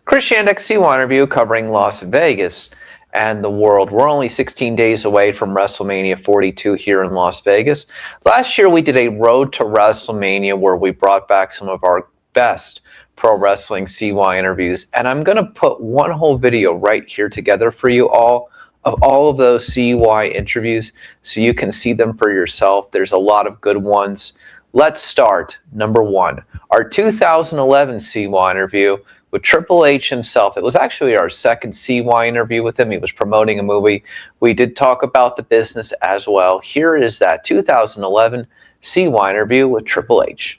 Chris Yandeck, CYInterview, covering Las Vegas and the world. We're only 16 days away from WrestleMania 42 here in Las Vegas. Last year we did a Road to WrestleMania where we brought back some of our best pro wrestling CY interviews, and I'm going to put one whole video right here together for you all of all of those CY interviews so you can see them for yourself. There's a lot of good ones. Let's start. Number one, our 2011 CY interview with Triple H himself. It was actually our second CY interview with him. He was promoting a movie. We did talk about the business as well. Here is that 2011 CY interview with Triple H.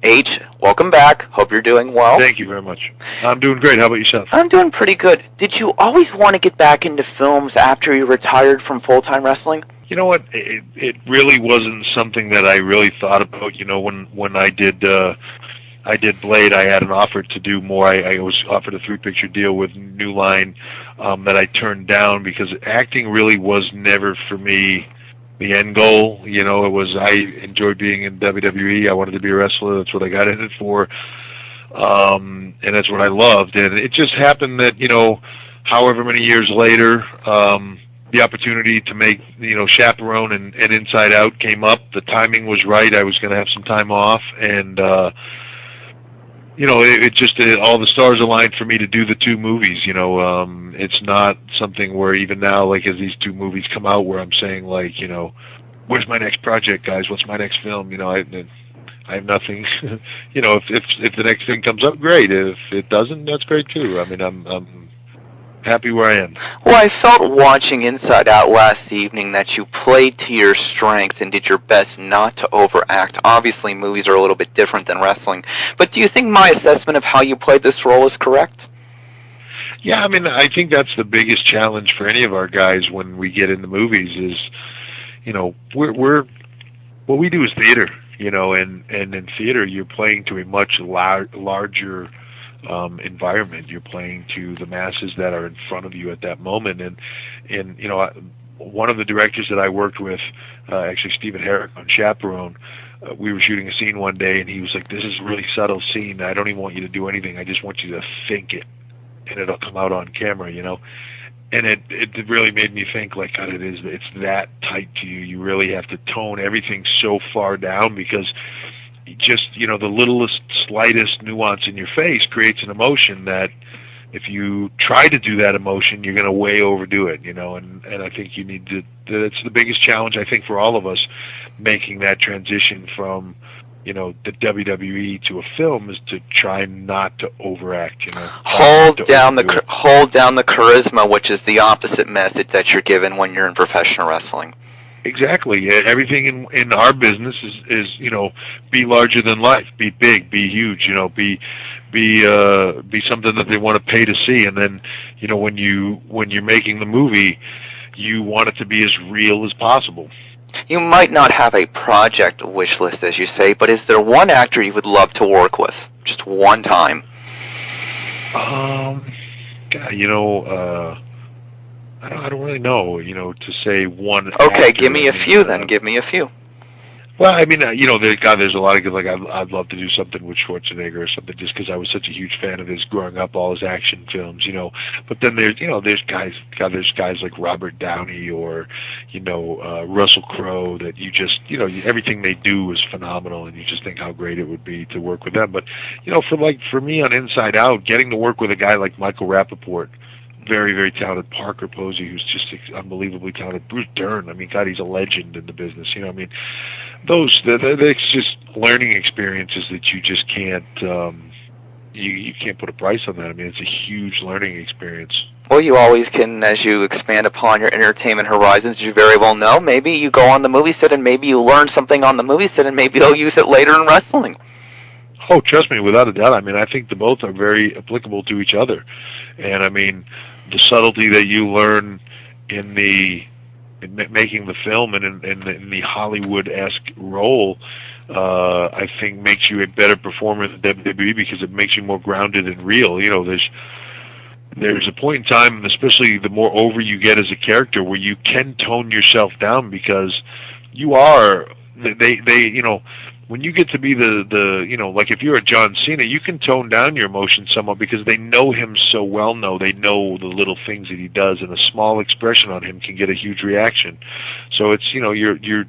H, welcome back. Hope you're doing well. Thank you very much. I'm doing great. How about yourself? I'm doing pretty good. Did you always want to get back into films after you retired from full-time wrestling? You know what? It really wasn't something that I really thought about. You know, when I did Blade, I had an offer to do more. I was offered a 3-picture deal with New Line that I turned down because acting really was never for me the end goal. You know, I enjoyed being in WWE. I wanted to be a wrestler. That's what I got in it for. And that's what I loved. And it just happened that, you know, however many years later, the opportunity to make, you know, Chaperone and Inside Out came up. The timing was right. I was going to have some time off, and you know, all the stars aligned for me to do the 2 movies. You know, it's not something where even now, like as these 2 movies come out, where I'm saying like, you know, where's my next project, guys? What's my next film? You know, I have nothing. You know, if the next thing comes up, great. If it doesn't, that's great too. I mean, I'm happy where I am. Well, I felt watching Inside Out last evening that you played to your strengths and did your best not to overact. Obviously, movies are a little bit different than wrestling, but do you think my assessment of how you played this role is correct? Yeah, I mean, I think that's the biggest challenge for any of our guys when we get into movies is, you know, we're what we do is theater, you know, and in theater you're playing to a much larger environment. You're playing to the masses that are in front of you at that moment, and you know, one of the directors that I worked with, actually Stephen Herrick on Chaperone, we were shooting a scene one day, and he was like, "This is a really subtle scene. I don't even want you to do anything. I just want you to think it, and it'll come out on camera," you know. And it really made me think, like, God, it's that tight to you. You really have to tone everything so far down because just, you know, the littlest, slightest nuance in your face creates an emotion that if you try to do that emotion, you're going to way overdo it, you know, and I think you need to, that's the biggest challenge, I think, for all of us, making that transition from, you know, the WWE to a film, is to try not to overact, you know. Hold down the charisma, which is the opposite message that you're given when you're in professional wrestling. Exactly. Everything in our business is, you know, be larger than life, be big, be huge, you know, be something that they want to pay to see. And then, you know, when you're making the movie, you want it to be as real as possible. You might not have a project wish list, as you say, but is there one actor you would love to work with, just one time? God, you know, I don't really know, you know, to say one. Okay, give me a few then. Give me a few. Well, I mean, you know, there's a lot of good, like, I'd love to do something with Schwarzenegger or something, just because I was such a huge fan of his growing up, all his action films, you know. But then there's guys like Robert Downey or, you know, Russell Crowe that you just, you know, everything they do is phenomenal, and you just think how great it would be to work with them. But, you know, for me on Inside Out, getting to work with a guy like Michael Rappaport, very, very talented, Parker Posey, who's just unbelievably talented, Bruce Dern, I mean, God, he's a legend in the business, you know, I mean, it's just learning experiences that you just can't, you can't put a price on that. I mean, it's a huge learning experience. Well, you always can, as you expand upon your entertainment horizons, as you very well know, maybe you go on the movie set and maybe you learn something on the movie set and maybe you'll use it later in wrestling. Oh, trust me, without a doubt. I mean, I think the both are very applicable to each other. And, I mean, the subtlety that you learn in making the film and in the Hollywood-esque role, I think makes you a better performer in the WWE because it makes you more grounded and real. You know, there's a point in time, especially the more over you get as a character, where you can tone yourself down because you are, you know, when you get to be the you know, like if you're a John Cena, you can tone down your emotions somewhat because they know him so well. They know the little things that he does, and a small expression on him can get a huge reaction. So it's, you know, you're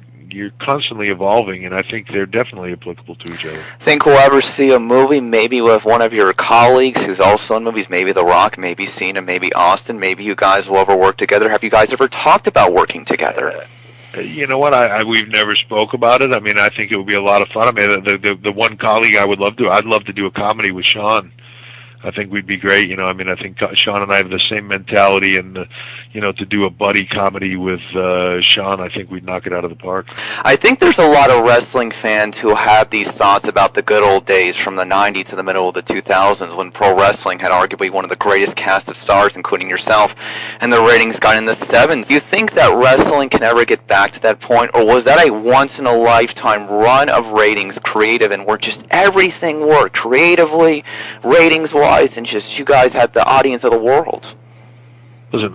constantly evolving, and I think they're definitely applicable to each other. Think we'll ever see a movie maybe with one of your colleagues who's also in movies, maybe The Rock, maybe Cena, maybe Austin, maybe you guys will ever work together? Have you guys ever talked about working together? You know what? We've never spoke about it. I mean, I think it would be a lot of fun. I mean, the one colleague I'd love to do a comedy with Sean. I think we'd be great. You know, I mean, I think Sean and I have the same mentality, and you know, to do a buddy comedy with Sean, I think we'd knock it out of the park. I think there's a lot of wrestling fans who have these thoughts about the good old days from the 90s to the middle of the 2000s when pro wrestling had arguably one of the greatest cast of stars, including yourself, and the ratings got in the 7s. Do you think that wrestling can ever get back to that point, or was that a once-in-a-lifetime run of ratings, creative, and where just everything worked creatively, ratings-wise, and just you guys had the audience of the world? Listen,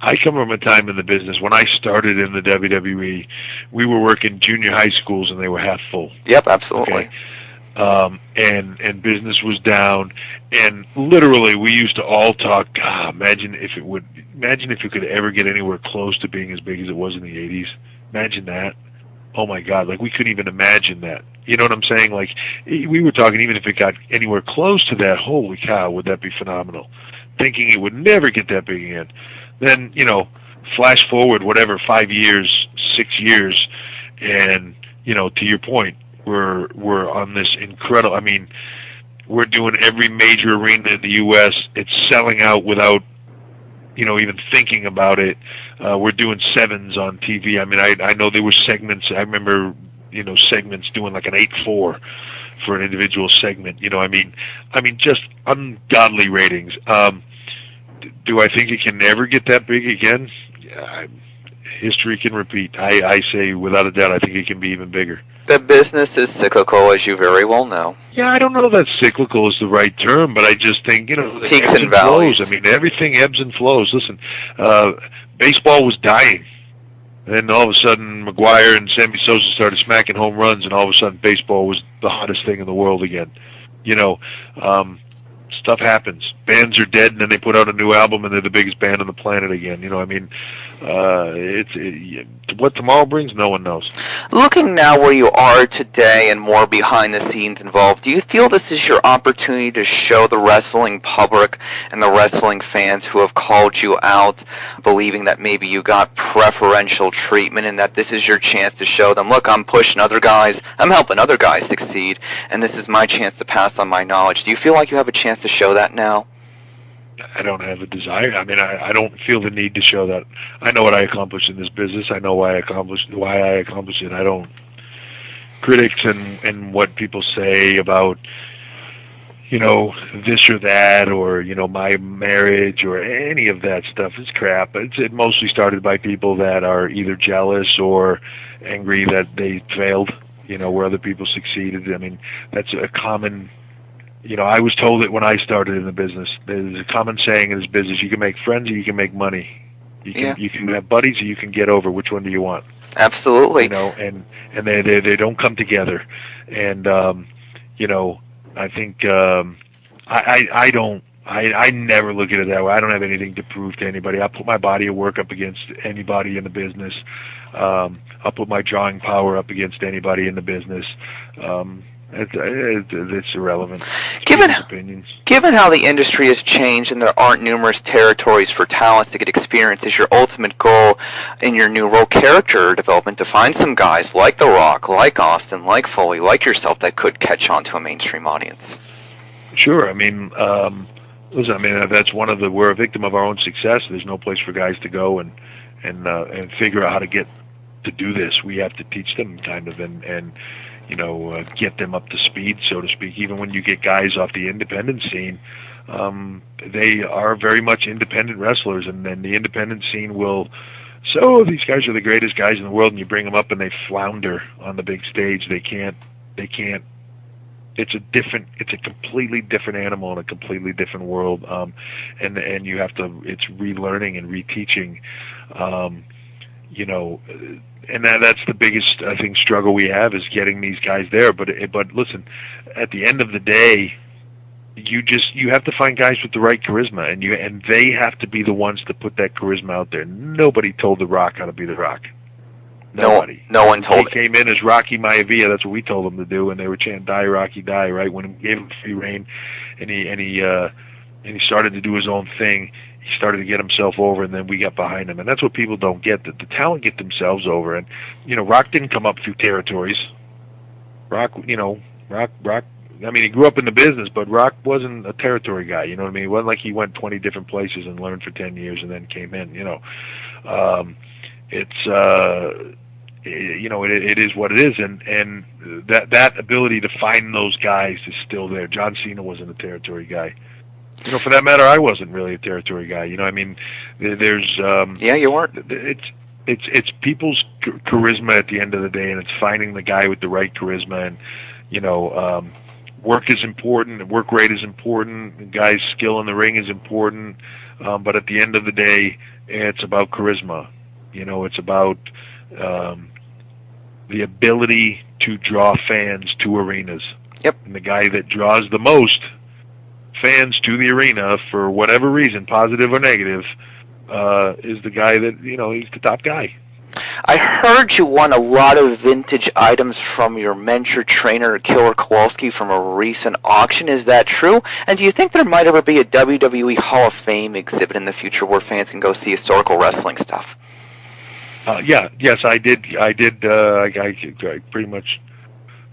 I come from a time in the business when I started in the WWE, we were working junior high schools and they were half full. Yep, absolutely. Okay? And business was down, and literally we used to all talk, God, imagine if it could ever get anywhere close to being as big as it was in the 80s. Imagine that. Oh my God, like we couldn't even imagine that. You know what I'm saying? Like, we were talking, even if it got anywhere close to that, holy cow, would that be phenomenal? Thinking it would never get that big again. Then, you know, flash forward, whatever, 5 years, 6 years, and, you know, to your point, we're on this incredible, I mean, we're doing every major arena in the U.S. It's selling out without, you know, even thinking about it. We're doing 7s on TV. I mean, I know there were segments, I remember, you know, segments doing like an 8-4 for an individual segment. You know, I mean, just ungodly ratings. Do I think it can never get that big again? History can repeat. I say without a doubt, I think it can be even bigger. The business is cyclical, as you very well know. Yeah, I don't know that cyclical is the right term, but I just think, you know, peaks ebbs and valleys. flows. I mean, everything ebbs and flows. Listen, baseball was dying. And then all of a sudden, McGuire and Sammy Sosa started smacking home runs, and all of a sudden, baseball was the hottest thing in the world again. You know, stuff happens. Bands are dead, and then they put out a new album, and they're the biggest band on the planet again. You know, I mean, what tomorrow brings, no one knows. Looking now where you are today and more behind the scenes involved, do you feel this is your opportunity to show the wrestling public and the wrestling fans who have called you out, believing that maybe you got preferential treatment, and that this is your chance to show them, look, I'm pushing other guys, I'm helping other guys succeed, and this is my chance to pass on my knowledge? Do you feel like you have a chance to show that now? I don't have a desire. I mean, I don't feel the need to show that. I know what I accomplished in this business. I know why I accomplished it. I don't. Critics and what people say about, you know, this or that, or, you know, my marriage or any of that stuff is crap. It mostly started by people that are either jealous or angry that they failed, you know, where other people succeeded. I mean, that's a common. You know, I was told it when I started in the business. There's a common saying in this business: you can make friends or you can make money. You can have buddies or you can get over. Which one do you want? Absolutely. You know, and they don't come together. And you know, I think I never look at it that way. I don't have anything to prove to anybody. I put my body of work up against anybody in the business. I'll put my drawing power up against anybody in the business. It's irrelevant. Given how the industry has changed and there aren't numerous territories for talents to get experience, is your ultimate goal in your new role character development to find some guys like The Rock, like Austin, like Foley, like yourself that could catch on to a mainstream audience? Sure. I mean, listen, I mean, that's one of we're a victim of our own success. There's no place for guys to go and figure out how to get to do this. We have to teach them kind of and you know, get them up to speed, so to speak. Even when you get guys off the independent scene, they are very much independent wrestlers, and then the independent scene will, so these guys are the greatest guys in the world, and you bring them up and they flounder on the big stage. They can't, it's a completely different animal in a completely different world, and you have to, it's relearning and reteaching. And that's the biggest, I think, struggle we have is getting these guys there. But listen, at the end of the day, you have to find guys with the right charisma, and they have to be the ones to put that charisma out there. Nobody told The Rock how to be The Rock. Nobody. No one told. He came in as Rocky Maivia. That's what we told him to do, and they were chanting "Die Rocky, die!" Right when we gave him free reign, and he started to do his own thing. He started to get himself over, and then we got behind him. And that's what people don't get, that the talent get themselves over. And, Rock didn't come up through territories. Rock, I mean, he grew up in the business, but Rock wasn't a territory guy, you know what I mean? It wasn't like he went 20 different places and learned for 10 years and then came in, it is what it is. And that ability to find those guys is still there. John Cena wasn't a territory guy. For that matter, I wasn't really a territory guy. I mean, there's you weren't. It's people's charisma at the end of the day, and it's finding the guy with the right charisma. And work is important, work rate is important, the guy's skill in the ring is important. But at the end of the day, it's about charisma. It's about the ability to draw fans to arenas. Yep. And the guy that draws the most fans to the arena for whatever reason, positive or negative, is the guy that, he's the top guy. I heard you won a lot of vintage items from your mentor trainer, Killer Kowalski, from a recent auction. Is that true? And do you think there might ever be a WWE Hall of Fame exhibit in the future where fans can go see historical wrestling stuff? Yes, I did. I pretty much,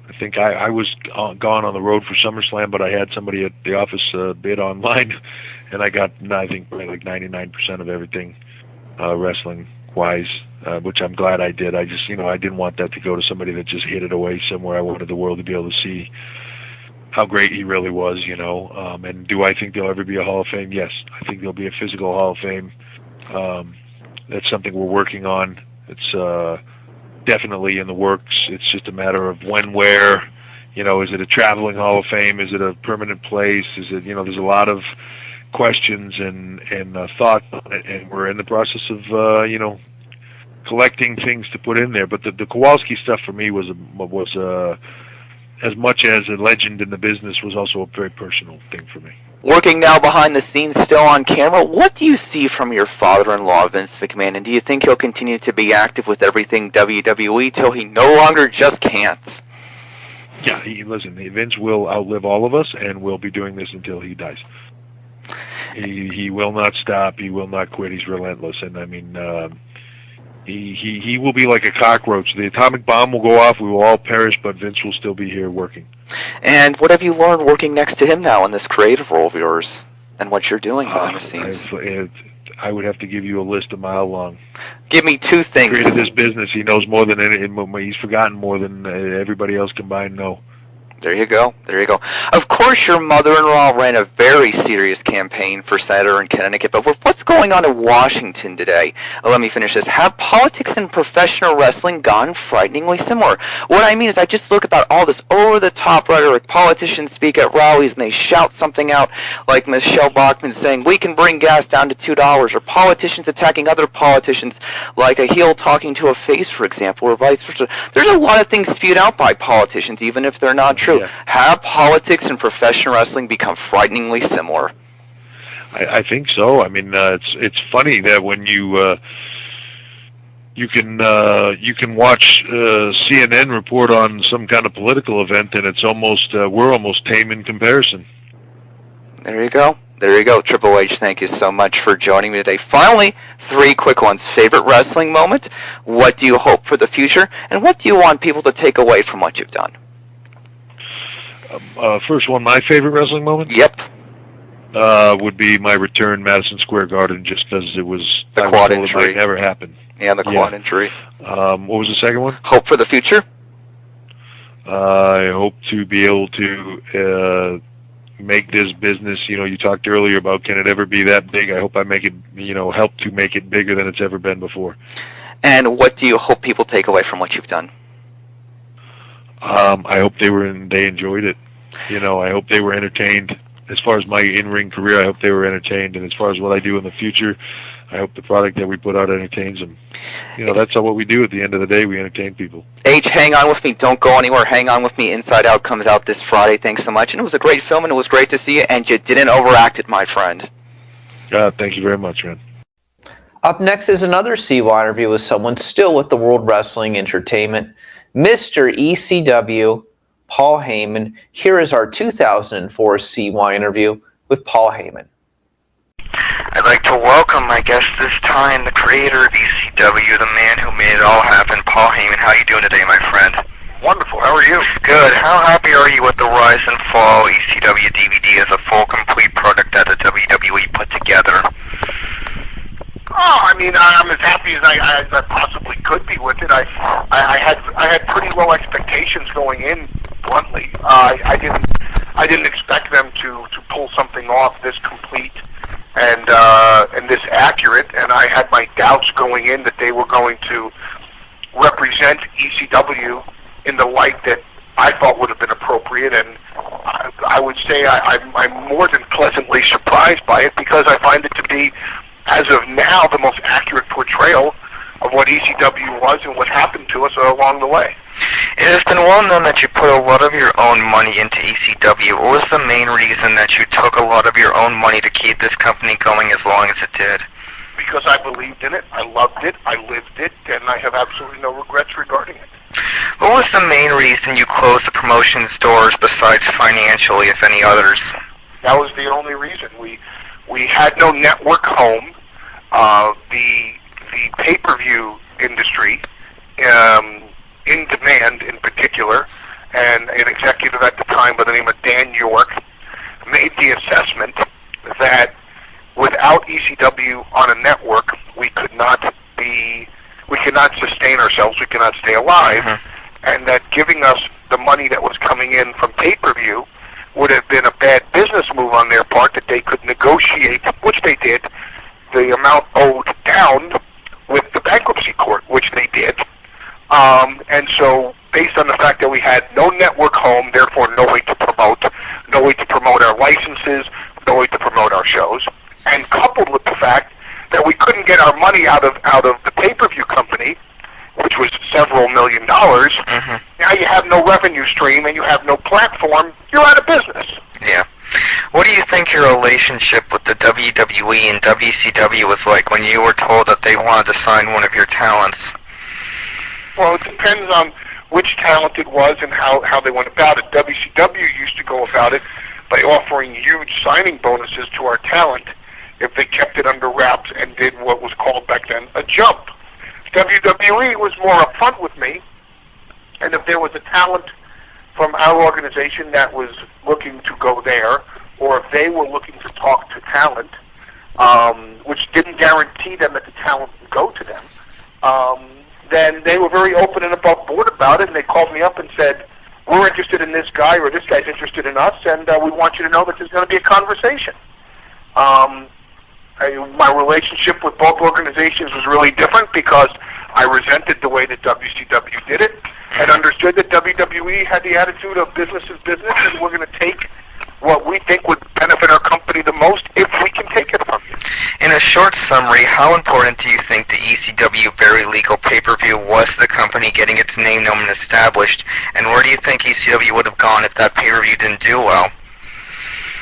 I think I was gone on the road for SummerSlam, but I had somebody at the office bid online, and I got, I think, probably like 99% of everything wrestling-wise, which I'm glad I did. I just, I didn't want that to go to somebody that just hid it away somewhere. I wanted the world to be able to see how great he really was, And do I think there'll ever be a Hall of Fame? Yes, I think there'll be a physical Hall of Fame. That's something we're working on. It's definitely in the works. It's just a matter of when, where, is it a traveling Hall of Fame? Is it a permanent place? Is it, there's a lot of questions and thoughts on it, and we're in the process of, collecting things to put in there. But the Kowalski stuff for me was as much as a legend in the business, was also a very personal thing for me. Working now behind the scenes, still on camera, what do you see from your father-in-law, Vince McMahon, and do you think he'll continue to be active with everything WWE till he no longer just can't? Yeah, listen, Vince will outlive all of us, and will be doing this until he dies. He will not stop. He will not quit. He's relentless, and I mean, he will be like a cockroach. The atomic bomb will go off. We will all perish, but Vince will still be here working. And what have you learned working next to him now in this creative role of yours, and what you're doing behind the scenes? I would have to give you a list a mile long. Give me two things. He created this business. He knows more than he's forgotten more than everybody else combined know. There you go. There you go. Of course, your mother-in-law ran a very serious campaign for senator in Connecticut, but with what's going on in Washington today, let me finish this. Have politics and professional wrestling gone frighteningly similar? What I mean is I just look about all this over-the-top rhetoric. Politicians speak at rallies and they shout something out like Michelle Bachmann saying, we can bring gas down to $2, or politicians attacking other politicians like a heel talking to a face, for example, or vice versa. There's a lot of things spewed out by politicians, even if they're not true. Yeah. Have politics and professional wrestling become frighteningly similar? I think so. I mean, it's funny that when you can watch CNN report on some kind of political event, and it's almost we're almost tame in comparison. There you go. There you go. Triple H, thank you so much for joining me today. Finally, 3 quick ones. Favorite wrestling moment? What do you hope for the future? And what do you want people to take away from what you've done? First one, my favorite wrestling moment? Yep. Would be my return Madison Square Garden, just because it was the quad injury. It might never happen. Yeah, the quad injury. What was the second one? Hope for the future? I hope to be able to make this business, you talked earlier about can it ever be that big. I hope I make it, help to make it bigger than it's ever been before. And what do you hope people take away from what you've done? I hope they enjoyed it. I hope they were entertained. as far as my in-ring career, I hope they were entertained. And as far as what I do in the future, I hope the product that we put out entertains them. You know, that's what we do at the end of the day. We entertain people. H, hang on with me. Don't go anywhere. Hang on with me. Inside Out comes out this Friday. Thanks so much. And it was a great film, and it was great to see you, and you didn't overact it, my friend. Thank you very much, man. Up next is another CY interview with someone still with the World Wrestling Entertainment, Mr. ECW, Paul Heyman. Here is our 2004 CY interview with Paul Heyman. I'd like to welcome my guest this time, the creator of ECW, the man who made it all happen, Paul Heyman. How are you doing today, my friend? Wonderful. How are you? Good. How happy are you with the Rise and Fall ECW DVD as a full, complete product that the WWE put together? Oh, I mean, I'm as happy as I possibly could be with it. I had pretty low expectations going in. Bluntly, I didn't expect them to pull something off this complete and this accurate, and I had my doubts going in that they were going to represent ECW in the light that I thought would have been appropriate, and I would say I'm more than pleasantly surprised by it, because I find it to be, as of now, the most accurate portrayal of what ECW was and what happened to us along the way. It has been well known that you put a lot of your own money into ECW. What was the main reason that you took a lot of your own money to keep this company going as long as it did? Because I believed in it, I loved it, I lived it, and I have absolutely no regrets regarding it. What was the main reason you closed the promotion's doors besides financially, if any others? That was the only reason. We had no network home. The pay-per-view industry, in demand in particular, and an executive at the time by the name of Dan York made the assessment that without ECW on a network, we could not sustain ourselves, we could not stay alive, and that giving us the money that was coming in from pay-per-view would have been a bad business move on their part, that they could negotiate, which they did, the amount owed down with the bankruptcy court, which they did. And so, based on the fact that we had no network home, therefore no way to promote our licenses, no way to promote our shows, and coupled with the fact that we couldn't get our money out of the pay-per-view company, which was several $1 million, now you have no revenue stream and you have no platform, you're out of business. Yeah. What do you think your relationship with the WWE and WCW was like when you were told that they wanted to sign one of your talents? Well, it depends on which talent it was and how they went about it. WCW used to go about it by offering huge signing bonuses to our talent if they kept it under wraps and did what was called back then a jump. WWE was more upfront with me, and if there was a talent from our organization that was looking to go there, or if they were looking to talk to talent, which didn't guarantee them that the talent would go to them, then they were very open and above board about it, and they called me up and said, we're interested in this guy, or this guy's interested in us, and we want you to know that there's going to be a conversation. My relationship with both organizations was really different because I resented the way that WCW did it and understood that WWE had the attitude of business is business, and we're going to take what we think would benefit our company the most if we can take it from you. In a short summary, how important do you think the ECW Very Legal pay-per-view was to the company getting its name known and established, and where do you think ECW would have gone if that pay-per-view didn't do well?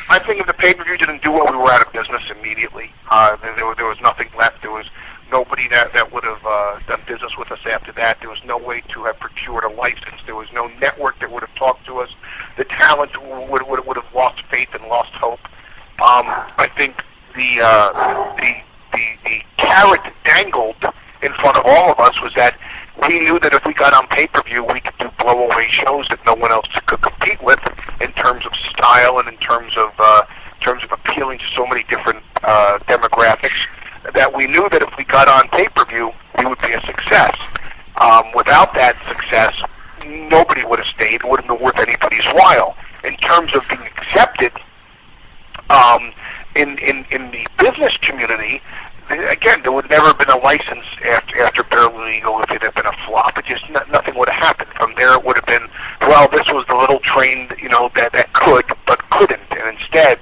I think if the pay-per-view didn't do well, we were out of business immediately. There was nothing left. There was nobody that would have done business with us after that. There was no way to have procured a license. There was no network that would have talked to us. The talent would have lost faith and lost hope. I think the carrot dangled in front of all of us was that we knew that if we got on pay-per-view, we could do blow-away shows that no one else could compete with in terms of style and in terms of appealing to so many different demographics, that we knew that if we got on pay-per-view, we would be a success. Without that success, nobody would have stayed. It wouldn't have been worth anybody's while. In terms of being accepted in the business community, again, there would never have been a license after Barely Legal if it had been a flop. It just nothing would have happened. From there, it would have been, well, this was the little train, that could, but couldn't, and instead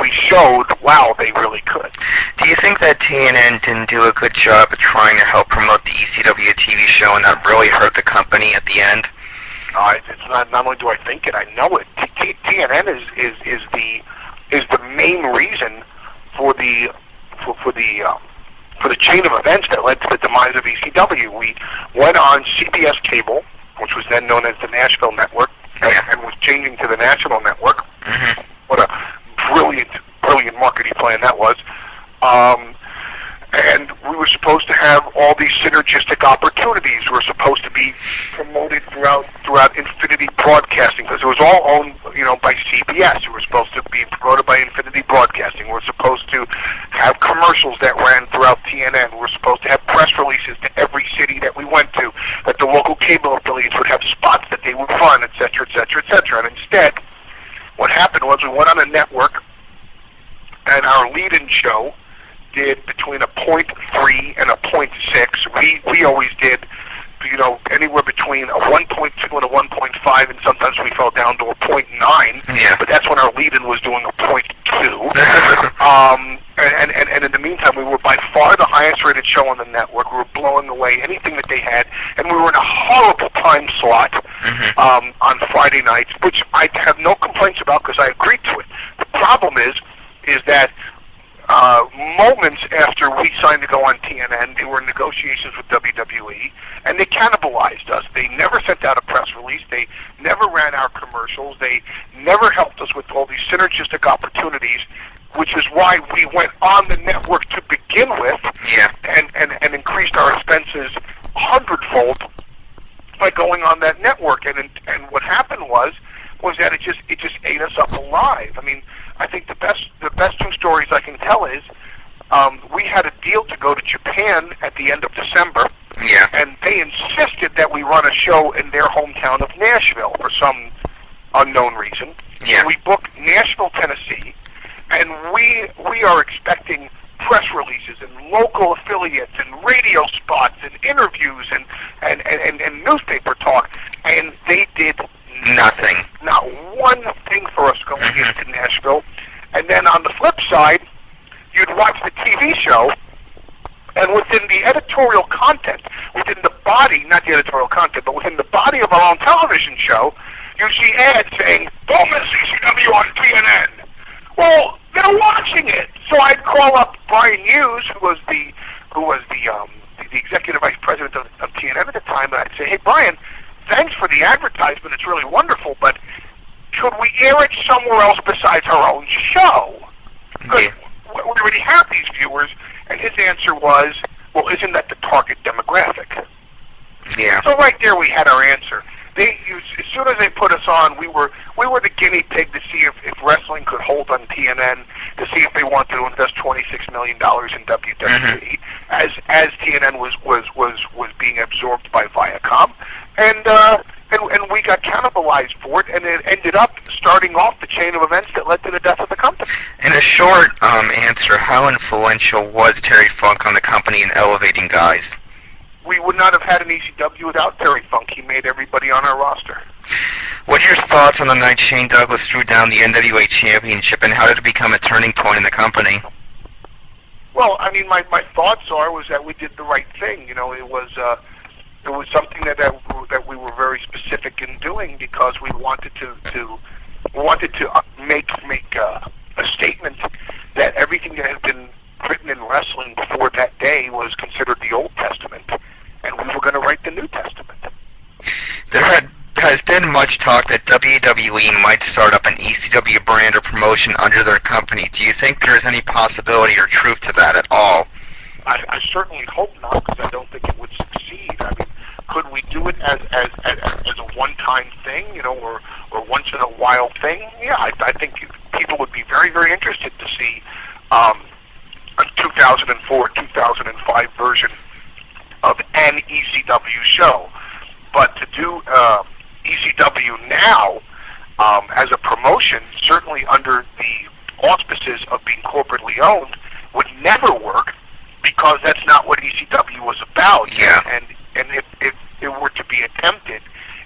we showed, wow, they really could. Do you think that TNN didn't do a good job of trying to help promote the ECW TV show, and that really hurt the company at the end? It's not only do I think it, I know it. TNN is the main reason for the chain of events that led to the demise of ECW. We went on CBS Cable, which was then known as the Nashville Network, and was changing to the National Network. Mm-hmm. What a brilliant marketing plan that was. And we were supposed to have all these synergistic opportunities. We were supposed to be promoted throughout Infinity Broadcasting, because it was all owned, by CBS. We were supposed to be promoted by Infinity Broadcasting. We were supposed to have commercials that ran throughout TNN. We were supposed to have press releases to every city that we went to, that the local cable affiliates would have spots that they would run, et cetera, et cetera, et cetera. And instead, what happened was we went on a network, and our lead-in show did between a 0.3 and a 0.6. We always did, anywhere between a 1.2 and a 1.5, and sometimes we fell down to a 0.9. Yeah. But that's when our lead-in was doing a 0.2. And in the meantime, we were by far the highest-rated show on the network. We were blowing away anything that they had, and we were in a horrible time slot on Friday nights, which I have no complaints about because I agreed to it. The problem is that moments after we signed to go on TNN, they were in negotiations with WWE, and they cannibalized us. They never sent out a press release. They never ran our commercials. They never helped us with all these synergistic opportunities, which is why we went on the network to begin with, and increased our expenses 100-fold by going on that network. And what happened was that it just ate us up alive. I mean, I think the best two stories I can tell is we had a deal to go to Japan at the end of December, and they insisted that we run a show in their hometown of Nashville for some unknown reason. Yeah. We booked Nashville, Tennessee, and we are expecting press releases and local affiliates and radio spots and interviews and newspaper talk, and they did nothing. Not one thing for us going into Nashville. And then on the flip side, you'd watch the TV show, and within the editorial content, within the body, not the editorial content, but within the body of our own television show, you see ads saying, "Don't miss CCW on TNN." Well, they're watching it. So I'd call up Brian Hughes, who was the executive vice president of TNN at the time, and I'd say, "Hey, Brian, thanks for the advertisement. It's really wonderful, but could we air it somewhere else besides our own show? Because we already have these viewers." And his answer was, "Well, isn't that the target demographic?" Yeah. So right there we had our answer. As soon as they put us on, we were the guinea pig to see if wrestling could hold on TNN, to see if they wanted to invest $26 million in WWE, as TNN was being absorbed by Viacom, and we got cannibalized for it, and it ended up starting off the chain of events that led to the death of the company. In a short answer, how influential was Terry Funk on the company in elevating guys? We would not have had an ECW without Terry Funk. He made everybody on our roster. What are your thoughts on the night Shane Douglas threw down the NWA Championship, and how did it become a turning point in the company? Well, I mean, my thoughts was that we did the right thing. It was something that we were very specific in doing, because we wanted to make a statement that everything that had been written in wrestling before that day was considered the Old Testament, and we were going to write the New Testament. There has been much talk that WWE might start up an ECW brand or promotion under their company. Do you think there is any possibility or truth to that at all? I certainly hope not, because I don't think it would succeed. I mean, could we do it as a one-time thing, or once in a while thing? Yeah, I think people would be very, very interested to see a 2004, 2005 version of an ECW show. But to do ECW now as a promotion, certainly under the auspices of being corporately owned, would never work, because that's not what ECW was about. Yeah. And if it were to be attempted,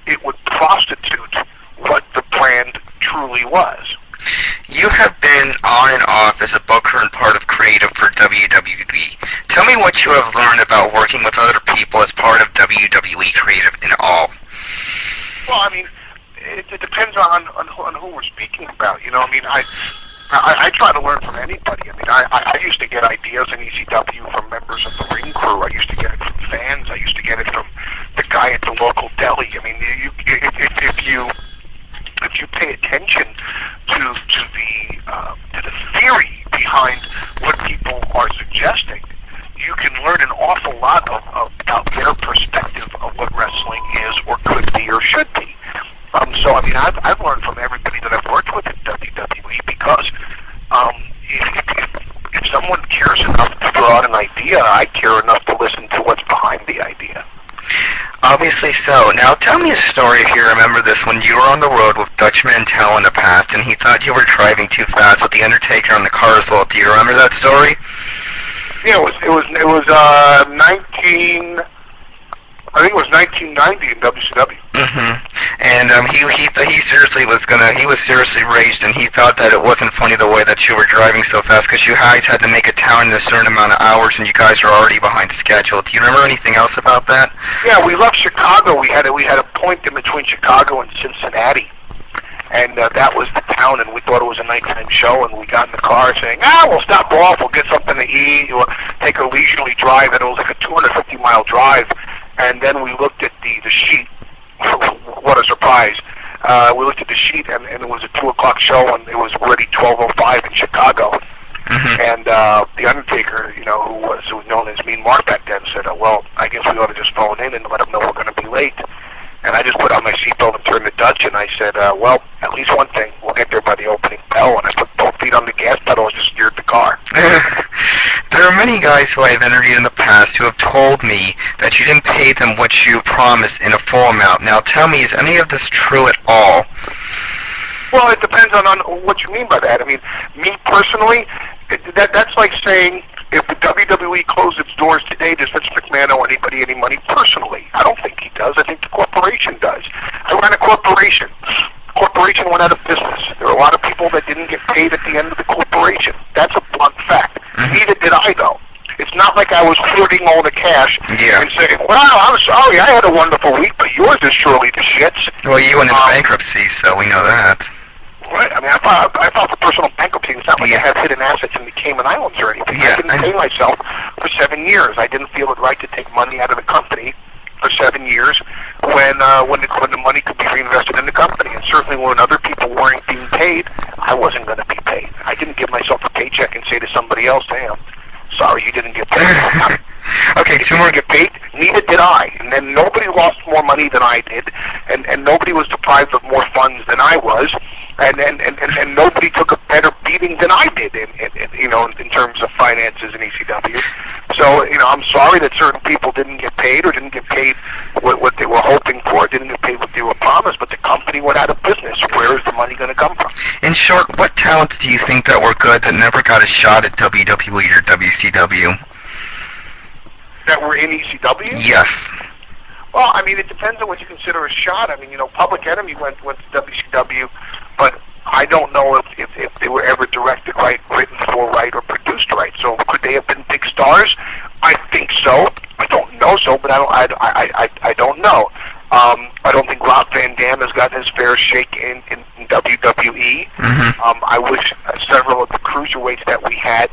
it would prostitute what the brand truly was. you have been on and off as a booker and part of creative for WWE. Tell me what you have learned about working with other people as part of WWE creative in all. Well, I mean, it depends on who we're speaking about. You know, I mean, I try to learn from anybody. I mean, I used to get ideas in ECW from members of the ring crew. I used to get it from fans. I used to get it from the guy at the local deli. I mean, if you pay attention to the theory behind what people are suggesting, you can learn an awful lot about their perspective of what wrestling is or could be or should be. So I mean, I've learned from everybody that I've worked with at WWE because if someone cares enough to throw out an idea, I care enough to listen to what's behind the idea. Obviously so. Now tell me a story, if you remember this, when you were on the road with Dutch Mantel in the past and he thought you were driving too fast with The Undertaker on the Carswell. Do you remember that story? Yeah, it was 1990 in WCW. Mm-hmm. And he seriously he was seriously raged, and he thought that it wasn't funny the way that you were driving so fast because you guys had to make a town in a certain amount of hours, and you guys were already behind schedule. Do you remember anything else about that? Yeah, we left Chicago. We had a point in between Chicago and Cincinnati, and that was the town, and we thought it was a nighttime show, and we got in the car saying, we'll stop off, we'll get something to eat, we'll take a leisurely drive, and it was like a 250-mile drive, and then we looked at the sheet. What a surprise. We looked at the sheet, and it was a 2 o'clock show, and it was already 12:05 in Chicago. Mm-hmm. And The Undertaker, who was known as Mean Mark back then, said, well, I guess we ought to just phone in and let him know we're going to be late. And I just put on my seatbelt and turned to Dutch, and I said, well, at least one thing, we'll get there by the opening bell. And I put both feet on the gas pedal and just steered the car. There are many guys who I've interviewed in the past who have told me that you didn't pay them what you promised in a full amount. Now tell me, is any of this true at all? Well, it depends on what you mean by that. I mean, me personally, that's like saying if the WWE closed its doors today, does Vince McMahon owe anybody any money personally? I don't think he does. I think the corporation does. I ran a corporation. The corporation went out of business. There are a lot of people that didn't get paid at the end of the corporation. That's a blunt fact. Mm-hmm. Neither did I, though. It's not like I was hoarding all the cash and saying, well, I'm sorry, I had a wonderful week, but yours is surely the shits. Well, you went into bankruptcy, so we know that. Right. I mean, I filed for personal bankruptcy. It's not like I have hidden assets in the Cayman Islands or anything. I didn't pay myself for 7 years. I didn't feel it right to take money out of the company for 7 years when the money could be reinvested in the company. And certainly when other people weren't being paid, I wasn't going to be paid. I didn't give myself a paycheck and say to somebody else, damn, sorry, you didn't get paid. Okay, two more get paid. Neither did I. And then nobody lost more money than I did, and nobody was deprived of more funds than I was, and nobody took a better beating than I did in terms of finances in ECW. So I'm sorry that certain people didn't get paid or didn't get paid what they were hoping for, didn't get paid what they were promised, but the company went out of business. Where is the money going to come from? In short, what talents do you think that were good that never got a shot at WWE or WCW? That were in ECW? Yes. Well, I mean, it depends on what you consider a shot. I mean, Public Enemy went to WCW, but I don't know if they were ever directed right, written for right, or produced right. So could they have been big stars? I think so. I don't know so, but I don't know. I don't think Rob Van Dam has gotten his fair shake in WWE. Mm-hmm. I wish several of the cruiserweights that we had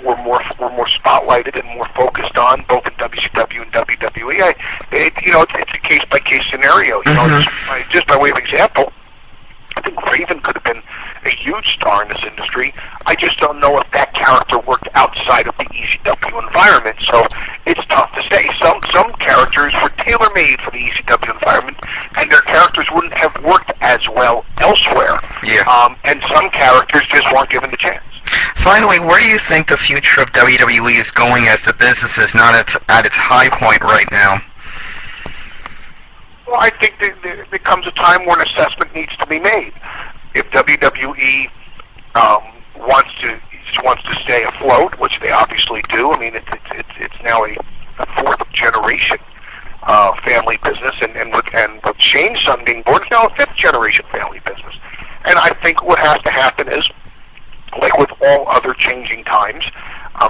were more spotlighted and more focused on, both in WCW and WWE. It's a case by case scenario. Just by way of example, I think Raven could have been a huge star in this industry. I just don't know if that character worked outside of the ECW environment. So it's tough to say. Some characters were tailor made for the ECW environment, and their characters wouldn't have worked as well elsewhere. Yeah. And some characters just weren't given the chance. Finally, where do you think the future of WWE is going as the business is not at its high point right now? Well, I think there comes a time where an assessment needs to be made. If WWE wants to stay afloat, which they obviously do, I mean, it's now a fourth generation family business, and with Shane's son being born, it's now a fifth generation family business. And I think what has to happen is changing times.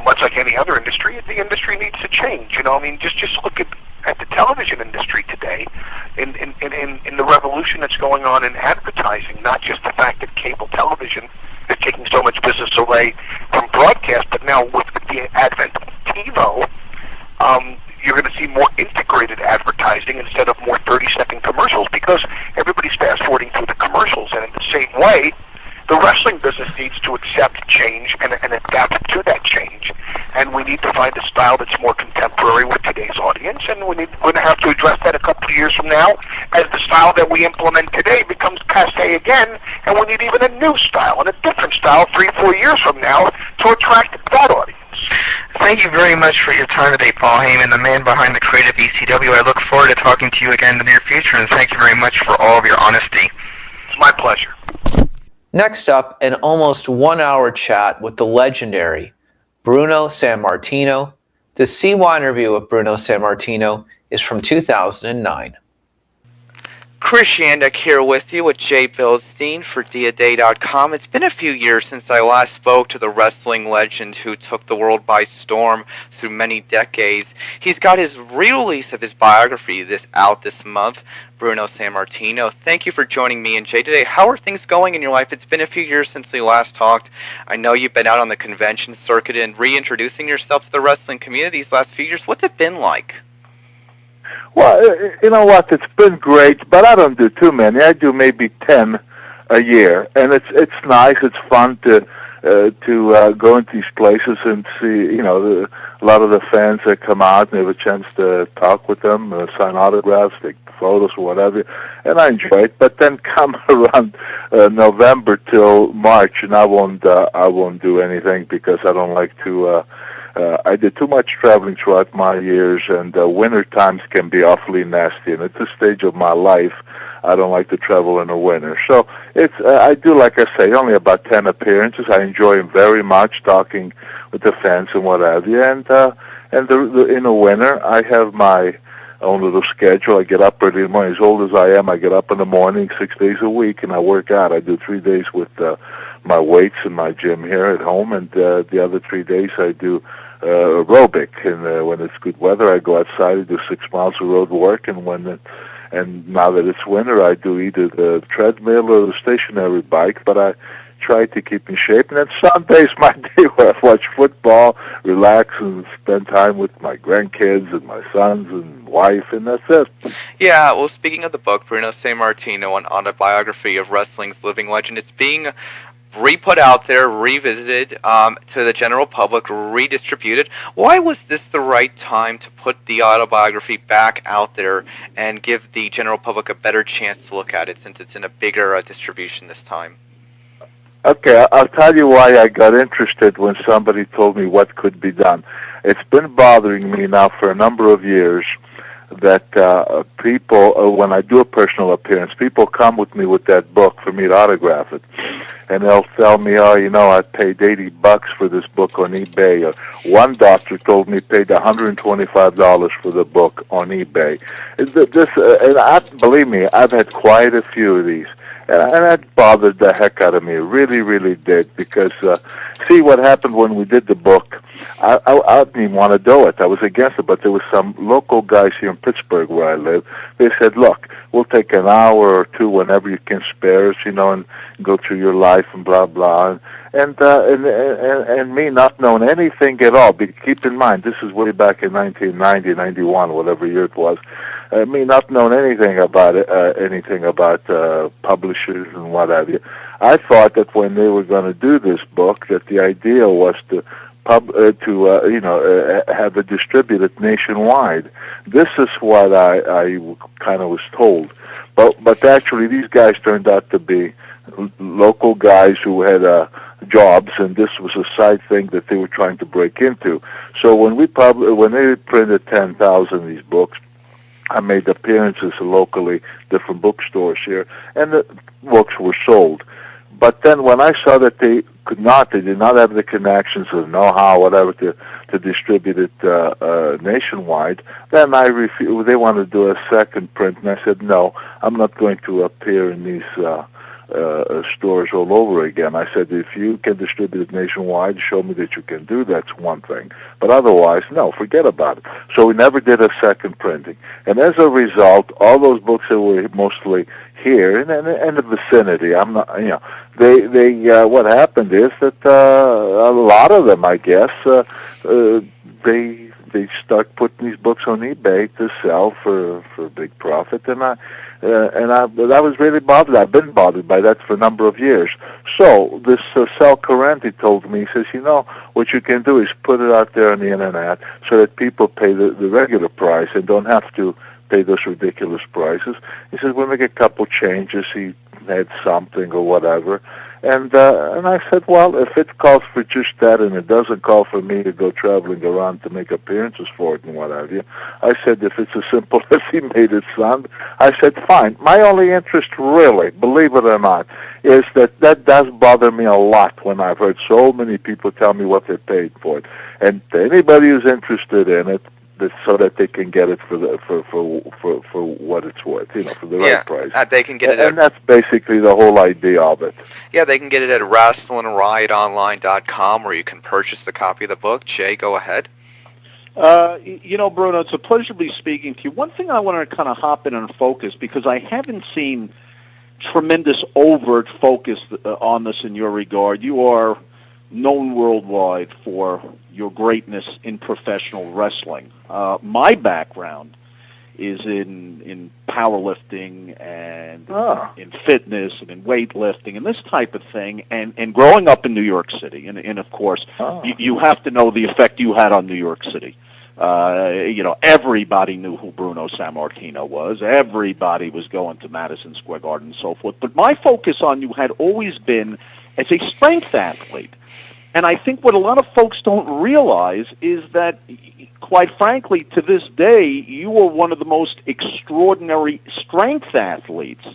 Much like any other industry, the industry needs to change. You know, I mean, just look at the television industry today, in the revolution that's going on in advertising. Not just the fact that cable television is taking so much business away from broadcast, but now with the advent of TiVo, you're going to see more integrated advertising instead of more 30-second commercials, because everybody's fast-forwarding through the commercials. And in the same way, the wrestling business needs to accept change and adapt to that change. And we need to find a style that's more contemporary with today's audience. And we're going to have to address that a couple of years from now as the style that we implement today becomes passé again. And we need even a new style and a different style 3-4 years from now to attract that audience. Thank you very much for your time today, Paul Heyman, the man behind the creative ECW. I look forward to talking to you again in the near future, and thank you very much for all of your honesty. It's my pleasure. Next up, an almost 1-hour chat with the legendary Bruno Sammartino. The CYInterview of Bruno Sammartino is from 2009. Chris Shandek here with you with Jay Bildstein for Diaday.com. It's been a few years since I last spoke to the wrestling legend who took the world by storm through many decades. He's got his re-release of his biography out this month, Bruno Sammartino. Thank you for joining me and Jay today. How are things going in your life? It's been a few years since we last talked. I know you've been out on the convention circuit and reintroducing yourself to the wrestling community these last few years. What's it been like? Well, you know what? It's been great, but I don't do too many. I do maybe 10 a year, and it's nice. It's fun to go into these places and see, you know, a lot of the fans that come out and have a chance to talk with them, sign autographs, take photos or whatever, and I enjoy it. But then come around November till March, and I won't do anything because I don't like to. I did too much traveling throughout my years, and winter times can be awfully nasty. And at this stage of my life, I don't like to travel in the winter. So it's I do, like I say, only about 10 appearances. I enjoy them very much, talking with the fans and what have you. And in the winter, I have my own little schedule. I get up early in the morning. As old as I am, I get up in the morning 6 days a week, and I work out. I do 3 days with my weights in my gym here at home, and the other 3 days I do aerobic. And when it's good weather, I go outside and do 6 miles of road work. And now that it's winter, I do either the treadmill or the stationary bike. But I try to keep in shape. And then Sunday's my day where I watch football, relax, and spend time with my grandkids and my sons and wife, and that's it. Yeah, well, speaking of the book, Bruno Sammartino, an autobiography of wrestling's living legend, it's being re-put out there, revisited to the general public, redistributed. Why was this the right time to put the autobiography back out there and give the general public a better chance to look at it, since it's in a bigger distribution this time? Okay, I'll tell you why I got interested when somebody told me what could be done. It's been bothering me now for a number of years that people, when I do a personal appearance, people come with me with that book for me to autograph it. And they'll tell me, oh, you know, I paid $80 for this book on eBay. Or one doctor told me he paid $125 for the book on eBay. Believe me, I've had quite a few of these. And that bothered the heck out of me. It really, really did. Because, see, what happened when we did the book, I didn't even want to do it. I was against it, but there was some local guys here in Pittsburgh where I live. They said, look, we'll take an hour or two whenever you can spare us, you know, and go through your life and blah, blah. And me not knowing anything at all. Keep in mind, this is way back in 1990, 91, whatever year it was. Me not knowing anything about it, publishers and what have you. I thought that when they were going to do this book, that the idea was to have it distributed nationwide. This is what I kind of was told. But actually, these guys turned out to be local guys who had jobs, and this was a side thing that they were trying to break into. So when they printed 10,000 of these books, I made appearances locally, different bookstores here, and the books were sold. But then when I saw that they did not have the connections or know-how, whatever, to distribute it nationwide, then I refused. They wanted to do a second print, and I said, no, I'm not going to appear in these stores all over again. I said, if you can distribute it nationwide, show me that you can do that's one thing. But otherwise, no, forget about it. So we never did a second printing. And as a result, all those books that were mostly here in the vicinity, I'm not, what happened is that a lot of them, I guess, they start putting these books on eBay to sell for a big profit, and I was really bothered. I've been bothered by that for a number of years. So this Sal Carenti told me, he says, what you can do is put it out there on the internet so that people pay the regular price and don't have to pay those ridiculous prices. He says, we'll make a couple changes. He had something or whatever. And I said, well, if it calls for just that and it doesn't call for me to go traveling around to make appearances for it and what have you, I said, if it's as simple as he made it sound, I said, fine. My only interest really, believe it or not, is that does bother me a lot when I've heard so many people tell me what they paid for it. And anybody who's interested in it, so that they can get it for what it's worth, for the right price. They can get it, and that's basically the whole idea of it. Yeah, they can get it at WrestlingRiotOnline.com, where you can purchase the copy of the book. Jay, go ahead. Bruno, it's a pleasure to be speaking to you. One thing I want to kind of hop in and focus, because I haven't seen tremendous overt focus on this in your regard. You are known worldwide for your greatness in professional wrestling. My background is in powerlifting and in fitness and in weightlifting and this type of thing. And growing up in New York City, and of course, you have to know the effect you had on New York City. Everybody knew who Bruno Sammartino was. Everybody was going to Madison Square Garden and so forth. But my focus on you had always been as a strength athlete. And I think what a lot of folks don't realize is that, quite frankly, to this day, you were one of the most extraordinary strength athletes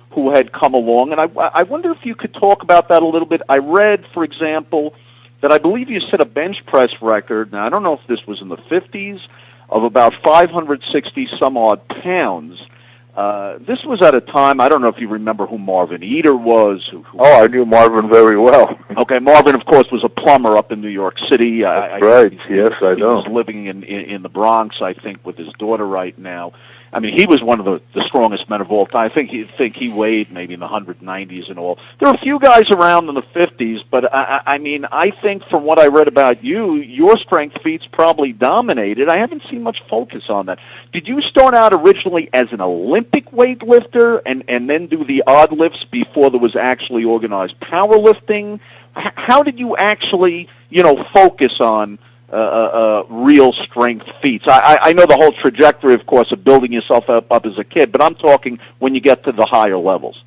who had come along. And I wonder if you could talk about that a little bit. I read, for example, that I believe you set a bench press record, now I don't know if this was in the 50s, of about 560-some-odd pounds. This was at a time, I don't know if you remember who Marvin Eder was. I knew Marvin very well. Okay, Marvin, of course, was a plumber up in New York City. That's right, yes, I know. He was living in the Bronx, I think, with his daughter right now. I mean, he was one of the strongest men of all time. I think he weighed maybe in the 190s and all. There are a few guys around in the 50s, but I think from what I read about you, your strength feats probably dominated. I haven't seen much focus on that. Did you start out originally as an Olympic weightlifter and then do the odd lifts before there was actually organized powerlifting? How did you actually, focus on real strength feats? I know the whole trajectory, of course, of building yourself up as a kid, but I'm talking when you get to the higher levels.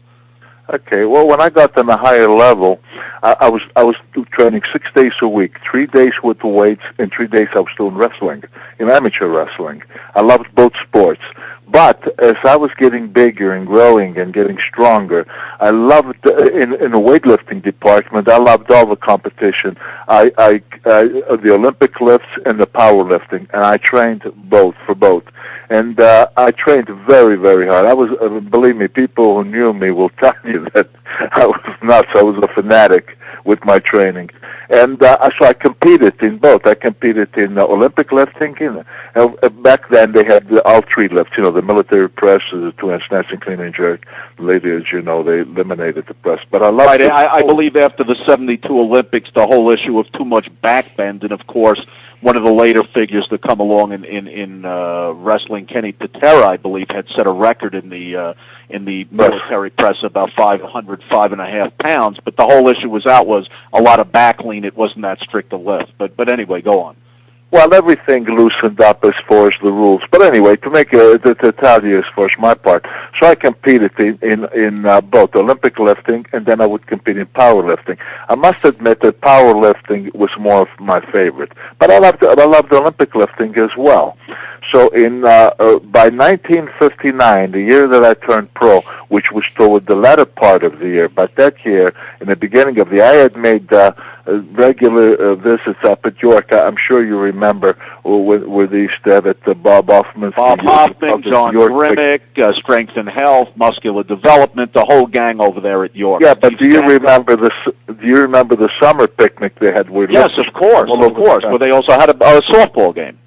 Okay, well, when I got to the higher level, I was training 6 days a week, 3 days with the weights, and 3 days I was doing wrestling, amateur wrestling. I loved both sports. But as I was getting bigger and growing and getting stronger, I loved in the weightlifting department. I loved all the competition. The Olympic lifts and the powerlifting, and I trained for both. And I trained very, very hard. I was, believe me, people who knew me will tell you that I was nuts. I was a fanatic with my training. And so I competed in both. I competed in Olympic lifting. Back then they had all three lifts, the military press, the two-hand snatch and clean and jerk. Later, as you know, they eliminated the press. But I loved it. I believe after the 72 Olympics, the whole issue of too much back bend, and of course, one of the later figures that come along in wrestling, Kenny Patera, I believe, had set a record in the military press about 505.5 pounds. But the whole issue was a lot of back lean. It wasn't that strict a lift. But anyway, go on. Well, everything loosened up as far as the rules. But anyway, to tell you as far as my part, so I competed in both Olympic lifting, and then I would compete in powerlifting. I must admit that powerlifting was more of my favorite, but I loved Olympic lifting as well. So by 1959, the year that I turned pro, which was toward the latter part of the year, but that year, in the beginning of the year, I had made regular visits up at York. I'm sure you remember where they used to have at the Bob Hoffman's. Bob Hoffman, John Grimmick, Strength and Health, Muscular Development, the whole gang over there at York. Yeah, but do you remember the summer picnic they had? Yes, of course, where they also had a softball game.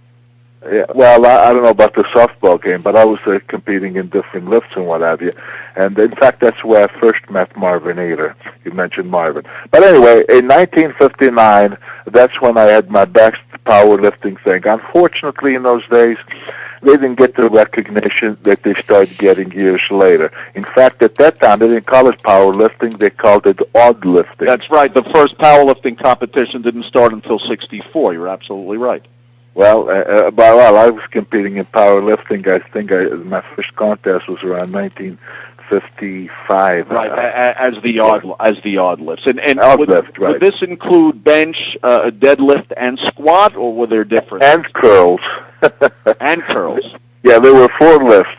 Yeah, well, I don't know about the softball game, but I was competing in different lifts and what have you. And in fact, that's where I first met Marvin Eder. You mentioned Marvin. But anyway, in 1959, that's when I had my best powerlifting thing. Unfortunately, in those days, they didn't get the recognition that they started getting years later. In fact, at that time, they didn't call it powerlifting, they called it odd lifting. That's right. The first powerlifting competition didn't start until 1964. You're absolutely right. Well, I was competing in powerlifting. I think my first contest was around 1955. Right, as the odd lifts. And would this include bench, deadlift, and squat, or were there different? And curls. And curls. Yeah, there were 4 lifts.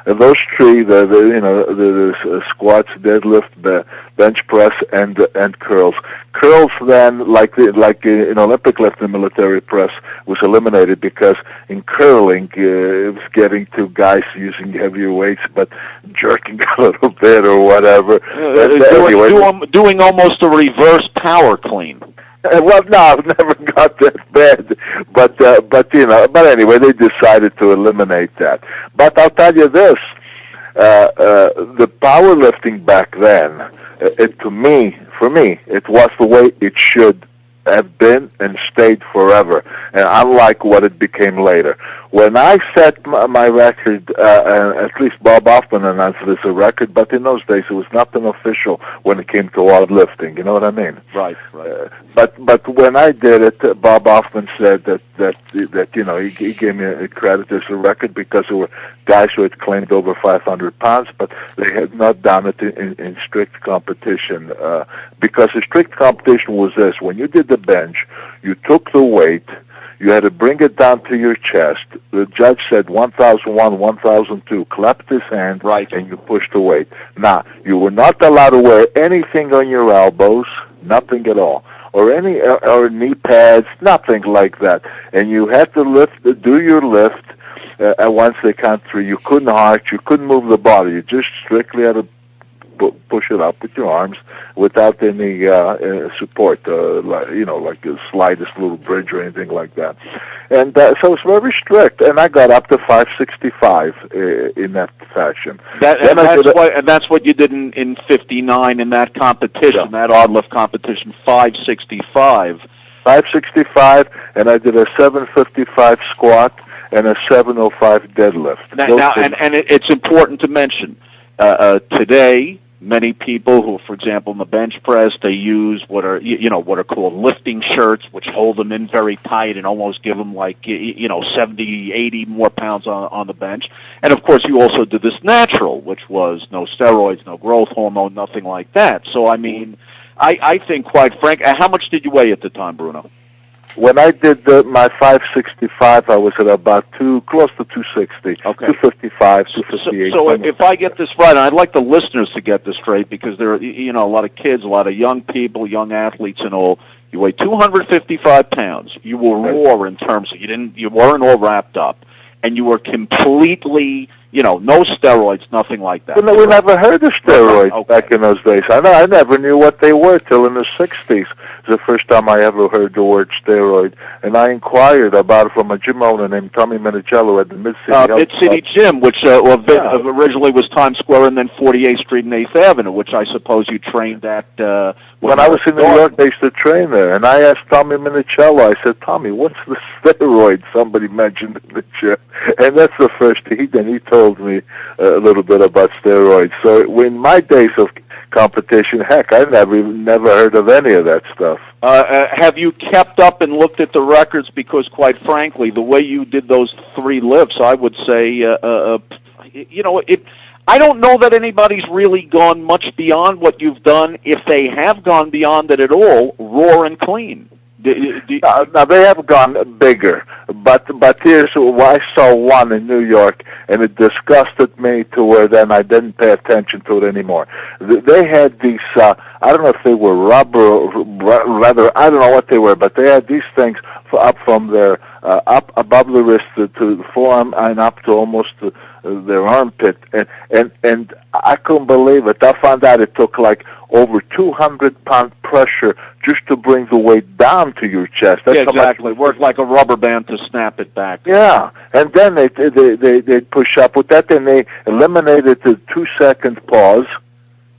And those 3, the squats, deadlift, the bench press, and curls. Curls then, like in Olympic lifting, military press, was eliminated because in curling it was getting to guys using heavier weights but jerking a little bit or whatever. Doing almost a reverse power clean. Well, no, I've never got that bad, but anyway, they decided to eliminate that. But I'll tell you this: the powerlifting back then, for me, it was the way it should have been and stayed forever, and unlike what it became later. When I set my record, at least Bob Hoffman announced it as a record, but in those days it was nothing official when it came to odd lifting. You know what I mean? Right. But when I did it, Bob Hoffman said that he gave me credit as a record because there were guys who had claimed over 500 pounds, but they had not done it in strict competition. Because the strict competition was this: when you did the bench, you took the weight. You had to bring it down to your chest. The judge said 1,001, 1,002. Clapped his hand, right, and you pushed the weight. Now, you were not allowed to wear anything on your elbows, nothing at all, or knee pads, nothing like that. And you had to do your lift. Once they count 3, you couldn't arch, you couldn't move the body. You just strictly had to push it up with your arms without any support, like the slightest little bridge or anything like that. And so it's very strict. And I got up to 565 in that fashion. That's what you did in 59 in that competition, that odd lift competition, 565. 565, and I did a 755 squat and a 705 deadlift. Now it's important to mention, today, many people who, for example, in the bench press, they use what are called lifting shirts, which hold them in very tight and almost give them 70, 80 more pounds on the bench. And of course, you also did this natural, which was no steroids, no growth hormone, nothing like that. So I mean, I think, quite frank, how much did you weigh at the time, Bruno? When I did my 565, I was at about close to 260. Okay. 255, 258. So if I get this right, and I'd like the listeners to get this straight, because there are, a lot of kids, a lot of young people, young athletes and all. You weigh 255 pounds. You were raw in terms of you weren't all wrapped up, and you were completely, no steroids, nothing like that. We never heard of steroids back in those days. I never knew what they were till in the 60s. It was the first time I ever heard the word steroid. And I inquired about it from a gym owner named Tommy Minicello at the Mid-City Gym, which originally was Times Square and then 48th Street and 8th Avenue, which I suppose you trained at. When I was in New York, I used to train there. And I asked Tommy Minicello, I said, Tommy, what's the steroid? Somebody mentioned in the gym. And that's the first he told me a little bit about steroids. So in my days of competition, heck, I never heard of any of that stuff. Have you kept up and looked at the records? Because quite frankly, the way you did those 3 lifts, I would say, I don't know that anybody's really gone much beyond what you've done, if they have gone beyond it at all, raw and clean. Now they have gone bigger, but here's I saw one in New York, and it disgusted me to where then I didn't pay attention to it anymore. They had these I don't know if they were rubber or rather I don't know what they were, but they had these things up from their up above the wrist to the forearm and up to almost their armpit, and I couldn't believe it. I found out it took like over 200-pound pressure just to bring the weight down to your chest. That's exactly. Worked like a rubber band to snap it back. Yeah, and then they push up with that, and they eliminated the 2-second pause,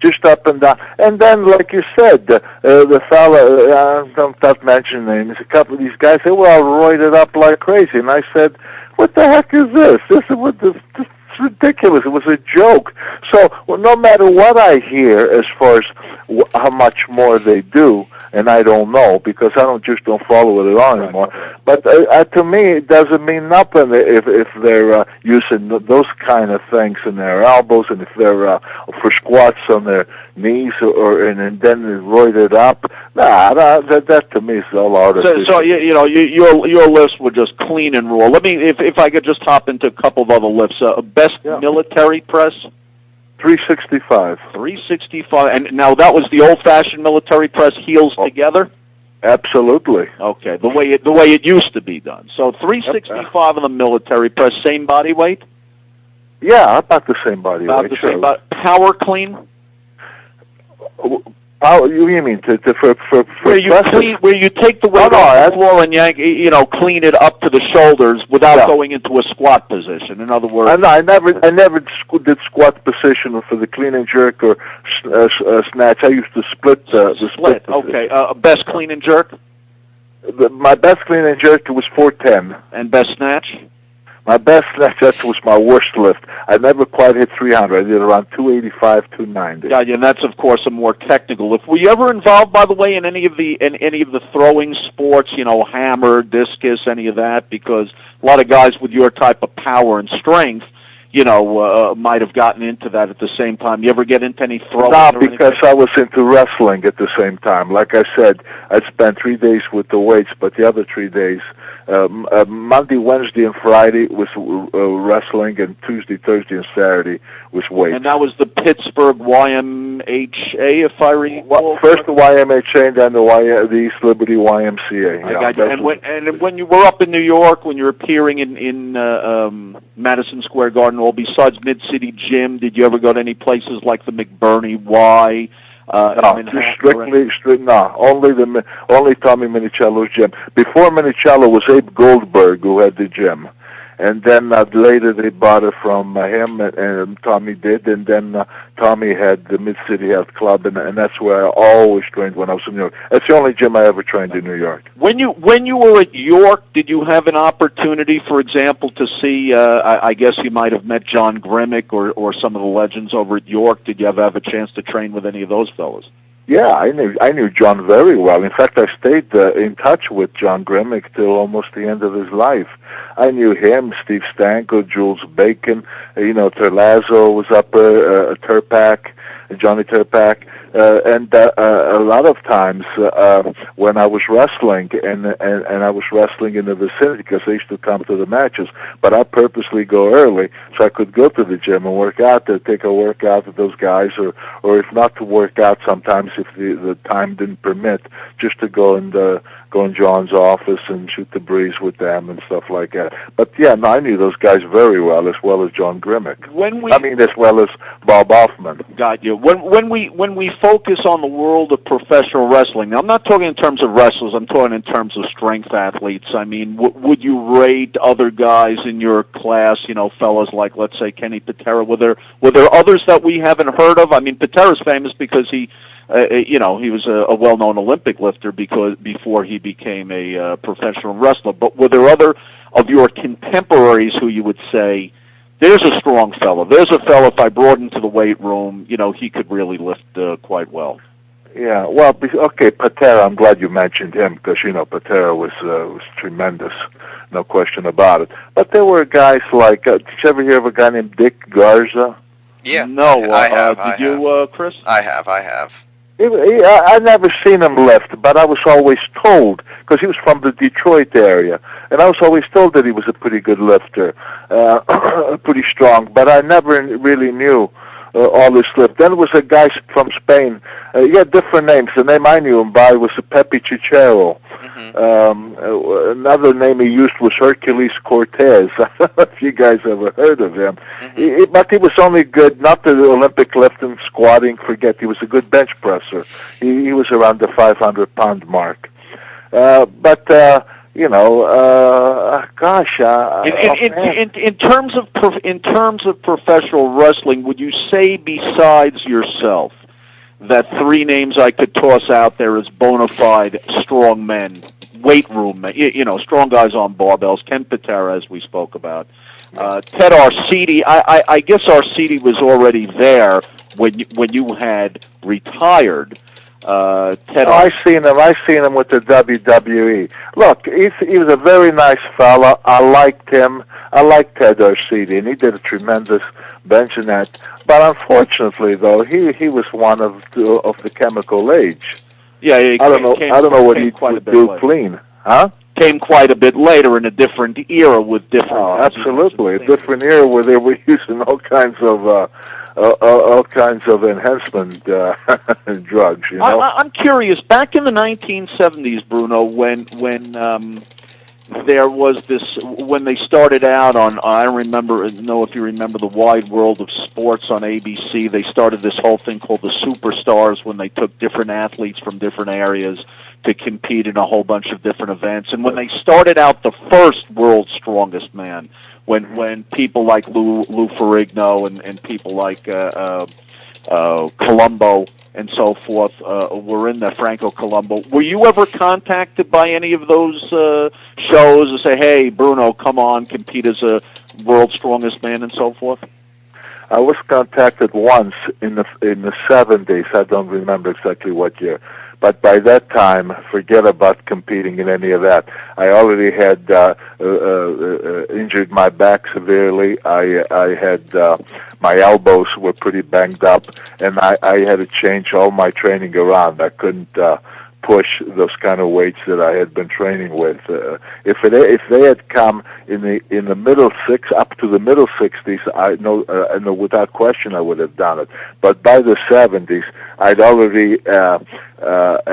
just up and down. And then, like you said, the fella, don't mention names, a couple of these guys, they were all roided up like crazy. And I said, what the heck is this? This is ridiculous. It was a joke. So no matter what I hear as far as how much more they do, and I don't know because I don't follow it at all anymore. But to me, it doesn't mean nothing if they're using those kind of things in their elbows, and if they're for squats on their knees and then roided up. That to me is all artificial. So your lifts were just clean and raw. Let me, if I could just hop into a couple of other lifts. Best military press. 365. 365, and now that was the old-fashioned military press, heels together. Absolutely. Okay, the way it used to be done. So 365 on the military press, same body weight. Yeah, about the same body weight. The same body. Power clean. How you mean for where you take the weight off the floor and yank, clean it up to the shoulders without going into a squat position. In other words, I never did squat position for the clean and jerk or snatch. I used to split the split. Okay, best clean and jerk. My best clean and jerk was 410. And best snatch. My best snatch, that was my worst lift. I never quite hit 300. I did around 285, 290. Yeah, and that's of course a more technical. If were you ever involved, by the way, in any of the throwing sports, hammer, discus, any of that? Because a lot of guys with your type of power and strength, might have gotten into that at the same time. You ever get into any throwing? No, because I was into wrestling at the same time. Like I said, I spent 3 days with the weights, but the other 3 days, Monday, Wednesday, and Friday was wrestling, and Tuesday, Thursday, and Saturday was weights. And that was the Pittsburgh YMHA, if I recall. First the YMHA, and then the East Liberty YMCA. I got you. And when you were up in New York, when you were appearing in Madison Square Garden, all besides Mid-City Gym, did you ever go to any places like the McBurney Y? No, only Tommy Minicello's gym. Before Minicello was Abe Goldberg, who had the gym. And then later they bought it from him, and Tommy did, and then Tommy had the Mid-City Health Club, and that's where I always trained when I was in New York. That's the only gym I ever trained in New York. When you were at York, did you have an opportunity, for example, to see, I guess you might have met John Grimmick or some of the legends over at York? Did you ever have a chance to train with any of those fellas? Yeah, I knew John very well. In fact, I stayed in touch with John Grimmick till almost the end of his life. I knew him, Steve Stanko, Jules Bacon, Terlazzo was up Turpak, Johnny Turpak, and a lot of times when I was wrestling, and I was wrestling in the vicinity because they used to come to the matches, but I purposely go early so I could go to the gym and work out there, take a workout with those guys, or if not to work out sometimes if the time didn't permit, just to go in John's office and shoot the breeze with them and stuff like that. But yeah, no, I knew those guys very well as John Grimmick. As well as Bob Hoffman. Got you. When we focus on the world of professional wrestling, now I'm not talking in terms of wrestlers, I'm talking in terms of strength athletes. I mean, would you rate other guys in your class, fellas like, let's say, Kenny Patera? Were there others that we haven't heard of? I mean, Patera's famous because he was a well-known Olympic lifter before he became a professional wrestler. But were there other of your contemporaries who you would say, there's a strong fellow. There's a fellow, if I brought him to the weight room, he could really lift quite well. Yeah, well, okay, Patera, I'm glad you mentioned him because, Patera was tremendous, no question about it. But there were guys like, did you ever hear of a guy named Dick Garza? Yeah. No. I have. Did you, Chris? I have. I never seen him lift, but I was always told, because he was from the Detroit area, and I was always told that he was a pretty good lifter, pretty strong, but I never really knew all his lift. Then there was a guy from Spain. He had different names. The name I knew him by was Pepe Chichero. Another name he used was Hercules Cortez. I don't know if you guys ever heard of him. But he was only good, not the Olympic lifting, squatting, forget. He was a good bench presser. He was around the 500-pound mark. In terms of professional wrestling, would you say besides yourself that three names I could toss out there as bona fide strong men, weight room men, strong guys on barbells, Ken Patera, as we spoke about, Ted Arcidi? I guess Arcidi was already there when you had retired. I've seen him with the WWE. Look, he was a very nice fella. I liked him. I liked Ted Arcidi, and he did a tremendous benching act. But unfortunately, though, he was one of the chemical age. Yeah, I don't know what he would do clean, huh? Came quite a bit later in a different era with different. Oh, absolutely, a different era where they were using all kinds of enhancement drugs. I'm curious. Back in the 1970s, Bruno, when there was this, when they started out on, I don't know if you remember the Wide World of Sports on ABC. They started this whole thing called the Superstars, when they took different athletes from different areas to compete in a whole bunch of different events. And when they started out the first World's Strongest Man, when people like Lou Ferrigno and people like Colombo and so forth were in there, Franco Colombo, were you ever contacted by any of those shows to say, hey, Bruno, come on, compete as a World's Strongest Man and so forth? I was contacted once in the 70s. I don't remember exactly what year. But by that time, forget about competing in any of that. I already had injured my back severely. I had my elbows were pretty banged up, and I had to change all my training around. I couldn't push those kind of weights that I had been training with. If they had come in the middle up to the middle 60s, I know without question I would have done it. But by the 70s, I'd already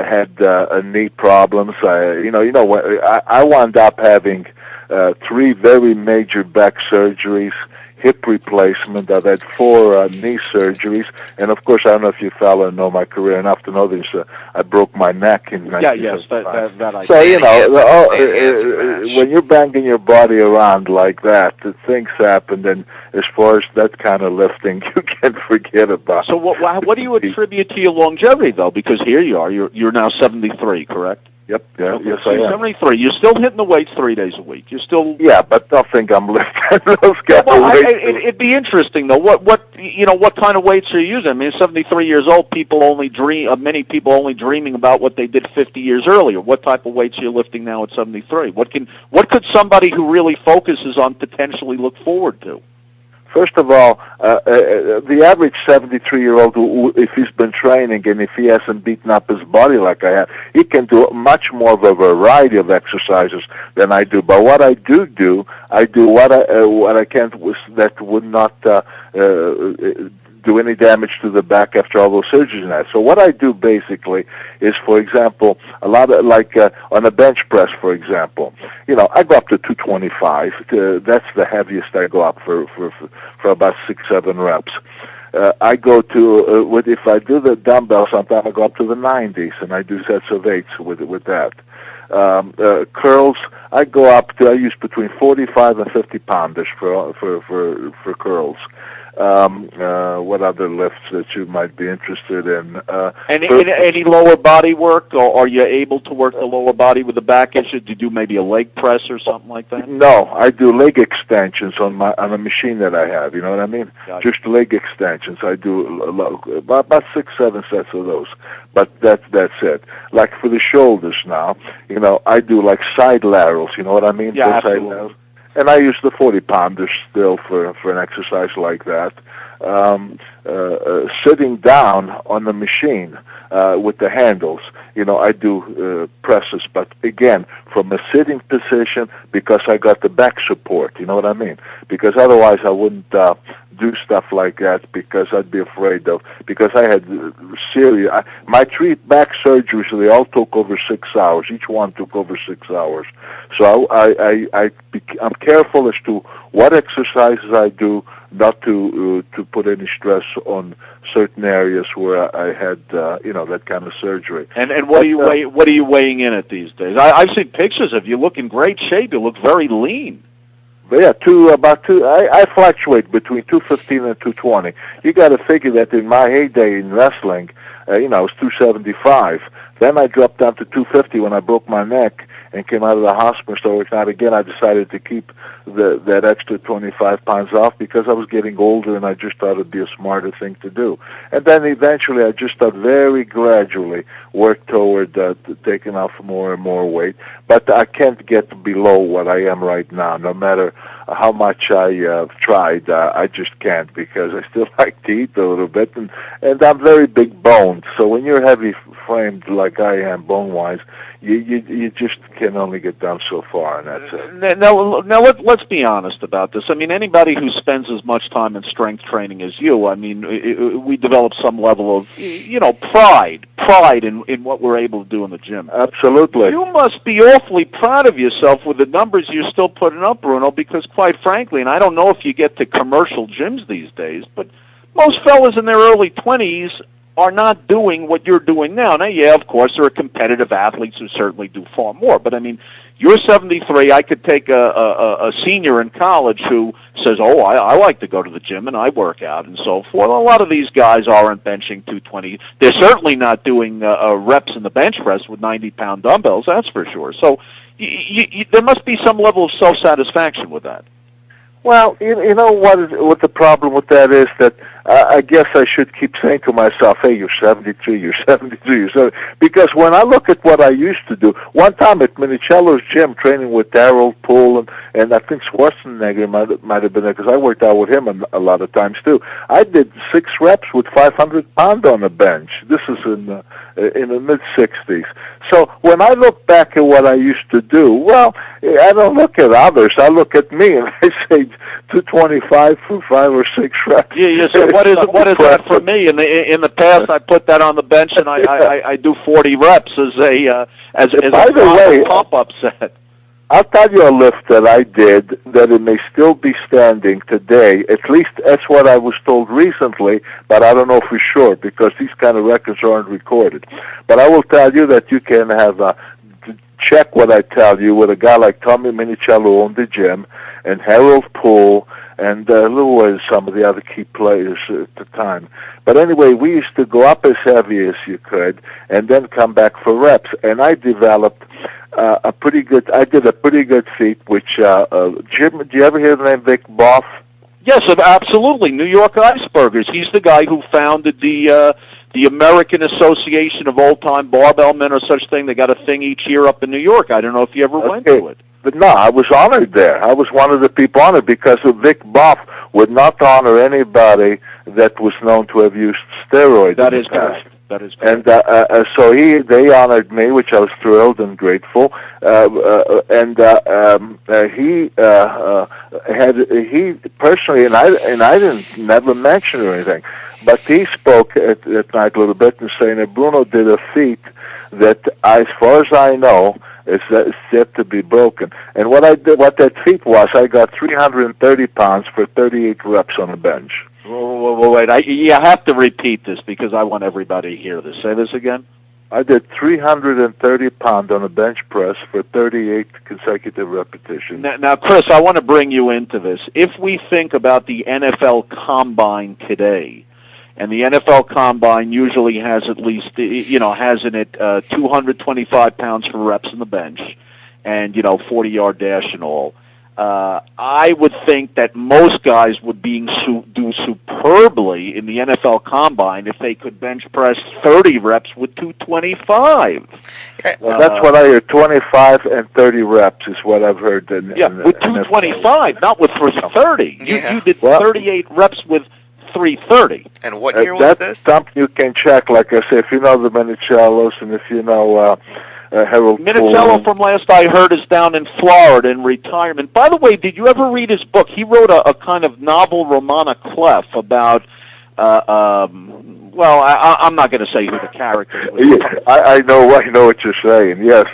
had knee problems. I wound up having 3 very major back surgeries, hip replacement. I've had 4 knee surgeries, and of course, I don't know if you fellow know my career enough to know this. I broke my neck in 1975. That I So when you're banging your body around like that, things happen. And as far as that kind of lifting, you can forget about. So what do you attribute to your longevity, though? Because here you are. You're now 73, correct? Yep. Yeah. Okay, Yes, so I am. 73. You're still hitting the weights 3 days a week. You're still. Yeah, but don't think I'm lifting those kind of weights. It'd be interesting though. What kind of weights are you using? I mean, 73 years old. Many people only dreaming about what they did 50 years earlier. What type of weights are you lifting now at 73? What could somebody who really focuses on potentially look forward to? First of all, the average 73-year-old, if he's been training and if he hasn't beaten up his body like I have, he can do much more of a variety of exercises than I do. But what I do, I do what I can that would not do any damage to the back after all those surgeries and that. So what I do basically is, for example, a lot of on a bench press, for example, I go up to 225. That's the heaviest I go up for about 6-7 reps. I go to if I do the dumbbell, sometimes I go up to the 90s, and I do sets of 8s with that. Curls, I go up to, I use between 45 and 50 pounders for curls. What other lifts that you might be interested in? Any lower body work, or are you able to work the lower body with the back issue? Do you do maybe a leg press or something like that? No, I do leg extensions on a machine that I have. You know what I mean? Gotcha. Just leg extensions. I do about 6-7 sets of those. But that's it. Like for the shoulders now, I do like side laterals. You know what I mean? Yeah, Side laterals. And I use the 40-pounders still for an exercise like that. sitting down on the machine with the handles. I do presses, but again, from a sitting position because I got the back support. You know what I mean? Because otherwise I wouldn't do stuff like that because I'd be afraid of. Because I had my 3 back surgeries, they all took over 6 hours. Each one took over 6 hours. So I'm careful as to what exercises I do, not to put any stress on certain areas where I had that kind of surgery. And what are you weighing in at these days? I've seen pictures of you. Look in great shape. You look very lean. Yeah, I fluctuate between 215 and 220. You got to figure that in my heyday in wrestling, I was 275. Then I dropped down to 250 when I broke my neck and came out of the hospital. So working out again, I decided to keep that extra 25 pounds off because I was getting older and I just thought it'd be a smarter thing to do. And then eventually I just thought very gradually work toward taking off more and more weight. But I can't get below what I am right now, no matter how much I tried. I just can't because I still like to eat a little bit. And I'm very big boned. So when you're heavy framed like I am bone-wise, you just can only get down so far, and that's it. Now let's be honest about this. I mean, anybody who spends as much time in strength training as you, I mean, we develop some level of, pride in what we're able to do in the gym. Absolutely. You must be awfully proud of yourself with the numbers you're still putting up, Bruno, because quite frankly, and I don't know if you get to commercial gyms these days, but most fellas in their early 20s are not doing what you're doing now. Now, yeah, of course, there are competitive athletes who certainly do far more. But, I mean, you're 73. I could take a senior in college who says, oh, I like to go to the gym and I work out and so forth. A lot of these guys aren't benching 220. They're certainly not doing reps in the bench press with 90-pound dumbbells, that's for sure. So there must be some level of self-satisfaction with that. Well, you know what the problem with that is that I guess I should keep saying to myself, hey, you're 73, you're 73, you're 70. Because when I look at what I used to do, one time at Minicello's gym training with Harold Poole and I think Schwarzenegger might have been there because I worked out with him a lot of times too. I did 6 reps with 500 pounds on the bench. This is in the mid-60s. So when I look back at what I used to do, well, I don't look at others. I look at me and I say 225 for 5 or 6 reps. Yeah. So what is that for me? In the past, I put that on the bench and I do 40 reps as a pop-up set. I'll tell you a lift that I did that it may still be standing today. At least that's what I was told recently, but I don't know for sure because these kind of records aren't recorded. But I will tell you that you can have check what I tell you with a guy like Tommy Minicello who owned the gym and Harold Poole and who was some of the other key players at the time. But anyway, we used to go up as heavy as you could and then come back for reps. And I developed I did a pretty good feat, which, Jim, do you ever hear the name Vic Boff? Yes, absolutely. New York Icebergers. He's the guy who founded the American Association of Old-Time Barbell Men or such thing. They got a thing each year up in New York. I don't know if you ever went to it. But no, I was honored there. I was one of the people honored because Vic Boff would not honor anybody that was known to have used steroids. That is correct. That is correct. And so they honored me, which I was thrilled and grateful. He personally, and I didn't never mention or anything, but he spoke at night a little bit and saying that Bruno did a feat that, as far as I know, is yet to be broken. And what that feat was, I got 330 pounds for 38 reps on the bench. Wait, you have to repeat this because I want everybody to hear this. Say this again. I did 330 pounds on a bench press for 38 consecutive repetitions. Now, Chris, I want to bring you into this. If we think about the NFL Combine today, and the NFL Combine usually has at least, has in it 225 pounds for reps in the bench and, 40-yard dash and all. I would think that most guys would do superbly in the NFL Combine if they could bench press 30 reps with 225. Well, that's what I hear, 25 and 30 reps is what I've heard. With 225, not with 30. You did 38 reps with 3:30. And what year was that's this? something you can check. Like I said, if you know the Minicellos and if you know Harold Minicello, Poole. from last I heard, is down in Florida in retirement. By the way, did you ever read his book? He wrote a kind of novel Romana Clef about, well, I'm not going to say who the character was. Yeah, I know what you're saying. Yes,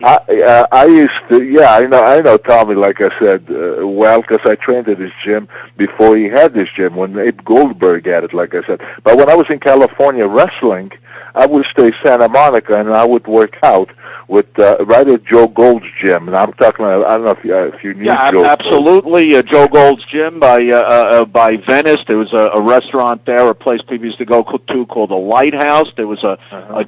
I used to. Yeah, I know Tommy. Like I said, well, because I trained at his gym before he had this gym when Abe Goldberg had it. Like I said, but when I was in California wrestling, I would stay Santa Monica and I would work out with right at Joe Gold's gym. And I'm talking. I don't know if you knew Joe. Absolutely. Joe Gold's gym by Venice. There was a restaurant there, a place people used to go to called the Lighthouse. There was a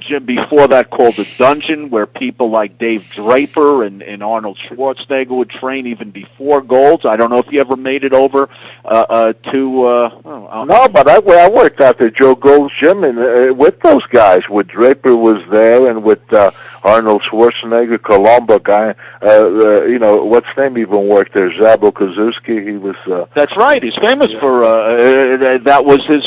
gym before that called the Dungeon, where people like Dave Draper and Arnold Schwarzenegger would train even before Gold's. I don't know if you ever made it over to. No, but I worked out at Joe Gold's gym and with those guys. With Draper was there, and with Arnold Schwarzenegger, Colombo guy. What's his name even worked there? Zabo Kazuski. He was. That's right. He's famous for that was his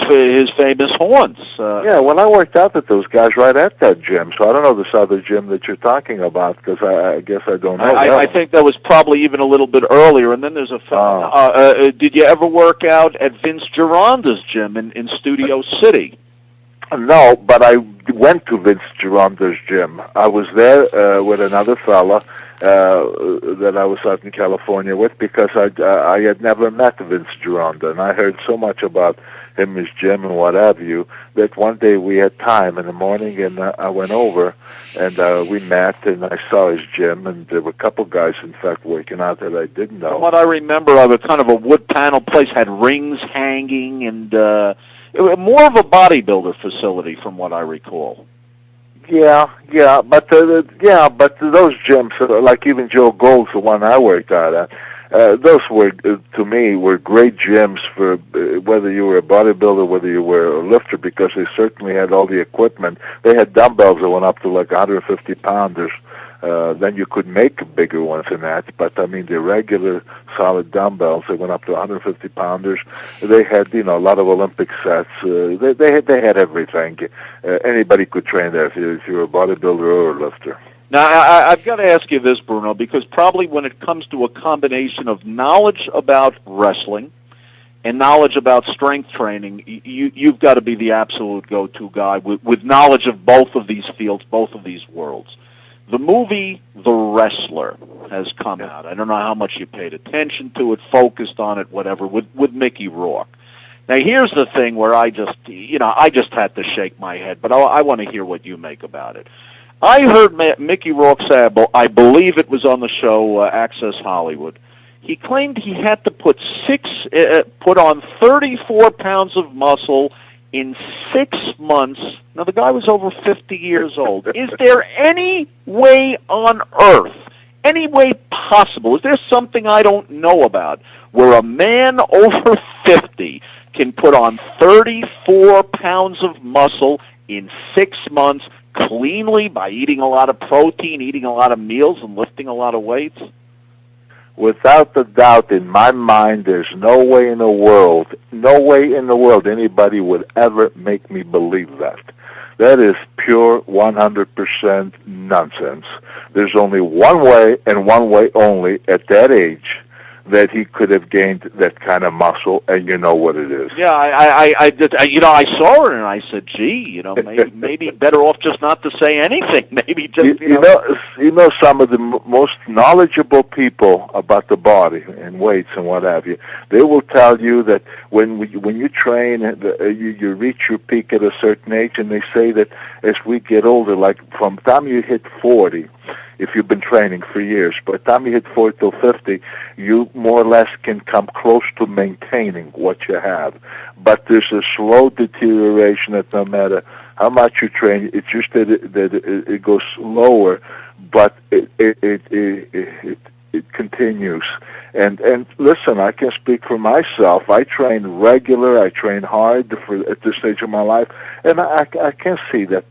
famous horns. Yeah, when I worked out with those guys right at that gym, so I don't know this other gym that you're talking about because I guess I don't know. I think that was probably even a little bit earlier. And then there's a. Did you ever work out at Vince Gironda's gym in Studio City? No, but I went to Vince Gironda's gym. I was there with another fella that I was out in California with because I had never met Vince Gironda, and I heard so much about him, his gym, and what have you, that one day we had time in the morning, and I went over, and we met, and I saw his gym, and there were a couple guys, in fact, working out that I didn't know. From what I remember, of a kind of a wood panel place, had rings hanging, and more of a bodybuilder facility, from what I recall. Yeah, but those gyms, like even Joe Gold's, the one I worked out at, those were, to me, were great gyms for whether you were a bodybuilder, whether you were a lifter, because they certainly had all the equipment. They had dumbbells that went up to like 150 pounders. Then you could make bigger ones than that, but I mean the regular solid dumbbells, they went up to 150 pounders. They had, a lot of Olympic sets. They had everything. Anybody could train there if you're a bodybuilder or a lifter. Now, I've got to ask you this, Bruno, because probably when it comes to a combination of knowledge about wrestling and knowledge about strength training, you've got to be the absolute go-to guy with knowledge of both of these fields, both of these worlds. The movie The Wrestler has come out. I don't know how much you paid attention to it, focused on it, whatever, with Mickey Rourke. Now, here's the thing where I just had to shake my head, but I want to hear what you make about it. I heard Mickey Rourke say, I believe it was on the show Access Hollywood, he claimed he had to put on 34 pounds of muscle in 6 months. Now, the guy was over 50 years old. Is there any way on earth, any way possible, is there something I don't know about, where a man over 50 can put on 34 pounds of muscle in 6 months cleanly by eating a lot of protein, eating a lot of meals, and lifting a lot of weights? Without a doubt, in my mind, there's no way in the world anybody would ever make me believe that. That is pure 100% nonsense. There's only one way, and one way only, at that age, that he could have gained that kind of muscle, and you know what it is. Yeah, I saw it, and I said, gee, maybe better off just not to say anything. Maybe just, some of the most knowledgeable people about the body and weights and what have you, they will tell you that when you train, you reach your peak at a certain age, and they say that as we get older, like from the time you hit 40, if you've been training for years, by the time you hit 40 till 50, you more or less can come close to maintaining what you have. But there's a slow deterioration that no matter how much you train, it's just that it goes slower, but it continues. And listen, I can speak for myself. I train regular. I train hard at this stage of my life, and I can see that.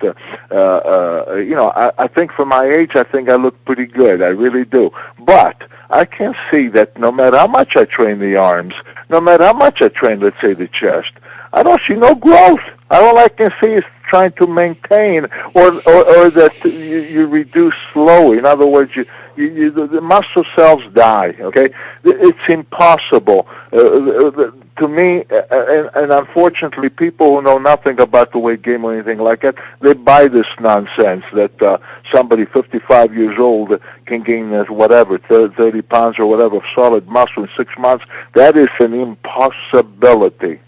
I think for my age, I think I look pretty good. I really do. But I can see that no matter how much I train the arms, no matter how much I train, let's say, the chest, I don't see no growth. All I can see is trying to maintain, or that you reduce slowly. In other words, the muscle cells die. Okay, it's impossible. To me, and unfortunately, people who know nothing about the weight game or anything like that, they buy this nonsense that somebody 55 years old can gain whatever 30 pounds or whatever of solid muscle in 6 months. That is an impossibility.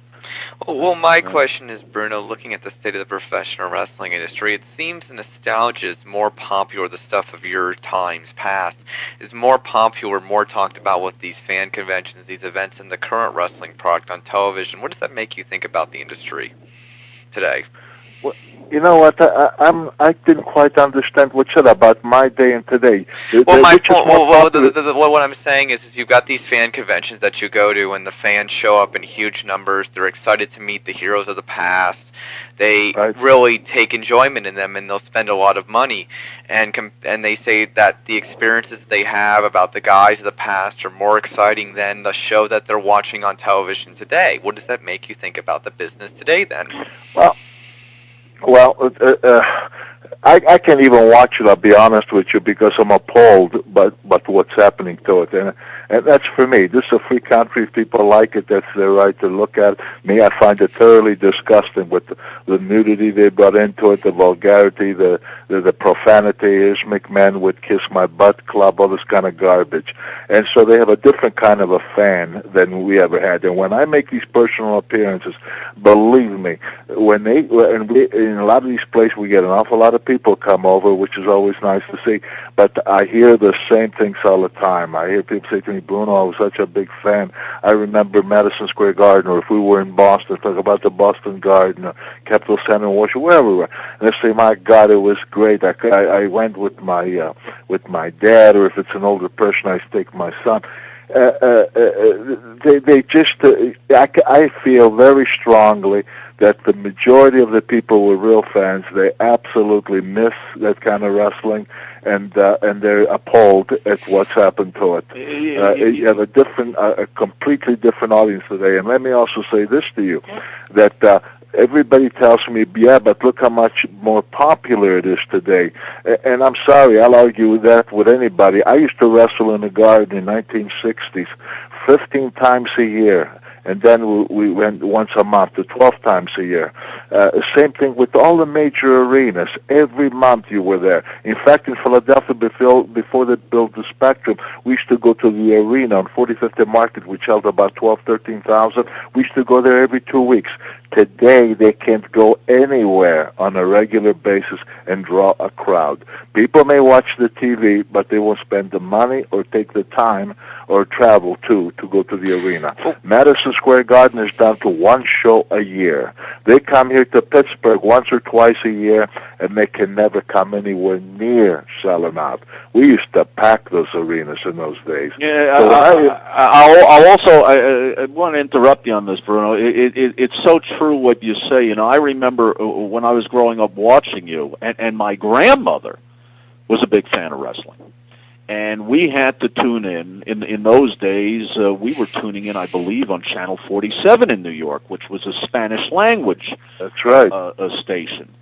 Well, my question is, Bruno, looking at the state of the professional wrestling industry, it seems the nostalgia is more popular, the stuff of your times past, is more popular, more talked about with these fan conventions, these events, and the current wrestling product on television. What does that make you think about the industry today? Well, you know what? I didn't quite understand what you said about my day and today. Well, my point. What I'm saying is you've got these fan conventions that you go to, and the fans show up in huge numbers. They're excited to meet the heroes of the past. They really take enjoyment in them, and they'll spend a lot of money. And they say that the experiences that they have about the guys of the past are more exciting than the show that they're watching on television today. What does that make you think about the business today, then? Well, I can't even watch it, I'll be honest with you, because I'm appalled by what's happening to it. And that's for me. This is a free country. If people like it, that's their right to look at it. Me, I find it thoroughly disgusting with the nudity they brought into it, the vulgarity, the profanity. Here's McMahon with Kiss My Butt Club, all this kind of garbage. And so they have a different kind of a fan than we ever had. And when I make these personal appearances, believe me, in a lot of these places, we get an awful lot of people come over, which is always nice to see. But I hear the same things all the time. I hear people say to me, Bruno, I was such a big fan. I remember Madison Square Garden, or if we were in Boston, talk about the Boston Garden, or Capitol Center in Washington, wherever we were. And they say, my God, it was great. I went with my dad, or if it's an older person, I take my son. They just, I feel very strongly that the majority of the people were real fans. They absolutely miss that kind of wrestling, and they're appalled at what's happened to it. You have a completely different audience today. And let me also say this to you, that everybody tells me, yeah, but look how much more popular it is today. And I'm sorry, I'll argue that with anybody. I used to wrestle in the Garden in the 1960s, 15 times a year. And then we went once a month to 12 times a year. Same thing with all the major arenas. Every month you were there. In fact, in Philadelphia, before they built the Spectrum, we used to go to the arena on 45th and Market, which held about 13,000. We used to go there every 2 weeks. Today, they can't go anywhere on a regular basis and draw a crowd. People may watch the TV, but they won't spend the money or take the time or travel to go to the arena. Madison Square Garden is down to one show a year. They come here to Pittsburgh once or twice a year, and they can never come anywhere near selling out. We used to pack those arenas in those days. Yeah, so I want to interrupt you on this, Bruno. It's so true what you say. You know, I remember when I was growing up watching you, and my grandmother was a big fan of wrestling. And we had to tune in those days, we were tuning in, I believe, on Channel 47 in New York, which was a Spanish language a station.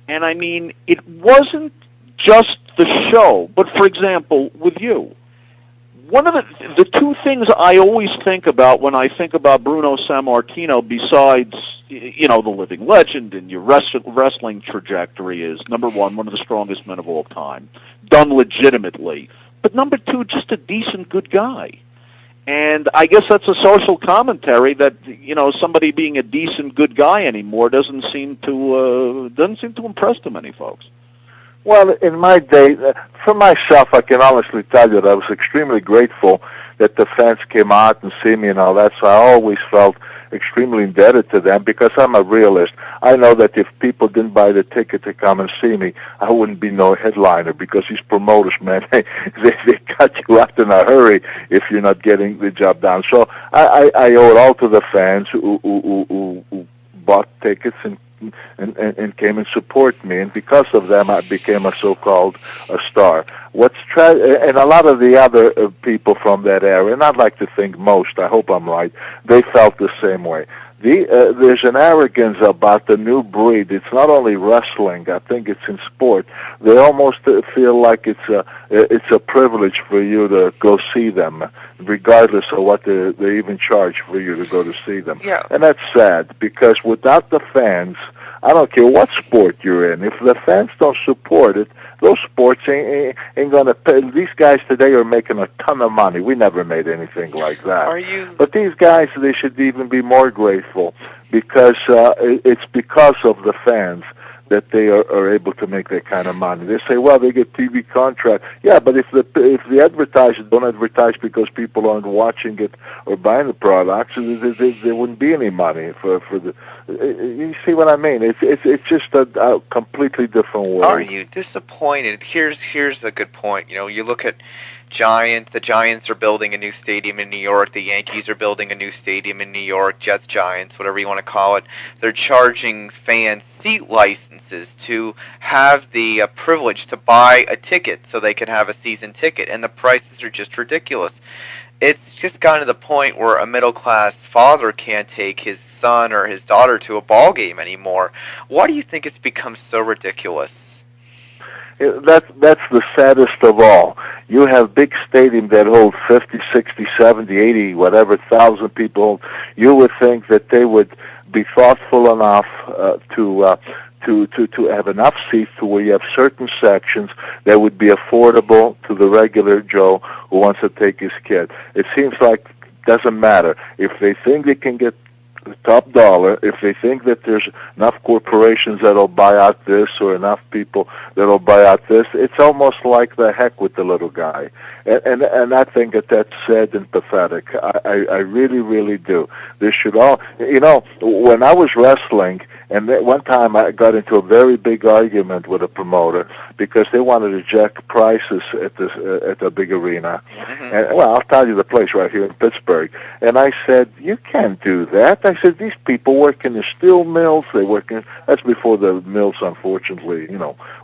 And I mean, it wasn't just the show, but for example, with you, one of the two things I always think about when I think about Bruno Sammartino, besides, you know, the living legend and your wrestling trajectory, is, number one of the strongest men of all time, done legitimately. But number two, just a decent, good guy. And I guess that's a social commentary that, you know, somebody being a decent, good guy anymore doesn't seem to impress too many folks. Well, in my day, for myself, I can honestly tell you that I was extremely grateful that the fans came out and see me and all that. So I always felt extremely indebted to them, because I'm a realist. I know that if people didn't buy the ticket to come and see me, I wouldn't be no headliner, because these promoters, man, they cut you out in a hurry if you're not getting the job done. So I owe it all to the fans who bought tickets and and came and support me, and because of them, I became a so-called a star. And a lot of the other people from that area, and I'd like to think most, I hope I'm right, they felt the same way. There's an arrogance about the new breed. It's not only wrestling. I think it's in sport. They almost feel like it's a privilege for you to go see them, regardless of what they even charge for you to go to see them. Yeah. And that's sad, because without the fans, I don't care what sport you're in, if the fans don't support it, those sports ain't going to pay. These guys today are making a ton of money. We never made anything like that. But these guys, they should even be more grateful, because it's because of the fans that they are able to make that kind of money. They say, well, they get TV contract. Yeah, but if the advertisers don't advertise because people aren't watching it or buying the products, there wouldn't be any money for the. You see what I mean? It's just a completely different world. Are you disappointed? Here's a good point. You know, you look at Giants. The Giants are building a new stadium in New York. The Yankees are building a new stadium in New York. Jets, Giants, whatever you want to call it. They're charging fans seat licenses to have the privilege to buy a ticket so they can have a season ticket, and the prices are just ridiculous. It's just gotten to the point where a middle-class father can't take his son or his daughter to a ball game anymore. Why do you think it's become so ridiculous? That's the saddest of all. You have big stadiums that hold 50, 60, 70, 80, whatever, 1,000 people. You would think that they would be thoughtful enough to have enough seats to where you have certain sections that would be affordable to the regular Joe who wants to take his kid. It seems like it doesn't matter. If they think they can get the top dollar, if they think that there's enough corporations that'll buy out this or enough people that'll buy out this, it's almost like the heck with the little guy. And I think that's sad and pathetic. I really, really do. This should all, when I was wrestling, and one time I got into a very big argument with a promoter because they wanted to jack prices at the big arena. Mm-hmm. And, well, I'll tell you the place right here in Pittsburgh. And I said, you can't do that. I said, these people work in the steel mills. That's before the mills, unfortunately,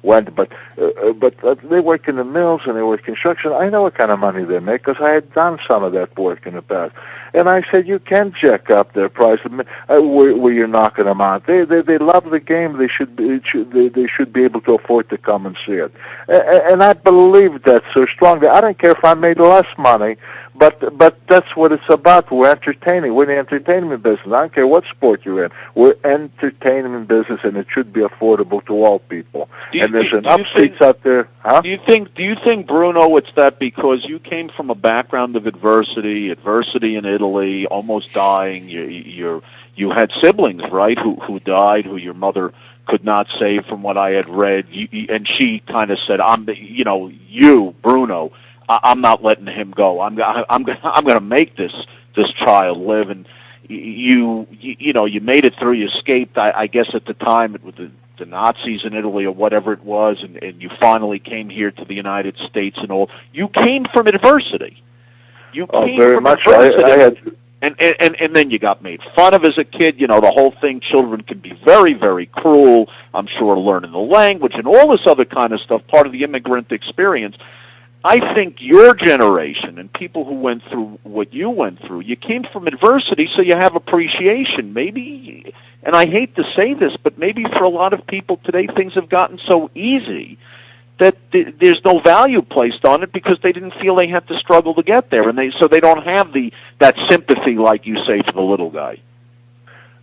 went. But they work in the mills and they work construction. I know what kind of money they make because I had done some of that work in the past. And I said, you can't jack up their price where you're knocking them out. They love the game. They should be able to afford to come and see it. And I believe that so strongly. I don't care if I made less money, but that's what it's about. We're entertaining. We're in the entertainment business. I don't care what sport you're in. We're entertainment business, and it should be affordable to all people. There's enough seats out there. Huh? Do you think, Bruno, it's that because you came from a background of adversity in Italy, almost dying. You had siblings, right, who died, who your mother could not save, from what I had read, and she kind of said, Bruno, I'm not letting him go. I'm going to make this child live. And you made it through. You escaped. I guess at the time it was the Nazis in Italy or whatever it was, and you finally came here to the United States and all. You came from adversity. You came very from much. Adversity. I had. And then you got made fun of as a kid. The whole thing. Children can be very, very cruel. I'm sure learning the language and all this other kind of stuff, part of the immigrant experience. I think your generation and people who went through what you went through, you came from adversity, so you have appreciation. Maybe, and I hate to say this, but maybe for a lot of people today, things have gotten so easy that there's no value placed on it because they didn't feel they had to struggle to get there, and so they don't have that sympathy, like you say, for the little guy.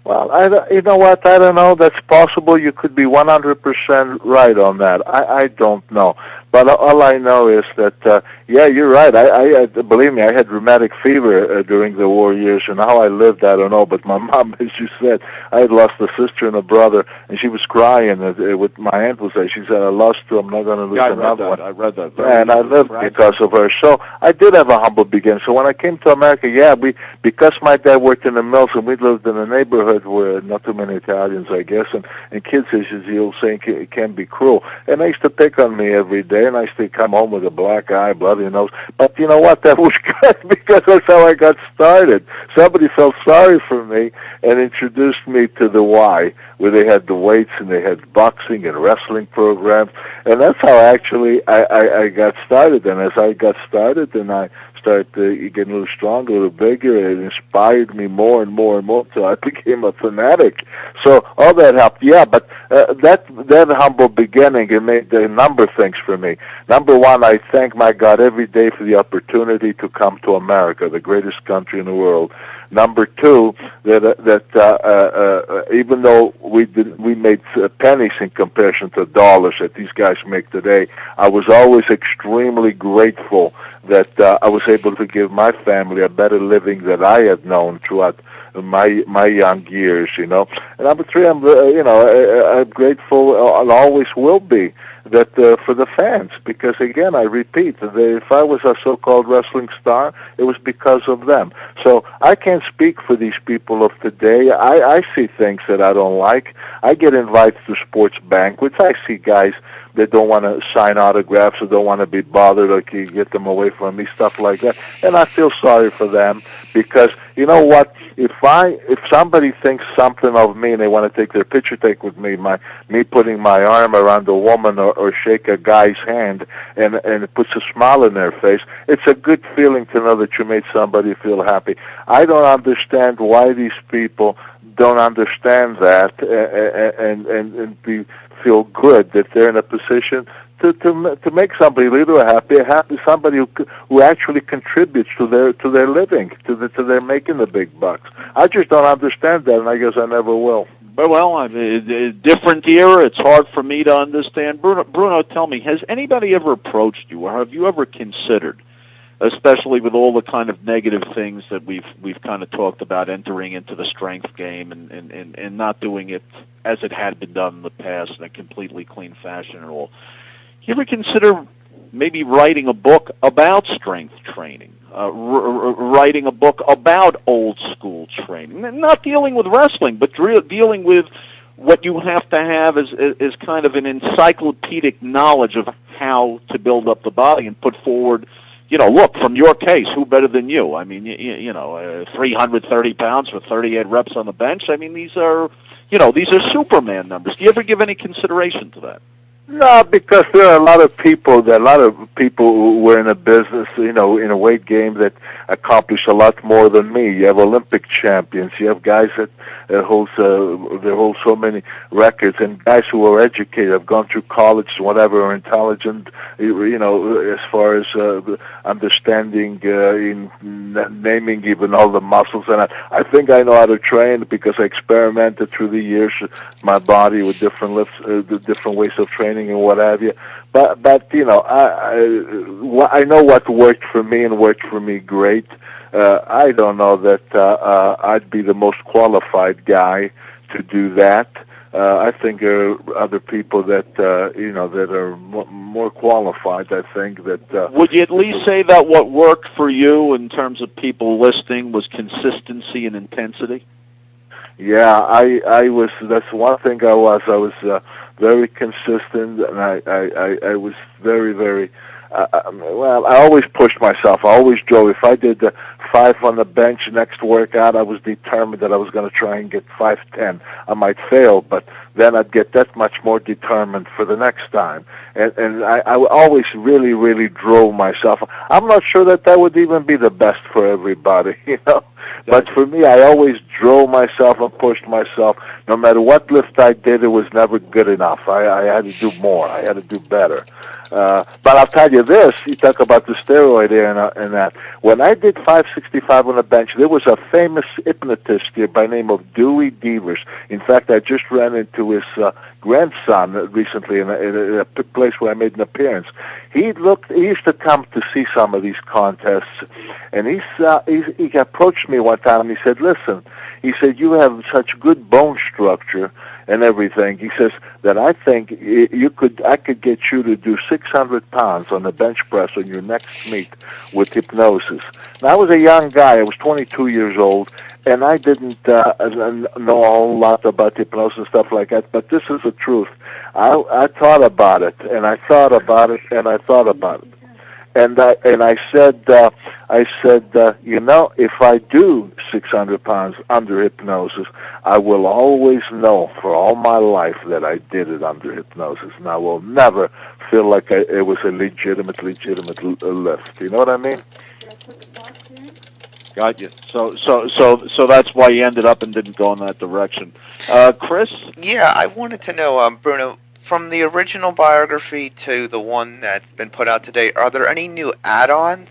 Well, you know what? I don't know. That's possible. You could be 100% right on that. I don't know. But all I know is that, you're right. I believe me, I had rheumatic fever during the war years, and how I lived, I don't know. But my mom, as you said, I had lost a sister and a brother, and she was crying. With my aunt was there. She said, I lost two. I'm not going to lose another one. I read that. And I lived because of her. So I did have a humble beginning. So when I came to America, because my dad worked in the mills and we lived in a neighborhood neighborhood where not too many Italians, I guess, and kids, as you'll say, it can be cruel. And they used to pick on me every day, and I used to come home with a black eye, bloody nose. But you know what? That was good because that's how I got started. Somebody felt sorry for me and introduced me to the Y, where they had the weights and they had boxing and wrestling programs. And that's how actually I got started. And as I got started, and I started getting a little stronger, a little bigger, it inspired me more and more and more until I became a fanatic. So all that helped. Yeah, but that humble beginning, it made a number of things for me. Number one, I thank my God every day for the opportunity to come to America, the greatest country in the world. Number two, that even though we made pennies in comparison to dollars that these guys make today, I was always extremely grateful that I was able to give my family a better living that I had known throughout my young years, you know. And number three, I'm grateful and always will be that for the fans, because again, I repeat, if I was a so-called wrestling star, it was because of them. So I can't speak for these people of today. I see things that I don't like. I get invited to sports banquets. I see guys that don't want to sign autographs or don't want to be bothered or can get them away from me, stuff like that. And I feel sorry for them because, you know what, if somebody thinks something of me and they want to take their picture take with me, me putting my arm around a woman or shake a guy's hand and it puts a smile on their face, it's a good feeling to know that you made somebody feel happy. I don't understand why these people don't understand that and feel good that they're in a position to make somebody little happy somebody who actually contributes to their living, to their making the big bucks. I just don't understand that, and I guess I never will. Well, I'm a different era. It's hard for me to understand. Bruno, tell me, has anybody ever approached you, or have you ever considered, especially with all the kind of negative things that we've kind of talked about, entering into the strength game and not doing it as it had been done in the past in a completely clean fashion at all? You ever consider maybe writing a book about strength training, writing a book about old school training, not dealing with wrestling, but dealing with what you have to have as kind of an encyclopedic knowledge of how to build up the body and put forward, you know, look, from your case, who better than you? I mean, you know, 330 pounds for 38 reps on the bench. I mean, these are Superman numbers. Do you ever give any consideration to that? No, because there are a lot of people who were in a business, you know, in a weight game that accomplish a lot more than me. You have Olympic champions. You have guys that hold so many records, and guys who are educated, have gone through college, whatever, are intelligent, you know, as far as understanding, in naming even all the muscles. And I think I know how to train because I experimented through the years my body with different lifts, different ways of training and what have you. But you know, I know what worked for me and worked for me great. I don't know that I'd be the most qualified guy to do that. I think there are other people that you know, that are more qualified. I think that. Would you at least say that what worked for you in terms of people listening was consistency and intensity? Yeah, I was. That's one thing I was. I was very consistent, and I was very, very. Well, I always pushed myself. I always drove. If I did 5 on the bench next workout, I was determined that I was going to try and get 5-10. I might fail, but then I'd get that much more determined for the next time. And I always really, really drove myself. I'm not sure that would even be the best for everybody, you know. But for me, I always drove myself and pushed myself. No matter what lift I did, it was never good enough. I had to do more. I had to do better. But I'll tell you this, you talk about the steroid era and that. When I did 565 on the bench, there was a famous hypnotist here by the name of Dewey Devers. In fact, I just ran into his grandson recently in a place where I made an appearance. He used to come to see some of these contests, and he approached me one time and he said, listen, he said, you have such good bone structure and everything. He says that I think I could get you to do 600 pounds on the bench press on your next meet with hypnosis. Now, I was a young guy. I was 22 years old, and I didn't know a whole lot about hypnosis and stuff like that, but this is the truth. I thought about it, and I thought about it, and I thought about it. And I said, you know, if I do 600 pounds under hypnosis, I will always know for all my life that I did it under hypnosis, and I will never feel like it was a legitimate lift. You know what I mean? Got you. So that's why you ended up and didn't go in that direction. Chris? Yeah, I wanted to know, Bruno, from the original biography to the one that's been put out today, are there any new add-ons?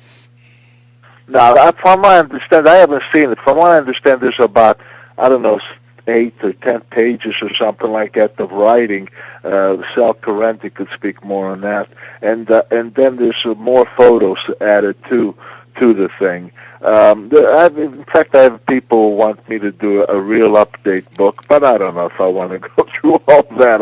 No, from what I understand, I haven't seen it. From what I understand, there's about, 8 or 10 pages or something like that of writing. Sal Carenti could speak more on that. And then there's more photos added to the thing. In fact, I have people who want me to do a real update book, but I don't know if I want to go through all that.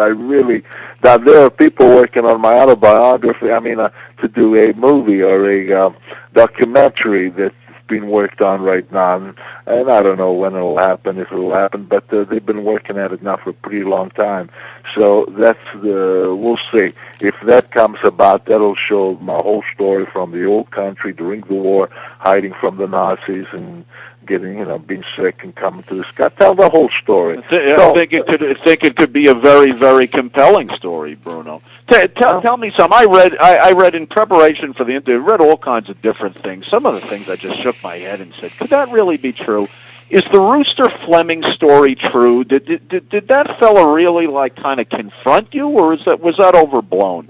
Now there are people working on my autobiography, to do a movie or a documentary that's being worked on right now, and I don't know when it'll happen, if it'll happen, but they've been working at it now for a pretty long time. So we'll see. If that comes about, that'll show my whole story from the old country during the war, hiding from the Nazis and getting, being sick and coming to the sky. Tell the whole story. I think it could be a very, very compelling story, Bruno. Tell me some. I read in preparation for the interview. Read all kinds of different things. Some of the things I just shook my head and said, "Could that really be true?" Is the Rooster Fleming story true? Did that fella really kind of confront you, or was that overblown?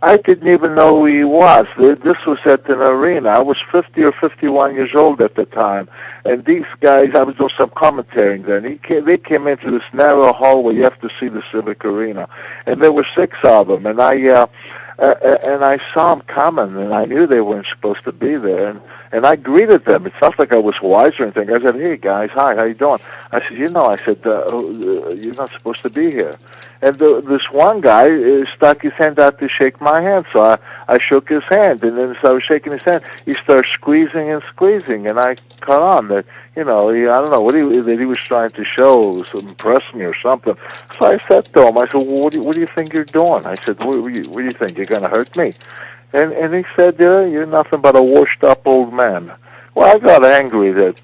I didn't even know who he was. This was at an arena. I was 50 or 51 years old at the time. And these guys, I was doing some commentating then. They came into this narrow hallway. You have to see the Civic Arena. And there were 6 of them. And I saw them coming, and I knew they weren't supposed to be there. And I greeted them. It's not like I was wise or anything. I said, "Hey, guys, hi, how you doing?" I said, you're not supposed to be here. And this one guy stuck his hand out to shake my hand, so I shook his hand. And then as I was shaking his hand, he started squeezing, and I caught on that, I don't know what he was trying to show, impress me or something. So I said to him, I said, well, what do you think you're doing? I said, what do you think? You're going to hurt me? And he said, you're nothing but a washed-up old man. Well, I got angry that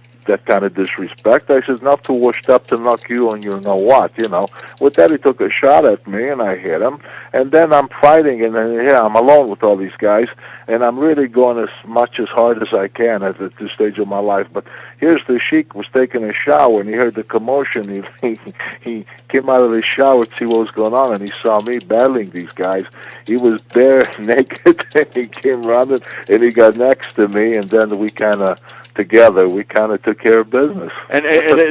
kind of disrespect. I said, not too washed up to knock you on you know what, With that, he took a shot at me, and I hit him. And then I'm fighting, and I'm alone with all these guys, and I'm really going as hard as I can at this stage of my life. But here's the Sheik was taking a shower, and he heard the commotion. He came out of the shower to see what was going on, and he saw me battling these guys. He was bare naked, and he came running, and he got next to me, and then we kind of took care of business. And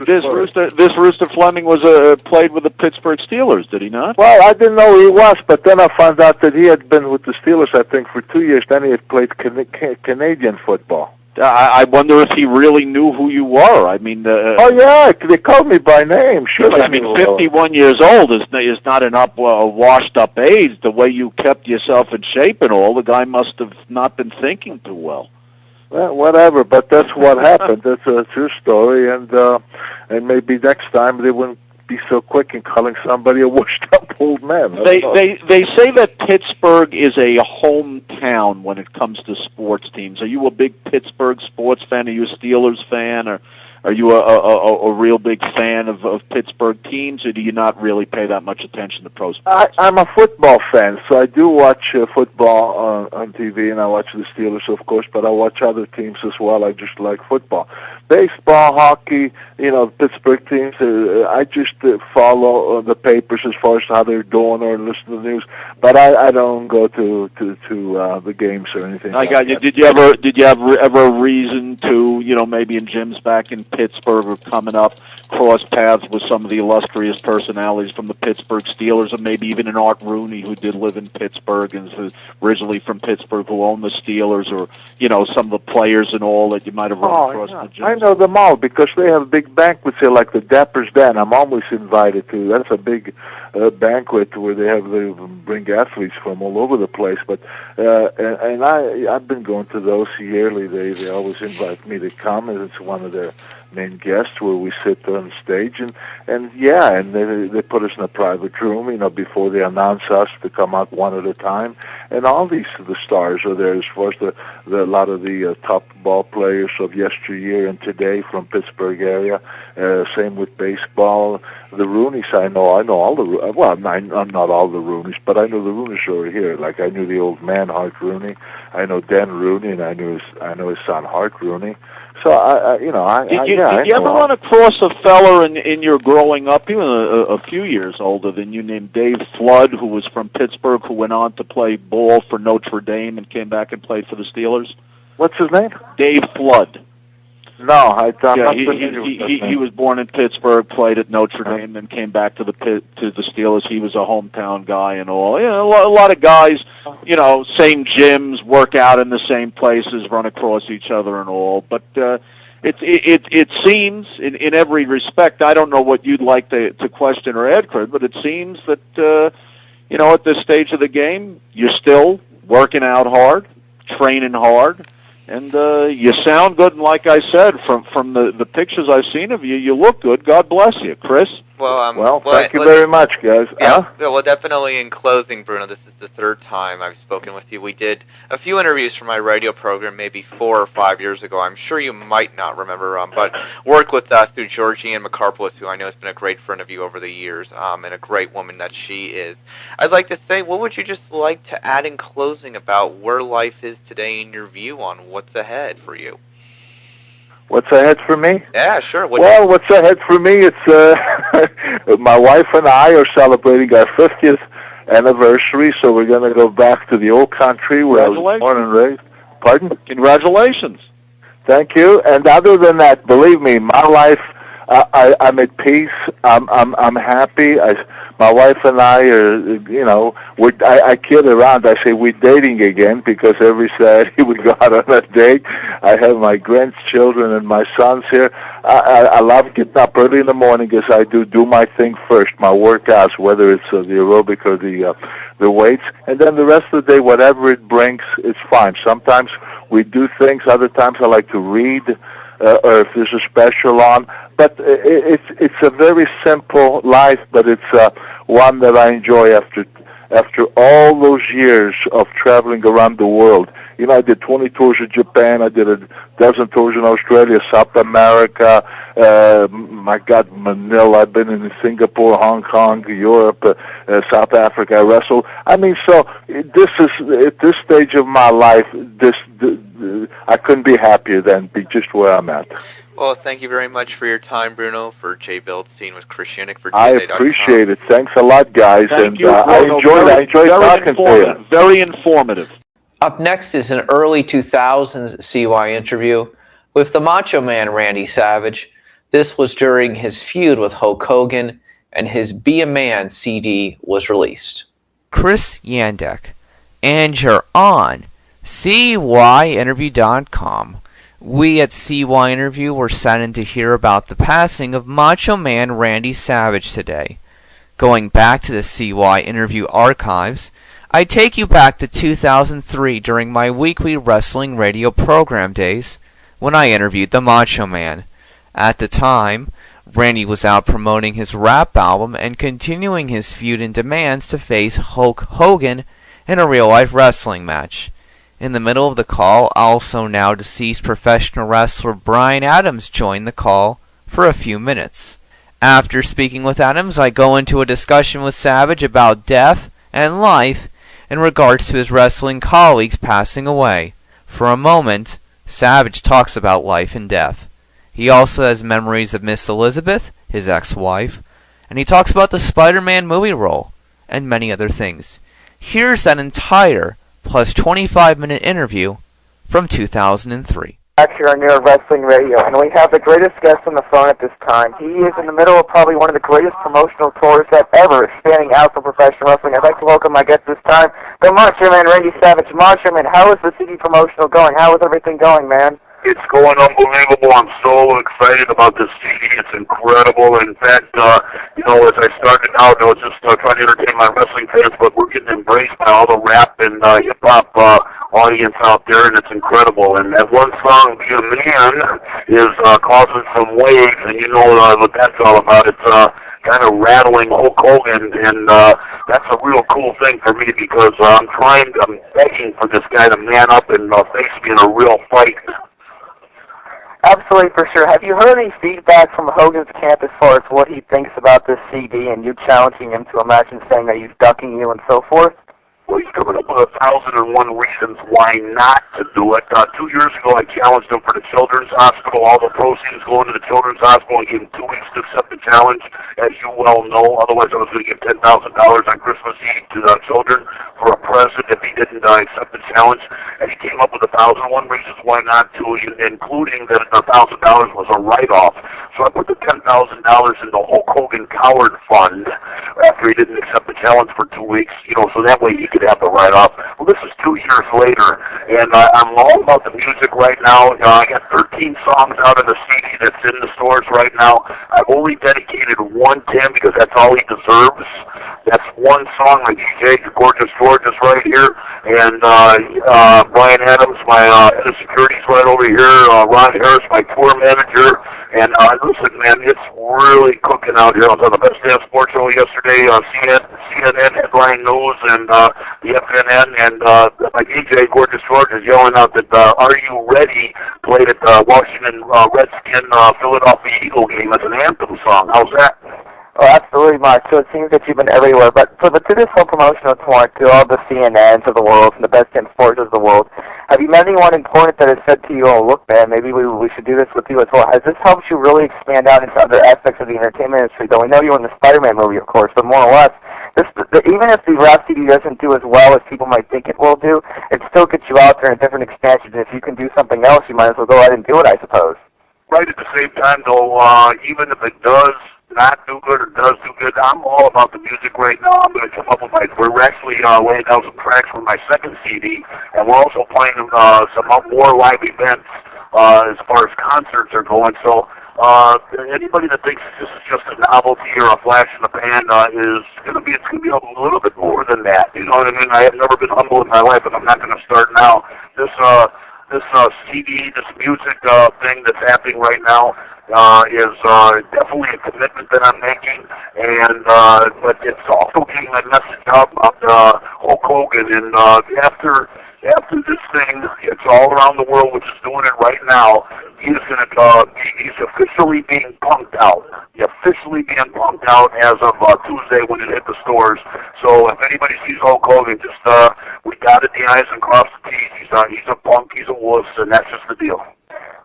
this Rooster Fleming was played with the Pittsburgh Steelers, did he not? Well, I didn't know who he was, but then I found out that he had been with the Steelers, I think, for 2 years. Then he had played Canadian football. I wonder if he really knew who you were. Oh yeah, they called me by name. Sure. 51 years old is not an washed-up age. The way you kept yourself in shape and all, the guy must have not been thinking too well. Well, whatever, but that's what happened. That's a true story, and maybe next time they wouldn't be so quick in calling somebody a washed-up old man. They say that Pittsburgh is a hometown when it comes to sports teams. Are you a big Pittsburgh sports fan? Are you a Steelers fan, or are you a real big fan of Pittsburgh teams, or do you not really pay that much attention to pro sports? I'm a football fan, so I do watch football on TV, and I watch the Steelers, of course, but I watch other teams as well. I just like football. Baseball, hockey, Pittsburgh teams, I just follow the papers as far as how they're doing or listen to the news, but I don't go to the games or anything. I got you. Did you ever a reason to, maybe in gyms back in Pittsburgh or coming up, cross paths with some of the illustrious personalities from the Pittsburgh Steelers, or maybe even an Art Rooney who did live in Pittsburgh and is originally from Pittsburgh, who owned the Steelers, or some of the players and all that you might have run across in the gym? I know them all because they have big banquets here, like the Dapper's Den. I'm always invited to. That's a big banquet where they bring athletes from all over the place. But I've been going to those yearly. They always invite me to come, and it's one of their main guest where we sit on stage, and they put us in a private room, before they announce us to come out one at a time, and all the stars are there, as far as a lot of the top ball players of yesteryear and today from Pittsburgh area. Same with baseball. The Rooneys, I know all the, well, I'm not all the Rooneys, but I know the Rooneys over here. Like I knew the old man Hart Rooney, I know Dan Rooney, and I know his son Hart Rooney. So Did you ever run across a fella in your growing up, even a few years older than you, named Dave Flood, who was from Pittsburgh, who went on to play ball for Notre Dame and came back and played for the Steelers? What's his name? Dave Flood. No, I'm not familiar with that name. He was born in Pittsburgh, played at Notre Dame, then came back to the Steelers. He was a hometown guy and all. A lot of guys, same gyms, work out in the same places, run across each other and all. But it seems, in every respect, I don't know what you'd like to question or add, Chris, but it seems that at this stage of the game, you're still working out hard, training hard. And you sound good, and like I said, from the pictures I've seen of you, you look good. God bless you, Chris. Well, thank you very much, guys. Yeah, well, definitely in closing, Bruno, this is the third time I've spoken with you. We did a few interviews for my radio program maybe 4 or 5 years ago. I'm sure you might not remember, but worked with through Georgianne McCarpolis, who I know has been a great friend of you over the years, and a great woman that she is. I'd like to say, what would you just like to add in closing about where life is today and your view on what's ahead for you? What's ahead for me? Yeah, sure. What's ahead for me? It's my wife and I are celebrating our 50th anniversary, so we're going to go back to the old country where I was born and raised. Pardon? Congratulations. Thank you. And other than that, believe me, my life, I'm at peace. I'm happy. My wife and I are, I kid around. I say we're dating again because every Saturday we go out on a date. I have my grandchildren and my sons here. I love getting up early in the morning as I do my thing first, my workouts, whether it's the aerobic or the weights, and then the rest of the day, whatever it brings, it's fine. Sometimes we do things. Other times I like to read, or if there's a special on. But it's a very simple life, but it's one that I enjoy after all those years of traveling around the world. I did 20 tours of Japan. I did a dozen tours in Australia, South America, Manila. I've been in Singapore, Hong Kong, Europe, South Africa. I wrestled. So this is, at this stage of my life, I couldn't be happier than be just where I'm at. Well, thank you very much for your time, Bruno, for Jay Bildstein with Chris Yannick for I appreciate it. Thanks a lot, guys. Thank you, I enjoyed talking to you. Very informative. Up next is an early 2000s CY interview with the Macho Man Randy Savage. This was during his feud with Hulk Hogan, and his Be a Man CD was released. Chris Yannick, and you're on CYInterview.com. We at CYInterview were saddened to hear about the passing of Macho Man Randy Savage today. Going back to the CYInterview archives, I take you back to 2003 during my weekly wrestling radio program days when I interviewed the Macho Man. At the time, Randy was out promoting his rap album and continuing his feud and demands to face Hulk Hogan in a real-life wrestling match. In the middle of the call, also now deceased professional wrestler Brian Adams joined the call for a few minutes. After speaking with Adams, I go into a discussion with Savage about death and life in regards to his wrestling colleagues passing away. For a moment, Savage talks about life and death. He also has memories of Miss Elizabeth, his ex-wife, and he talks about the Spider-Man movie role, and many other things. Here's that entire plus 25-minute interview from 2003. Back here on New York Wrestling Radio, and we have the greatest guest on the phone at this time. He is in the middle of probably one of the greatest promotional tours that ever expanding out from professional wrestling. I'd like to welcome my guest this time, the Macho Man Randy Savage. Macho Man, how is the CD promotional going? How is everything going, man? It's going unbelievable. I'm so excited about this CD. It's incredible. In fact, as I started out, I was just trying to entertain my wrestling fans, but we're getting embraced by all the rap and hip-hop audience out there, and it's incredible. And that one song, Be a Man, is causing some waves, and you know what that's all about. It's kind of rattling Hulk Hogan, and that's a real cool thing for me because I'm begging for this guy to man up and face me in a real fight. Absolutely, for sure. Have you heard any feedback from Hogan's camp as far as what he thinks about this CD and you challenging him to a match and saying that he's ducking you and so forth? Well, he's coming up with 1,001 reasons why not to do it. 2 years ago, I challenged him for the Children's Hospital. All the proceeds going to the Children's Hospital. I gave him 2 weeks to accept the challenge, as you well know. Otherwise, I was going to give $10,000 on Christmas Eve to the children for a present if he didn't accept the challenge. And he came up with 1,001 reasons why not to, including that the $1,000 was a write-off. So I put the $10,000 in the Hulk Hogan Coward Fund after he didn't accept the challenge for 2 weeks, so that way he could have the write-off. Well, this is 2 years later, and I'm all about the music right now. I got 13 songs out of the CD that's in the stores right now. I've only dedicated one to him because that's all he deserves. That's one song, my DJ, Gorgeous George, is right here, and Brian Adams, my head of security's right over here, Ron Harris, my tour manager, and listen, man, it's really cooking out here. I was on the Best Damn Sports Show yesterday, CNN Headline News, and the FNN, and my DJ, Gorgeous George, is yelling out that Are You Ready played at the Washington Redskin Philadelphia Eagle game as an anthem song. How's that? Oh, absolutely, Mark. So it seems that you've been everywhere. But to this whole promotional tour, to all the CNNs of the world and the Best Damn Sports of the world, have you met anyone important that has said to you, oh, look, man, maybe we should do this with you as well? Has this helped you really expand out into other aspects of the entertainment industry? Though we know you in the Spider-Man movie, of course, but more or less, even if the rap CD doesn't do as well as people might think it will do, it still gets you out there in different expansions. And if you can do something else, you might as well go ahead and do it, I suppose. Right at the same time, though, even if it does not do good or does do good, I'm all about the music right now. I'm going to come up with we're actually laying down some tracks for my second CD, and we're also playing some more live events as far as concerts are going. So anybody that thinks this is just a novelty or a flash in the pan it's going to be a little bit more than that. You know what I mean? I have never been humble in my life, and I'm not going to start now. This CD, this music thing that's happening right now is definitely a commitment that I'm making, and but it's also getting my message out about Hulk Hogan. And after this thing, it's all around the world, which is doing it right now. He's officially being punked out. He's officially being punked out as of Tuesday when it hit the stores. So if anybody sees Hulk Hogan, just we dotted the I's and crossed the T's. He's a punk, he's a wuss, and that's just the deal.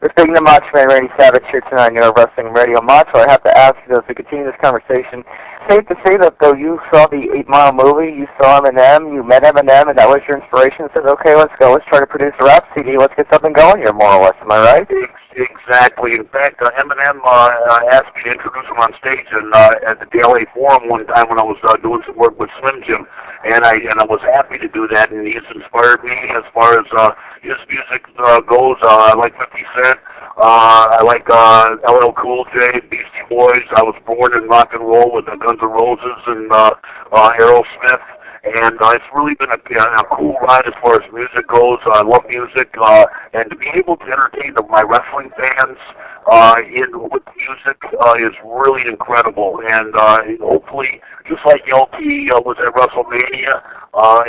We're speaking to Macho Man Randy Savage here tonight on your Wrestling Radio. Macho, I have to ask you, as we continue this conversation, safe to say that though you saw the 8 Mile movie, you saw Eminem, you met Eminem, and that was your inspiration, and said, okay, let's go, let's try to produce a rap CD, let's get something going here, more or less, am I right? Exactly. In fact, Eminem asked me to introduce him on stage at the LA Forum one time when I was doing some work with Slim Jim, and I was happy to do that, and he's inspired me as far as his music goes. I like 50 Cent. I like LL Cool J, Beastie Boys. I was born in rock and roll with the Guns N' Roses and Aerosmith. And it's really been a cool ride as far as music goes. I love music, and to be able to entertain my wrestling fans with music is really incredible. And hopefully, just like LT was at WrestleMania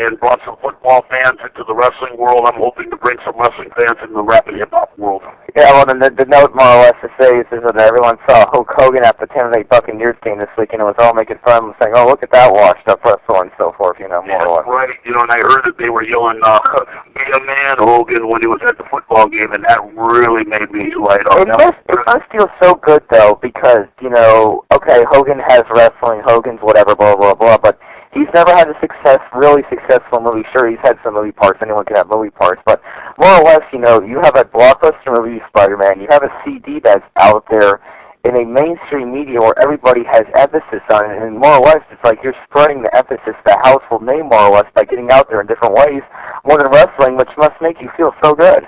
and brought some football fans into the wrestling world, I'm hoping to bring some wrestling fans into the rap and hip-hop world. Yeah, well, the note more or less to say is that everyone saw Hulk Hogan at the Tampa Bay Buccaneers game this week, and it was all making fun of him, saying, oh, look at that washed-up wrestler and so forth, more or less. Right, and I heard that they were yelling, be a man, Hogan, when he was at the football game, and that really made me light up. It must feel so good, though, because, okay, Hogan has wrestling, Hogan's whatever, blah, blah, blah, but he's never had a really successful movie. Sure, he's had some movie parts. Anyone can have movie parts. But more or less, you have a blockbuster movie, Spider-Man. You have a CD that's out there in a mainstream media where everybody has emphasis on it. And more or less, it's like you're spreading the emphasis, the household name, more or less, by getting out there in different ways, more than wrestling, which must make you feel so good.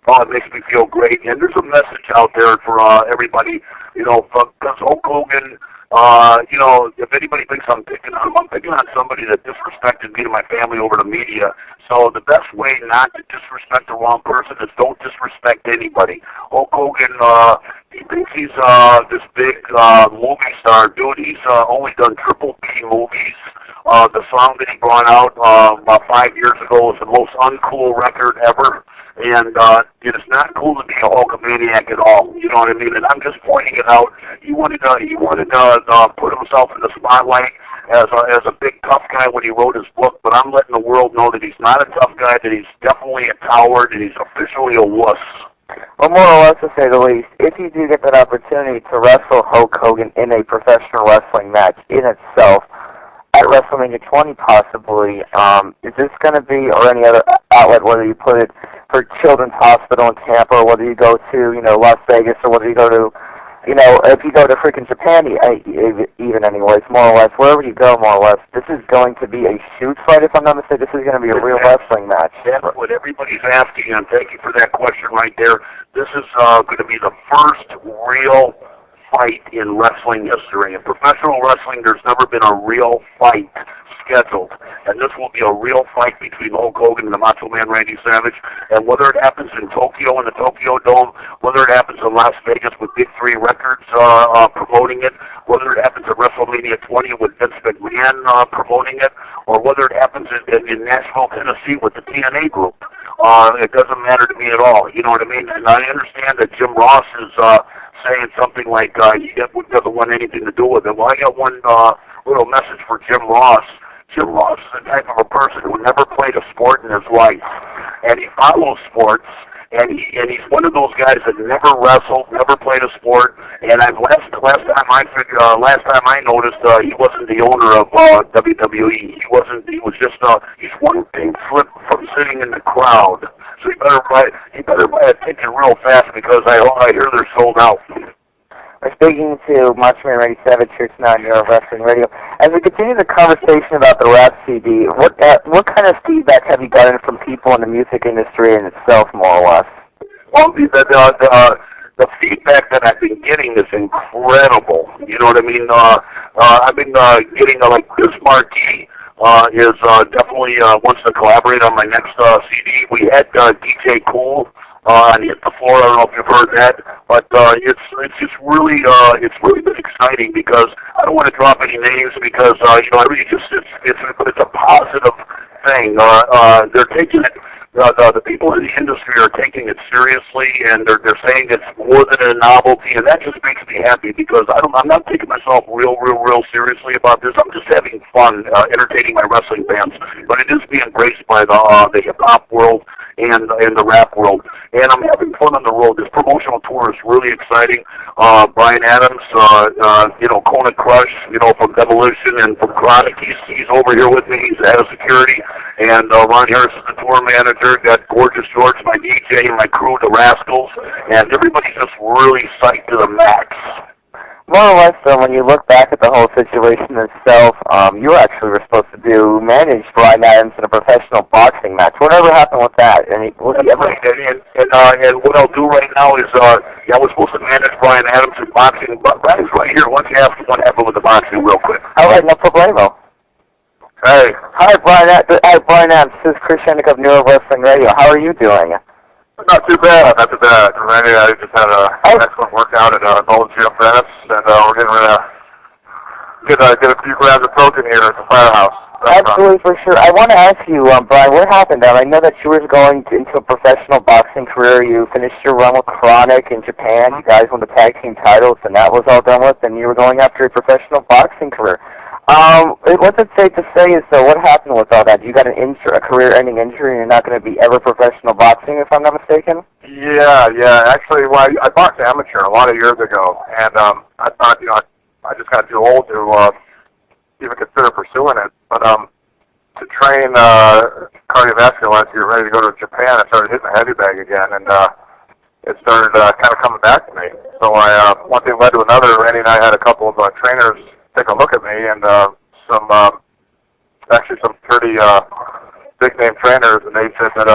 Oh, it makes me feel great. And there's a message out there for everybody, because Hulk Hogan, If anybody thinks I'm picking on somebody that disrespected me to my family over the media. So the best way not to disrespect the wrong person is don't disrespect anybody. Hulk Hogan, he thinks he's this big movie star. Dude, he's only done triple B movies. The song that he brought out about 5 years ago was the most uncool record ever. And it is not cool to be a Hulkamaniac at all. You know what I mean? And I'm just pointing it out. He wanted to put himself in the spotlight as a big tough guy when he wrote his book. But I'm letting the world know that he's not a tough guy. That he's definitely a coward. And he's officially a wuss. Well, more or less, to say the least, if you do get that opportunity to wrestle Hulk Hogan in a professional wrestling match in itself, at WrestleMania 20 possibly, is this going to be, or any other outlet, whether you put it for Children's Hospital in Tampa, or whether you go to, Las Vegas, or whether you go to, if you go to freaking Japan, even anyways, more or less, wherever you go, more or less, this is going to be a shoot fight, if I'm not mistaken. This is going to be a real wrestling match. That's what everybody's asking, and thank you for that question right there. This is going to be the first real fight in wrestling history. In professional wrestling, there's never been a real fight scheduled, and this will be a real fight between Hulk Hogan and the Macho Man Randy Savage. And whether it happens in Tokyo in the Tokyo Dome, whether it happens in Las Vegas with Big 3 Records promoting it, whether it happens at WrestleMania 20 with Vince McMahon promoting it, or whether it happens in Nashville, Tennessee with the TNA group, it doesn't matter to me at all. You know what I mean? And I understand that Jim Ross is saying something like he doesn't want anything to do with it. Well, I got one little message for Jim Ross. Jim Ross is the type of a person who never played a sport in his life, and he follows sports, and he's one of those guys that never wrestled, never played a sport. And last time I noticed, he wasn't the owner of WWE. He's one big flip from sitting in the crowd. So he better buy a ticket real fast, because I hear they're sold out. We're speaking to Macho Man Randy Savage here tonight on Euro Wrestling Radio. As we continue the conversation about the rap CD, what kind of feedback have you gotten from people in the music industry in itself, more or less? Well, the feedback that I've been getting is incredible. You know what I mean? I've been getting like Chris Marquis is definitely wants to collaborate on my next CD. We had DJ Cool on Hit the Floor. I don't know if you've heard that, but it's just really been exciting, because I don't want to drop any names, because I really just it's a positive thing. They're taking it. The people in the industry are taking it seriously, and they're saying it's more than a novelty, and that just makes me happy, because I'm not taking myself real seriously about this. I'm just having fun, entertaining my wrestling fans. But it is being embraced by the hip hop world and the rap world, and I'm having fun on the road. This promotional tour is really exciting. Brian Adams, Conan Crush, from Demolition and from Chronic, he's over here with me. He's the head of security, and Ron Harris is the tour manager. Got Gorgeous George, my DJ, and my crew, the Rascals, and everybody's just really psyched to the max. More or less, though, when you look back at the whole situation itself, you actually were supposed to manage Brian Adams in a professional boxing match. Whatever happened with that? And what what I'll do right now is, I was supposed to manage Brian Adams in boxing, but Brian's right here. Why don't you ask him what happened with the boxing real quick? All right, no problemo. Hey. Hi, Brian Adams. This is Chris Shennick of Neuro Wrestling Radio. How are you doing? Not too bad. Randy, I just had an excellent workout at Golden Gym Venice, and we're getting ready to get a few grams of protein here at the firehouse. Absolutely, for sure. I want to ask you, Brian, what happened? I know that you were going into a professional boxing career. You finished your run with Chronic in Japan. You guys won the tag team titles, and that was all done with, and you were going after a professional boxing career. What's it safe to say is, though, what happened with all that? You got a career-ending injury, and you're not going to be ever professional boxing, if I'm not mistaken? Yeah. Actually, I boxed amateur a lot of years ago, and I thought, I just got too old to even consider pursuing it. But to train cardiovascular, to get ready to go to Japan, I started hitting the heavy bag again, and it started kind of coming back to me. So one thing led to another. Randy and I had a couple of trainers take a look at me, and some pretty big name trainers, and they said that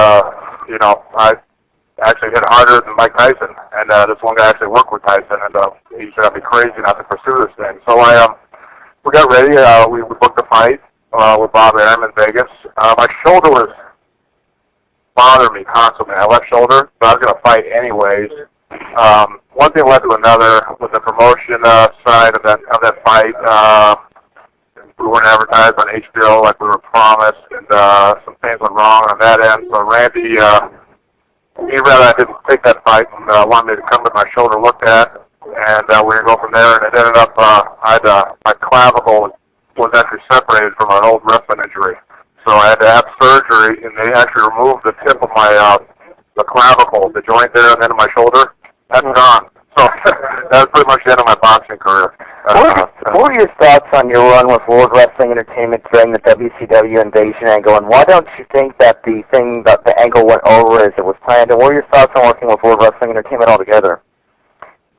actually hit harder than Mike Tyson. And this one guy actually worked with Tyson, and he said I'd be crazy not to pursue this thing. So we got ready. We booked a fight with Bob Arum in Vegas. My shoulder was bothering me constantly. My left shoulder, but I was going to fight anyways. One thing led to another with the promotion side of that fight. We weren't advertised on HBO like we were promised, and some things went wrong on that end. So Randy, he rather I didn't take that fight and wanted me to come with my shoulder looked at, and we were going to go from there. And it ended up my clavicle was actually separated from an old wrestling injury, so I had to have surgery, and they actually removed the tip of my the clavicle, the joint there, and then my shoulder. That's gone. So that was pretty much the end of my boxing career. What were your thoughts on your run with World Wrestling Entertainment during the WCW invasion angle, and why don't you think that the angle went over as it was planned? And what were your thoughts on working with World Wrestling Entertainment altogether?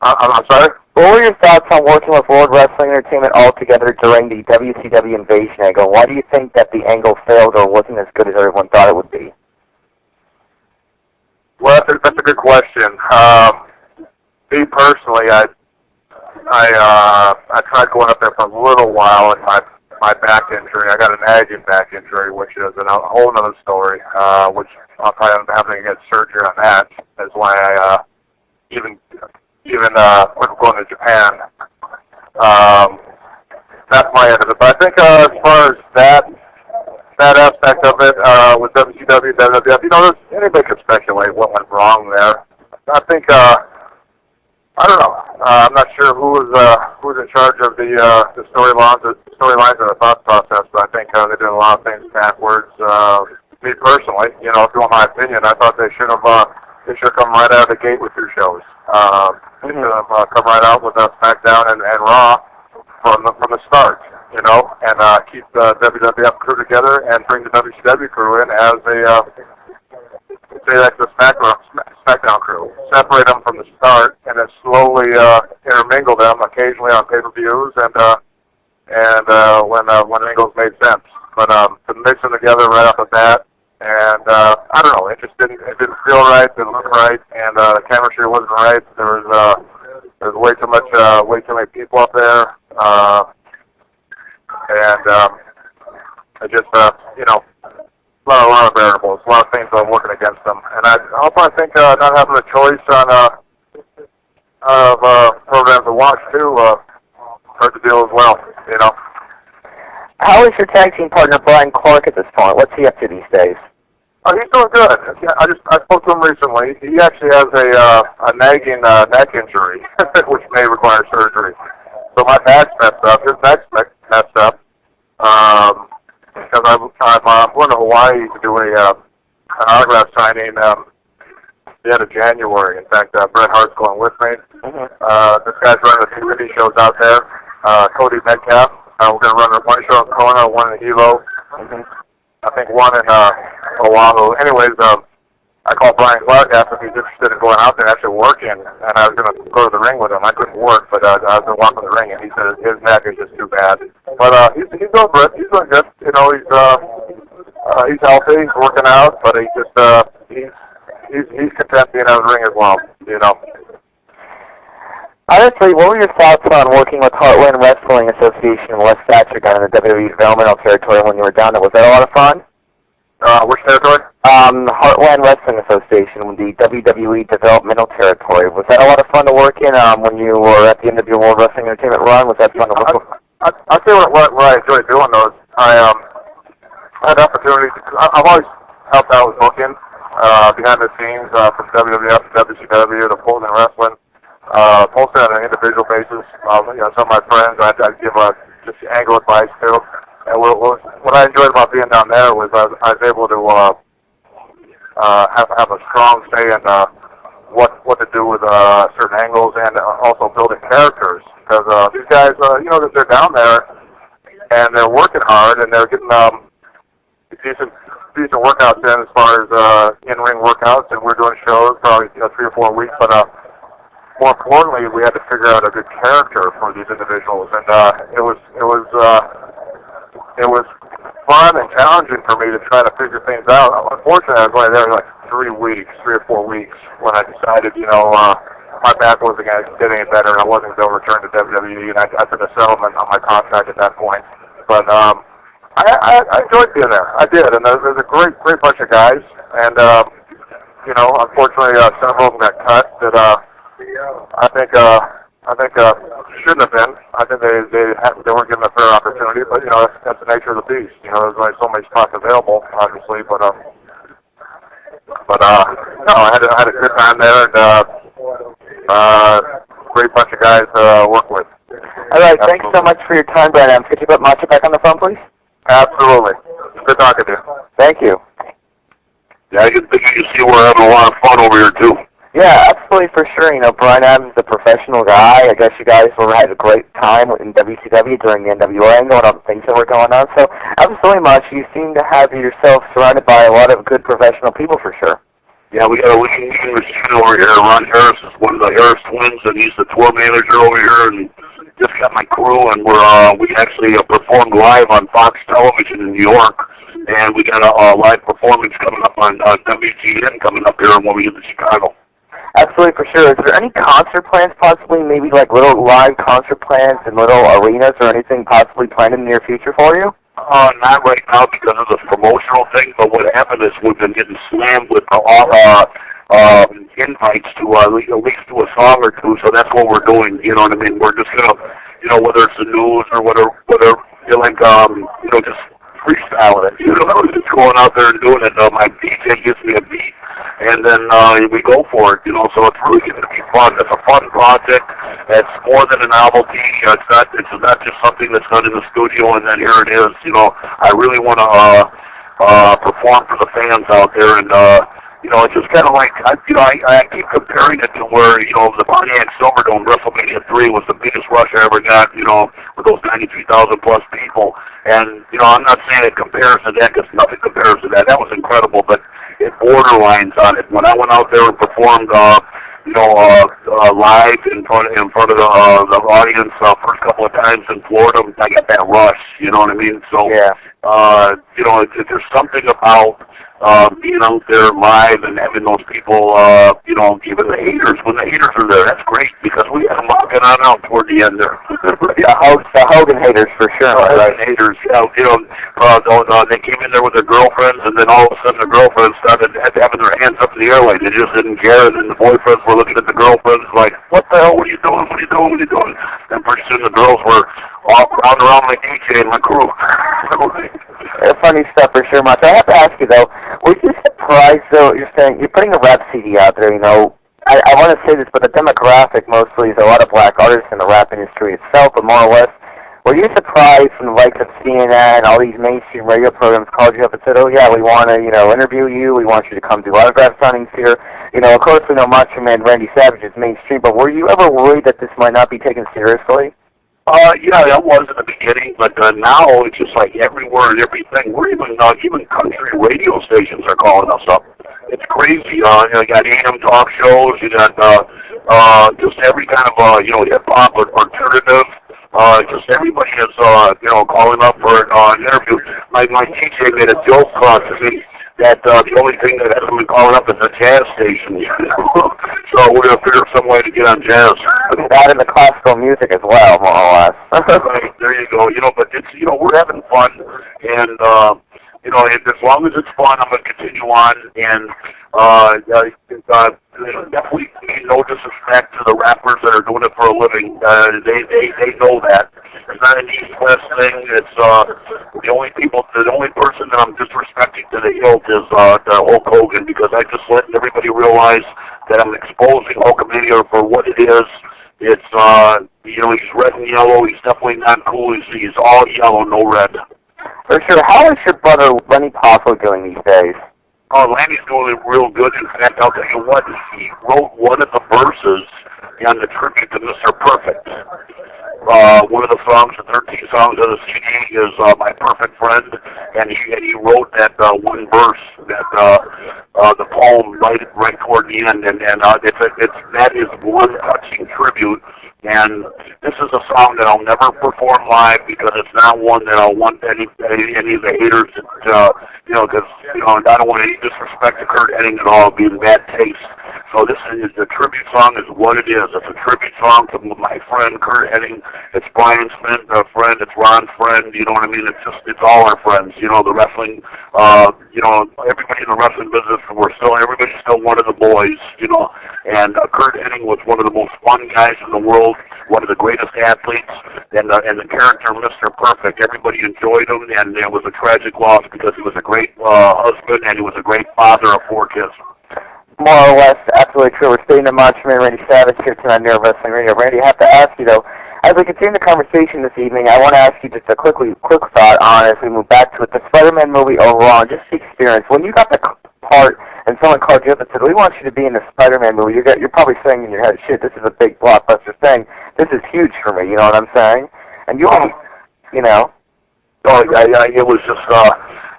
I'm sorry? What were your thoughts on working with World Wrestling Entertainment altogether during the WCW invasion angle? Why do you think that the angle failed or wasn't as good as everyone thought it would be? Well, that's a good question. Me personally, I tried going up there for a little while with my back injury. I got a nagging back injury, which is a whole other story, which I'll probably end up having to get surgery on that. That's why I even went going to Japan. That's my end of it. But I think as far as that aspect of it with WCW, WWF, anybody could speculate what went wrong there. I think I don't know. I'm not sure who's in charge of the storylines or the thought process, but I think they did a lot of things backwards. Me personally, if you want my opinion, I thought they should have come right out of the gate with 2 shows. They should have come right out with SmackDown and Raw from the start, and keep the WWF crew together and bring the WCW crew in as the SmackDown crew. Separate them from the start, and then slowly intermingle them occasionally on pay-per-views and when angles made sense. But to mix them together right off the bat, and I don't know, it didn't feel right, didn't look right, and the chemistry wasn't right. There was way too many people up there, and it just a lot of variables, a lot of things are working against them, and I also think not having a choice of programs to watch too hurt the deal as well. How is your tag team partner Brian Clark at this point? What's he up to these days? Oh, he's doing good. I spoke to him recently. He actually has a nagging neck injury, which may require surgery. So my back's messed up. His neck's messed up. Because I'm going to Hawaii to do an autograph signing the end of January. In fact, Bret Hart's going with me. This guy's running a few indie shows out there. Cody Metcalf. We're going to run one show in Kona, one in Hilo. I think one in Oahu. Anyways, I called Brian Clark, asked if he's interested in going out there and actually working, and I was going to go to the ring with him. I couldn't work, but I was going to walk in the ring, and he said his neck is just too bad. But he's doing good. He's doing good. He's healthy. He's working out, but he's content being out of the ring as well. Honestly, what were your thoughts on working with Heartland Wrestling Association in West Thatcher down in the WWE developmental territory when you were down there? Was that a lot of fun? Which territory? Heartland Wrestling Association, the WWE developmental territory. Was that a lot of fun to work in when you were at the end of your World Wrestling Entertainment run? Was that fun to work with? I'll tell you what I enjoyed doing those. I had opportunities. I've always helped out with booking behind the scenes from WWF to WCW to Fulton Wrestling. Mostly on an individual basis. Some of my friends I'd give just angle advice to. And what I enjoyed about being down there was I was able to have a strong say in what to do with certain angles and also building characters. Because these guys, that they're down there and they're working hard and they're getting decent workouts in as far as in-ring workouts, and we're doing shows probably 3 or 4 weeks, but more importantly, we had to figure out a good character for these individuals, and it was fun and challenging for me to try to figure things out. Unfortunately, I was only there like 3 or 4 weeks, when I decided, my back wasn't going to get any better, and I wasn't going to return to WWE, and I took a settlement on my contract at that point. But I enjoyed being there. I did, and there's a great bunch of guys, and unfortunately, several of them got cut that I think shouldn't have been. I think they weren't given a fair opportunity, but that's the nature of the beast. There's only so many spots available, obviously, but no, I had a good time there, and great bunch of guys to work with. All right, thanks so much for your time, Brandon. Could you put Macho back on the phone, please? Absolutely. Good talking to you. Thank you. Yeah, I can see we're having a lot of fun over here, too. Yeah, absolutely, for sure. Brian Adams is a professional guy. I guess you guys had a great time in WCW during the NWA and all the things that were going on. So, absolutely, Macho, you seem to have yourself surrounded by a lot of good professional people, for sure. Yeah, we got a leading machine over here. Ron Harris is one of the Harris twins, and he's the tour manager over here, and just got my crew, and we actually performed live on Fox Television in New York, and we got a live performance coming up on WGN coming up here when we get to Chicago. Absolutely, for sure. Is there any concert plans, possibly, maybe like little live concert plans in little arenas or anything possibly planned in the near future for you? Not right now because of this promotional thing, but what happened is we've been getting slammed with invites to at least do a song or two, so that's what we're doing, you know what I mean? We're just going to, whether it's the news or whether just freestyling it, just going out there and doing it. My DJ gives me a beat, and then we go for it, so it's really going to be fun. It's a fun project. It's more than a novelty. It's not just something that's done in the studio and then here it is. I really want to perform for the fans out there, and it's just kind of like I keep comparing it to where the Pontiac Silverdome WrestleMania 3 was the biggest rush I ever got. With those 93,000 plus people, and I'm not saying it compares to that because nothing compares to that. That was incredible, but it borderlines on it. When I went out there and performed, live in front of the audience first couple of times in Florida, I got that rush. You know what I mean? So, yeah. There's something about being out there live and having those people, even the haters. When the haters are there, that's great because we had them walking on out toward the end there. The Hogan haters for sure. Right, haters. They came in there with their girlfriends, and then all of a sudden the girlfriends started having their hands up in the air like they just didn't care, and then the boyfriends were looking at the girlfriends like, "What the hell? What are you doing? What are you doing? What are you doing?" And pretty soon the girls were all crowding around my DJ and my crew. Funny stuff for sure, Macho. I have to ask you though, were you surprised though? You're saying you're putting a rap CD out there. I want to say this, but the demographic mostly is a lot of black artists in the rap industry itself, but more or less, were you surprised when the likes of CNN, all these mainstream radio programs called you up and said, "Oh yeah, we want to, interview you. We want you to come do autograph signings here." Of course we know Macho Man Randy Savage is mainstream, but were you ever worried that this might not be taken seriously? Yeah, that was in the beginning, but now it's just like everywhere and everything. We're even country radio stations are calling us up. It's crazy. You got AM talk shows. You got just every kind of hip hop or alternative. Just everybody is calling up for an interview. My DJ made a joke to me that the only thing that hasn't been calling up is a jazz station. So we're going to figure some way to get on jazz. That and the classical music as well, more or less. Right, there you go. But it's, we're having fun, and, as long as it's fun, I'm going to continue on, and, definitely no disrespect to the rappers that are doing it for a living. They know that. It's not an East-West thing. It's, the only person that I'm disrespecting to the hilt is, Hulk Hogan, because I just let everybody realize that I'm exposing Hulkamania for what it is. It's, he's red and yellow. He's definitely not cool. He's all yellow, no red. For sure. How is your brother, Lanny Poffo, doing these days? Oh, Lanny's doing it real good. In fact, I'll tell you what, he wrote one of the verses on the tribute to Mr. Perfect. One of the songs, the 13 songs of the CD is My Perfect Friend, and he wrote that one verse, the poem right toward the end, and that is one touching tribute And this is a song that I'll never perform live because it's not one that I'll want any of the haters to, because, I don't want any disrespect to Kurt Hennig at all, being bad taste. So this is the tribute song is what it is. It's a tribute song to my friend Kurt Hennig. It's Brian's friend, it's Ron's friend, you know what I mean? It's all our friends, the wrestling, everybody in the wrestling business, everybody's still one of the boys, and Kurt Hennig was one of the most fun guys in the world, one of the greatest athletes, and the character Mr. Perfect. Everybody enjoyed him, and it was a tragic loss because he was a great husband and he was a great father of 4 kids. More or less, absolutely true. We're staying in Macho Man Randy Savage here tonight near Wrestling Radio. Randy, I have to ask you, though, as we continue the conversation this evening, I want to ask you just a quick thought on, as we move back to it, the Spider-Man movie overall, and just the experience. When you got the part and someone called you up and said, we want you to be in the Spider-Man movie, you're probably saying in your head, shit, this is a big blockbuster thing. This is huge for me, you know what I'm saying? And you only, Oh, it was just,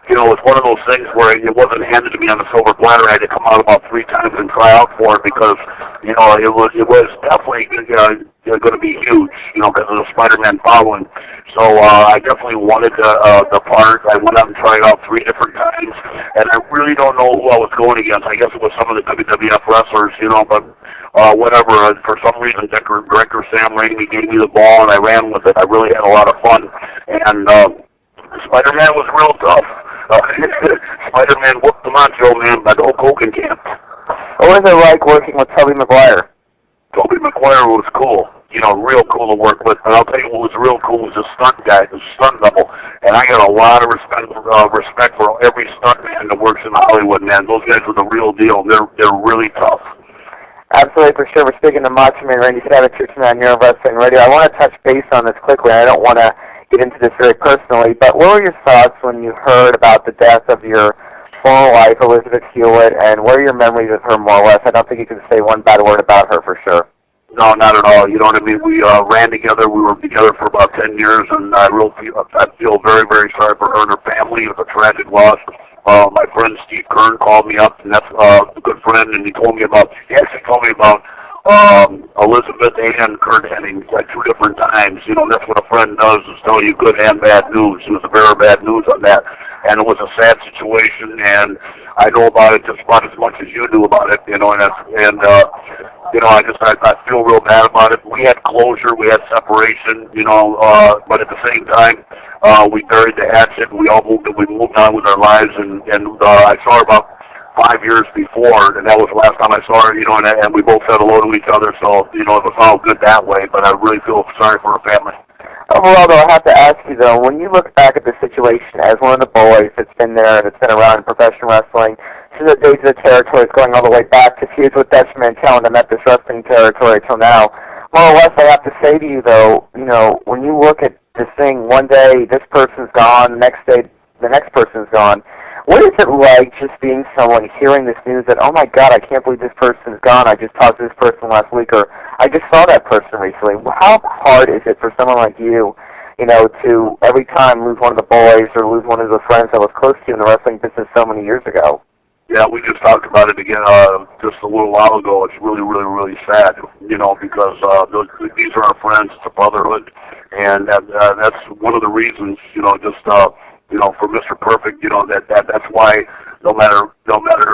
it was one of those things where it wasn't handed to me on the silver platter. I had to come out about 3 times and try out for it because, it was definitely going to be huge, because of the Spider-Man following. So I definitely wanted the part. I went out and tried out 3 different times, and I really don't know who I was going against. I guess it was some of the WWF wrestlers, but whatever. For some reason, Director Sam Raimi gave me the ball, and I ran with it. I really had a lot of fun, and Spider-Man was real tough. Spider-Man whooped the Macho Man, but Hulk Hogan can't. what was it like working with Tobey Maguire? Tobey Maguire was cool, real cool to work with. But I'll tell you what was real cool was the stunt guy, the stunt double. And I got a lot of respect for every stunt man that works in Hollywood, man. Those guys are the real deal. They're really tough. Absolutely, for sure. We're speaking to Macho Man Randy Savage here tonight on Neuro Wrestling Radio. I want to touch base on this quickly, and I don't want to get into this very personally, but what were your thoughts when you heard about the death of your former wife, Elizabeth Hewitt, and what are your memories of her, more or less? I don't think you can say one bad word about her, for sure. No, not at all. You know what I mean? We ran together. We were together for about 10 years, and I feel very, very sorry for her and her family. It was a tragic loss. My friend Steve Kern called me up, and that's a good friend, and he actually told me about Elizabeth and Kurt Hennig like 2 different times. That's what a friend does, is tell you good and bad news. It was very bad news on that. And it was a sad situation, and I know about it just about as much as you do about it, I feel real bad about it. We had closure, we had separation, but at the same time, we buried the hatchet, and we moved on with our lives, and I saw her about 5 years before, and that was the last time I saw her, and we both said hello to each other, so, it was all good that way, but I really feel sorry for her family. Overall, though, I have to ask you, though, when you look back at the situation as one of the boys that's been there and that's been around in professional wrestling, to the days of the territories going all the way back to feuds with Dutch Mantel and met this wrestling territory till now, more or less, I have to say to you, though, when you look at this thing, one day this person's gone, the next day the next person's gone, what is it like just being someone, hearing this news that, oh my God, I can't believe this person's gone, I just talked to this person last week, or I just saw that person recently. How hard is it for someone like you, to every time lose one of the boys or lose one of the friends that was close to you in the wrestling business so many years ago? Yeah, we just talked about it again just a little while ago. It's really, really, really sad, because these are our friends. It's a brotherhood, and that's one of the reasons, for Mr. Perfect, that's why no matter,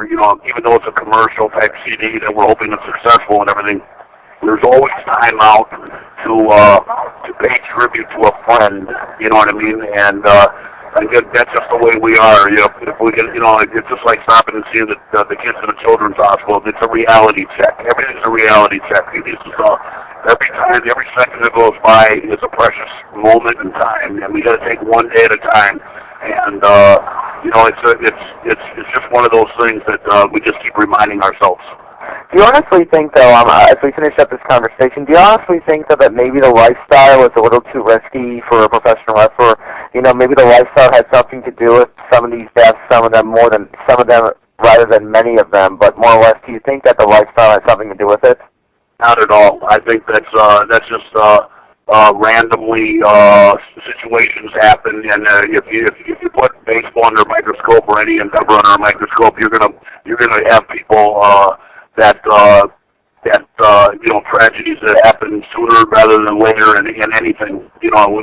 even though it's a commercial type CD that we're hoping it's successful and everything, there's always time out to pay tribute to a friend. You know what I mean? And that's just the way we are. If we get, it's just like stopping and seeing the kids in the children's hospital. It's a reality check. Everything's a reality check. Every time, every second that goes by is a precious moment in time, and we got to take one day at a time. And it's just one of those things that we just keep reminding ourselves. Do you honestly think, though, as we finish up this conversation, do you honestly think, though, that maybe the lifestyle was a little too risky for a professional wrestler? Maybe the lifestyle had something to do with some of these deaths, some of them rather than many of them, but more or less, do you think that the lifestyle had something to do with it? Not at all. I think that's just randomly situations happen, and if you put baseball under a microscope or any endeavor under a microscope, you're gonna have people that tragedies that happen sooner rather than later in anything,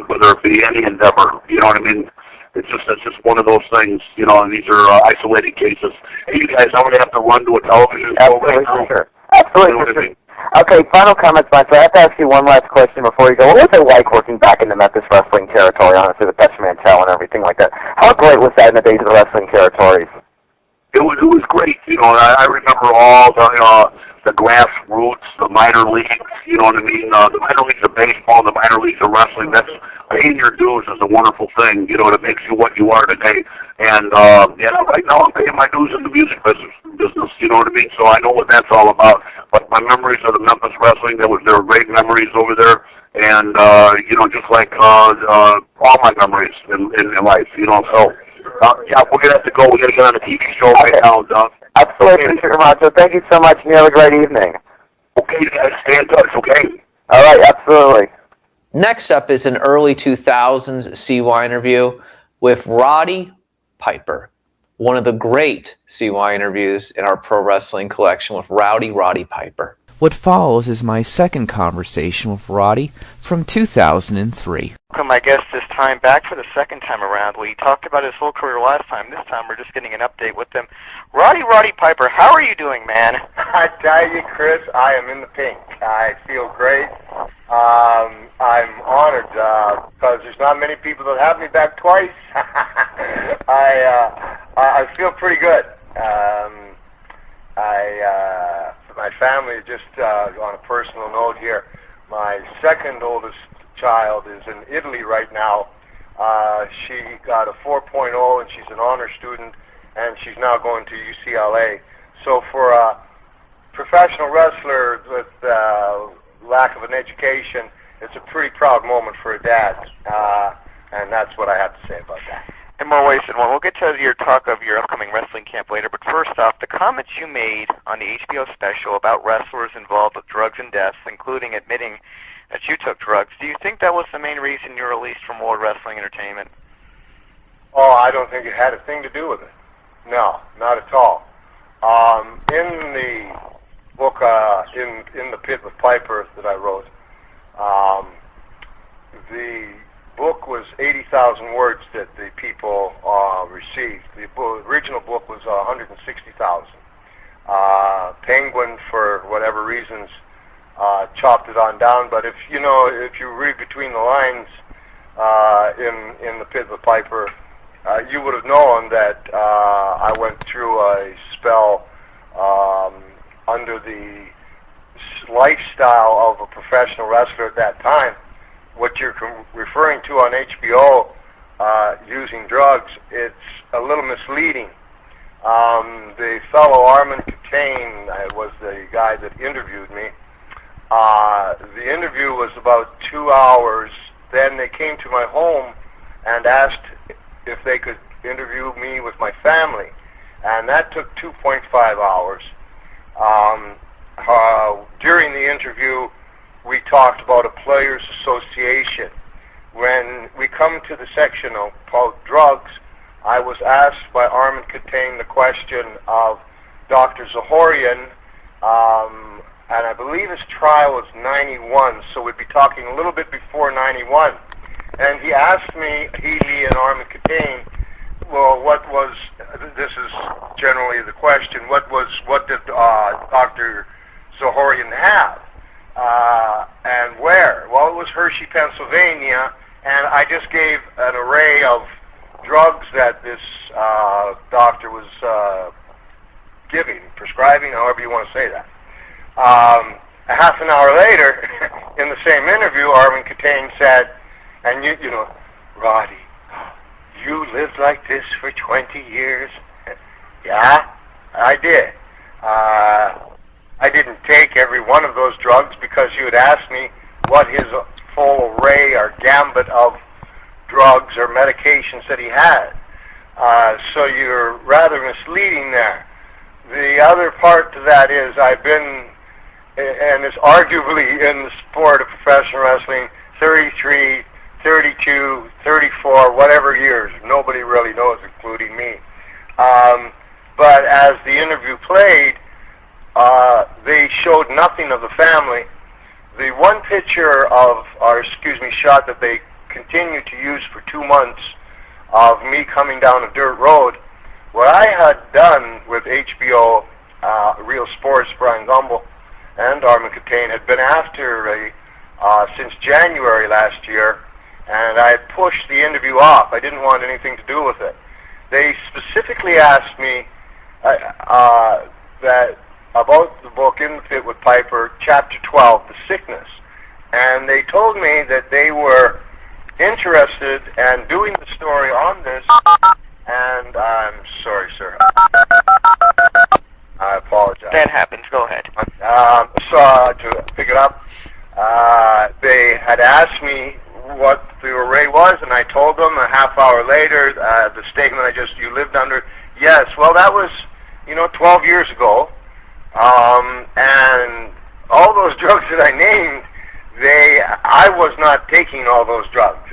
whether it be any endeavor, you know what I mean? It's just one of those things, and these are isolated cases. Hey, you guys, I'm going to have to run to a television show right now. Sure. Absolutely, you know what I mean? Okay, final comments, Mike. So I have to ask you one last question before you go. What was it like working back in the Memphis wrestling territory, honestly, with Dutch Mantel and everything like that? How great was that in the days of the wrestling territories? It was great, I remember all the grassroots, the minor leagues, you know what I mean? The minor leagues of baseball, the minor leagues of wrestling. That's paying your dues is a wonderful thing, that makes you what you are today. And right now I'm paying my dues in the music business, you know what I mean? So I know what that's all about. But my memories of the Memphis wrestling, there were great memories over there. And just like all my memories in life, So we're gonna have to go. We're gonna get on a TV show right now, Doug. Absolutely, Mr. Macho. Thank you so much, and you have a great evening. Okay, guys, stay in touch, okay? All right, absolutely. Next up is an early 2000s CY interview with Roddy Piper, one of the great CY interviews in our pro wrestling collection with Roddy Piper. What follows is my second conversation with Roddy from 2003. Welcome, my guest this time back for the second time around. We talked about his whole career last time. This time we're just getting an update with him. Roddy Piper, how are you doing, man? I tell you, Chris, I am in the pink. I feel great. I'm honored because there's not many people that have me back twice. I feel pretty good. My family, just on a personal note here, my second oldest child is in Italy right now. She got a 4.0 and she's an honor student, and she's now going to UCLA. So for a professional wrestler with lack of an education, it's a pretty proud moment for a dad, and that's what I have to say about that. In more ways than one. We'll get to your talk of your upcoming wrestling camp later, but first off, the comments you made on the HBO special about wrestlers involved with drugs and deaths, including admitting that you took drugs, do you think that was the main reason you were released from World Wrestling Entertainment? Oh, I don't think it had a thing to do with it. No, not at all. In the book, in the Pit with Piper that I wrote, the book was 80,000 words that the people received. The original book was 160,000. Penguin, for whatever reasons, chopped it on down. But if you read between the lines in the Pit with Piper, you would have known that I went through a spell under the lifestyle of a professional wrestler at that time. What you're referring to on HBO, using drugs, it's a little misleading. The fellow Armin Catane was the guy that interviewed me. The interview was about 2 hours. Then they came to my home and asked if they could interview me with my family, and that took 2.5 hours. During the interview, we talked about a players' association. When we come to the section about drugs, I was asked by Armin Catane the question of Dr. Zahorian, and I believe his trial was 91, so we'd be talking a little bit before 91. And he asked me, he and Armin Catane, well, this is generally the question, what did Dr. Zahorian have? And where? Well, it was Hershey, Pennsylvania, and I just gave an array of drugs that this doctor was prescribing, however you want to say that. A half an hour later, in the same interview, Armin Catane said, and you know, Roddy, you lived like this for 20 years? Yeah, I did. I didn't take every one of those drugs because you had asked me what his full array or gambit of drugs or medications that he had. So you're rather misleading there. The other part to that is I've been, and it's arguably in the sport of professional wrestling, 33, 32, 34, whatever years. Nobody really knows, including me. But as the interview played, they showed nothing of the family. The one picture of, or excuse me, shot that they continued to use for 2 months of me coming down a dirt road, what I had done with HBO Real Sports, Brian Gumbel, and Armin Catane had been after Ray since January last year, and I had pushed the interview off. I didn't want anything to do with it. They specifically asked me that about the book In the Pit with Piper, Chapter 12, The Sickness, and they told me that they were interested in doing the story on this, and I'm sorry, sir. I apologize. That happens. Go ahead. So to pick it up, they had asked me what the array was, and I told them a half hour later, the statement you lived under, yes, well, that was, 12 years ago, and all those drugs that I named, I was not taking all those drugs.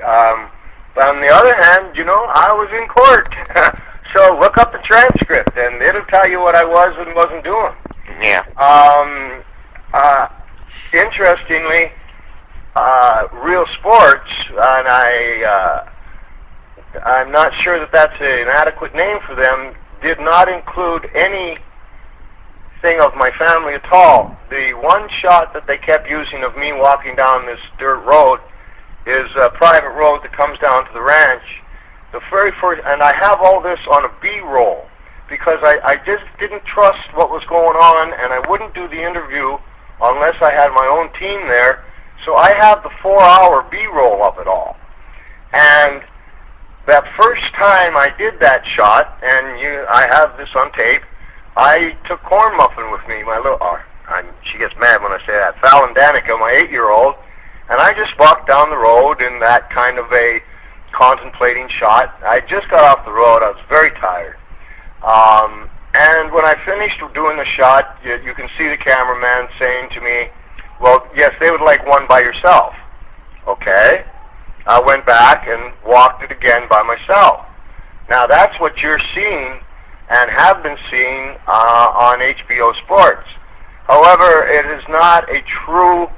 But on the other hand, I was in court. So look up the transcript, and it'll tell you what I was and wasn't doing. Yeah. Interestingly, Real Sports, and I'm not sure that that's an adequate name for them, did not include anything of my family at all. The one shot that they kept using of me walking down this dirt road is a private road that comes down to the ranch. The very first, and I have all this on a B-roll because I just didn't trust what was going on, and I wouldn't do the interview unless I had my own team there. So I have the 4-hour B-roll of it all. And that first time I did that shot, and I have this on tape, I took Corn Muffin with me, my little, she gets mad when I say that, Fallon Danica, my 8-year-old, and I just walked down the road in that kind of a contemplating shot. I just got off the road, I was very tired. And when I finished doing the shot, you can see the cameraman saying to me, well, yes, they would like one by yourself. Okay. I went back and walked it again by myself. Now that's what you're seeing and have been seeing on HBO Sports. However, it is not a true,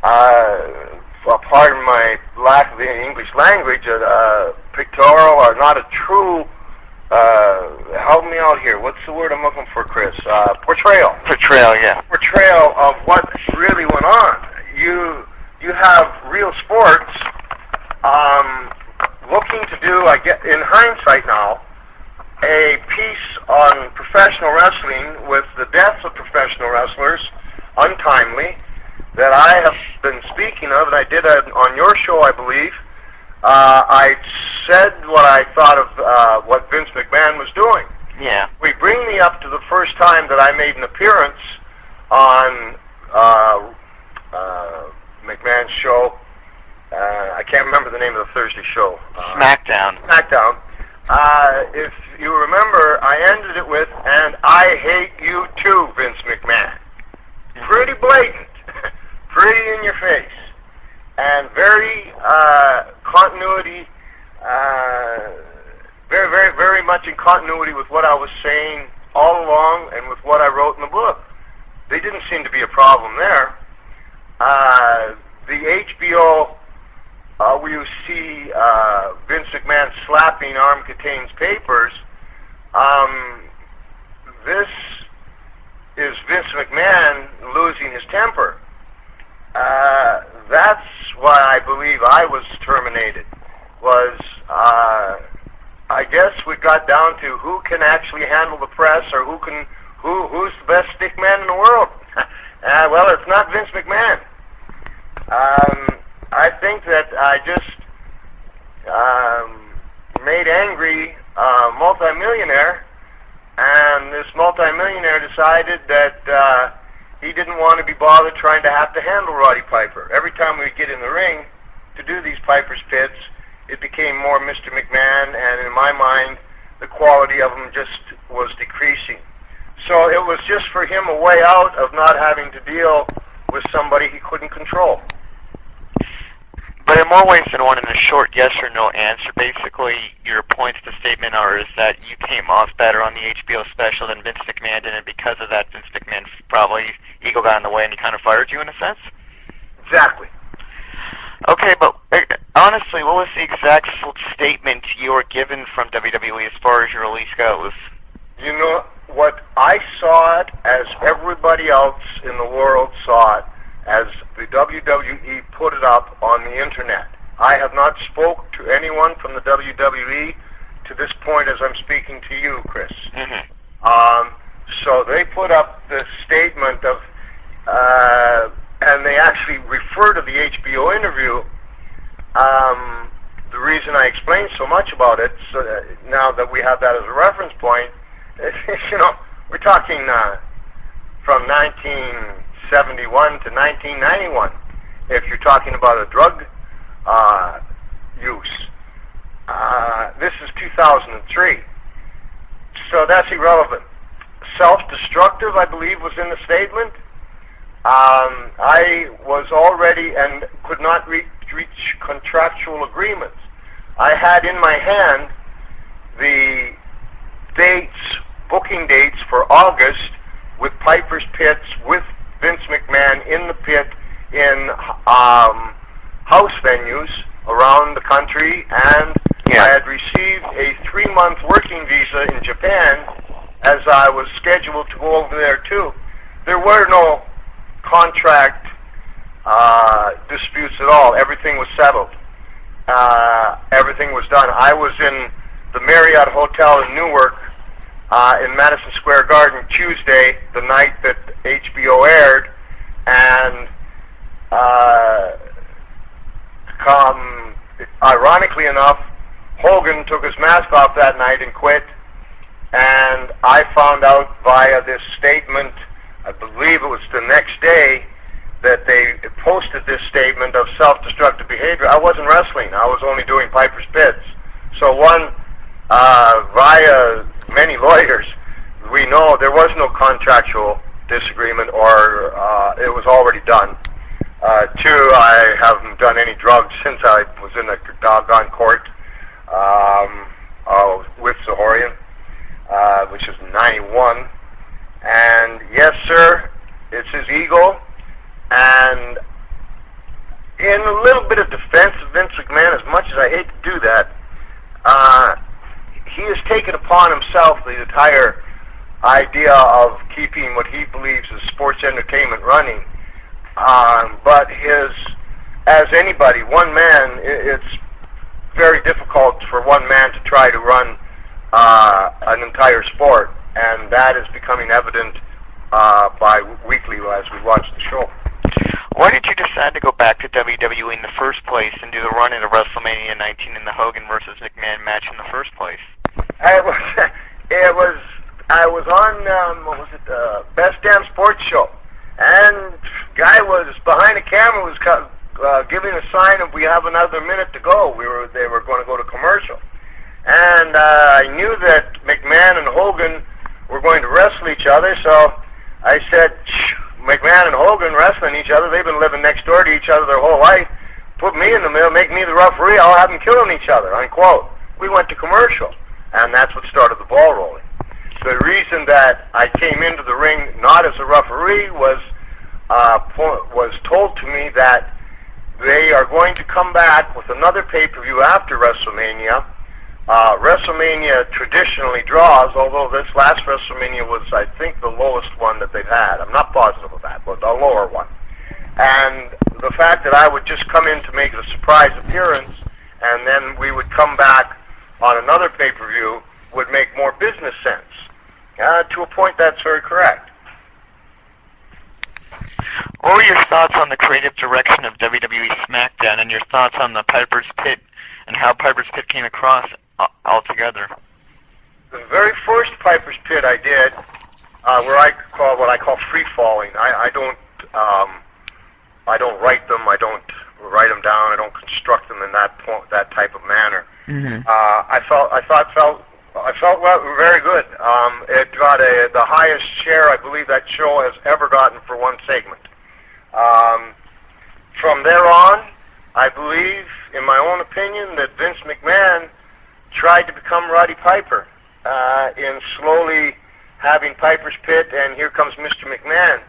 pardon my lack of the English language, pictorial or not a true, help me out here, what's the word I'm looking for, Chris? Portrayal. Portrayal, yeah. Portrayal of what really went on. You have Real Sports looking to do, I get in hindsight now, a piece on professional wrestling with the deaths of professional wrestlers, untimely, that I have been speaking of, and I did on your show, I believe. I said what I thought of what Vince McMahon was doing. Yeah. We bring me up to the first time that I made an appearance on McMahon's show. I can't remember the name of the Thursday show. SmackDown. SmackDown. If you remember, I ended it with, and I hate you too, Vince McMahon. Pretty blatant. Pretty in your face. And very continuity, very, very, very much in continuity with what I was saying all along and with what I wrote in the book. They didn't seem to be a problem there. The HBO, where you see Vince McMahon slapping Arm Catane's papers, this is Vince McMahon losing his temper. That's why I believe I was terminated. I guess we got down to who can actually handle the press, or who's the best stick man in the world. Well, it's not Vince McMahon. I think that I just made angry a multimillionaire, and this multimillionaire decided that he didn't want to be bothered trying to have to handle Roddy Piper. Every time we would get in the ring to do these Piper's Pits, it became more Mr. McMahon, and in my mind, the quality of him just was decreasing. So it was just for him a way out of not having to deal with somebody he couldn't control. But there are more ways than one in a short yes or no answer. Basically, your points to statement is that you came off better on the HBO special than Vince McMahon did, and because of that, Vince McMahon probably ego got in the way and he kind of fired you in a sense? Exactly. Okay, but honestly, what was the exact statement you were given from WWE as far as your release goes? You know what? I saw it as everybody else in the world saw it, as the WWE put it up on the internet. I have not spoke to anyone from the WWE to this point as I'm speaking to you, Chris. So they put up the statement of, and they actually refer to the HBO interview. The reason I explained so much about it, so that now that we have that as a reference point, you know, we're talking from 1971 to 1991. If you're talking about a drug use, this is 2003, so that's irrelevant. Self-destructive, I believe, was in the statement. I was already and could not reach contractual agreements. I had in my hand the booking dates for August with Piper's Pits, with Vince McMahon in the pit in house venues around the country, and I had received a 3-month working visa in Japan as I was scheduled to go over there too. There were no contract disputes at all. Everything was settled. Everything was done. I was in the Marriott Hotel in Newark in Madison Square Garden Tuesday, the night that HBO aired, and ironically enough, Hogan took his mask off that night and quit, and I found out via this statement, I believe it was the next day, that they posted this statement of self-destructive behavior. I wasn't wrestling. I was only doing Piper's Pits. So via many lawyers, we know there was no contractual disagreement, or it was already done. 2, I haven't done any drugs since I was in the doggone court with Zahorian, which is 91. And yes, sir, it's his ego. And in a little bit of defense of Vince McMahon, as much as I hate to do that, he has taken upon himself the entire idea of keeping what he believes is sports entertainment running. But as anybody, one man, it's very difficult for one man to try to run an entire sport, and that is becoming evident weekly as we watch the show. Why did you decide to go back to WWE in the first place and do the run into WrestleMania 19 in the Hogan versus McMahon match in the first place? I was on Best Damn Sports Show, and guy was behind the camera, was giving a sign of we have another minute to go. They were going to go to commercial, and I knew that McMahon and Hogan were going to wrestle each other, so I said, McMahon and Hogan wrestling each other, they've been living next door to each other their whole life. Put me in the middle, make me the referee, I'll have them killing each other, unquote. We went to commercial, and that's what started the ball rolling. The reason that I came into the ring not as a referee was told to me that they are going to come back with another pay-per-view after WrestleMania. WrestleMania traditionally draws, although this last WrestleMania was, I think, the lowest one that they've had. I'm not positive of that, but a lower one. And the fact that I would just come in to make a surprise appearance, and then we would come back on another pay-per-view, would make more business sense. To a point, that's very correct. What were your thoughts on the creative direction of WWE SmackDown, and your thoughts on the Piper's Pit and how Piper's Pit came across altogether? The very first Piper's Pit I did, where I call what I call free falling. I don't write them. I don't write them down. I don't construct them in that type of manner. Mm-hmm. I felt very good. It got the highest share I believe that show has ever gotten for one segment. From there on, I believe, in my own opinion, that Vince McMahon tried to become Roddy Piper in slowly having Piper's Pit, and here comes Mr. McMahon.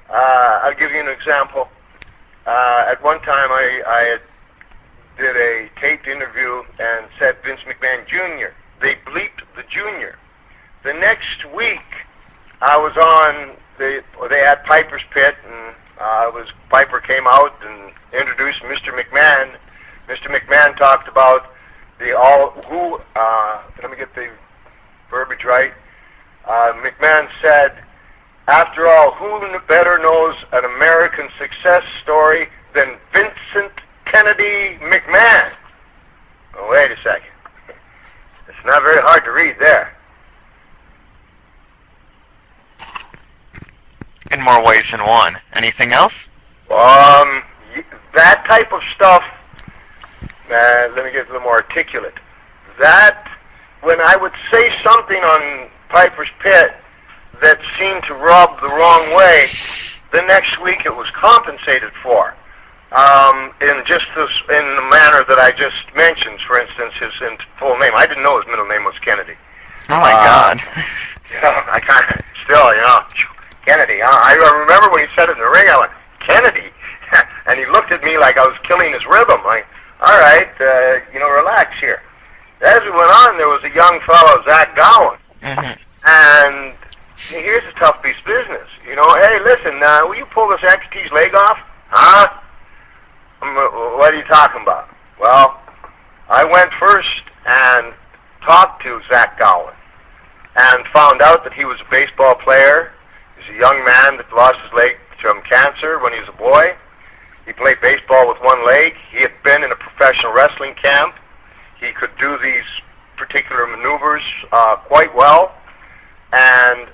I'll give you an example. At one time, I did a taped interview and said Vince McMahon Jr. They bleeped the Junior. The next week, I was on, they had Piper's Pit, and Piper came out and introduced Mr. McMahon. Mr. McMahon talked about let me get the verbiage right. McMahon said, after all, who better knows an American success story than Vincent Kennedy McMahon? Oh, wait a second. It's not very hard to read there. In more ways than one. Anything else? That type of stuff, let me get a little more articulate. That, when I would say something on Piper's Pit that seemed to rub the wrong way, the next week it was compensated for. In the manner that I just mentioned, for instance, his full name. I didn't know his middle name was Kennedy. Oh my God. I kind of, still, Kennedy. I remember when he said it in the ring, I went, Kennedy? And he looked at me like I was killing his rhythm. Like, all right, relax here. As we went on, there was a young fellow, Zach Gowen. Mm-hmm. And here's a tough piece of business. Hey, listen, will you pull this XT's leg off? Huh? What are you talking about? Well, I went first and talked to Zach Gowen and found out that he was a baseball player. He's a young man that lost his leg from cancer when he was a boy. He played baseball with one leg. He had been in a professional wrestling camp. He could do these particular maneuvers quite well, and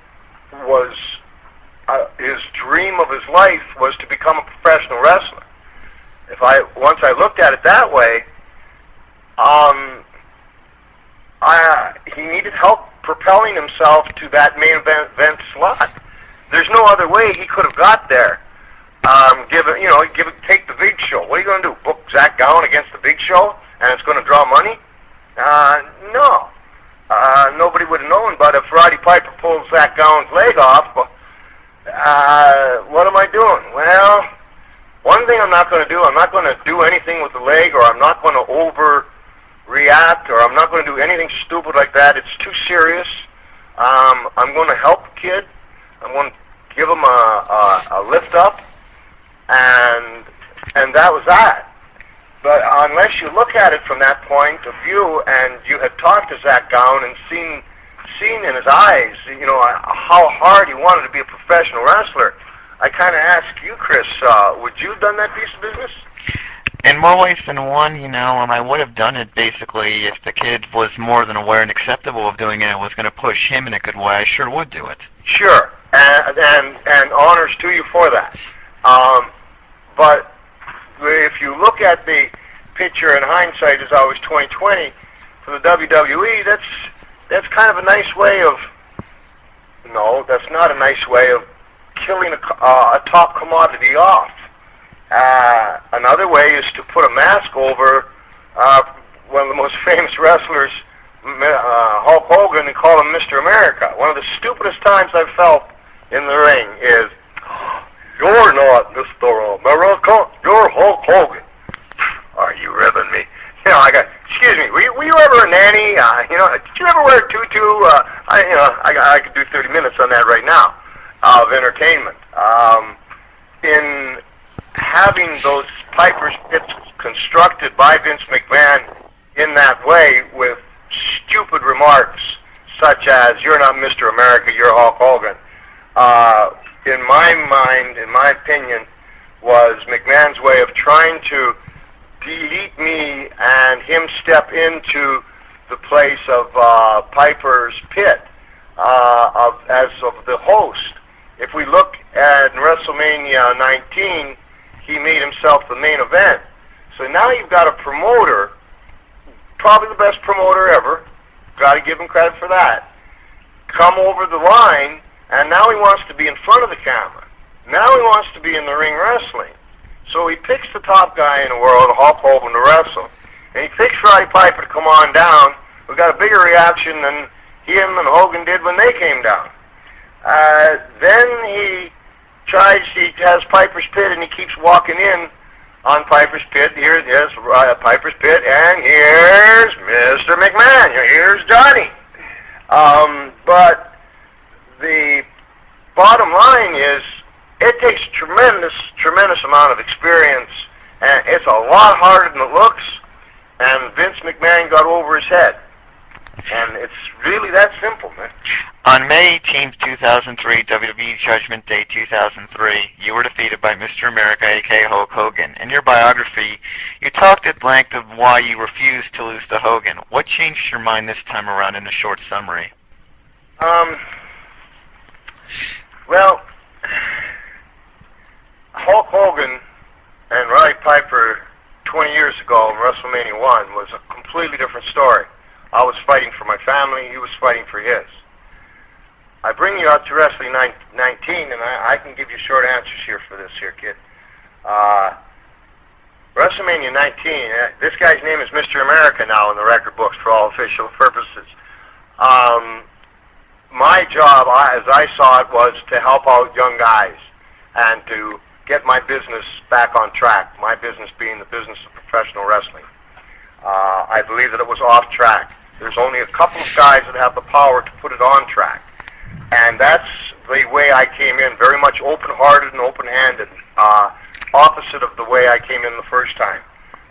his dream of his life was to become a professional wrestler. Once I looked at it that way, he needed help propelling himself to that main event slot. There's no other way he could have got there. Take the Big Show. What are you going to do? Book Zach Gowen against the Big Show, and it's going to draw money? No. Nobody would have known. But if Roddy Piper pulls Zach Gowen's leg off, what am I doing? Well, one thing I'm not going to do, I'm not going to do anything with the leg, or I'm not going to overreact, or I'm not going to do anything stupid like that. It's too serious. I'm going to help the kid. I'm going to give him a lift up, and that was that. But unless you look at it from that point of view, and you had talked to Zach Gowen and seen in his eyes, how hard he wanted to be a professional wrestler, I kind of ask you, Chris, would you have done that piece of business? In more ways than one, I would have done it basically if the kid was more than aware and acceptable of doing it and was going to push him in a good way. I sure would do it. Sure, and honors to you for that. But if you look at the picture, and hindsight is always 20/20 for the WWE, that's kind of a nice way of. No, that's not a nice way of killing a top commodity off. Another way is to put a mask over one of the most famous wrestlers, Hulk Hogan, and call him Mr. America. One of the stupidest times I've felt in the ring is, you're not Mr. America, you're Hulk Hogan. Are you ribbing me? Excuse me, were you ever a nanny? Did you ever wear a tutu? I could do 30 minutes on that right now of entertainment. In having those Piper's Pits constructed by Vince McMahon in that way with stupid remarks such as, you're not Mr. America, you're Hulk Hogan, in my mind, in my opinion, was McMahon's way of trying to delete me and him step into the place of Piper's Pit as of the host. If we look at WrestleMania 19, he made himself the main event. So now you've got a promoter, probably the best promoter ever, got to give him credit for that, come over the line, and now he wants to be in front of the camera. Now he wants to be in the ring wrestling. So he picks the top guy in the world, Hulk Hogan, to wrestle. And he picks Roddy Piper to come on down. We got a bigger reaction than him and Hogan did when they came down. Then he has Piper's Pit, and he keeps walking in on Piper's Pit. Here's Piper's Pit, and here's Mr. McMahon. Here's Johnny. But the bottom line is, it takes tremendous amount of experience, and it's a lot harder than it looks, and Vince McMahon got over his head. And it's really that simple, man. On May 18th, 2003, WWE Judgment Day 2003, you were defeated by Mr. America, a.k.a. Hulk Hogan. In your biography, you talked at length of why you refused to lose to Hogan. What changed your mind this time around in a short summary? Well, Hulk Hogan and Roddy Piper 20 years ago in WrestleMania 1 was a completely different story. I was fighting for my family, he was fighting for his. I bring you out to Wrestling 19, and I can give you short answers here for this here, kid. WrestleMania 19, this guy's name is Mr. America now in the record books for all official purposes. My job, as I saw it, was to help out young guys and to get my business back on track, my business being the business of professional wrestling. I believe that it was off track. There's only a couple of guys that have the power to put it on track. And that's the way I came in, very much open-hearted and open-handed, opposite of the way I came in the first time.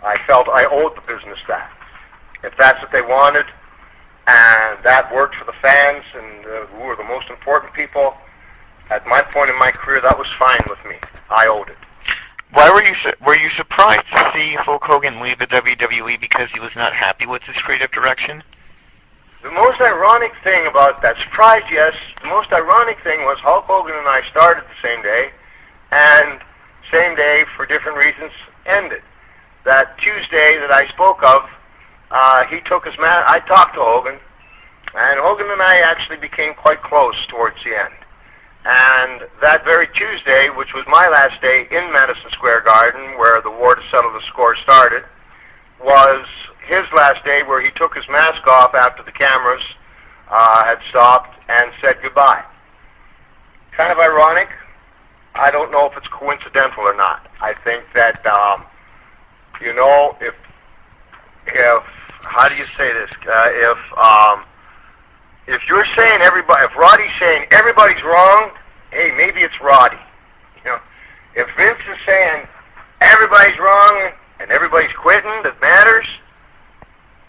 I felt I owed the business that. If that's what they wanted, and that worked for the fans, and who were the most important people, at my point in my career, that was fine with me. I owed it. Why were you surprised to see Hulk Hogan leave the WWE because he was not happy with his creative direction? The most ironic thing about that, surprise, yes, the most ironic thing was Hulk Hogan and I started the same day, and same day, for different reasons, ended. That Tuesday that I spoke of, he took his I talked to Hogan, and Hogan and I actually became quite close towards the end. And that very Tuesday, which was my last day in Madison Square Garden, where the war to settle the score started, was his last day, where he took his mask off after the cameras had stopped and said goodbye. Kind of ironic. I don't know if it's coincidental or not. I think that, you know, if how do you say this? If you're saying if Roddy's saying everybody's wrong, hey, maybe it's Roddy. You know, if Vince is saying everybody's wrong and everybody's quitting, that matters.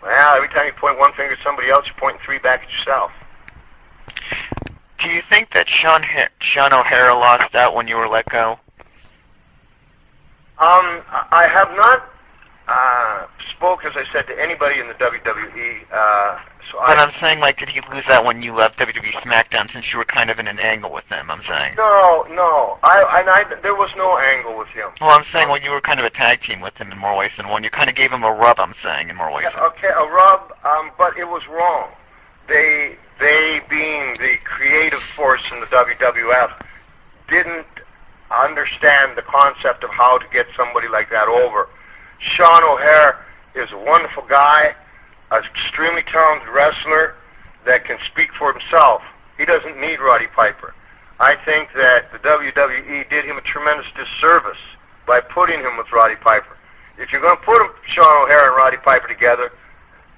Well, every time you point one finger at somebody else, you're pointing three back at yourself. Do you think that Sean O'Hara lost out when you were let go? I have not spoke, as I said, to anybody in the WWE. But I'm saying, like, did he lose that when you left WWE SmackDown, since you were kind of in an angle with him, I'm saying? No. There was no angle with him. Well, I'm saying, when you were kind of a tag team with him in more ways than one, you kind of gave him a rub, I'm saying, in more ways than one. Okay, a rub, but it was wrong. They being the creative force in the WWF, didn't understand the concept of how to get somebody like that over. Sean O'Hara is a wonderful guy, an extremely talented wrestler that can speak for himself. He doesn't need Roddy Piper. I think that the WWE did him a tremendous disservice by putting him with Roddy Piper. If you're going to put Sean O'Hara and Roddy Piper together,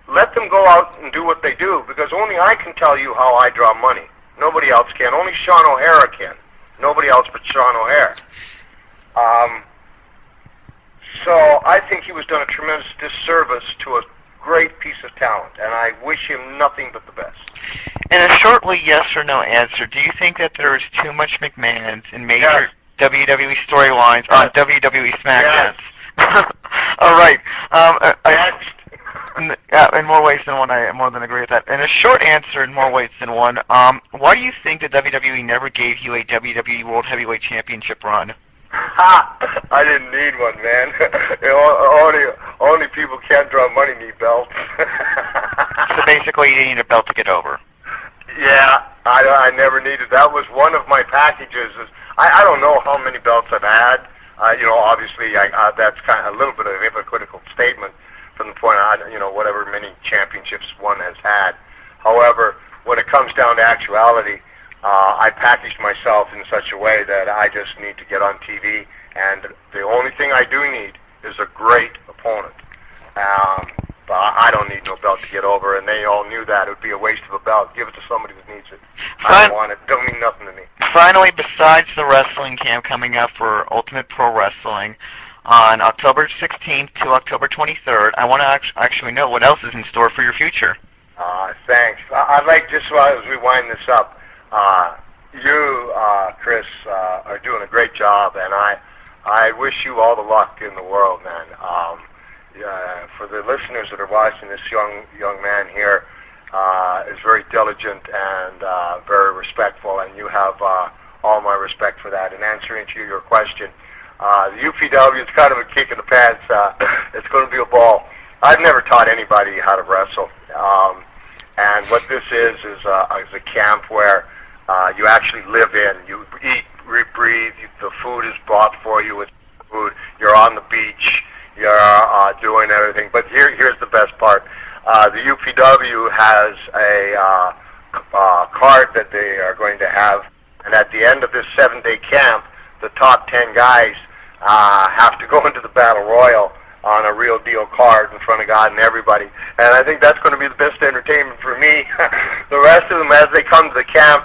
let them go out and do what they do, because only I can tell you how I draw money. Nobody else can. Only Sean O'Hara can. Nobody else but Sean O'Hara. So I think he was done a tremendous disservice to a great piece of talent, and I wish him nothing but the best. In a shortly yes or no answer, do you think that there is too much McMahons in major WWE storylines on WWE SmackDowns? Yes. All right. In more ways than one, I more than agree with that. In a short answer, in more ways than one, why do you think that WWE never gave you a WWE World Heavyweight Championship run? I didn't need one, man. Only people who can't draw money need belts. So basically, you need a belt to get over. Yeah, I never needed. That was one of my packages. I don't know how many belts I've had. Obviously, that's kind of a little bit of a hypocritical statement from the point on, whatever many championships one has had. However, when it comes down to actuality, I packaged myself in such a way that I just need to get on TV, and the only thing I do need is a great opponent. But I don't need no belt to get over, and they all knew that. It would be a waste of a belt. Give it to somebody that needs it. I don't want it. Don't mean nothing to me. Finally, besides the wrestling camp coming up for Ultimate Pro Wrestling on October 16th to October 23rd, I want to actually know what else is in store for your future. Thanks. I'd like, just as we wind this up, you, Chris, are doing a great job, and I wish you all the luck in the world, man. For the listeners that are watching, this young man here is very diligent and very respectful, and you have all my respect for that. In answering to your question, the UPW is kind of a kick in the pants. It's going to be a ball. I've never taught anybody how to wrestle, and what this is a camp where you actually live in. You eat, breathe. The food is bought for you with food. You're on the beach. You're doing everything. But here's the best part. The UPW has a card that they are going to have, and at the end of this 7-day camp, the top 10 guys have to go into the Battle Royal on a real deal card in front of God and everybody. And I think that's going to be the best entertainment for me. The rest of them, as they come to the camp,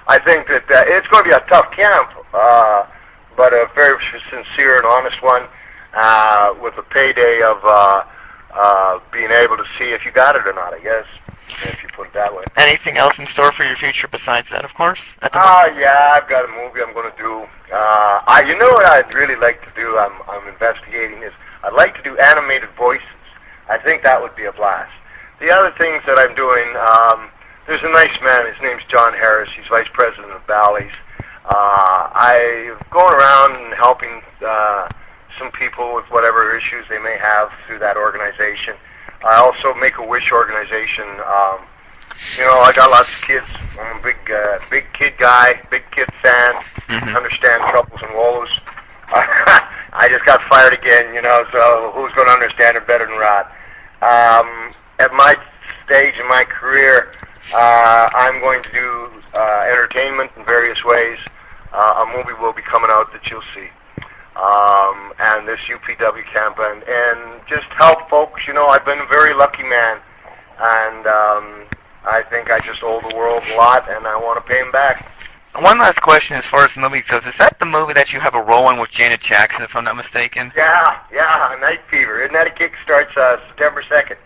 I think that it's going to be a tough camp, but a very sincere and honest one, with a payday of being able to see if you got it or not, I guess, if you put it that way. Anything else in store for your future besides that, of course? Yeah, I've got a movie I'm going to do. What I'd really like to do, I'm investigating, is I'd like to do animated voices. I think that would be a blast. The other things that I'm doing, there's a nice man, his name's John Harris, he's vice president of Bally's. I'm going around and helping some people with whatever issues they may have through that organization. I also make a wish organization. I got lots of kids. I'm a big kid guy, big kid fan. Understand troubles and woes. I just got fired again, so who's going to understand it better than Rod? At my stage in my career, I'm going to do entertainment in various ways. A movie will be coming out that you'll see. And this UPW camp, and just help folks. I've been a very lucky man, and I think I just owe the world a lot, and I want to pay him back. One last question as far as the movie goes. Is that the movie that you have a role in with Janet Jackson, if I'm not mistaken? Yeah, Night Fever. Isn't that a kick? Starts September 2nd.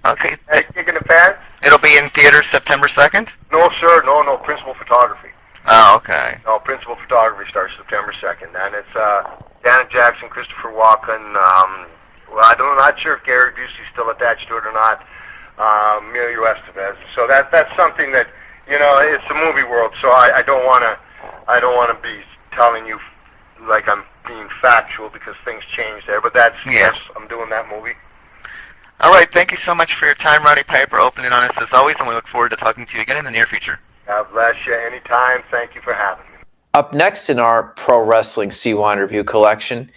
Okay. That kick in the pants? It'll be in theaters September 2nd? No, sir. No. Principal photography. Oh, okay. No, principal photography starts September 2nd, and it's Janet Jackson, Christopher Walken. I'm not sure if Gary Busey's still attached to it or not. Emilio Estevez. So that's something that it's the movie world. So I don't want to be telling you like I'm being factual because things change there. But yes, I'm doing that movie. All right. Thank you so much for your time, Roddy Piper, open and honest as always, and we look forward to talking to you again in the near future. God bless you. Anytime. Thank you for having me. Up next in our Pro Wrestling CYInterview collection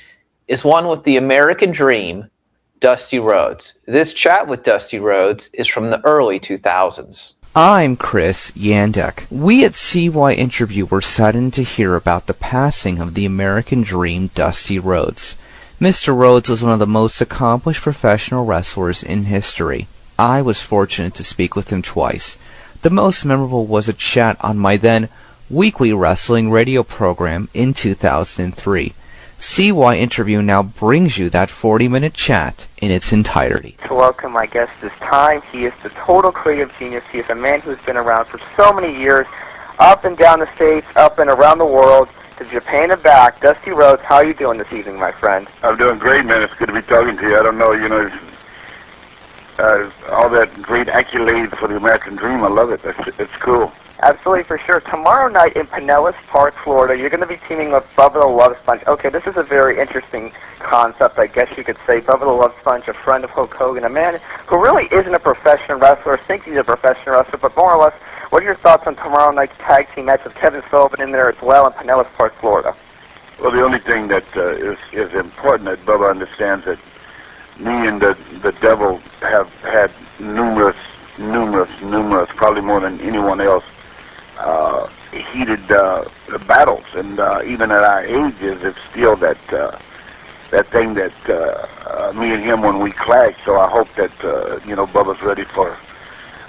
is one with the American Dream, Dusty Rhodes. This chat with Dusty Rhodes is from the early 2000s. I'm Chris Yandek. We at CYInterview were saddened to hear about the passing of the American Dream, Dusty Rhodes. Mr. Rhodes was one of the most accomplished professional wrestlers in history. I was fortunate to speak with him twice. The most memorable was a chat on my then weekly wrestling radio program in 2003. CYInterview now brings you that 40-minute chat in its entirety. To welcome my guest this time, he is the total creative genius. He is a man who's been around for so many years, up and down the states, up and around the world, to Japan and back. Dusty Rhodes, how are you doing this evening, my friend? I'm doing great, man. It's good to be talking to you. I don't know, all that great accolades for the American Dream. I love it. It's cool. Absolutely, for sure. Tomorrow night in Pinellas Park, Florida, you're going to be teaming with Bubba the Love Sponge. Okay, this is a very interesting concept, I guess you could say. Bubba the Love Sponge, a friend of Hulk Hogan, a man who really isn't a professional wrestler, thinks he's a professional wrestler, but more or less, what are your thoughts on tomorrow night's tag team match with Kevin Sullivan in there as well in Pinellas Park, Florida? Well, the only thing that is important that Bubba understands that me and the devil have had numerous, probably more than anyone else, heated battles, and even at our ages, it's still that thing that me and him when we clash. So I hope that Bubba's ready for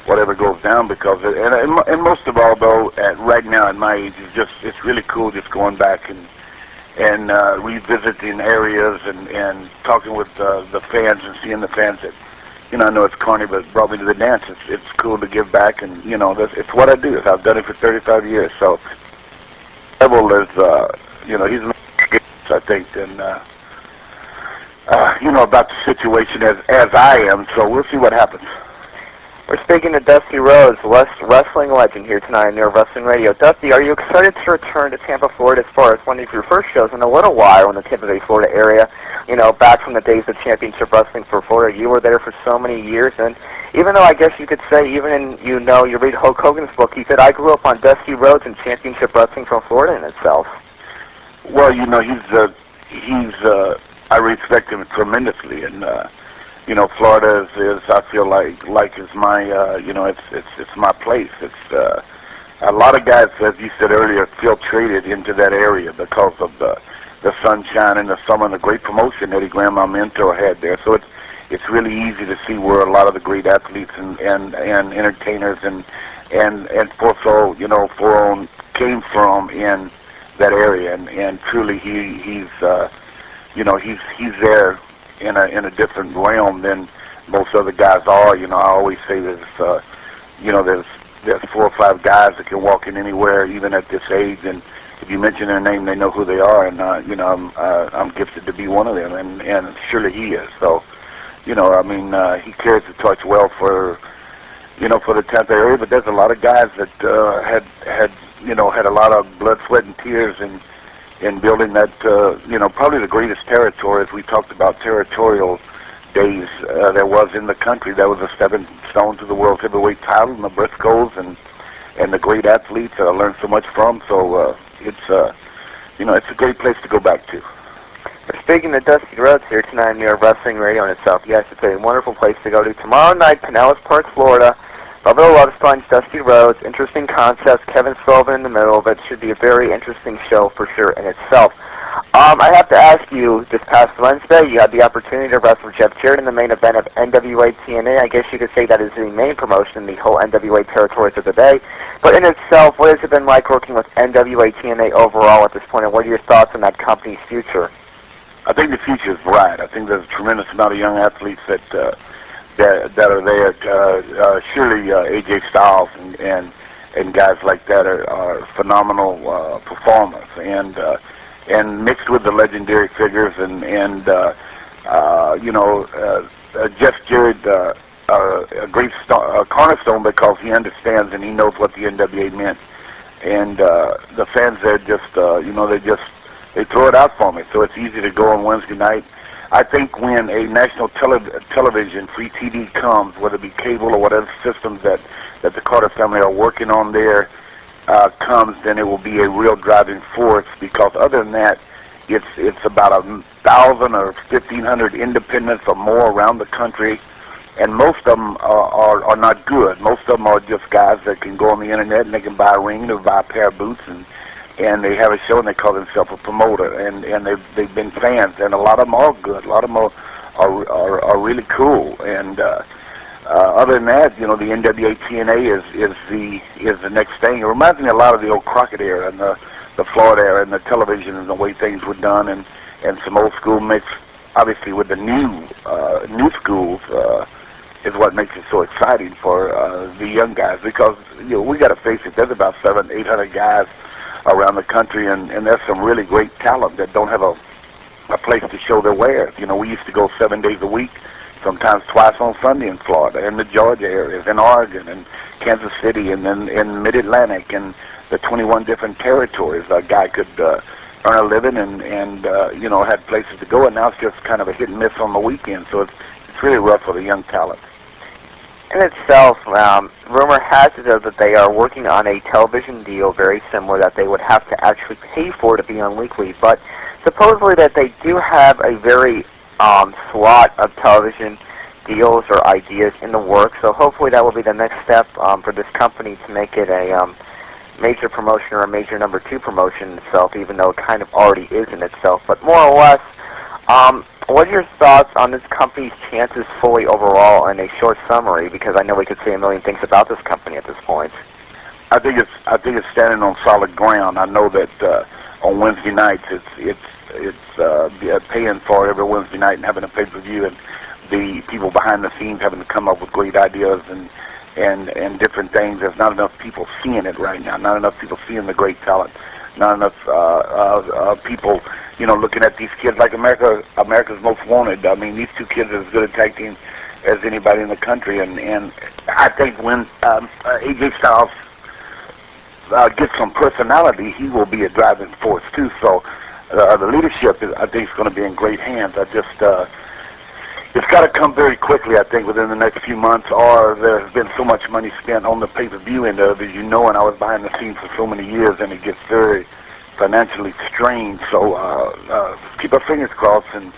whatever goes down, because and most of all though, right now at my age, it's really cool just going back and revisiting areas and talking with the fans and seeing the fans that, I know it's corny, but it brought me to the dance. It's cool to give back, and it's what I do. I've done it for 35 years. So Devil is, he's I think, and about the situation as I am. So we'll see what happens. We're speaking to Dusty Rhodes, wrestling legend, here tonight on Near Wrestling Radio. Dusty, are you excited to return to Tampa, Florida, as far as one of your first shows in a little while in the Tampa Bay, Florida area? Back from the days of Championship Wrestling for Florida. You were there for so many years, and even though I guess you could say, even in, you read Hulk Hogan's book, he said, I grew up on Dusty Rhodes and Championship Wrestling from Florida in itself. Well, he's I respect him tremendously, and Florida is I feel like is my it's my place. It's a lot of guys, as you said earlier, filtrated into that area because of the sunshine and the summer and the great promotion Eddie Graham, my mentor, had there. So it's really easy to see where a lot of the great athletes and entertainers and Poffo, Foron came from in that area, and truly he's there in a different realm than most other guys are. I always say there's 4 or 5 guys that can walk in anywhere, even at this age, and if you mention their name, they know who they are, and I'm gifted to be one of them, and surely he is. So, he carries the torch well for the Tampa area, but there's a lot of guys that had a lot of blood, sweat, and tears in building that, probably the greatest territory, as we talked about territorial days there was in the country. That was a stepping stone to the World Heavyweight title, and the Briscoes and the great athletes that I learned so much from. So it's a great place to go back to. We're speaking to Dusty Rhodes here tonight on New York Wrestling Radio in itself. Yes, it's a wonderful place to go to. Tomorrow night, Pinellas Park, Florida. Bubba Love Sponge, Dusty Rhodes, interesting concepts, Kevin Sullivan in the middle of it. Should be a very interesting show for sure in itself. I have to ask you, this past Wednesday, you had the opportunity to wrestle Jeff Jarrett in the main event of NWA TNA. I guess you could say that is the main promotion in the whole NWA territories of the day. But in itself, what has it been like working with NWA TNA overall at this point, and what are your thoughts on that company's future? I think the future is bright. I think there's a tremendous amount of young athletes that are there. Surely AJ Styles and guys like that are phenomenal performers, and mixed with the legendary figures and Jeff Jarrett, a great cornerstone, because he understands and he knows what the NWA meant, and the fans there they throw it out for me, so it's easy to go on Wednesday night. I think when a national television, free TV comes, whether it be cable or whatever systems that the Carter family are working on there comes, then it will be a real driving force, because other than that, it's about 1,000 or 1,500 independents or more around the country, and most of them are not good. Most of them are just guys that can go on the internet and they can buy a ring or buy a pair of boots, and they have a show and they call themselves a promoter, and they've been fans, and a lot of them are good. A lot of them are really cool, and other than that, the NWA TNA is the next thing. It reminds me a lot of the old Crockett era and the Florida era and the television and the way things were done, and some old school mix, obviously, with the new schools is what makes it so exciting for the young guys, because we got to face it. There's about 700-800 guys around the country, and there's some really great talent that don't have a place to show their wares. We used to go 7 days a week, sometimes twice on Sunday in Florida, in the Georgia areas, in Oregon, and Kansas City, and then in Mid-Atlantic, and the 21 different territories. A guy could earn a living and had places to go, and now it's just kind of a hit and miss on the weekend, so it's really rough for the young talent. in itself, rumor has it that they are working on a television deal very similar that they would have to actually pay for to be on weekly. But supposedly that they do have a very slot of television deals or ideas in the works. So hopefully that will be the next step for this company to make it a major promotion or a major number 2 promotion in itself, even though it kind of already is in itself. But more or less, what are your thoughts on this company's chances fully overall in a short summary? Because I know we could say a million things about this company at this point. I think it's standing on solid ground. I know that on Wednesday nights it's paying for every Wednesday night and having a pay-per-view, and the people behind the scenes having to come up with great ideas and different things. There's not enough people seeing it right now. Not enough people seeing the great talent. Not enough people, looking at these kids like America's Most Wanted. I mean, these 2 kids are as good a tag team as anybody in the country, and I think when AJ Styles gets some personality, he will be a driving force too. So the leadership, I think, is going to be in great hands. It's got to come very quickly, I think, within the next few months, or there's been so much money spent on the pay-per-view end of it, and I was behind the scenes for so many years, and it gets very financially strained. So keep our fingers crossed, and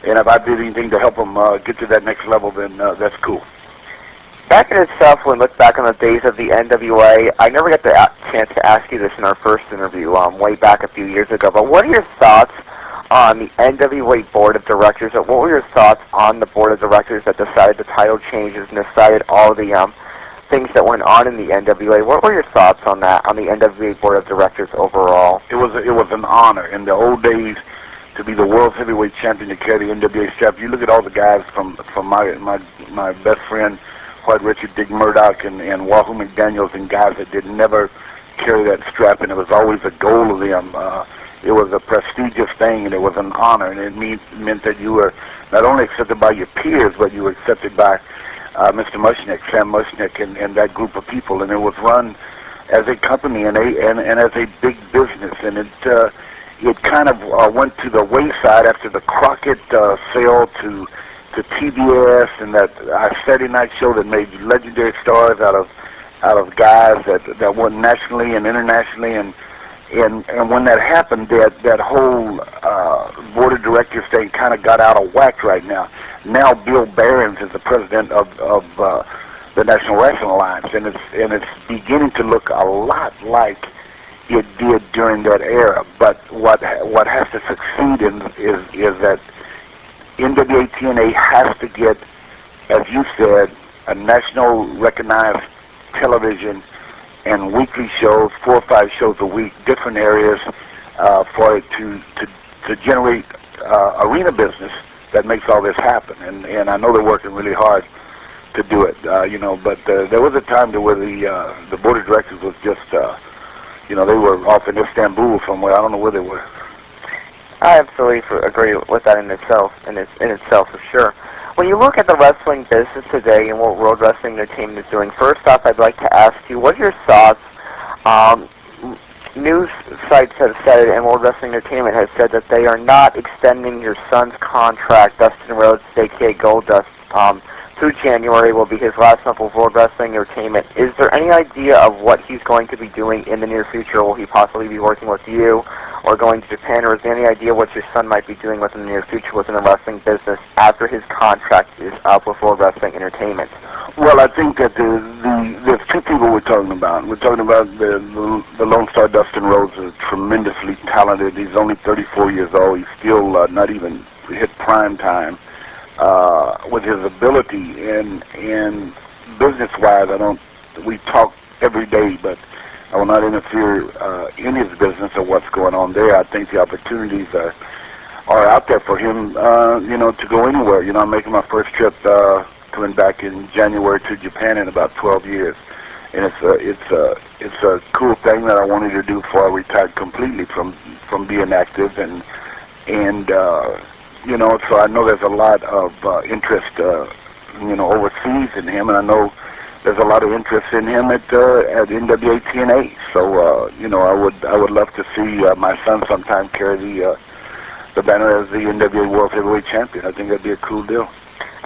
if I did anything to help them get to that next level, then that's cool. Back in itself, when we look back on the days of the NWA, I never got the chance to ask you this in our first interview way back a few years ago, but what are your thoughts on the NWA Board of Directors? What were your thoughts on the Board of Directors that decided the title changes and decided all the things that went on in the NWA? What were your thoughts on that, on the NWA Board of Directors overall? It was an honor in the old days to be the world heavyweight champion to carry the NWA strap. You look at all the guys from my best friend White Richard, Dick Murdoch, and Wahoo McDaniels, and guys that did never carry that strap, and it was always a goal of them. It was a prestigious thing, and it was an honor, and it meant that you were not only accepted by your peers, but you were accepted by Mr. Mushnick, Sam Mushnick, and that group of people. And it was run as a company and as a big business, and it kind of went to the wayside after the Crockett sale to TBS and that Saturday night show that made legendary stars out of guys that won nationally and internationally, and when that happened, that whole board of directors thing kind of got out of whack right now. Now Bill Behrens is the president of the National Wrestling Alliance, and it's beginning to look a lot like it did during that era. But what has to succeed is that NWA TNA has to get, as you said, a national recognized television and weekly shows, 4 or 5 shows a week, different areas, for it to generate arena business that makes all this happen. And I know they're working really hard to do it, but there was a time where the board of directors was just, they were off in Istanbul somewhere. I don't know where they were. I absolutely agree with that in itself for sure. When you look at the wrestling business today and what World Wrestling Entertainment is doing, first off, I'd like to ask you, what are your thoughts? News sites have said, and World Wrestling Entertainment has said, that they are not extending your son's contract, Dustin Rhodes, a.k.a. Goldust, through January will be his last month of World Wrestling Entertainment. Is there any idea of what he's going to be doing in the near future? Will he possibly be working with you or going to Japan, or is there any idea what your son might be doing within the near future within the wrestling business after his contract is up with World Wrestling Entertainment? Well, I think that there's 2 people we're talking about. We're talking about the Lone Star Dustin Rhodes, is tremendously talented. He's only 34 years old. He's still not even hit prime time. With his ability and business-wise, we talk every day, but I will not interfere in his business or what's going on there. I think the opportunities are out there for him, to go anywhere. I'm making my first trip coming back in January to Japan in about 12 years, and it's a cool thing that I wanted to do before I retired completely from being active and so I know there's a lot of interest, overseas in him, and I know there's a lot of interest in him at NWA TNA. So, I would love to see my son sometime carry the banner as the NWA World Heavyweight Champion. I think that'd be a cool deal.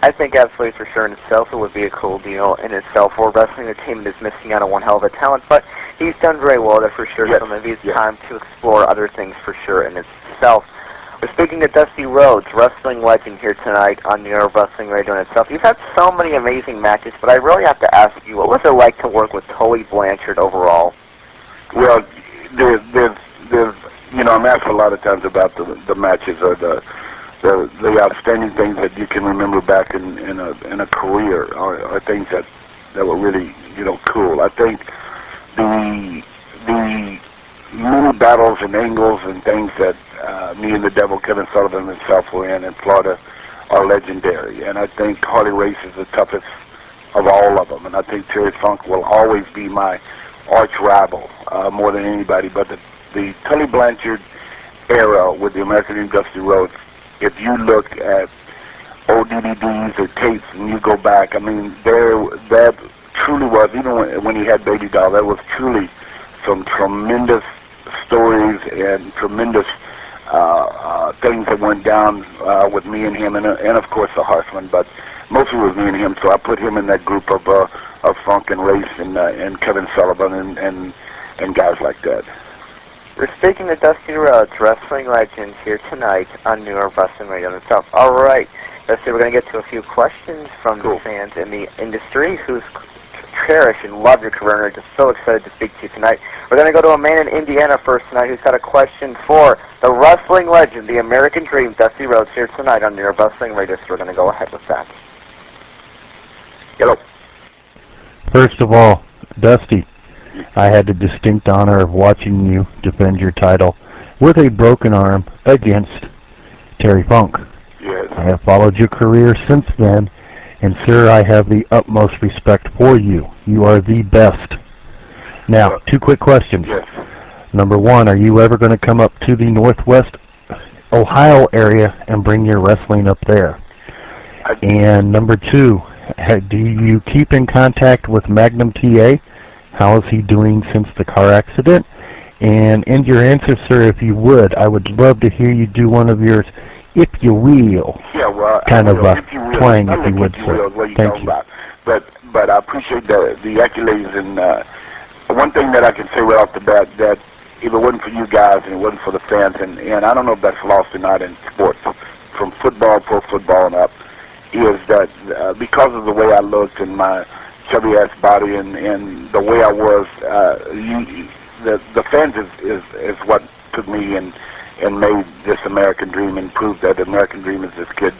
I think absolutely for sure in itself it would be a cool deal in itself. World Wrestling Entertainment is missing out on one hell of a talent, but he's done very well there for sure, so maybe it's time to explore other things for sure in itself. We're speaking to Dusty Rhodes, wrestling legend here tonight on New York Wrestling Radio in itself. You've had so many amazing matches, but I really have to ask you, what was it like to work with Tully Blanchard overall? Well, there's I'm asked a lot of times about the matches or the outstanding things that you can remember back in a career, or things that were really cool. I think the many battles and angles and things that me and the Devil, Kevin Sullivan himself, were in Florida are legendary. And I think Harley Race is the toughest of all of them. And I think Terry Funk will always be my arch rival more than anybody. But the Tully Blanchard era with the American Dream Dusty Rhodes, if you look at old DVDs or tapes and you go back, I mean, that truly was, even when he had Baby Doll, that was truly some tremendous stories and tremendous things that went down with me and him, and of course the Horseman, but mostly with me and him. So I put him in that group of Funk and Race and Kevin Sullivan and guys like that. We're speaking to Dusty Rhodes, wrestling legend, here tonight on New York Wrestling Radio itself. All right, Dusty, we're going to get to a few questions from the fans in the industry who's cherish and love your career, and are just so excited to speak to you tonight. We're going to go to a man in Indiana first tonight who's got a question for the wrestling legend, the American Dream, Dusty Rhodes, here tonight on New York Wrestling Radio, so we're going to go ahead with that. Hello. First of all, Dusty, I had the distinct honor of watching you defend your title with a broken arm against Terry Funk. Yes. I have followed your career since then, and sir, I have the utmost respect for you. You are the best. Now, two quick questions. Yes. Number one, are you ever going to come up to the Northwest Ohio area and bring your wrestling up there? And number two, do you keep in contact with Magnum TA? How is he doing since the car accident? And in your answer, sir, if you would, I would love to hear you do one of yours, if you will, kind of twang, if you would, sir. Thank you. But I appreciate the accolades, and one thing that I can say right off the bat, that if it wasn't for you guys and it wasn't for the fans, and I don't know if that's lost or not in sports, from football, pro football and up, is that because of the way I looked and my chubby-ass body and the way I was, the fans is what took me and made this American Dream and proved that the American Dream is this kid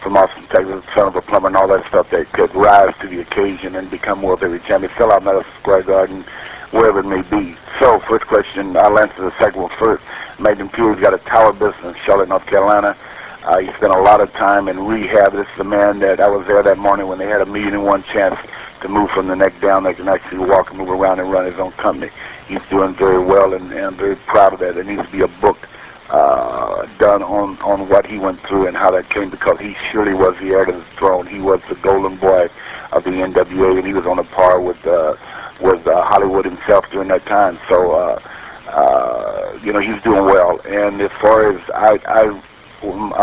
from Austin, Texas, son of a plumber and all that stuff that could rise to the occasion and become World Heavyweight Champion, sell out Madison Square Garden, wherever it may be. So, first question, I'll answer the second one first. Magnum Q, he's got a tower business in Charlotte, North Carolina. He spent a lot of time in rehab. This is the man that I was there that morning when they had 1,000,001 chance to move from the neck down. They can actually walk and move around and run his own company. He's doing very well, and I'm very proud of that. There needs to be a book done on what he went through and how that came, because he surely was the heir to the throne. He was the golden boy of the NWA, and he was on a par with Hollywood himself during that time. So, he's doing well. And as far as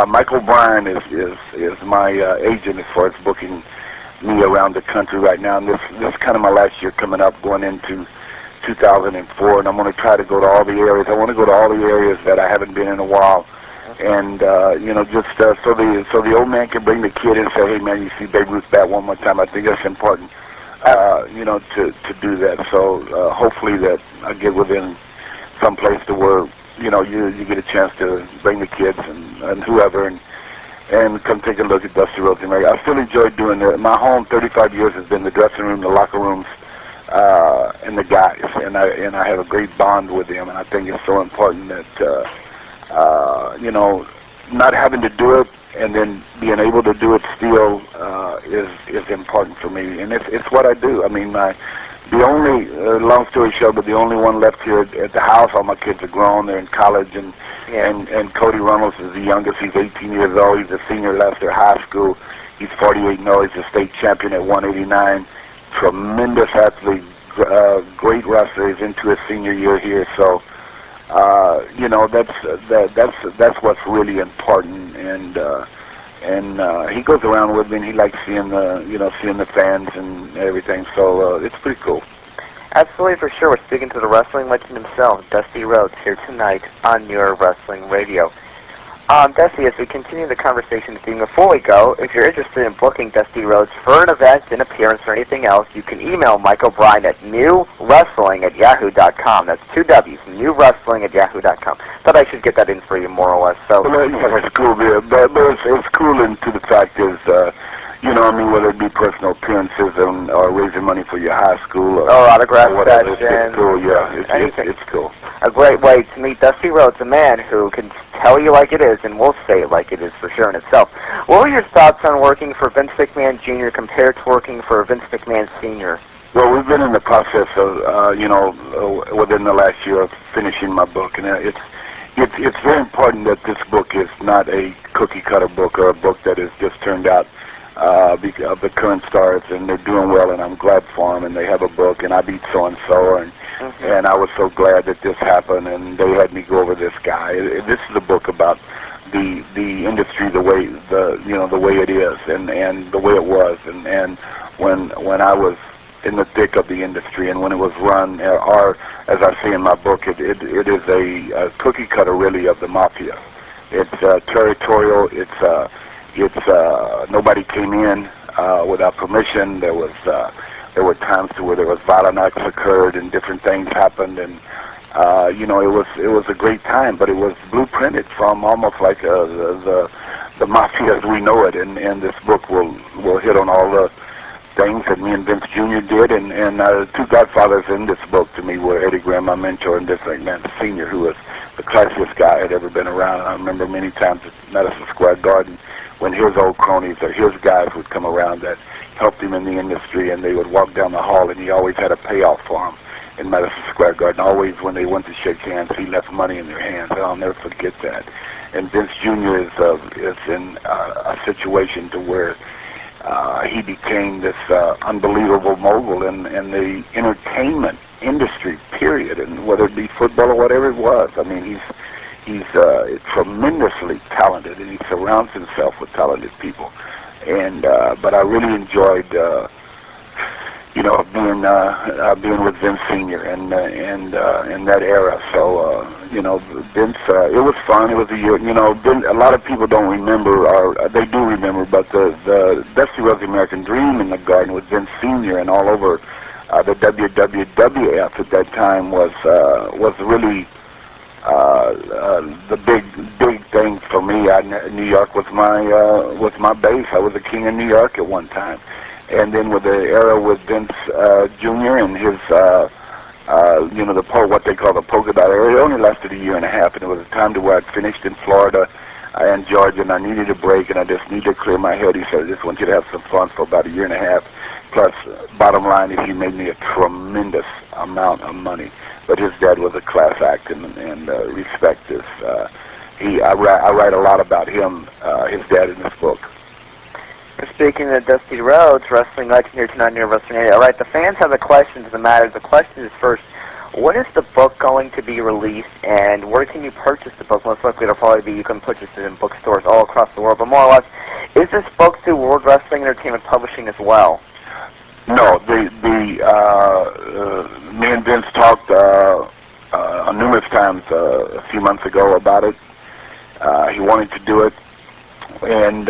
Michael Bryan is my agent as far as booking me around the country right now. And this is kind of my last year coming up, going into 2004, and I'm going to try to go to all the areas. I want to go to all the areas that I haven't been in a while, and just so the old man can bring the kid in and say, hey man, you see Babe Ruth bat one more time. I think that's important, to do that. So hopefully that I get within some place to where you get a chance to bring the kids and whoever and come take a look at Dusty Rhodes. I still enjoy doing it. My home 35 years has been the dressing room, the locker rooms, and the guys, and I have a great bond with them, and I think it's so important that not having to do it and then being able to do it still is important for me, and it's what I do. I mean, the only long story short, but the only one left here at the house. All my kids are grown; they're in college, and Cody Reynolds is the youngest. He's 18 years old. He's a senior last year high school. He's 48-0. He's a state champion at 189. Tremendous athlete, great wrestler. He's into his senior year here, so that's what's really important. And he goes around with me, and he likes seeing the fans and everything. So it's pretty cool. Absolutely, for sure. We're speaking to the wrestling legend himself, Dusty Rhodes, here tonight on your wrestling radio. Dusty, as we continue the conversation theme, before we go, if you're interested in booking Dusty Rhodes for an event, an appearance, or anything else, you can email Mike O'Brien at newwrestling@yahoo.com. That's 2 W's, newwrestling@yahoo.com. Thought I should get that in for you, more or less. So, well, yeah, it's cool, but it's cool, and to the fact is, whether it be personal appearances or raising money for your high school or autograph whatever, sessions. it's cool, yeah, it's cool. A great way to meet Dusty Rhodes, a man who can tell you like it is, and will say it like it is for sure in itself. What were your thoughts on working for Vince McMahon Jr. compared to working for Vince McMahon Sr.? Well, we've been in the process of, within the last year of finishing my book, and it's very important that this book is not a cookie-cutter book or a book that is just turned out of the current stars, and they're doing well, and I'm glad for them, and they have a book, and I beat so-and-so, and I was so glad that this happened, and they had me go over this guy. This is a book about the industry, the way it is, and the way it was, and when I was in the thick of the industry, and when it was run, or as I say in my book, it is a cookie cutter really of the mafia. It's territorial. It's nobody came in without permission. There were times to where there was violent acts occurred and different things happened, and it was a great time. But it was blueprinted from almost like the mafia as we know it. And this book will hit on all the things that me and Vince Jr. did. And two godfathers in this book to me were Eddie Graham, my mentor, and Vince McMahon Sr., who was the classiest guy I had ever been around. I remember many times at Madison Square Garden when his old cronies or his guys would come around that helped him in the industry, and they would walk down the hall, and he always had a payoff for them in Madison Square Garden. Always when they went to shake hands, he left money in their hands, and I'll never forget that. And Vince Jr. is in a situation to where he became this unbelievable mogul in the entertainment industry, period, and whether it be football or whatever it was. I mean, he's tremendously talented, and he surrounds himself with talented people. And but I really enjoyed being with Vince Sr. and in that era. So Vince, it was fun. It was a year. A lot of people don't remember, or they do remember, but the Dusty Rhodes American Dream in the Garden with Vince Sr. and all over the WWF at that time was really the big thing for me. New York was my base. I was the king of New York at one time, and then with the era with Vince Jr. and his what they call the polka dot era, it only lasted a year and a half, and it was a time to where I'd finished in Florida and Georgia, and I needed a break, and I just needed to clear my head. He said, I just want you to have some fun for about a year and a half. Plus, bottom line is he made me a tremendous amount of money. But his dad was a class act, and respect is. I write a lot about him, his dad, in this book. Speaking of Dusty Rhodes, wrestling legend here tonight near WrestleMania. All right, the fans have a question to the matter. The question is first, when is the book going to be released, and where can you purchase the book? Most likely it'll probably be you can purchase it in bookstores all across the world. But more or less, is this book through World Wrestling Entertainment Publishing as well? No, me and Vince talked numerous times a few months ago about it. He wanted to do it, and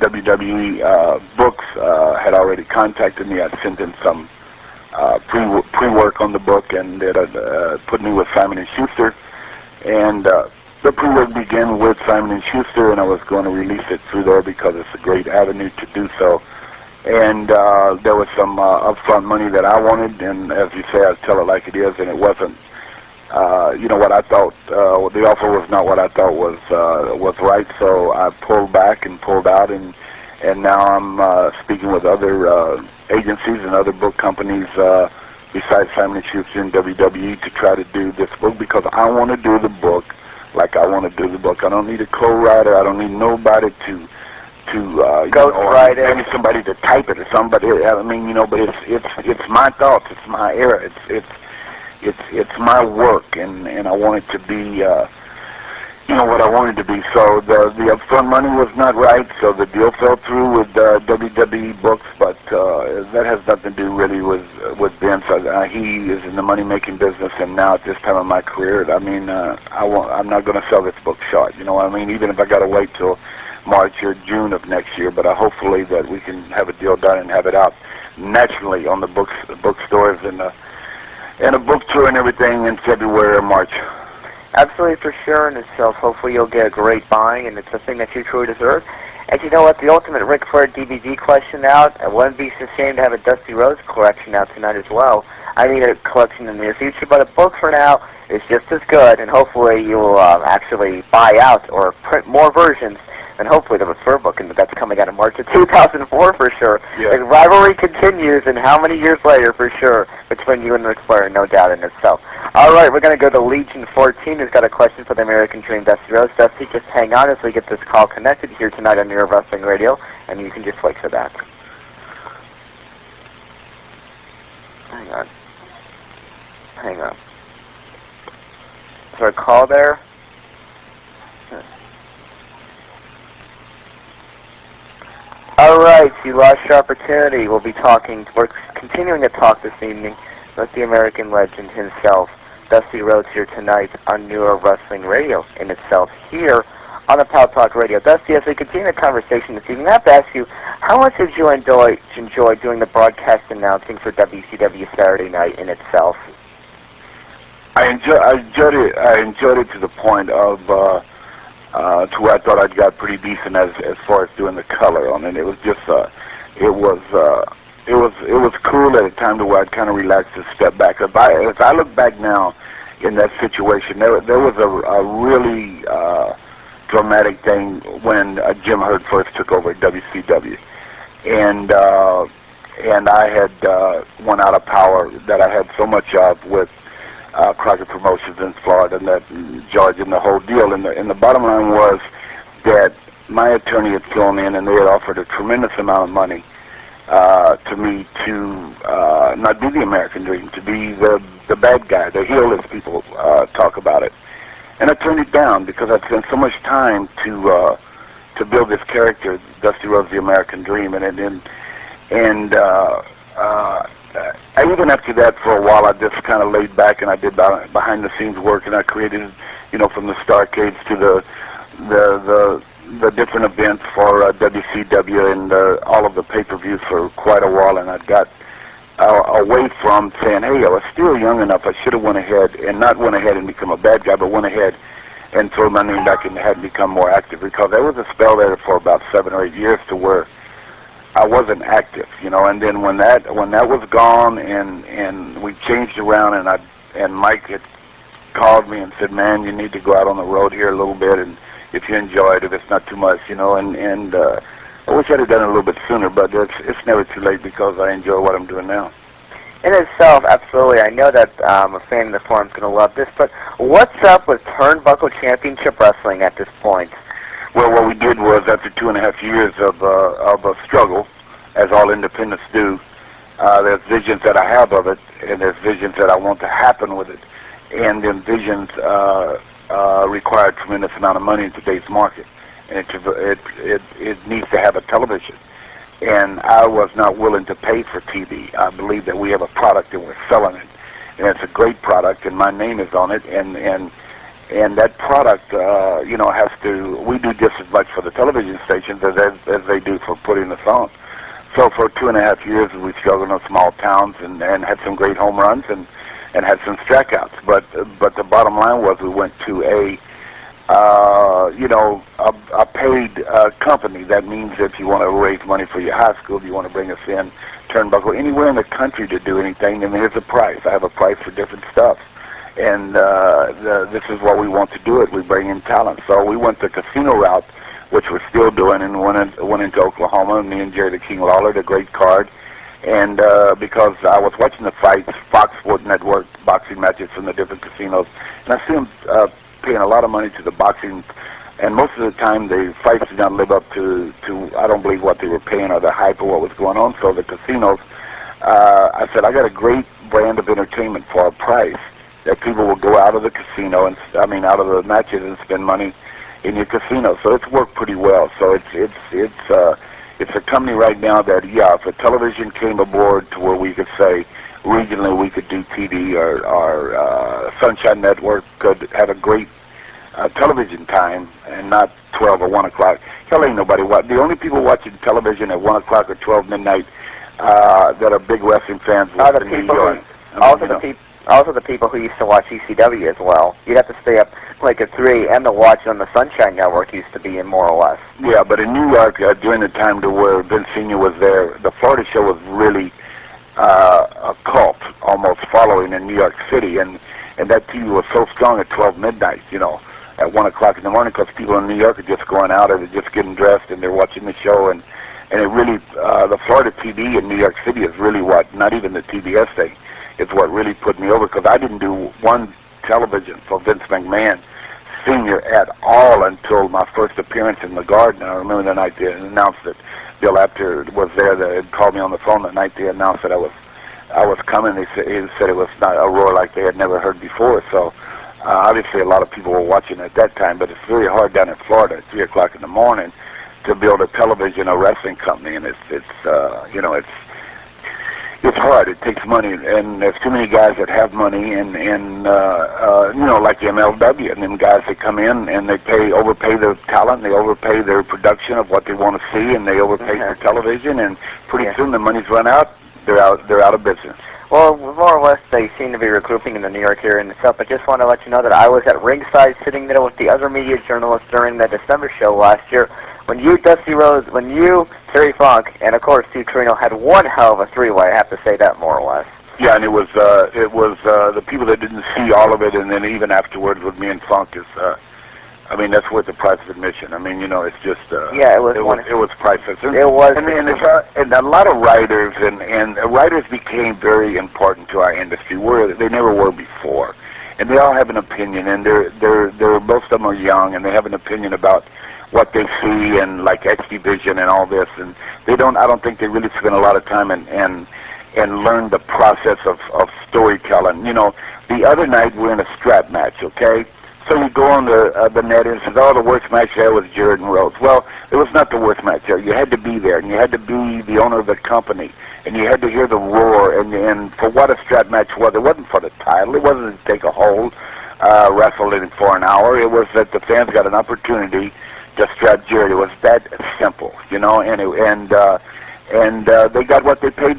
WWE Books had already contacted me. I sent in some pre-work on the book, and they put me with Simon & Schuster, and the pre-work began with Simon & Schuster, and I was going to release it through there because it's a great avenue to do so. And there was some upfront money that I wanted, and as you say, I tell it like it is, and it wasn't, what I thought, the offer was not what I thought was right, so I pulled back and pulled out, and now I'm speaking with other agencies and other book companies besides Simon & Schuster and WWE to try to do this book, because I want to do the book like I want to do the book. I don't need a co-writer. I don't need nobody to write it. Maybe somebody to type it or somebody. I mean, but it's my thoughts. It's my era. It's my work, and I want it to be, what I wanted to be. So the upfront money was not right, so the deal fell through with WWE Books, but that has nothing to do really with Vince. He is in the money-making business, and now at this time of my career, I mean, I'm not going to sell this book short, you know what I mean, even if I got to wait till March or June of next year, but hopefully that we can have a deal done and have it out nationally on the bookstores and a book tour and everything in February or March. Absolutely, for sure, and itself. Hopefully you'll get a great buying, and it's a thing that you truly deserve. And you know what, the Ultimate Ric Flair DVD collection out, it wouldn't be so shame to have a Dusty Rhodes collection out tonight as well. I need a collection in the near future, but a book for now is just as good, and hopefully you will actually buy out or print more versions, and hopefully the third book that's coming out in March of 2004 for sure. Yeah. And rivalry continues, and how many years later for sure, between you and Ric Flair, no doubt in itself. All right, we're going to go to Legion 14, who's got a question for the American Dream, Dusty Rhodes. Dusty, just hang on as we get this call connected here tonight on New Wrestling Radio, and you can just wait for that. Hang on. Hang on. Is there a call there? All right, you lost your opportunity. We're continuing to talk this evening with the American legend himself, Dusty Rhodes, here tonight on New Wrestling Radio in itself, here on the Power Talk Radio. Dusty, as we continue the conversation this evening, I have to ask you, how much did you enjoy doing the broadcast announcing for WCW Saturday night in itself? I enjoyed it to the point of to where I thought I got pretty decent as far as doing the color on it. It was just it was cool at a time to where I'd kind of relaxed and step back. As I look back now in that situation, there was a really dramatic thing when Jim Herd first took over at WCW, and I had one out of power that I had so much of with Crockett Promotions in Florida and that Georgia and the whole deal. And the bottom line was that my attorney had flown in and they had offered a tremendous amount of money to me to not be the American Dream, to be the bad guy, the heel as people talk about it. And I turned it down because I'd spent so much time to build this character, Dusty Rhodes, the American Dream, even after that, for a while, I just kind of laid back and I did behind-the-scenes work, and I created, from the Starcades to the different events for WCW and all of the pay-per-views for quite a while, and I got away from saying, hey, I was still young enough, I should have went ahead and become a bad guy, but went ahead and throw my name back in the hat and become more active, because there was a spell there for about 7 or 8 years to where I wasn't active, and then when that was gone and we changed around and Mike had called me and said, man, you need to go out on the road here a little bit, and if you enjoy it, if it's not too much, and I wish I'd have done it a little bit sooner, but it's never too late because I enjoy what I'm doing now. In itself, absolutely. I know that a fan of the forum's going to love this, but what's up with Turnbuckle Championship Wrestling at this point? Well, what we did was, after 2.5 years of a struggle, as all independents do, there's visions that I have of it, and there's visions that I want to happen with it, and then visions require a tremendous amount of money in today's market, and it needs to have a television, and I was not willing to pay for TV. I believe that we have a product and we're selling it, and it's a great product, and my name is on it, and that product, has to, we do just as much for the television stations as they do for putting us on. So for 2.5 years, we struggled in small towns and had some great home runs and had some strikeouts. But the bottom line was we went to a paid company. That means if you want to raise money for your high school, if you want to bring us in, Turnbuckle, anywhere in the country to do anything, then there's a price. I have a price for different stuff. And this is what we want to do it. We bring in talent. So we went the casino route, which we're still doing, and went into Oklahoma, me and Jerry the King Lawler, the great card. And because I was watching the fights, Fox Sports Network boxing matches from the different casinos, and I see them paying a lot of money to the boxing, and most of the time the fights did not live up to I don't believe what they were paying or the hype of what was going on. So the casinos, I said, I got a great brand of entertainment for a price. And I see them paying a lot of money to the boxing, and most of the time the fights did not live up to I don't believe what they were paying or the hype of what was going on. So the casinos, I said, I got a great brand of entertainment for a price. And I see them paying a lot of money to the boxing, and most of the time the fights did not live up to that people will go out of the casino and out of the matches and spend money in your casino. So it's worked pretty well. So it's a company right now that, yeah, if a television came aboard to where we could say regionally we could do TV, or Sunshine Network could have a great television time and not 12 or 1 o'clock. Hell, ain't nobody watching. The only people watching television at 1 o'clock or 12 midnight that are big wrestling fans are the people also the people who used to watch ECW as well. You'd have to stay up like at 3 a.m. to watch it on the Sunshine Network used to be in, more or less. Yeah, but in New York, during the time to where Vince Sr. was there, the Florida show was really a cult almost following in New York City, and that TV was so strong at 12 midnight, at 1 o'clock in the morning, because people in New York are just going out or they're just getting dressed and they're watching the show, and it really, the Florida TV in New York City is really what, not even the TBS thing, it's what really put me over, because I didn't do one television for Vince McMahon Sr. at all until my first appearance in the Garden. I remember the night they announced that Bill Apter was there, they had called me on the phone the night they announced that I was coming. He said it was not a roar like they had never heard before, so obviously a lot of people were watching at that time, but it's very hard down in Florida at 3 o'clock in the morning to build a television or wrestling company, and it's hard. It takes money, and there's too many guys that have money, and like MLW, and them guys that come in and they overpay their talent, they overpay their production of what they want to see, and they overpay for television, and pretty soon the money's run out. They're out of business. Well, more or less, they seem to be regrouping in the New York area and stuff. I just want to let you know that I was at ringside sitting there with the other media journalists during the December show last year when you, Dusty Rhodes, when you, Terry Funk, and of course Steve Corino had one hell of a three-way. I have to say that, more or less. Yeah, and it was the people that didn't see all of it, and then even afterwards with me and Funk is, that's worth the price of admission. It's just it was priceless. And, and a lot of writers and writers became very important to our industry, where they never were before, and they all have an opinion, and they're most of them are young, and they have an opinion about what they see, and like X Division and all this, and I don't think they really spend a lot of time and learn the process of storytelling. The other night we're in a strap match, okay? So you go on the net and says, the worst match there was Jared and Rhodes. Well, it was not the worst match there. You had to be there, and you had to be the owner of the company, and you had to hear the roar, and for what a strap match was. It wasn't for the title. It wasn't to take a hold, wrestle it for an hour. It was that the fans got an opportunity to strap Jared. It was that simple, and they got what they paid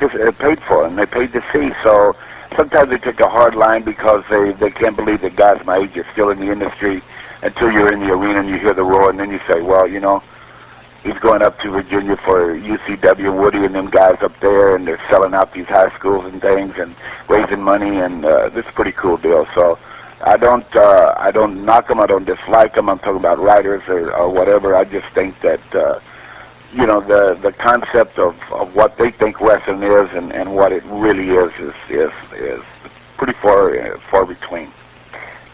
for, and they paid to see. So sometimes they take a hard line because they can't believe that guys my age are still in the industry until you're in the arena and you hear the roar, and then you say, well, he's going up to Virginia for UCW and Woody and them guys up there, and they're selling out these high schools and things and raising money, and this is a pretty cool deal. So I don't knock them, I don't dislike them. I'm talking about writers or whatever. I just think that the concept of what they think wrestling is and what it really is pretty far between.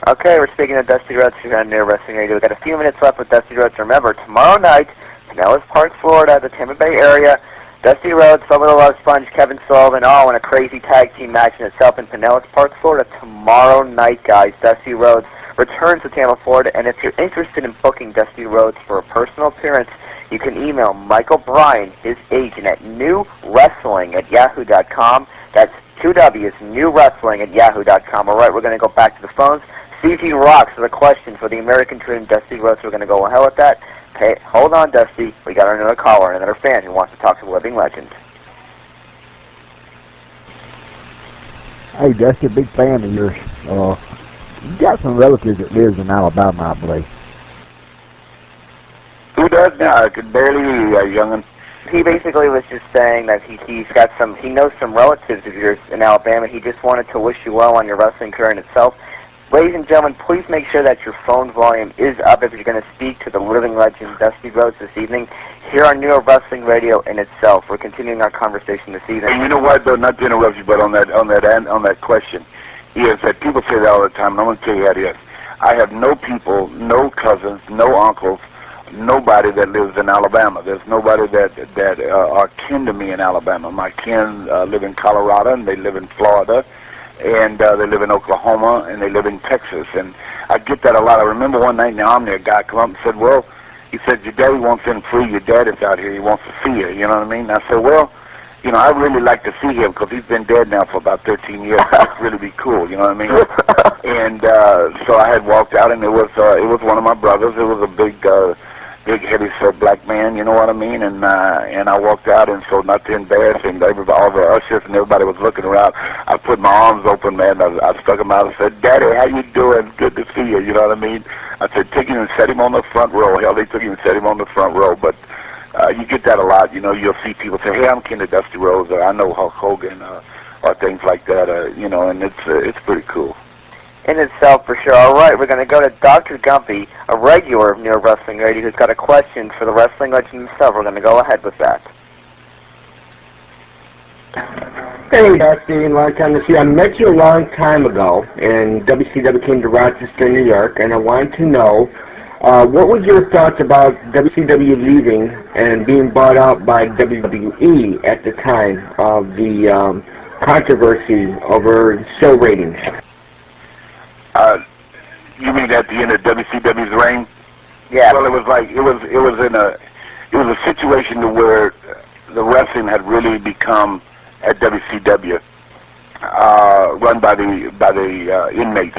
Okay, we're speaking to Dusty Rhodes here on Near Wrestling Radio. We've got a few minutes left with Dusty Rhodes. Remember, tomorrow night, Pinellas Park, Florida, the Tampa Bay area, Dusty Rhodes, Silver the Love Sponge, Kevin Sullivan, all in a crazy tag team match in itself in Pinellas Park, Florida. Tomorrow night, guys, Dusty Rhodes returns to Tampa, Florida, and if you're interested in booking Dusty Rhodes for a personal appearance, you can email Michael Bryan, his agent, at newwrestling@yahoo.com. That's 2 W's, newwrestling@yahoo.com. All right, we're going to go back to the phones. CG Rocks with a question for the American Dream, Dusty Rhodes. We're going to go hell with that. Okay, hold on, Dusty. We got another caller, another fan who wants to talk to the living legend. Hey, Dusty, big fan of yours. You got some relatives that lives in Alabama, I believe. Who does now? I could barely hear you, young'un. He basically was just saying that he knows some relatives of yours in Alabama. He just wanted to wish you well on your wrestling career in itself. Ladies and gentlemen, please make sure that your phone volume is up if you're going to speak to the living legend Dusty Rhodes this evening here on New York Wrestling Radio in itself. We're continuing our conversation this evening. And you know what, though, not to interrupt you, but on that question, is that people say that all the time, and I'm going to tell you how it is. I have no people, no cousins, no uncles, nobody that lives in Alabama. There's nobody that are kin to me in Alabama. My kin live in Colorado, and they live in Florida, and they live in Oklahoma, and they live in Texas. And I get that a lot. I remember one night in the Omni, a guy come up and said, well, he said, your daddy wants in free. Your dad is out here. He wants to see you. You know what I mean? And I said, well, you know, I really like to see him because he's been dead now for about 13 years. It'd really be cool, you know what I mean? And so I had walked out, and it was one of my brothers. It was a big, heavy-set black man, you know what I mean? And I walked out, and so not to embarrass him, all the ushers and everybody was looking around. I put my arms open, man. I stuck him out and said, Daddy, how you doing? Good to see you, you know what I mean? I said, take him and set him on the front row. Hell, they took him and set him on the front row, but you get that a lot. You know, you'll see people say, hey, I'm kin to Dusty Rhodes, or I know Hulk Hogan, or things like that, you know, and it's pretty cool. In itself, for sure. All right, we're going to go to Dr. Gumpy, a regular of New York Wrestling Radio, who's got a question for the wrestling legend himself. We're going to go ahead with that. Hey, Dusty, long time to see you. I met you a long time ago, and WCW came to Rochester, New York, and I wanted to know, what was your thoughts about WCW leaving and being bought out by WWE at the time of the controversy over show ratings? You mean at the end of WCW's reign? Yeah. Well, it was a situation to where the wrestling had really become at WCW, run by the inmates.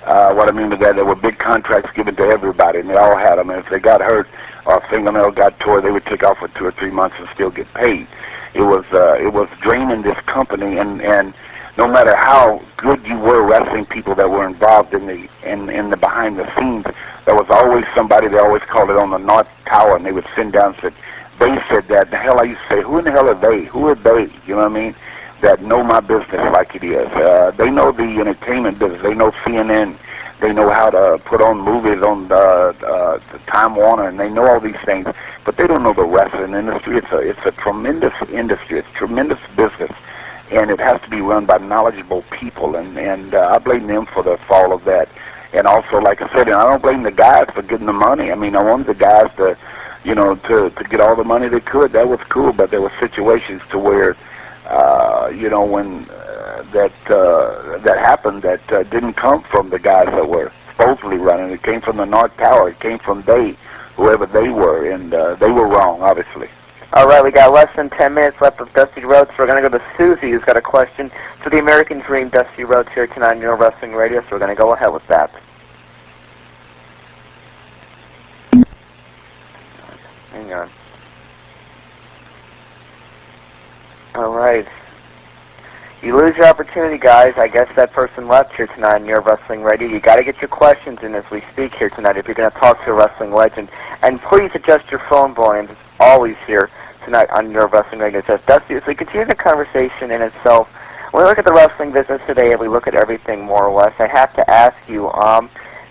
What I mean by that, there were big contracts given to everybody, and they all had them. And if they got hurt or a fingernail got tore, they would take off for 2 or 3 months and still get paid. It was draining this company, and no matter how good you were wrestling people that were involved in the behind the scenes, there was always somebody. They always called it on the North Tower, and they would send down and say, they said that. The hell I used to say, who in the hell are they? Who are they? You know what I mean? That know my business like it is. They know the entertainment business. They know CNN. They know how to put on movies on the Time Warner, and they know all these things. But they don't know the wrestling industry. It's a tremendous industry. It's tremendous business, and it has to be run by knowledgeable people. And I blame them for the fall of that. And also, like I said, and I don't blame the guys for getting the money. I mean, I wanted the guys to, you know, to get all the money they could. That was cool. But there were situations to where, you know, when that happened, that didn't come from the guys that were supposedly running. It came from the North Tower. It came from whoever they were, and they were wrong, obviously. All right, we got less than 10 minutes left of Dusty Rhodes, so we're going to go to Susie, who's got a question for the American Dream, Dusty Rhodes, here tonight on New York Wrestling Radio, so we're going to go ahead with that. Hang on. All right. You lose your opportunity, guys. I guess that person left here tonight on New York Wrestling Radio. You got to get your questions in as we speak here tonight if you're going to talk to a wrestling legend. And please adjust your phone volume. It's always here tonight on New York Wrestling Radio. It says, Dusty, as we continue the conversation in itself, when we look at the wrestling business today and we look at everything more or less, I have to ask you,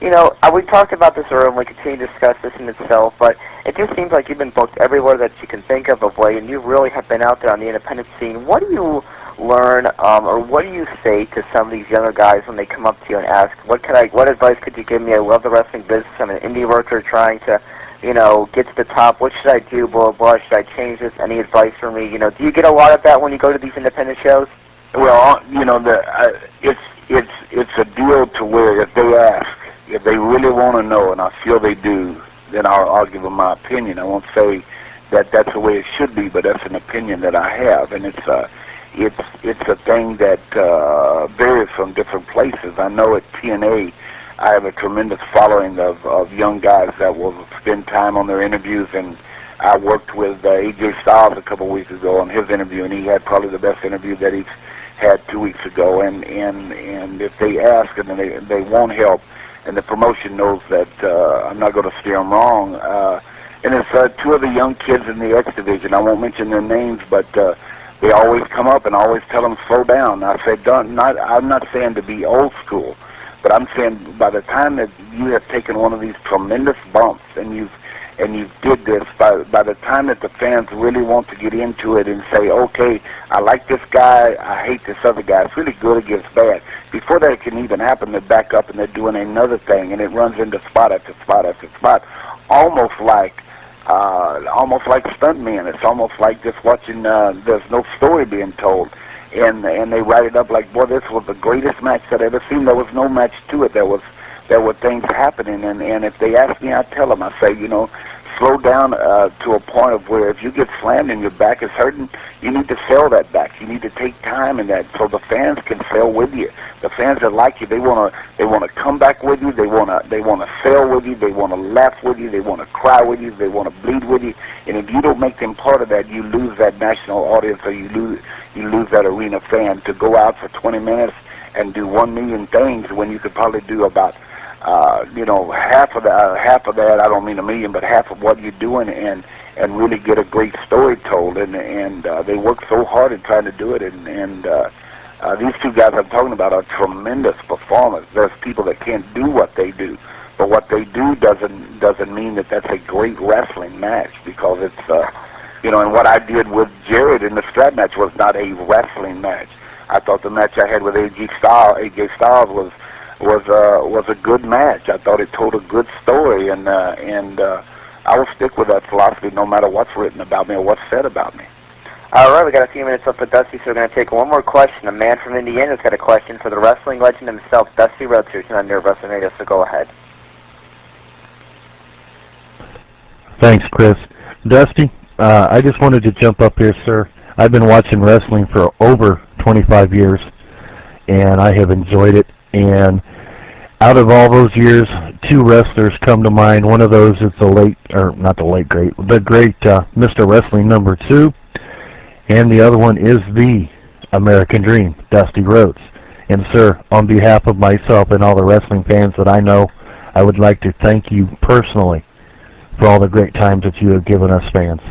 you know, we talked about this earlier and we continue to discuss this in itself, but it just seems like you've been booked everywhere that you can think of late, and you really have been out there on the independent scene. What do you learn, or what do you say to some of these younger guys when they come up to you and ask, what advice could you give me? I love the wrestling business. I'm an indie worker trying to, you know, get to the top. What should I do? Blah, blah, should I change this? Any advice for me? You know, do you get a lot of that when you go to these independent shows? Well, you know, it's a deal to where if they ask, if they really want to know, and I feel they do, then I'll give them my opinion. I won't say that that's the way it should be, but that's an opinion that I have, and it's a thing that varies from different places. I know at TNA, I have a tremendous following of young guys that will spend time on their interviews, and I worked with AJ Styles a couple weeks ago on his interview, and he had probably the best interview that he's had 2 weeks ago. And if they ask and they want help, and the promotion knows that I'm not going to steer them wrong. And it's 2 of the young kids in the X division. I won't mention their names, but they always come up and always tell them slow down. I say, I'm not saying to be old school, but I'm saying by the time that you have taken one of these tremendous bumps and you did this, by the time that the fans really want to get into it and say, okay, I like this guy, I hate this other guy, it's really good against bad. Before that can even happen, they back up and they're doing another thing, and it runs into spot after spot after spot, almost like stuntmen. It's almost like just watching, there's no story being told. and they write it up like, boy, this was the greatest match that I ever seen. There was no match to it. There were things happening, and if they ask me, I tell them, I say, slow down to a point of where if you get slammed and your back is hurting, you need to sell that back. You need to take time in that so the fans can sell with you. The fans that like you, they wanna come back with you. They wanna sell with you. They wanna laugh with you. They wanna cry with you. They wanna bleed with you. And if you don't make them part of that, you lose that national audience, or you lose that arena fan to go out for 20 minutes and do 1 million things when you could probably do about half of that. I don't mean a million, but half of what you're doing, and really get a great story told. And they work so hard in trying to do it. And these two guys I'm talking about are tremendous performers. There's people that can't do what they do, but what they do doesn't mean that that's a great wrestling match, because it's and what I did with Jared in the strap match was not a wrestling match. I thought the match I had with AJ Styles was a good match. I thought it told a good story, and I will stick with that philosophy no matter what's written about me or what's said about me. All right, we got a few minutes left with Dusty, so we're going to take one more question. A man from Indiana's got a question for the wrestling legend himself, Dusty Rhodes, who's on near WrestleMania, so go ahead. Thanks, Chris. Dusty, I just wanted to jump up here, sir. I've been watching wrestling for over 25 years, and I have enjoyed it. And out of all those years, two wrestlers come to mind. One of those is the great Mr. Wrestling #2, and the other one is the American Dream, Dusty Rhodes. And sir, on behalf of myself and all the wrestling fans that I know, I would like to thank you personally for all the great times that you have given us fans.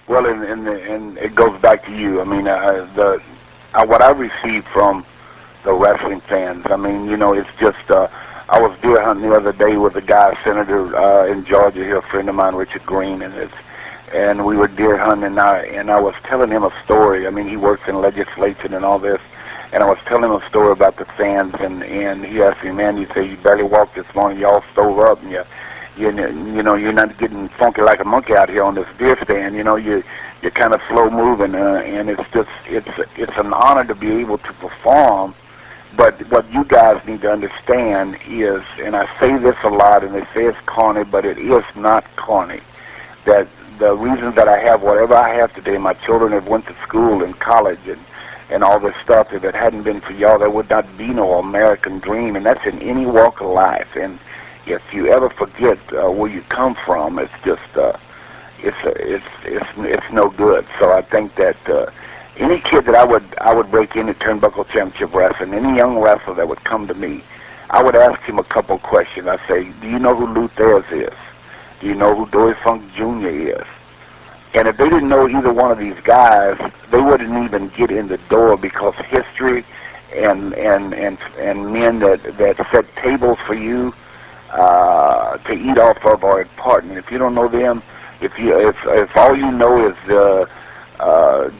Well, and it goes back to you. I mean, what I received from the wrestling fans, I mean, it's just, I was deer hunting the other day with a guy, senator in Georgia here, a friend of mine, Richard Green, and we were deer hunting, and I was telling him a story. I mean, he works in legislation and all this, and I was telling him a story about the fans, and he asked me, man, you say you barely walked this morning, you all stove up, and you're not getting funky like a monkey out here on this deer stand. You're kind of slow moving, and it's an honor to be able to perform. But what you guys need to understand is, and I say this a lot, and they say it's corny, but it is not corny, that the reason that I have whatever I have today, my children have went to school and college and all this stuff, if it hadn't been for y'all, there would not be no American Dream, and that's in any walk of life. And if you ever forget where you come from, it's just it's no good. So I think that any kid that I would break into Turnbuckle Championship Wrestling, any young wrestler that would come to me, I would ask him a couple questions. I say, do you know who Lou Thesz is? Do you know who Dory Funk Jr. is? And if they didn't know either one of these guys, they wouldn't even get in the door, because history and men that set tables for you to eat off of are important. If you don't know them, if all you know is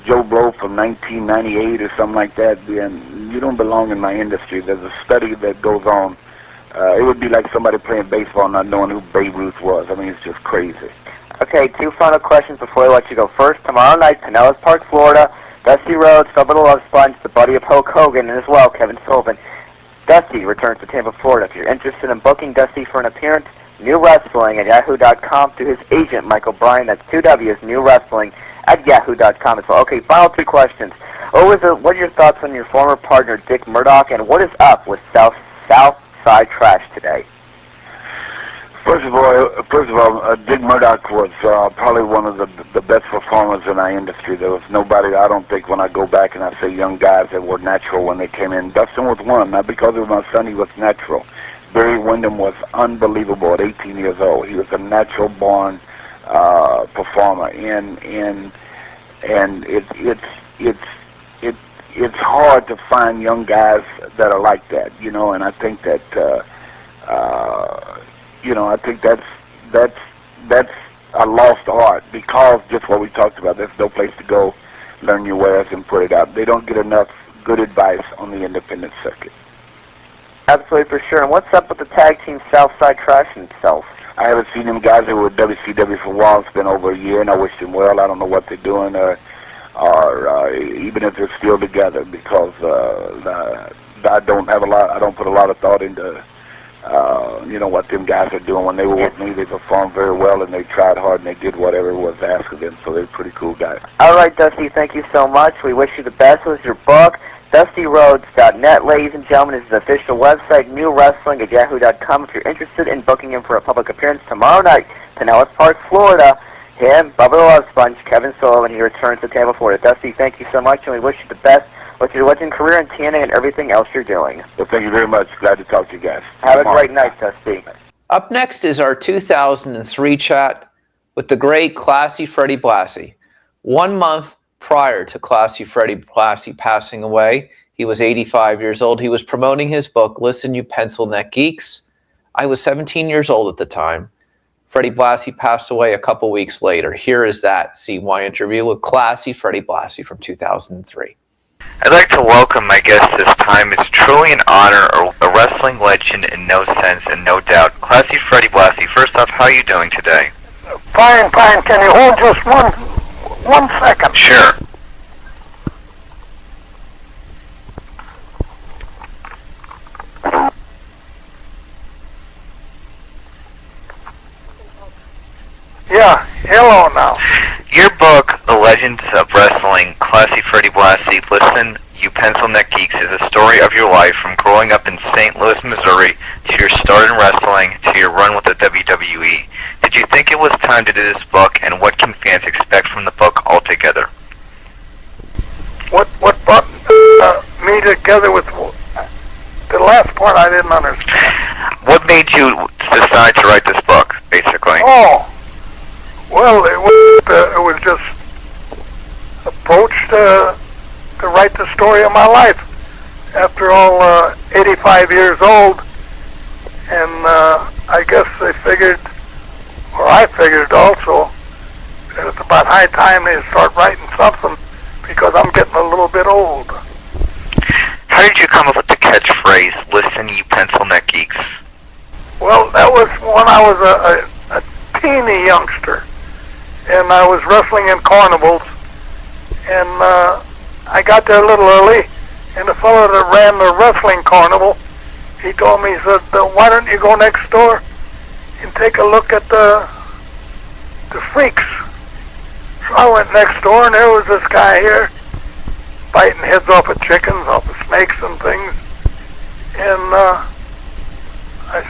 Joe Blow from 1998 or something like that, then you don't belong in my industry. There's a study that goes on. It would be like somebody playing baseball not knowing who Babe Ruth was. I mean, it's just crazy. Okay, two final questions before I let you go. First, tomorrow night, Pinellas Park, Florida, Dusty Rhodes, Phil the Love Sponge, the buddy of Hulk Hogan, and as well, Kevin Sullivan. Dusty returns to Tampa, Florida. If you're interested in booking Dusty for an appearance, New Wrestling at yahoo.com, to his agent, Michael Bryan. That's 2 W's, New Wrestling at yahoo.com as well. Okay, final two questions. What are your thoughts on your former partner, Dick Murdoch, and what is up with Southside Trash today? First of all, Dick Murdoch was probably one of the best performers in our industry. There was nobody, I don't think, when I go back and I say young guys that were natural when they came in. Dustin was one, not because it was my son, he was natural. Barry Windham was unbelievable at 18 years old. He was a natural-born performer, and it's hard to find young guys that are like that, and I think that I think that's a lost art, because just what we talked about, there's no place to go, learn your wares and put it out. They don't get enough good advice on the independent circuit. Absolutely, for sure. And what's up with the tag team Southside Trash himself? I haven't seen them guys. They were with WCW for a while. It's been over a year, and I wish them well. I don't know what they're doing. or even if they're still together, because I don't put a lot of thought into what them guys are doing. When they were with me, they performed very well, and they tried hard, and they did whatever was asked of them, so they're pretty cool guys. All right, Dusty, thank you so much. We wish you the best with your book. DustyRhodes.net, ladies and gentlemen, is the official website. New Wrestling at Yahoo.com. If you're interested in booking him for a public appearance tomorrow night, Pinellas Park, Florida, him, Bubba the Love Sponge, Kevin Sullivan, he returns to Tampa, Florida. Dusty, thank you so much, and we wish you the best with your legend career in TNA and everything else you're doing. Well, thank you very much. Glad to talk to you guys. Have a great night, Dusty. Up next is our 2003 chat with the great Classy Freddie Blassie. 1 month prior to Classy Freddie Blassie passing away, he was 85 years old. He was promoting his book, Listen You Pencil Neck Geeks. I was 17 years old at the time. Freddie Blassie passed away a couple weeks later. Here is that CYInterview with Classy Freddie Blassie from 2003. I'd like to welcome my guest this time. It's truly an honor, a wrestling legend in no sense and no doubt. Classy Freddie Blassie, first off, how are you doing today? Fine. Can you hold just one second? Sure. Yeah, hello now. Your book, The Legends of Wrestling, Classy Freddie Blassie, Listen, You Pencil Neck Geeks, is a story of your life from growing up in St. Louis, Missouri, to your start in wrestling, to your run with the WWE. Did you think it was time to do this book, and what can fans expect from the book altogether? What brought me together with the last part I didn't understand. What made you decide to write this book, basically? Oh, well, it was just approached to write the story of my life. After all, 85 years old, and I guess they figured, or I figured also, that it's about high time they start writing something, because I'm getting a little bit old. How did you come up with the catchphrase, Listen, You Pencil Neck Geeks? Well, that was when I was a teeny youngster, and I was wrestling in carnivals, and I got there a little early, and the fellow that ran the wrestling carnival, he told me, he said, why don't you go next door and take a look at the freaks? So I went next door, and there was this guy here biting heads off of chickens, off of snakes and things, and I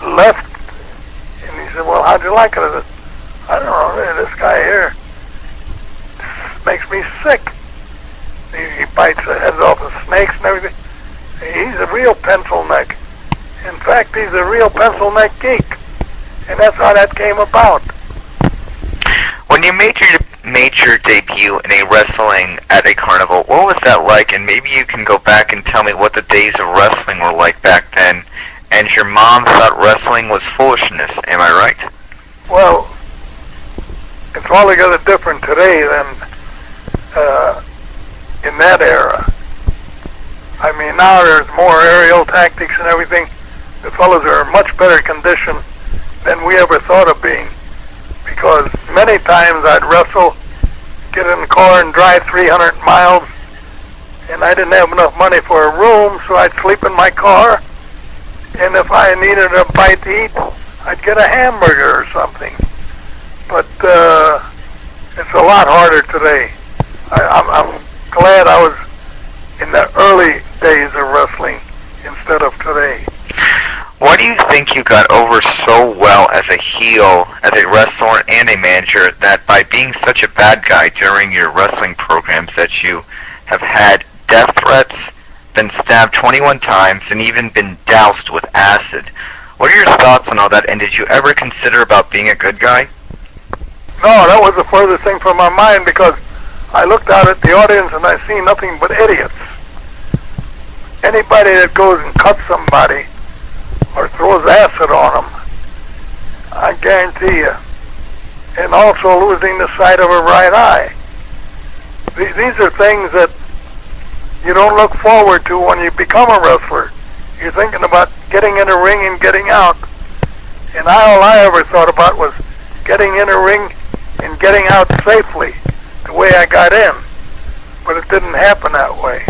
left, and he said, well, how'd you like it? I said, I don't know, really, this guy here makes me sick. He bites the heads off of snakes and everything. He's a real pencil neck. In fact, he's a real pencil neck geek. And that's how that came about. When you made your debut in a wrestling at a carnival, what was that like? And maybe you can go back and tell me what the days of wrestling were like back then. And your mom thought wrestling was foolishness, am I right? Well, it's altogether different today than in that era. I mean, now there's more aerial tactics and everything. The fellas are in much better condition than we ever thought of being. Because many times I'd wrestle, get in the car and drive 300 miles, and I didn't have enough money for a room, so I'd sleep in my car, and if I needed a bite to eat, I'd get a hamburger or something. But it's a lot harder today. I'm glad I was in the early days of wrestling instead of today. Why do you think you got over so well as a heel, as a wrestler and a manager, that by being such a bad guy during your wrestling programs that you have had death threats, been stabbed 21 times, and even been doused with acid? What are your thoughts on all that, and did you ever consider about being a good guy? No, that was the furthest thing from my mind, because I looked out at the audience and I see nothing but idiots. Anybody that goes and cuts somebody or throws acid on them, I guarantee you, and also losing the sight of a right eye. These are things that you don't look forward to when you become a wrestler. You're thinking about getting in a ring and getting out. And all I ever thought about was getting in a ring and getting out safely, to the way I got in. But it didn't happen that way.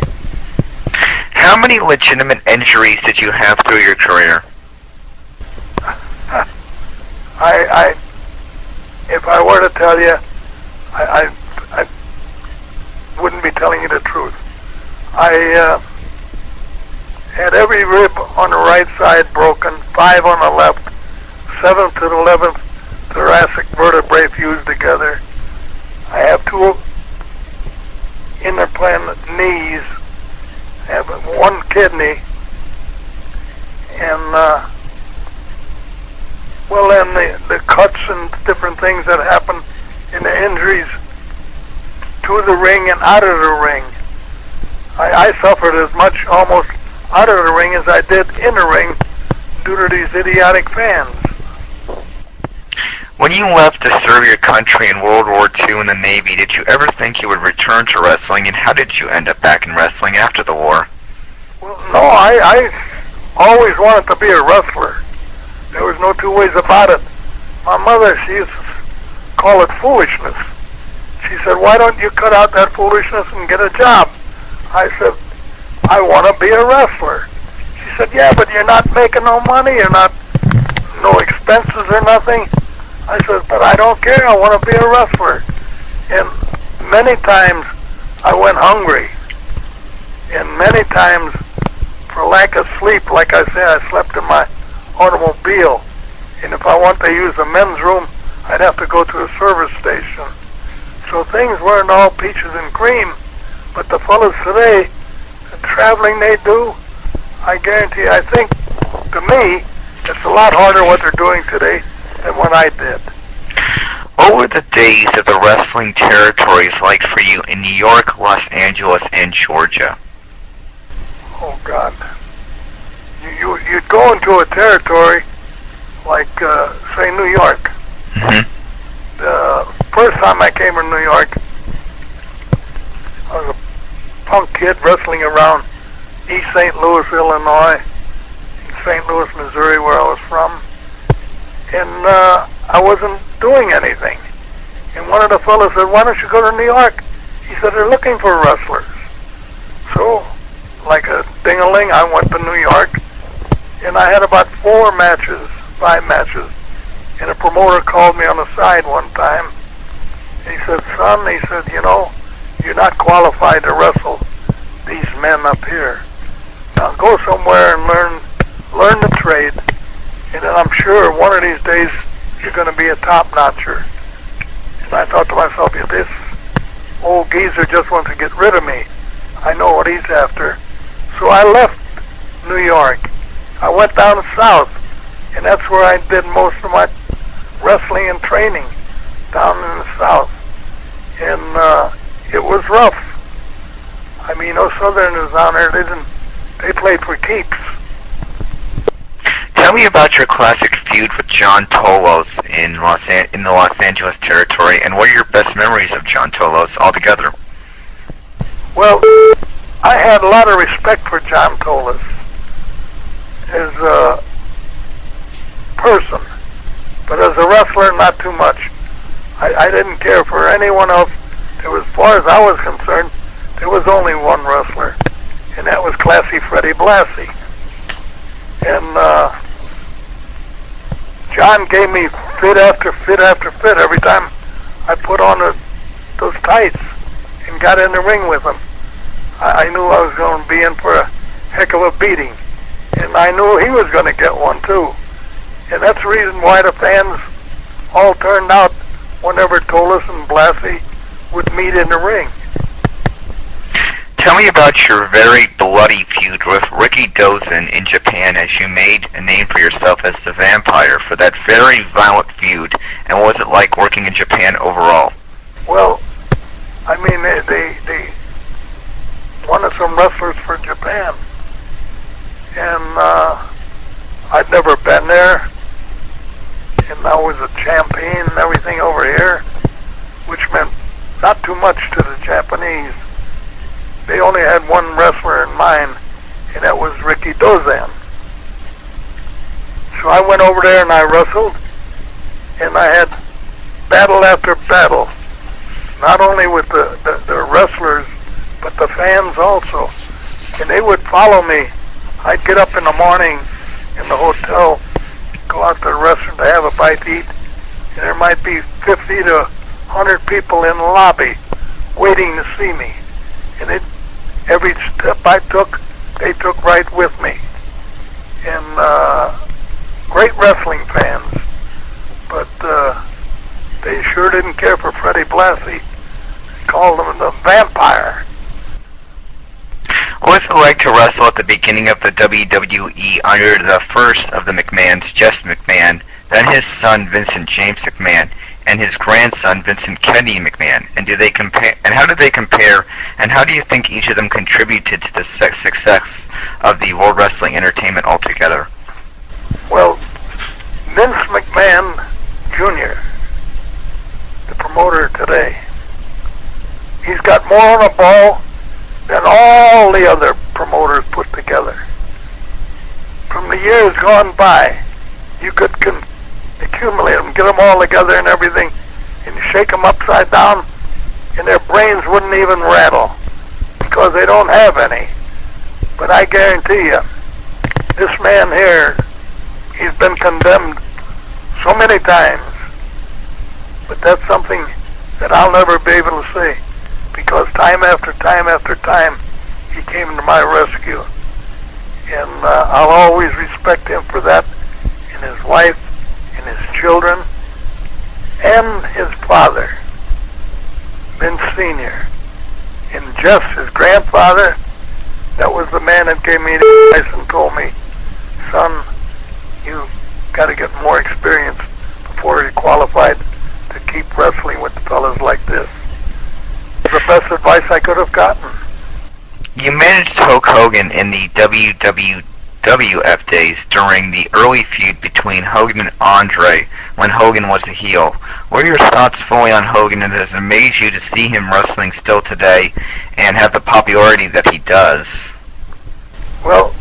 How many legitimate injuries did you have through your career? If I were to tell you, I wouldn't be telling you the truth. I had every rib on the right side broken, 5 on the left, 7th to the 11th thoracic vertebrae fused together. I have 2 interplant knees. I have 1 kidney, and well, then the cuts and different things that happen in the injuries to the ring and out of the ring. I suffered as much almost out of the ring as I did in the ring due to these idiotic fans. When you left to serve your country in World War II in the Navy, did you ever think you would return to wrestling, and how did you end up back in wrestling after the war? Well, no, I always wanted to be a wrestler. There was no 2 ways about it. My mother, she used to call it foolishness. She said, why don't you cut out that foolishness and get a job? I said, I want to be a wrestler. She said, yeah, but you're not making no money, you're not, no expenses or nothing. I said, but I don't care, I want to be a wrestler. And many times I went hungry. And many times, for lack of sleep, like I said, I slept in my automobile. And if I want to use the men's room, I'd have to go to a service station. So things weren't all peaches and cream. But the fellas today, the traveling they do, I guarantee, I think, to me, it's a lot harder what they're doing today than what I did. What were the days of the wrestling territories like for you in New York, Los Angeles, and Georgia? Oh, God. You'd go into a territory like, say, New York. The first time I came to New York, I was a punk kid wrestling around East St. Louis, Illinois, and St. Louis, Missouri, where I was from. And I wasn't doing anything. And one of the fellows said, why don't you go to New York? He said, they're looking for wrestlers. So, like a ding-a-ling, I went to New York, and I had about 5 matches. And a promoter called me on the side one time. He said, son, he said, you know, you're not qualified to wrestle these men up here. Now go somewhere and learn the trade, and then I'm sure one of these days you're going to be a top-notcher. And I thought to myself, if this old geezer just wants to get rid of me, I know what he's after. So I left New York. I went down south, and that's where I did most of my wrestling and training, down in the south. And it was rough. I mean, those Southerners down there, they played for keeps. Tell me about your classic feud with John Tolos in the Los Angeles territory, and what are your best memories of John Tolos altogether? Well, I had a lot of respect for John Tolos as a person, but as a wrestler, not too much. I didn't care for anyone else. As far as I was concerned, there was only one wrestler, and that was Classy Freddie Blassie. And John gave me fit after fit after fit every time I put on those tights and got in the ring with him. I knew I was going to be in for a heck of a beating, and I knew he was going to get one too. And that's the reason why the fans all turned out whenever Tolos and Blassie would meet in the ring. Tell me about your very bloody feud with Ricky Drasin in Japan, as you made a name for yourself as the Vampire for that very violent feud, and what was it like working in Japan overall? Well, I mean, they wanted some wrestlers for Japan, and I'd never been there, and I was a champion and everything over here, which meant not too much to the Japanese. They only had one wrestler in mind, and that was Ricky Drasin. So I went over there and I wrestled, and I had battle after battle. And not only with the wrestlers, but the fans also. And they would follow me. I'd get up in the morning in the hotel, go out to the restaurant to have a bite to eat, and there might be 50 to 100 people in the lobby waiting to see me. And every step I took, they took right with me. And great wrestling fans, but they sure didn't care for Freddie Blassie. Called him the vampire. What was it like to wrestle at the beginning of the WWE under the first of the McMahons, Jess McMahon, then his son Vincent James McMahon, and his grandson Vincent Kennedy McMahon? And do they compare? And how did they compare? And how do you think each of them contributed to the success of the World Wrestling Entertainment altogether? Well, Vince McMahon Jr., the promoter today, he's got more on the ball than all the other promoters put together. From the years gone by, you could accumulate them, get them all together and everything, and shake them upside down, and their brains wouldn't even rattle, because they don't have any. But I guarantee you, this man here, he's been condemned so many times, but that's something that I'll never be able to say, because time after time after time, he came to my rescue. And I'll always respect him for that, and his wife, and his children, and his father, Vince Sr. And Jess, his grandfather, that was the man that gave me the advice and told me, son, you got to get more experience before you're qualified to keep wrestling with fellas like this. The best advice I could have gotten. You managed Hulk Hogan in the WWF days during the early feud between Hogan and Andre when Hogan was a heel. What are your thoughts fully on Hogan, and does it amaze you to see him wrestling still today and have the popularity that he does? Well,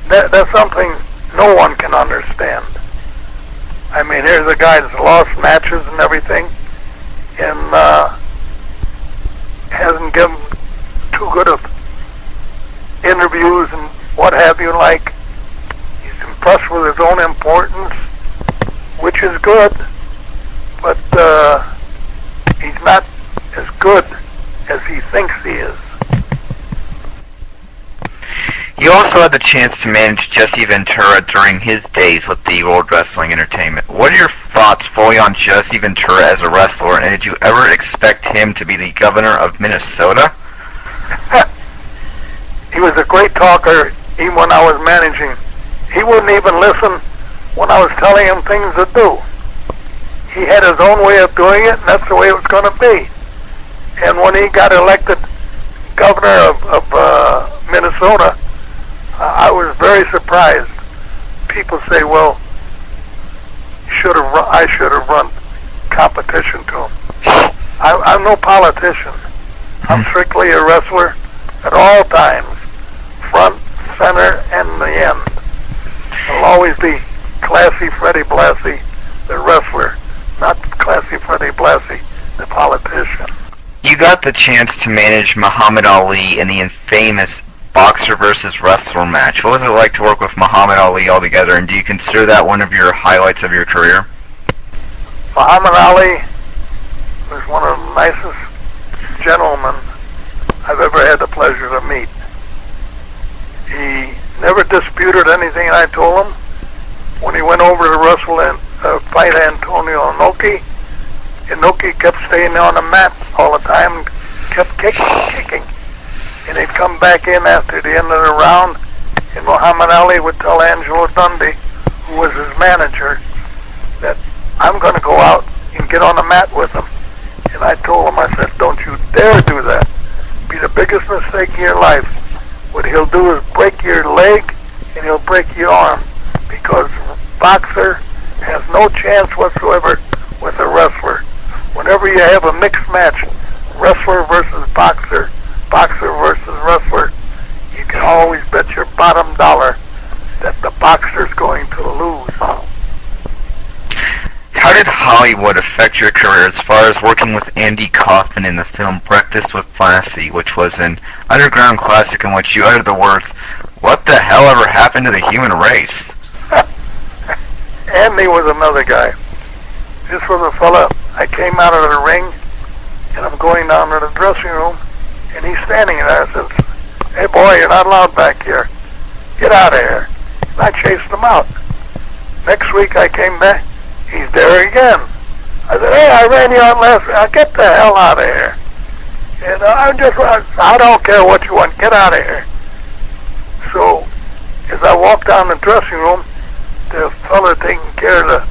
that's something no one can understand. I mean, here's a guy that's lost matches and everything, and hasn't given too good of interviews and what have you like. He's impressed with his own importance, which is good, but he's not as good as he thinks he is. You also had the chance to manage Jesse Ventura during his days with the World Wrestling Entertainment. What are your thoughts fully on Jesse Ventura as a wrestler, and did you ever expect him to be the governor of Minnesota? He was a great talker even when I was managing. He wouldn't even listen when I was telling him things to do. He had his own way of doing it, and that's the way it was going to be. And when he got elected governor of Minnesota, I was very surprised. People say, well, I should have run competition to him. I'm no politician. I'm strictly a wrestler at all times, front, center, and the end. I'll always be Classy Freddie Blassie, the wrestler, not Classy Freddie Blassie, the politician. You got the chance to manage Muhammad Ali in the infamous boxer versus wrestler match. What was it like to work with Muhammad Ali altogether, and do you consider that one of your highlights of your career? Muhammad Ali was one of the nicest gentlemen I've ever had the pleasure to meet. He never disputed anything I told him. When he went over to wrestle and fight Antonio Inoki, Inoki kept staying on the mat all the time, kept kicking. And he'd come back in after the end of the round, and Muhammad Ali would tell Angelo Dundee, who was his manager, that I'm going to go out and get on the mat with him. And I told him, I said, don't you dare do that. Be the biggest mistake in your life. What he'll do is break your leg and he'll break your arm, because boxer has no chance whatsoever with a wrestler. Whenever you have a mixed match, wrestler versus boxer, boxer versus wrestler, you can always bet your bottom dollar that the boxer's going to lose. How did Hollywood affect your career as far as working with Andy Kaufman in the film Breakfast with Blassie, which was an underground classic in which you uttered the words, "What the hell ever happened to the human race?" Andy was another guy. This was a fella, I came out of the ring, and I'm going down to the dressing room, and he's standing there. I says, "Hey boy, you're not allowed back here. Get out of here." And I chased him out. Next week I came back, he's there again. I said, "Hey, I ran you out last week. Get the hell out of here." And I don't care what you want, get out of here. So, as I walked down the dressing room, the fella taking care of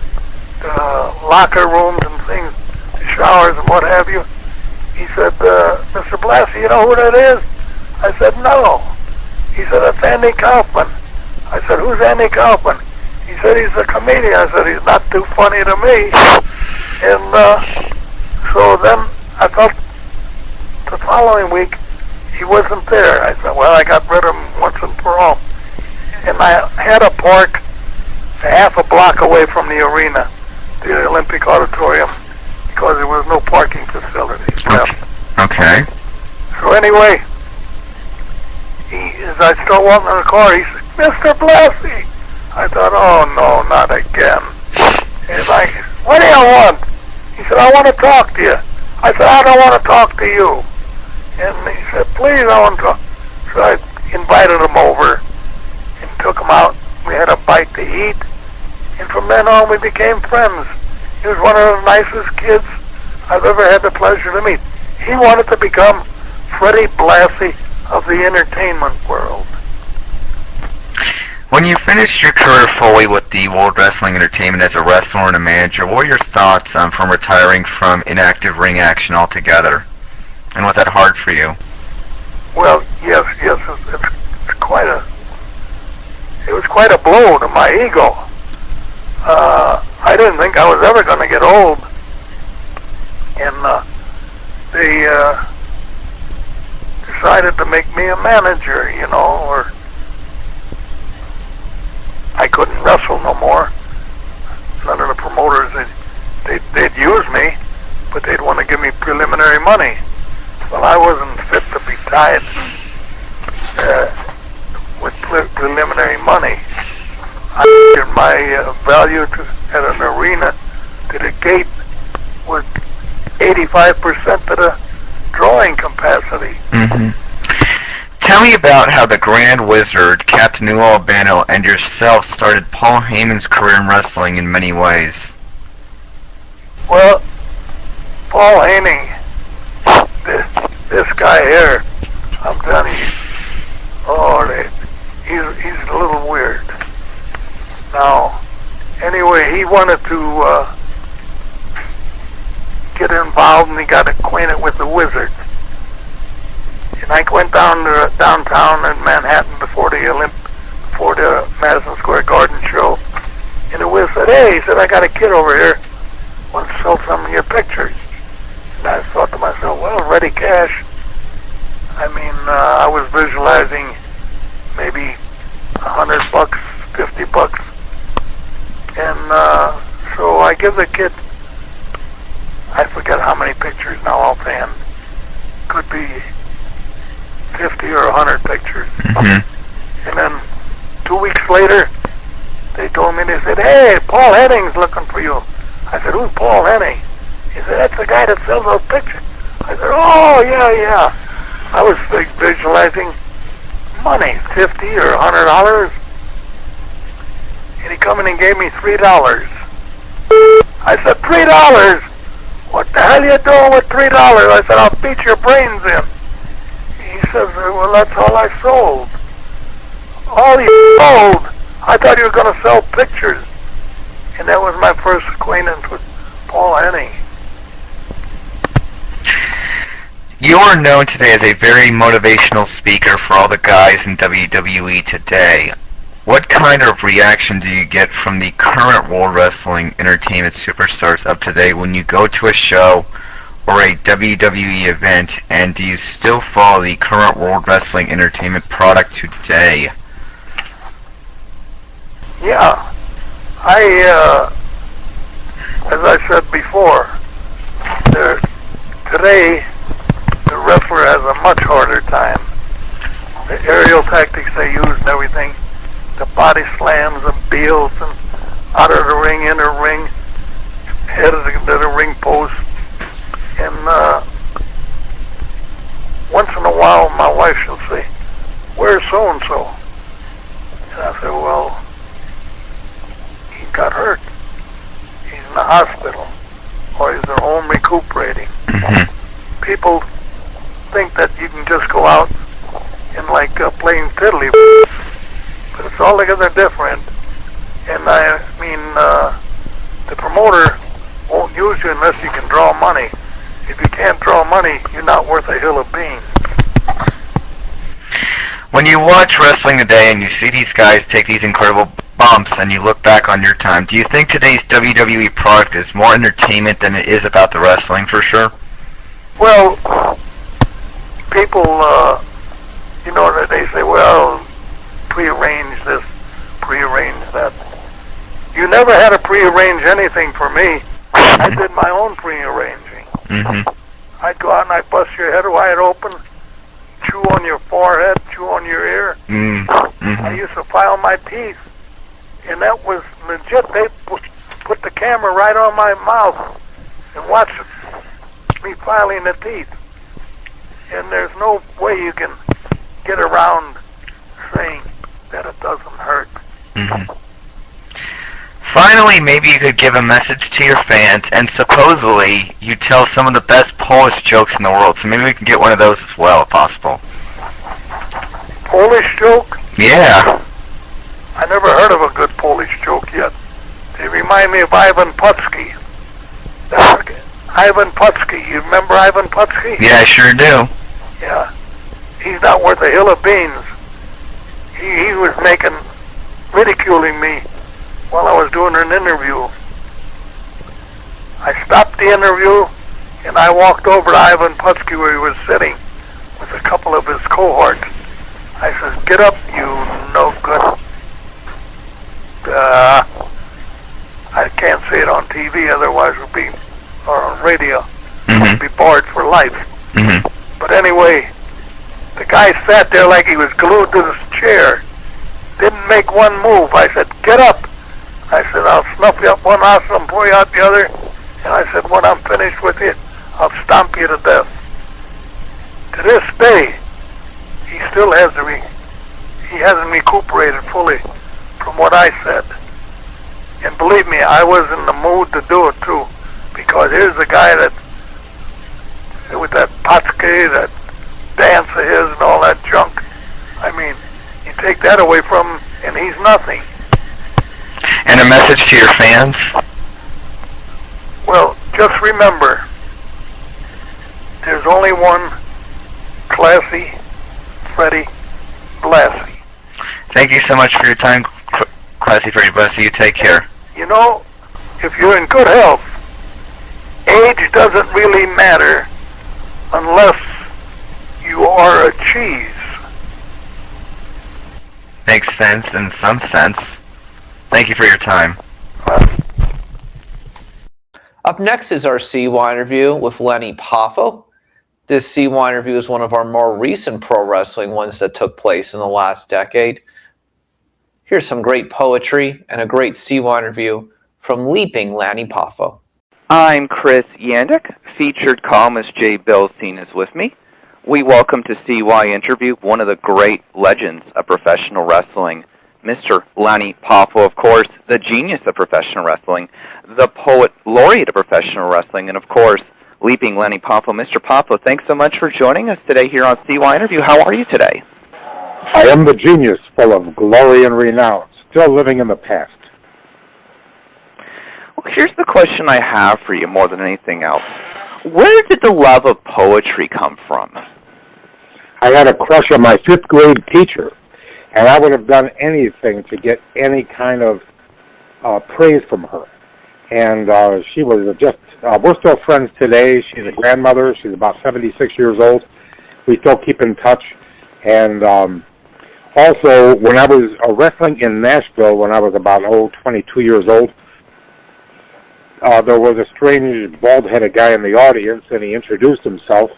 the locker rooms and things, the showers and what have you, he said, "Mr. Blassie, you know who that is?" I said, "No." He said, "That's Andy Kaufman." I said, "Who's Andy Kaufman?" He said, "He's a comedian." I said, "He's not too funny to me." And so then I felt the following week he wasn't there. I said, well, I got rid of him once and for all. And I had to park half a block away from the arena, the Olympic Auditorium, because there was no parking facilities left. Okay. So anyway, as I start walking in the car, he said, "Mr. Blassie." I thought, oh no, not again. And I said, "What do you want?" He said, "I want to talk to you." I said, "I don't want to talk to you." And he said, "Please, I want to talk." So I invited him over and took him out. We had a bite to eat. And from then on, we became friends. He was one of the nicest kids I've ever had the pleasure to meet. He wanted to become Freddie Blassie of the entertainment world. When you finished your career fully with the World Wrestling Entertainment as a wrestler and a manager, what were your thoughts from retiring from inactive ring action altogether? And was that hard for you? Well, yes, it's it was quite a blow to my ego. I didn't think I was ever going to get old. And they decided to make me a manager, you know, or I couldn't wrestle no more. None of the promoters, they'd use me, but they'd want to give me preliminary money. Well, I wasn't fit to be tied with preliminary money. I figured my value at an arena to the gate was 85% of the drawing capacity. Mm-hmm. Tell me about how the Grand Wizard, Captain Lou Albano, and yourself started Paul Heyman's career in wrestling in many ways. Well, Paul Heyman, this guy here, I'm telling you, he's a little weird. Now, anyway, he wanted to get involved, and he got acquainted with the Wizard. And I went down to downtown in Manhattan before the Madison Square Garden show, and the Wizard said, "Hey," he said, "I got a kid over here wants to sell some of your pictures." And I thought to myself, well, ready cash. I mean, I was visualizing maybe $100, $50, and so I give the kid, I forget how many pictures now offhand, could be 50 or 100 pictures. Mm-hmm. And then 2 weeks later, they told me, they said, "Hey, Paul Henning's looking for you." I said, "Who's Paul Henning?" He said, "That's the guy that sells those pictures." I said, "Oh, yeah." I was visualizing money, $50 or $100. And he come in and gave me $3. I said, $3? What the hell are you doing with $3? I said, "I'll beat your brains in." He says, "Well, that's all I sold." "All you sold? I thought you were going to sell pictures." And that was my first acquaintance with Paul Henning. You are known today as a very motivational speaker for all the guys in WWE today. What kind of reaction do you get from the current World Wrestling Entertainment superstars up to date when you go to a show or a WWE event, and do you still follow the current World Wrestling Entertainment product today? Yeah. as I said before, today the wrestler has a much harder time. The aerial tactics they use and everything, the body slams and beals and out of the ring, in the ring, head of the ring post. And once in a while my wife she'll say, "Where's so-and-so?" And I say, "Well, he got hurt. He's in the hospital, or he's at home recuperating." People think that you can just go out and like playing fiddly, but it's altogether different. And I mean, the promoter won't use you unless you can draw money. If you can't draw money, you're not worth a hill of beans. When you watch wrestling today and you see these guys take these incredible bumps and you look back on your time, do you think today's WWE product is more entertainment than it is about the wrestling for sure? Well, people, you know, that they say, well, prearrange this, prearrange that. You never had to prearrange anything for me. I did my own prearranging. I'd go out and I'd bust your head wide open, chew on your forehead, chew on your ear. I used to file my teeth, and that was legit. They put the camera right on my mouth and watch me filing the teeth. And there's no way you can get around saying that it doesn't hurt. Finally, maybe you could give a message to your fans, and supposedly you tell some of the best Polish jokes in the world, so maybe we can get one of those as well, if possible. Polish joke? Yeah. I never heard of a good Polish joke yet. They remind me of Ivan Putski. Ivan Putski. You remember Ivan Putski? Yeah, I sure do. Yeah. He's not worth a hill of beans. He was ridiculing me while I was doing an interview. I stopped the interview and I walked over to Ivan Putski where he was sitting with a couple of his cohorts. I says, "Get up, you no good." I can't say it on TV, otherwise we'll be, or on radio, we'll be barred for life. But anyway, the guy sat there like he was glued to this chair. Didn't make one move. I said, "Get up." I said, "I'll snuff you up one nostril and pour you out the other." And I said, "When I'm finished with you, I'll stomp you to death." To this day, he still he hasn't recuperated fully from what I said. And believe me, I was in the mood to do it too, because here's the guy that, with that Putski, that dance of his and all that junk. I mean, you take that away from him and he's nothing. And a message to your fans? Well, just remember, there's only one classy Freddie Blassie. Thank you so much for your time, Classy Freddie Blassie. You take care. You know, if you're in good health, age doesn't really matter unless you are a cheese. Makes sense in some sense. Thank you for your time. Up next is our CY interview with Lanny Poffo. This CY interview is one of our more recent pro wrestling ones that took place in the last decade. Here's some great poetry and a great CY interview from Leaping Lanny Poffo. I'm Chris Yandick. Featured columnist Jay Bilstein is with me. We welcome to CYInterview one of the great legends of professional wrestling, Mr. Lanny Poffo, of course, the genius of professional wrestling, the poet laureate of professional wrestling, and of course, Leaping Lanny Poffo. Mr. Poffo, thanks so much for joining us today here on CYInterview. How are you today? I am the genius full of glory and renown, still living in the past. Well, here's the question I have for you more than anything else. Where did the love of poetry come from? I had a crush on my 5th grade teacher, and I would have done anything to get any kind of praise from her. And she was just, we're still friends today. She's a grandmother. She's about 76 years old. We still keep in touch. And also, when I was wrestling in Nashville, when I was about 22 years old, there was a strange bald-headed guy in the audience, and he introduced himself,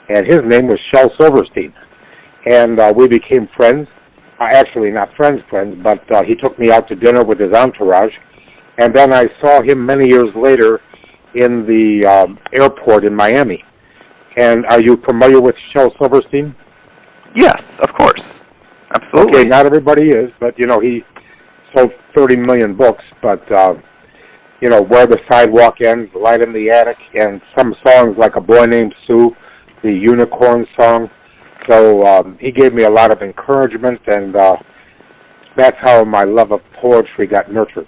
and his name was Shel Silverstein. And we became friends. Actually, not friends, but he took me out to dinner with his entourage. And then I saw him many years later in the airport in Miami. And are you familiar with Shel Silverstein? Yes, of course. Absolutely. Okay, not everybody is, but, you know, he sold 30 million books, but, you know, Where the Sidewalk Ends, Light in the Attic, and some songs like A Boy Named Sue, the Unicorn song. So he gave me a lot of encouragement, and that's how my love of poetry got nurtured.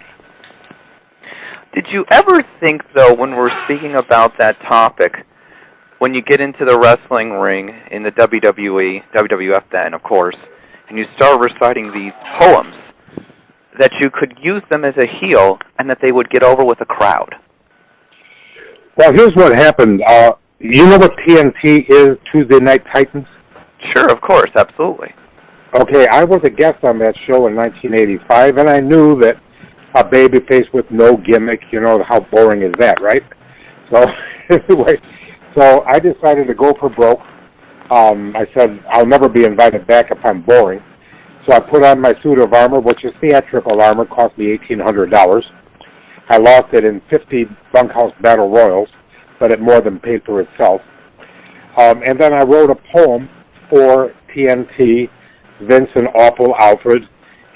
Did you ever think, though, when we're speaking about that topic, when you get into the wrestling ring in the WWE, WWF then, of course, and you start reciting these poems, that you could use them as a heel and that they would get over with a crowd? Well, here's what happened. You know what TNT is, Tuesday Night Titans? Sure, of course, absolutely. Okay, I was a guest on that show in 1985, and I knew that a babyface with no gimmick, you know, how boring is that, right? So, anyway, so I decided to go for broke. I said, I'll never be invited back if I'm boring. So I put on my suit of armor, which is theatrical armor, cost me $1,800. I lost it in 50 bunkhouse battle royals, but it more than paid for itself. And then I wrote a poem for TNT, Vince and Awful Alfred.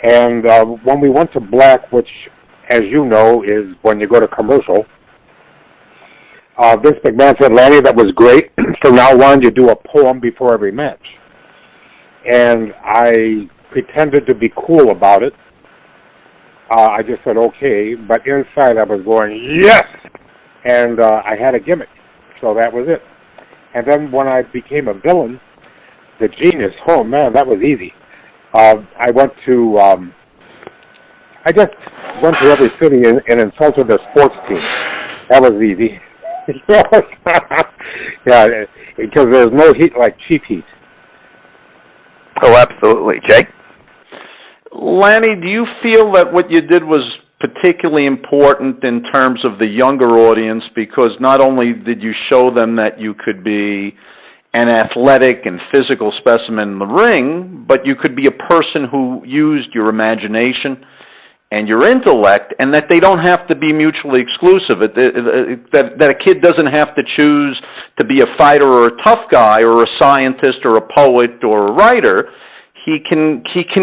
And when we went to black, which, as you know, is when you go to commercial, Vince McMahon said, Lanny, that was great. From now on, you do a poem before every match. And I pretended to be cool about it. I just said, okay. But inside, I was going, yes! And I had a gimmick. So that was it. And then when I became a villain, the genius, oh, man, that was easy. I went to, I just went to every city and insulted their sports team. That was easy. Yeah, because there's no heat like cheap heat. Oh, absolutely. Jay? Lanny, do you feel that what you did was particularly important in terms of the younger audience, because not only did you show them that you could be an athletic and physical specimen in the ring, but you could be a person who used your imagination and your intellect, and that they don't have to be mutually exclusive, that a kid doesn't have to choose to be a fighter or a tough guy or a scientist or a poet or a writer. He can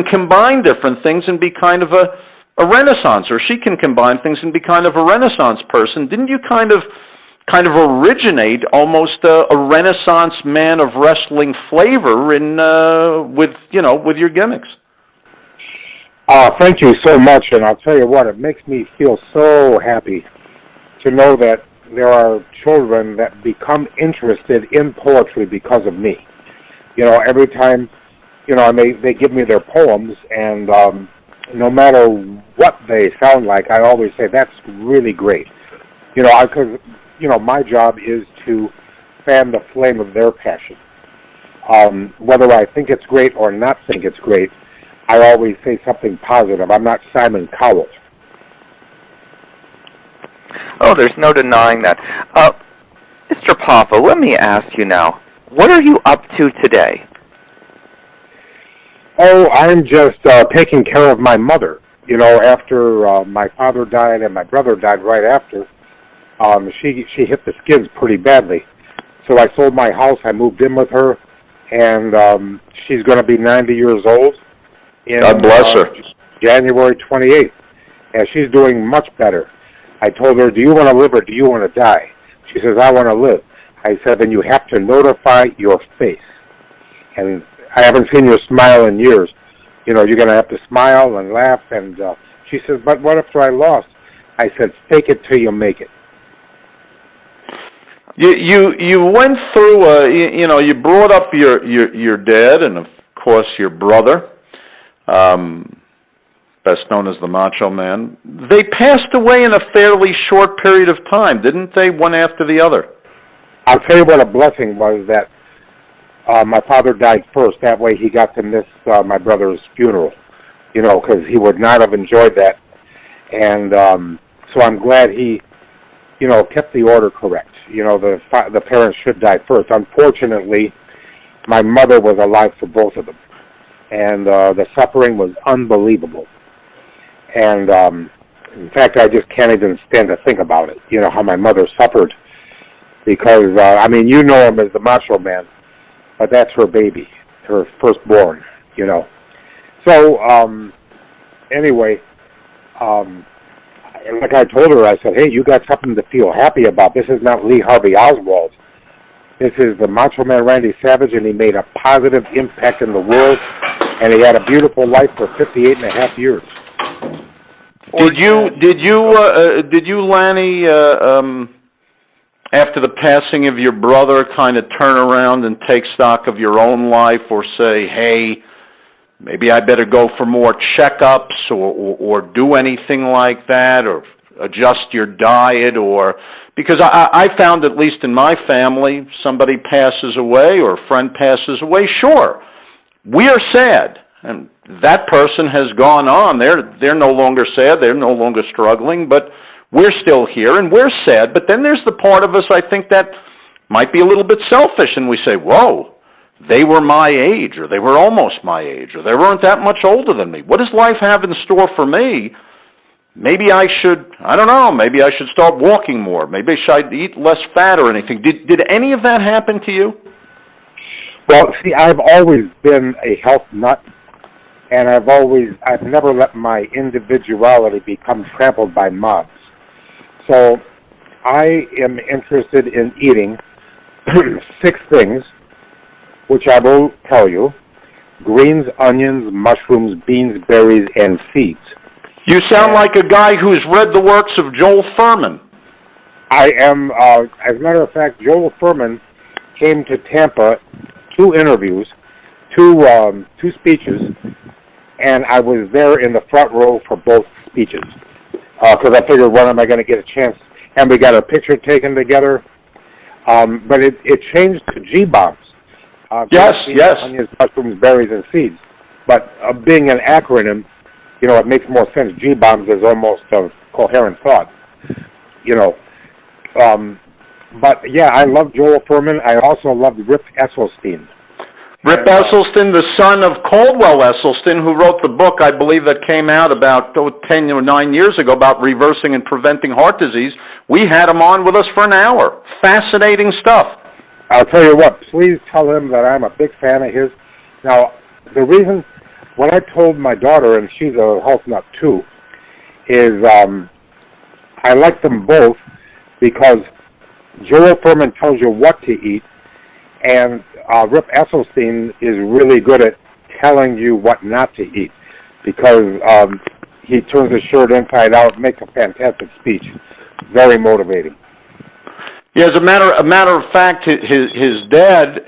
combine different things and be kind of a Renaissance, or she can combine things and be kind of a Renaissance person. Didn't you kind of originate almost a Renaissance man of wrestling flavor in with your gimmicks? Thank you so much, and I'll tell you what, it makes me feel so happy to know that there are children that become interested in poetry because of me. You know, every time, you know, they give me their poems, and no matter what they sound like, I always say, that's really great. You know, because, you know, my job is to fan the flame of their passion. Whether I think it's great or not think it's great, I always say something positive. I'm not Simon Cowell. Oh, there's no denying that. Mr. Poffo, let me ask you now, what are you up to today? Oh, I'm just taking care of my mother. You know, after my father died and my brother died right after, she hit the skids pretty badly. So I sold my house, I moved in with her, and she's going to be 90 years old. God bless her. January 28th, and she's doing much better. I told her, do you want to live or do you want to die? She says, I want to live. I said, then you have to notify your face. And I haven't seen your smile in years. You know, you're going to have to smile and laugh. And she says, but what if I lost? I said, fake it till you make it. You went through, you brought up your dad and, of course, your brother. Best known as the Macho Man. They passed away in a fairly short period of time, didn't they, one after the other? I'll tell you what a blessing was that my father died first. That way he got to miss my brother's funeral, you know, because he would not have enjoyed that. And so I'm glad he kept the order correct. The parents should die first. Unfortunately, my mother was alive for both of them, and the suffering was unbelievable. And in fact, I just can't even stand to think about it. How my mother suffered, because you know him as the Macho Man, but that's her baby, her firstborn. So anyway. Like I told her, I said, hey, you got something to feel happy about. This is not Lee Harvey Oswald. This is the Macho Man Randy Savage, and he made a positive impact in the world, and he had a beautiful life for 58 and a half years. Did you, Lanny, after the passing of your brother, kind of turn around and take stock of your own life, or say, hey, maybe I better go for more checkups, or do anything like that, or adjust your diet, because I found, at least in my family, somebody passes away or a friend passes away, sure, we are sad, and that person has gone on. They're no longer sad, they're no longer struggling, but we're still here and we're sad. But then there's the part of us, I think, that might be a little bit selfish, and we say, whoa, they were my age, or they were almost my age, or they weren't that much older than me. What does life have in store for me? Maybe I should, maybe I should start walking more. Maybe I should eat less fat or anything. Did any of that happen to you? Well, see, I've always been a health nut, and I've never let my individuality become trampled by mobs. So I am interested in eating 6 things, which I will tell you: greens, onions, mushrooms, beans, berries, and seeds. You sound like a guy who's read the works of Joel Furman. I am, as a matter of fact, Joel Furman came to Tampa, 2 interviews, two speeches, and I was there in the front row for both speeches, because I figured, when am I going to get a chance? And we got a picture taken together, but it changed to G-bombs. Yes. Onions, mushrooms, berries, and seeds. But being an acronym, it makes more sense. G-bombs is almost a coherent thought. But yeah, I love Joel Furman. I also loved Rip Esselstyn. Rip Esselstyn, the son of Caldwell Esselstyn, who wrote the book, I believe, that came out about 10 or 9 years ago about reversing and preventing heart disease. We had him on with us for an hour. Fascinating stuff. I'll tell you what, please tell him that I'm a big fan of his. Now, the reason, when I told my daughter, and she's a health nut too, is I like them both because Joel Furman tells you what to eat, and Rip Esselstyn is really good at telling you what not to eat, because he turns his shirt inside out, makes a fantastic speech. Very motivating. Yeah, as a matter of fact, his dad,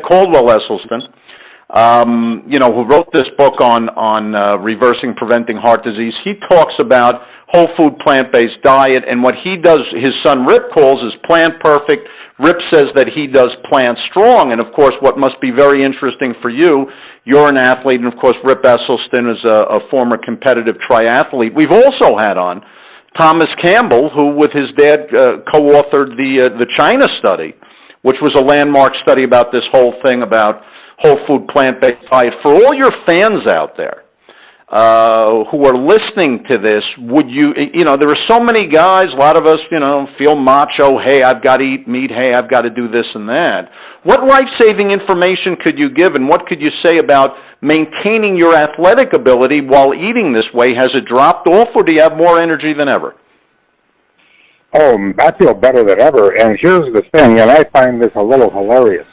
Caldwell Esselstyn, who wrote this book on reversing, preventing heart disease, he talks about whole food, plant-based diet, and what he does, his son Rip calls is plant perfect. Rip says that he does plant strong, and of course, what must be very interesting for you, you're an athlete, and of course, Rip Esselstyn is a former competitive triathlete. We've also had on Thomas Campbell, who with his dad co-authored the China study, which was a landmark study about this whole thing about whole food, plant-based diet. For all your fans out there who are listening to this, would you, there are so many guys, a lot of us, feel macho, hey, I've got to eat meat, hey, I've got to do this and that. What life-saving information could you give, and what could you say about maintaining your athletic ability while eating this way? Has it dropped off, or do you have more energy than ever? Oh, I feel better than ever, and here's the thing, and I find this a little hilarious.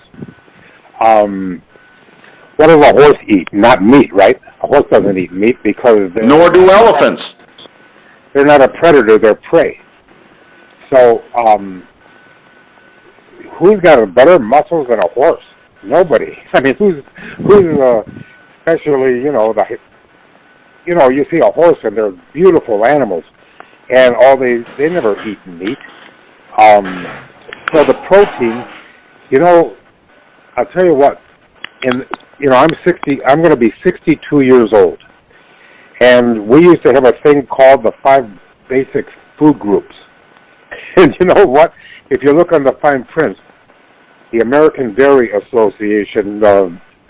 What does a horse eat? Not meat, right? A horse doesn't eat meat because... Nor do elephants. They're not a predator, they're prey. So, who's got better muscles than a horse? Nobody. I mean, who's especially, you see a horse and they're beautiful animals, and they never eat meat. So the protein, I'll tell you what, I'm going to be 62 years old, and we used to have a thing called the 5 basic food groups, And you know what? If you look on the fine print, the American Dairy Association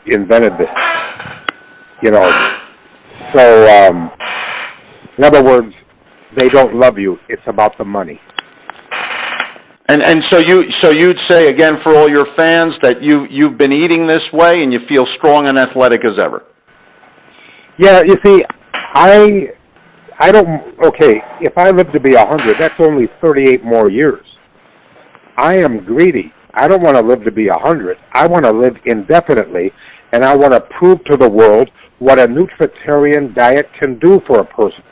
invented this. You know, so in other words, they don't love you. It's about the money. And so you'd say again for all your fans that you've been eating this way and you feel strong and athletic as ever. Yeah, you see, I don't. Okay, if I live to be 100, that's only 38 more years. I am greedy. I don't want to live to be 100. I want to live indefinitely, and I want to prove to the world what a nutritarian diet can do for a person.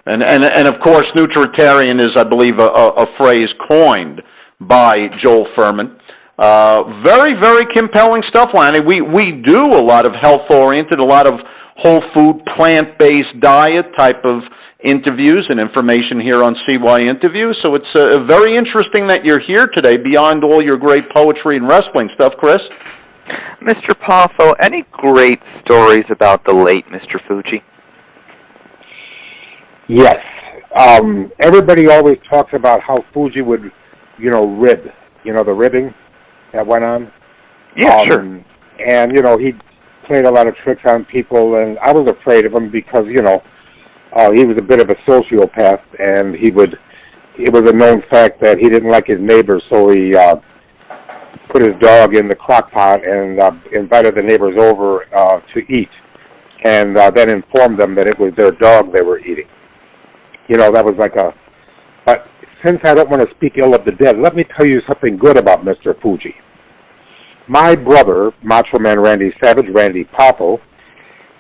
And of course, nutritarian is, I believe, a phrase coined by Joel Furman. Very, very compelling stuff, Lanny. We do a lot of health-oriented, a lot of whole food, plant-based diet type of interviews and information here on CYInterview. So it's very interesting that you're here today beyond all your great poetry and wrestling stuff, Chris. Mr. Poffo, any great stories about the late Mr. Fuji? Yes. Everybody always talks about how Fuji would, rib, the ribbing that went on. Yeah, sure. And, he played a lot of tricks on people, and I was afraid of him because, he was a bit of a sociopath, and it was a known fact that he didn't like his neighbors, so he put his dog in the crock pot and invited the neighbors over to eat, and then informed them that it was their dog they were eating. That was but since I don't want to speak ill of the dead, let me tell you something good about Mr. Fuji. My brother, Macho Man Randy Savage, Randy Poffo,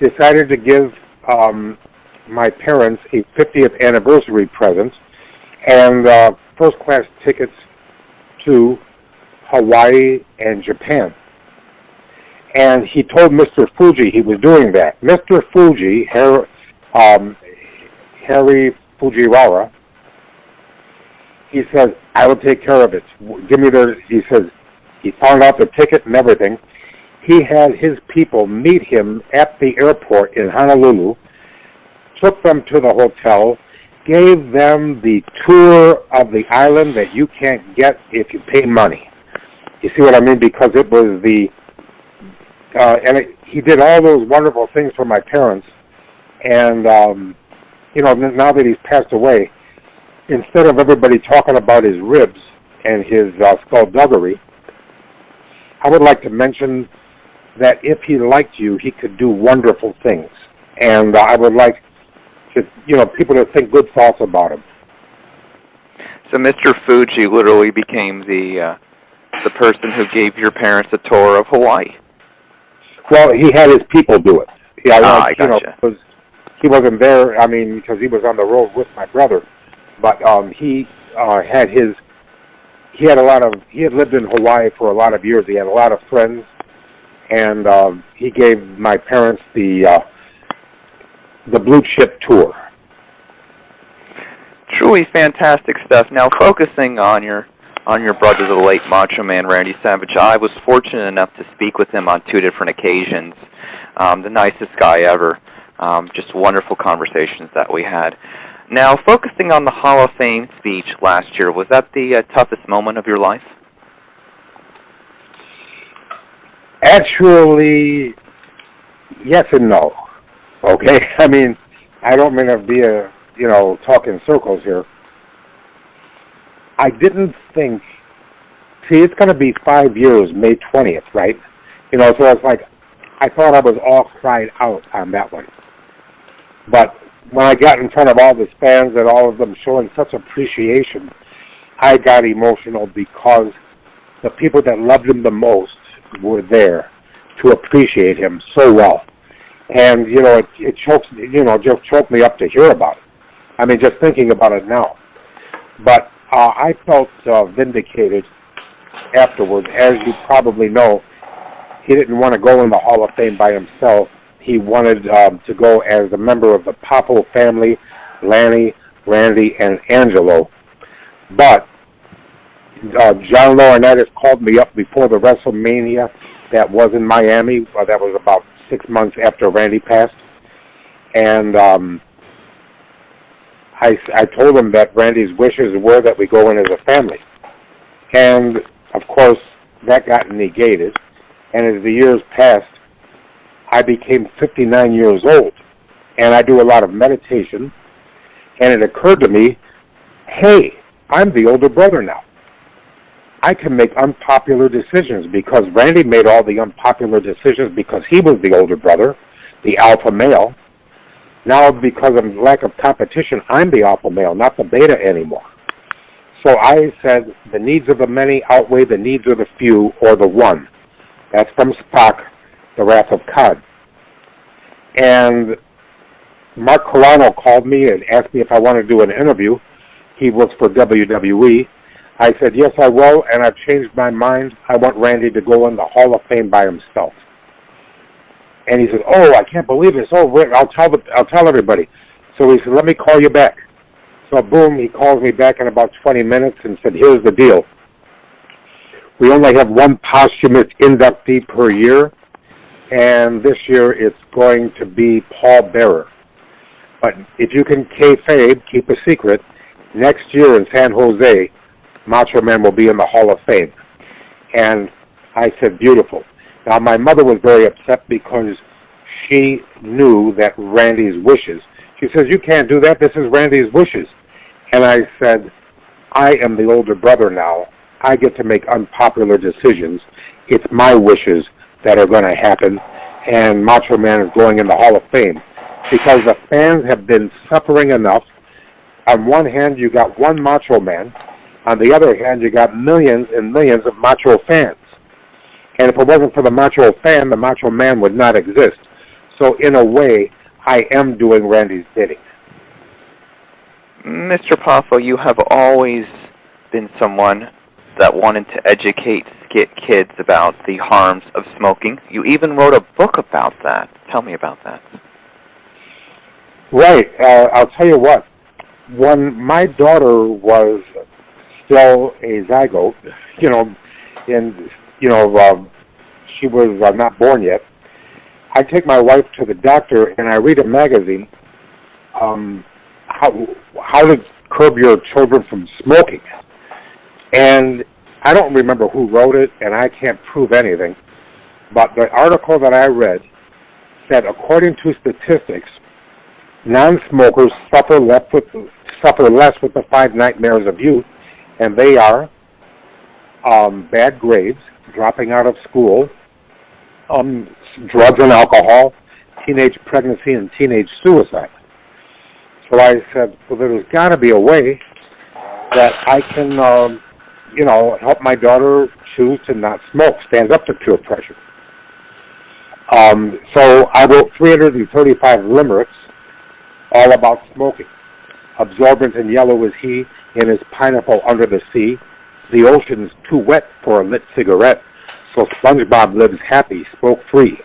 decided to give my parents a 50th anniversary present and first-class tickets to Hawaii and Japan. And he told Mr. Fuji he was doing that. Mr. Fuji, Harry Fujiwara, he says, I will take care of it. Give me he says, he found out the ticket and everything. He had his people meet him at the airport in Honolulu, took them to the hotel, gave them the tour of the island that you can't get if you pay money. You see what I mean? Because it was he did all those wonderful things for my parents. And, now that he's passed away, instead of everybody talking about his ribs and his skullduggery, I would like to mention that if he liked you, he could do wonderful things. And I would like to, people to think good thoughts about him. So Mr. Fuji literally became the person who gave your parents a tour of Hawaii. Well, he had his people do it. Yeah, I gotcha. He wasn't there, because he was on the road with my brother. But he had lived in Hawaii for a lot of years. He had a lot of friends, and he gave my parents the blue chip tour. Truly fantastic stuff. Now, focusing on your brother, the late Macho Man Randy Savage, I was fortunate enough to speak with him on 2 different occasions. The nicest guy ever. Just wonderful conversations that we had. Now, focusing on the Hall of Fame speech last year, was that the toughest moment of your life? Actually, yes and no. Okay? I don't mean to be talk in circles here. I didn't think, it's going to be 5 years, May 20th, right? So it's like, I thought I was all cried out on that one. But when I got in front of all the fans and all of them showing such appreciation, I got emotional because the people that loved him the most were there to appreciate him so well. And, it chokes, just choked me up to hear about it. Just thinking about it now. But I felt vindicated afterwards. As you probably know, he didn't want to go in the Hall of Fame by himself. He wanted to go as a member of the Poffo family, Lanny, Randy, and Angelo. But John Laurinaitis called me up before the WrestleMania that was in Miami. That was about 6 months after Randy passed. And I told him that Randy's wishes were that we go in as a family. And, of course, that got negated. And as the years passed, I became 59 years old. And I do a lot of meditation. And it occurred to me, hey, I'm the older brother now. I can make unpopular decisions because Randy made all the unpopular decisions because he was the older brother, the alpha male. Now, because of lack of competition, I'm the alpha male, not the beta anymore. So I said the needs of the many outweigh the needs of the few or the one. That's from Spock, The Wrath of Khan. And Mark Carano called me and asked me if I wanted to do an interview. He works for WWE. I said, yes, I will, and I've changed my mind. I want Randy to go in the Hall of Fame by himself. And he said, oh, I can't believe this. Oh, Rick, I'll tell everybody. So he said, let me call you back. So boom, he calls me back in about 20 minutes and said, here's the deal. We only have one posthumous inductee per year, and this year it's going to be Paul Bearer. But if you can kayfabe, keep a secret, next year in San Jose, Macho Man will be in the Hall of Fame. And I said, beautiful. Now, my mother was very upset because she knew that Randy's wishes. She says, you can't do that. This is Randy's wishes. And I said, I am the older brother now. I get to make unpopular decisions. It's my wishes that are going to happen. And Macho Man is going in the Hall of Fame because the fans have been suffering enough. On one hand, you got one Macho Man. On the other hand, you got millions and millions of Macho fans. And if it wasn't for the Macho fan, the Macho Man would not exist. So in a way, I am doing Randy's bidding. Mr. Poffo, you have always been someone that wanted to educate kids about the harms of smoking. You even wrote a book about that. Tell me about that. Right. I'll tell you what. When my daughter was still a zygote, she was not born yet, I take my wife to the doctor and I read a magazine, how to curb your children from smoking. And I don't remember who wrote it, and I can't prove anything, but the article that I read said, according to statistics, non-smokers suffer less with the 5 nightmares of youth, and they are bad grades, dropping out of school, drugs and alcohol, teenage pregnancy, and teenage suicide. So I said, well, there's got to be a way that I can, help my daughter choose to not smoke, stand up to peer pressure. So I wrote 335 limericks all about smoking. Absorbent and yellow is he in his pineapple under the sea. The ocean's too wet for a lit cigarette, so SpongeBob lives happy, smoke-free.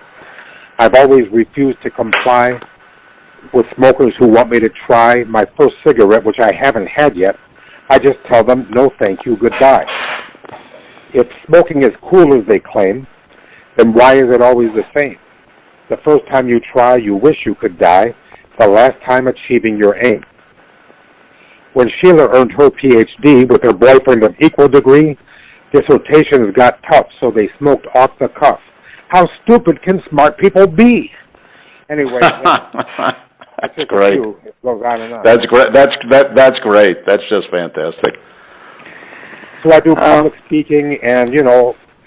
I've always refused to comply with smokers who want me to try my first cigarette, which I haven't had yet. I just tell them, no thank you, goodbye. If smoking is cool as they claim, then why is it always the same? The first time you try, you wish you could die. The last time achieving your aim. When Sheila earned her Ph.D. with her boyfriend of equal degree, dissertations got tough, so they smoked off the cuff. How stupid can smart people be? Anyway, that's great. It goes on and on. That's great. That's great. That's just fantastic. So I do public speaking, and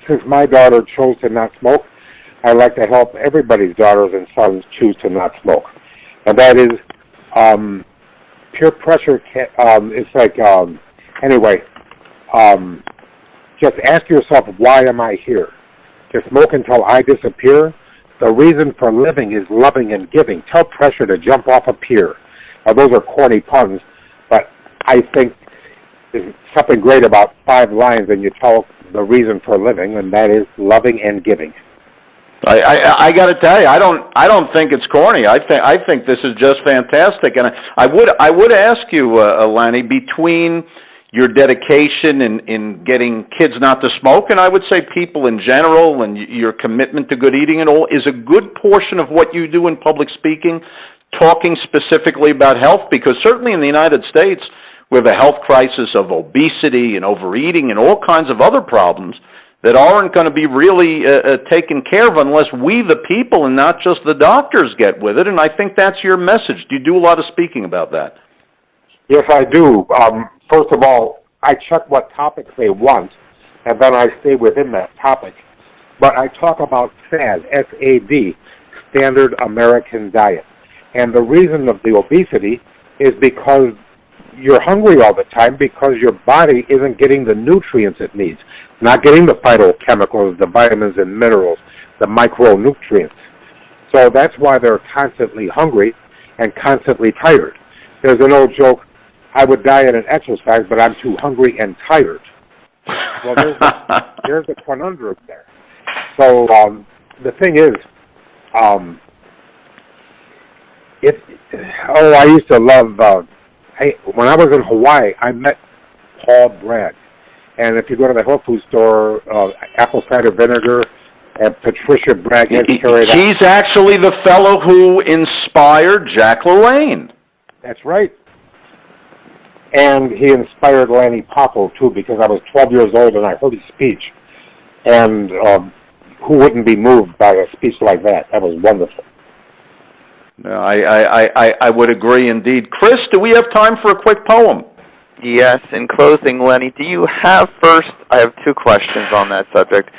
since my daughter chose to not smoke, I like to help everybody's daughters and sons choose to not smoke, and that is peer pressure. It's like just ask yourself, why am I here? To smoke until I disappear? The reason for living is loving and giving. Tell pressure to jump off a pier. Now, those are corny puns, but I think there's something great about 5 lines and you tell the reason for living, and that is loving and giving. I got to tell you, I don't think it's corny. I think this is just fantastic, and I would ask you, Lanny, between your dedication in getting kids not to smoke, and I would say people in general, and your commitment to good eating and all, is a good portion of what you do in public speaking talking specifically about health? Because certainly in the United States, we have a health crisis of obesity and overeating and all kinds of other problems that aren't going to be really taken care of unless we, the people, and not just the doctors, get with it. And I think that's your message. Do you do a lot of speaking about that? Yes, I do. First of all, I check what topics they want, and then I stay within that topic. But I talk about SAD, S-A-D, Standard American Diet. And the reason of the obesity is because you're hungry all the time because your body isn't getting the nutrients it needs, not getting the phytochemicals, the vitamins and minerals, the micronutrients. So that's why they're constantly hungry and constantly tired. There's an old joke, I would diet and exercise, but I'm too hungry and tired. Well, there's a conundrum there. So the thing is, I used to love, when I was in Hawaii, I met Paul Bragg. And if you go to the health food store, apple cider vinegar, and Patricia Bragg has carried out. He's actually the fellow who inspired Jack LaLanne. That's right. And he inspired Lanny Poffo, too, because I was 12 years old and I heard his speech. And who wouldn't be moved by a speech like that? That was wonderful. No, I would agree indeed. Chris, do we have time for a quick poem? Yes. In closing, Lenny, do you have first, I have two questions on that subject.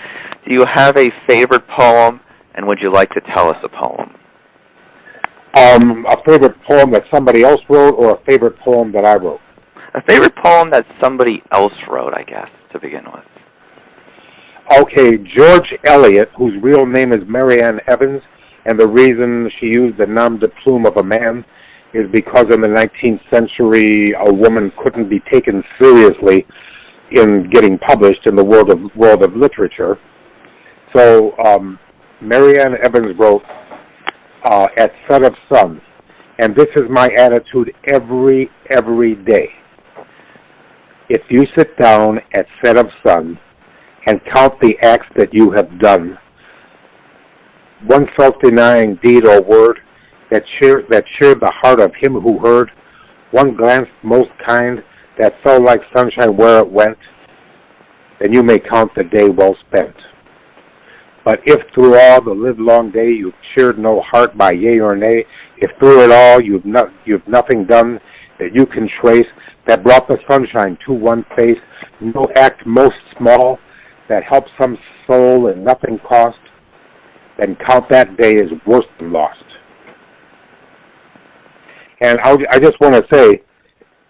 Do you have a favorite poem, and would you like to tell us a poem? A favorite poem that somebody else wrote or a favorite poem that I wrote? A favorite poem that somebody else wrote, I guess, to begin with. Okay, George Eliot, whose real name is Marianne Evans, and the reason she used the nom de plume of a man is because in the 19th century, a woman couldn't be taken seriously in getting published in the world of literature. So Marianne Evans wrote, at set of sun, and this is my attitude every day. If you sit down at set of sun and count the acts that you have done, one self-denying deed or word that cheered the heart of him who heard, one glance most kind that felt like sunshine where it went, then you may count the day well spent. But if through all the livelong day you've cheered no heart by yea or nay, if through it all you've nothing done that you can trace that brought the sunshine to one face, no act most small that helped some soul and nothing cost, then count that day as worse than lost. And I just want to say,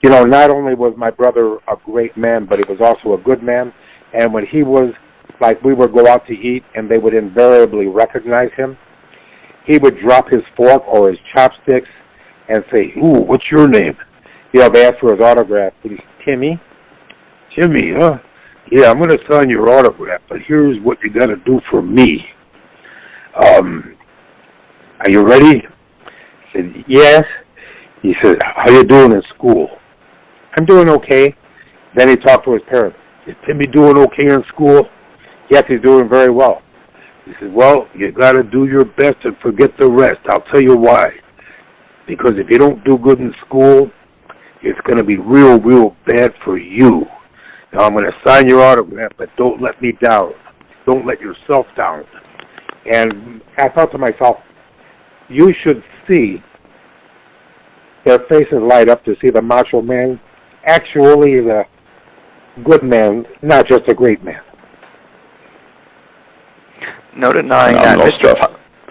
you know, not only was my brother a great man, but he was also a good man. And when he was, like, we would go out to eat and they would invariably recognize him, he would drop his fork or his chopsticks and say, "Ooh, what's your name?" You know, they asked for his autograph. He's Timmy. Timmy, huh? Yeah, I'm going to sign your autograph, but here's what you got to do for me. Are you ready? I said, yes. He said, how you doing in school? I'm doing okay. Then he talked to his parents. Is Timmy doing okay in school? Yes, he's doing very well. He said, well, you got to do your best and forget the rest. I'll tell you why. Because if you don't do good in school, it's going to be real, real bad for you. Now, I'm going to sign your autograph, but don't let me down. Don't let yourself down. And I thought to myself, you should see their faces light up to see the Macho Man actually is a good man, not just a great man. No denying that,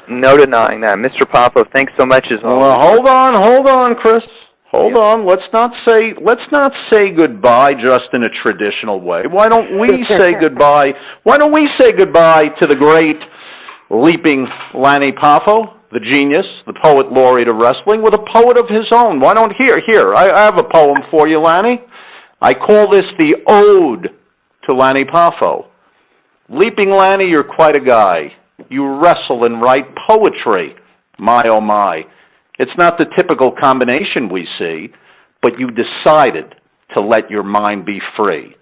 No denying that. Mr. Poffo, thanks so much as well. Well, hold on, Chris. Hold on. Let's not say goodbye just in a traditional way. Why don't we say goodbye? Why don't we say goodbye to the great leaping Lanny Poffo, the genius, the poet laureate of wrestling, with a poet of his own? Why don't I have a poem for you, Lanny. I call this the Ode to Lanny Poffo. Leaping Lanny, you're quite a guy. You wrestle and write poetry. My, oh my. It's not the typical combination we see, but you decided to let your mind be free.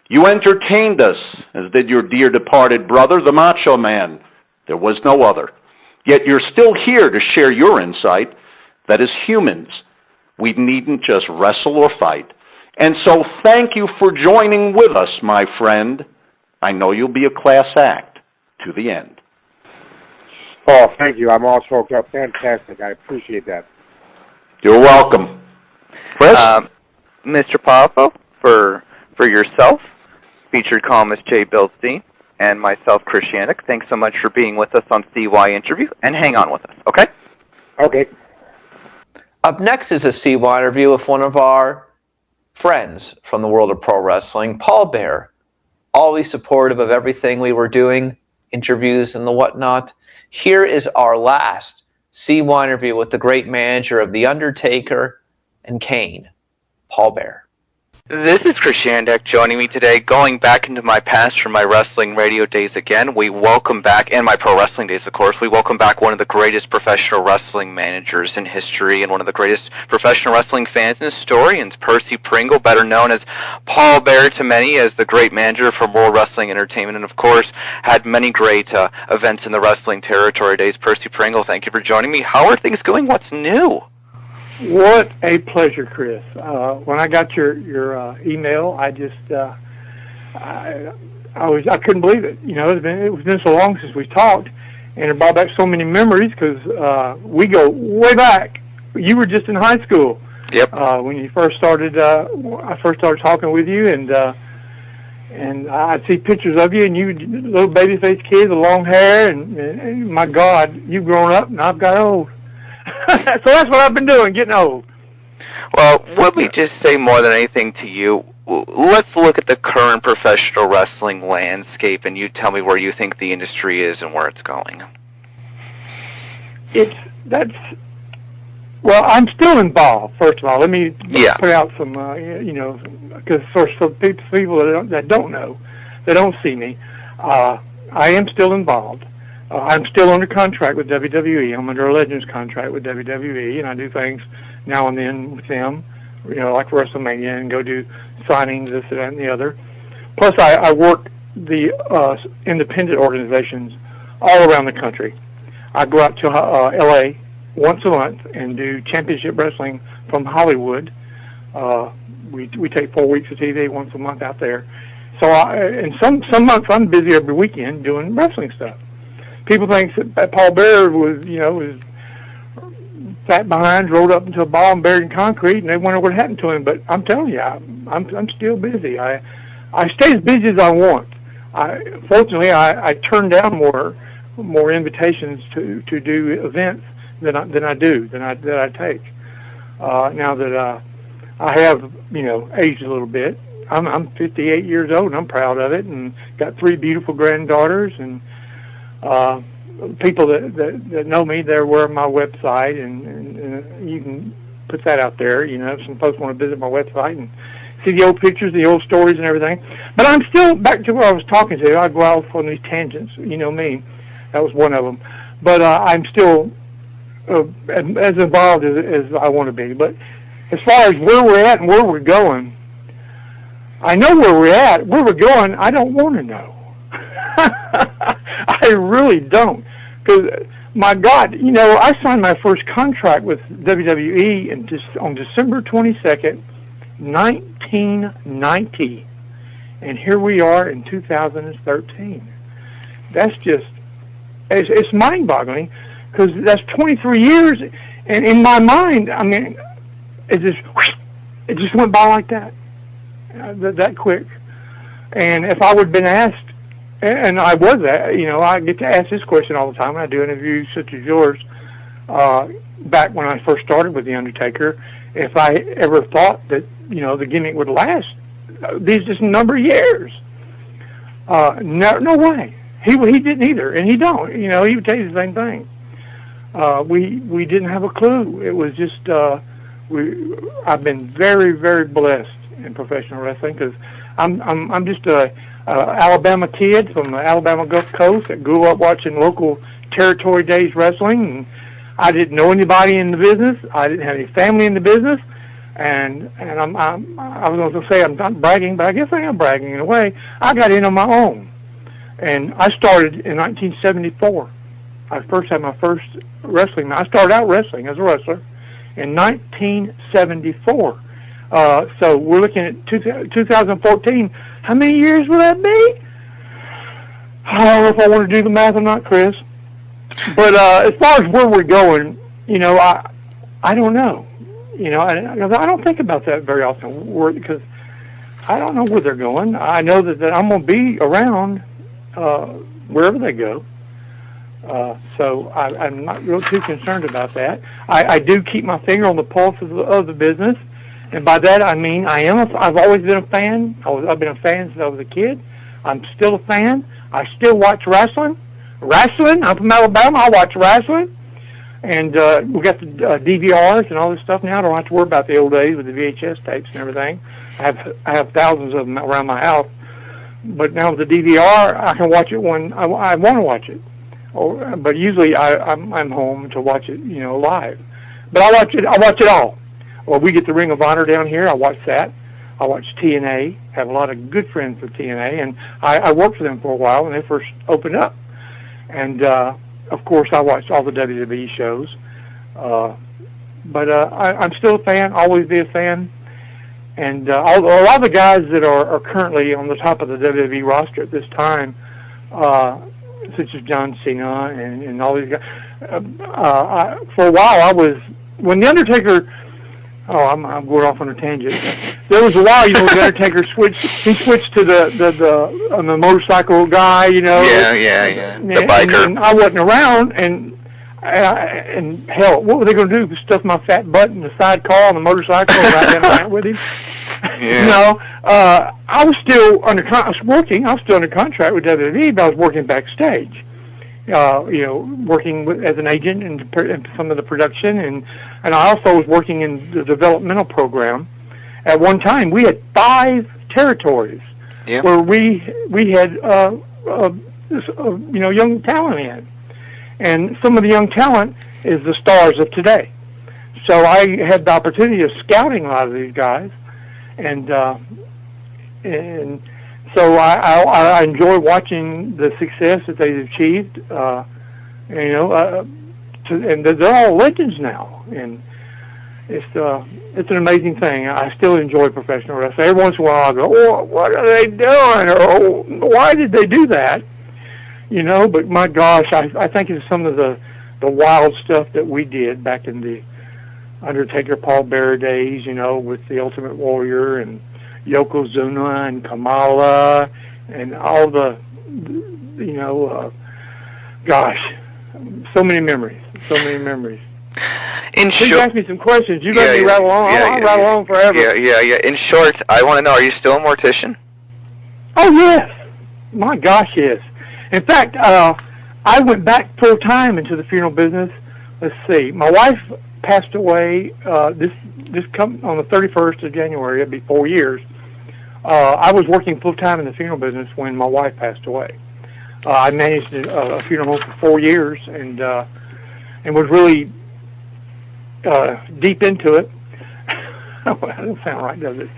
You entertained us, as did your dear departed brother, the Macho Man. There was no other. Yet you're still here to share your insight that as humans, we needn't just wrestle or fight. And so thank you for joining with us, my friend. I know you'll be a class act to the end. Oh, thank you. I'm all choked up. Fantastic. I appreciate that. You're welcome. Chris? Mr. Poffo, for yourself, featured columnist Jay Bilstein, and myself, Chris Yannick, thanks so much for being with us on CYInterview, and hang on with us, okay? Okay. Up next is a CY interview with one of our friends from the world of pro wrestling, Paul Bear. Always supportive of everything we were doing, interviews and the whatnot. Here is our last CY interview with the great manager of The Undertaker and Kane, Paul Bear. This is Chris Yannick joining me today, going back into my past from my wrestling radio days again. We welcome back, and my pro wrestling days, of course, we welcome back one of the greatest professional wrestling managers in history and one of the greatest professional wrestling fans and historians, Percy Pringle, better known as Paul Bear to many as the great manager for World Wrestling Entertainment, and of course had many great events in the wrestling territory days. Percy Pringle, thank you for joining me. How are things going? What's new? What a pleasure, Chris. When I got your email, I just I couldn't believe it. You know, it's been so long since we talked, and it brought back so many memories because we go way back. You were just in high school. Yep. When you first started, I first started talking with you, and I'd see pictures of you, and you little baby-faced kid with long hair, and my God, you've grown up, and I've got old. So that's what I've been doing, getting old. Well, let me just say more than anything to you, let's look at the current professional wrestling landscape, and you tell me where you think the industry is and where it's going. Well, I'm still involved, first of all. Let me put out some, because for people that don't know, that don't see me, I am still involved. I'm still under contract with WWE. I'm under a Legends contract with WWE, and I do things now and then with them, like WrestleMania, and go do signings, this, that, and the other. Plus, I work the independent organizations all around the country. I go out to L.A. once a month and do championship wrestling from Hollywood. We take 4 weeks of TV once a month out there. So, and some months I'm busy every weekend doing wrestling stuff. People think that Paul Bear was fat behind, rolled up into a ball and buried in concrete, and they wonder what happened to him. But I'm telling you, I'm still busy. I stay as busy as I want. Fortunately, I turn down more invitations to do events than I take. Now that I have aged a little bit, I'm 58 years old, and I'm proud of it, and got 3 beautiful granddaughters, and people that know me, they're aware of my website, and you can put that out there. If some folks want to visit my website and see the old pictures, the old stories, and everything. But I'm still back to where I was talking to. I go off on these tangents. You know me. That was one of them. But I'm still as involved as I want to be. But as far as where we're at and where we're going, I know where we're at. Where we're going, I don't want to know. I really don't, because my God, I signed my first contract with WWE on December 22nd, 1990, and here we are in 2013. That's just, it's mind-boggling, because that's 23 years, and in my mind, I mean, it just went by like that, that quick. And if I would have been asked, and I was that, I get to ask this question all the time. I do interviews such as yours. Back when I first started with The Undertaker, if I ever thought that, the gimmick would last these just number of years. No way. He didn't either, and he don't. He would tell you the same thing. We didn't have a clue. It was just, I've been very, very blessed in professional wrestling, because I'm just a Alabama kid from the Alabama Gulf Coast that grew up watching local territory days wrestling, and I didn't know anybody in the business. I didn't have any family in the business, and I was going to say I'm not bragging, but I guess I am bragging in a way. I got in on my own, and I started in 1974. I first had my first wrestling. I started out wrestling as a wrestler, in 1974. So we're looking at 2014. How many years will that be? I don't know if I want to do the math or not, Chris. But as far as where we're going, you know, I don't know. You know, I don't think about that very often because I don't know where they're going. I know that I'm going to be around wherever they go. So I'm not real too concerned about that. I do keep my finger on the pulse of the business, and by that I mean I've always been a fan. I've been a fan since I was a kid. I'm still a fan. I still watch wrestling. I'm from Alabama. I watch wrestling, and we got the DVRs and all this stuff now. I don't have to worry about the old days with the VHS tapes and everything. I have thousands of them around my house, but now with the DVR, I can watch it when I want to watch it. But usually I'm home to watch it, you know, live. But I watch it all. Well, we get the Ring of Honor down here. I watch that. I watch TNA. Have a lot of good friends with TNA, and I worked for them for a while when they first opened up. And of course, I watched all the WWE shows. But I'm still a fan. Always be a fan. And a lot of the guys that are currently on the top of the WWE roster at this time, such as John Cena and all these guys. For a while, when The Undertaker. Oh, I'm going off on a tangent. There was a while, you know, The Undertaker switched to the motorcycle guy, you know. Yeah. The biker. And I wasn't around, and hell, what were they going to do? Stuff my fat butt in the sidecar on the motorcycle and ride down the night with him? Yeah. You know, I was still under contract with WWE, but I was working backstage. You know, working as an agent and some of the production, and I also was working in the developmental program. At one time, we had 5 territories where we had you know, young talent in, and some of the young talent is the stars of today. So I had the opportunity of scouting a lot of these guys, and so I enjoy watching the success that they've achieved. You know, and they're all legends now, and it's an amazing thing. I still enjoy professional wrestling. Every once in a while, I go, "Oh, what are they doing?" Or "Oh, why did they do that?" You know. But my gosh, I think it's some of the wild stuff that we did back in the Undertaker, Paul Bearer days. You know, with the Ultimate Warrior and Yokozuna and Kamala and all the, you know, gosh, so many memories. Please ask me some questions. You let me rattle on. I'll rattle on forever. Yeah. In short, I want to know, are you still a mortician? Oh, yes. My gosh, yes. In fact, I went back full time into the funeral business. Let's see. My wife passed away on the 31st of January. It'd be 4 years. I was working full time in the funeral business when my wife passed away. I managed a funeral home for 4 years and was really deep into it. That doesn't sound right, does it?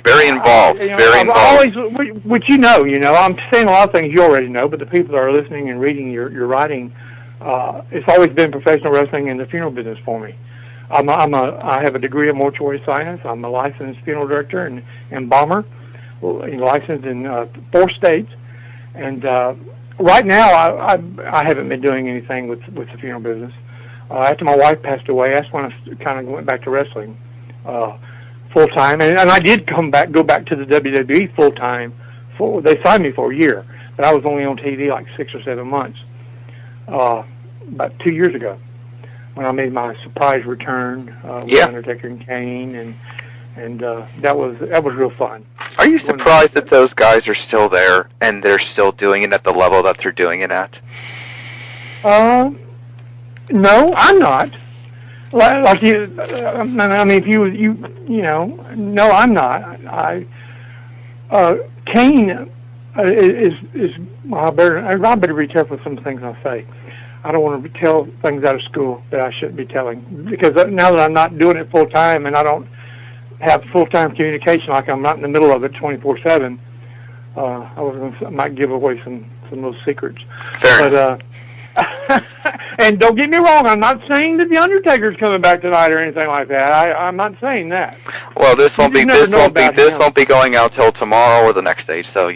Very involved. Very involved. Always, which you know, I'm saying a lot of things you already know, but the people that are listening and reading your writing, it's always been professional wrestling in the funeral business for me. I have a degree of mortuary science. I'm a licensed funeral director and embalmer, licensed in 4 states. And right now, I haven't been doing anything with the funeral business. After my wife passed away, that's when I kind of went back to wrestling full time. And I did go back to the WWE full time. They signed me for a year, but I was only on TV like 6 or 7 months. About 2 years ago, when I made my surprise return with Undertaker and Kane, and that was real fun. Are you surprised that those guys are still there and they're still doing it at the level that they're doing it at? No, I'm not. Like you, I mean, if you know, no, I'm not. Kane is I better be careful with some things I say. I don't want to tell things out of school that I shouldn't be telling, because now that I'm not doing it full time and I don't have full-time communication, like I'm not in the middle of it 24/7. I might give away some of those secrets. Fair. And don't get me wrong, I'm not saying that the Undertaker's coming back tonight or anything like that. I'm not saying that. Well, this won't be going out till tomorrow or the next day. So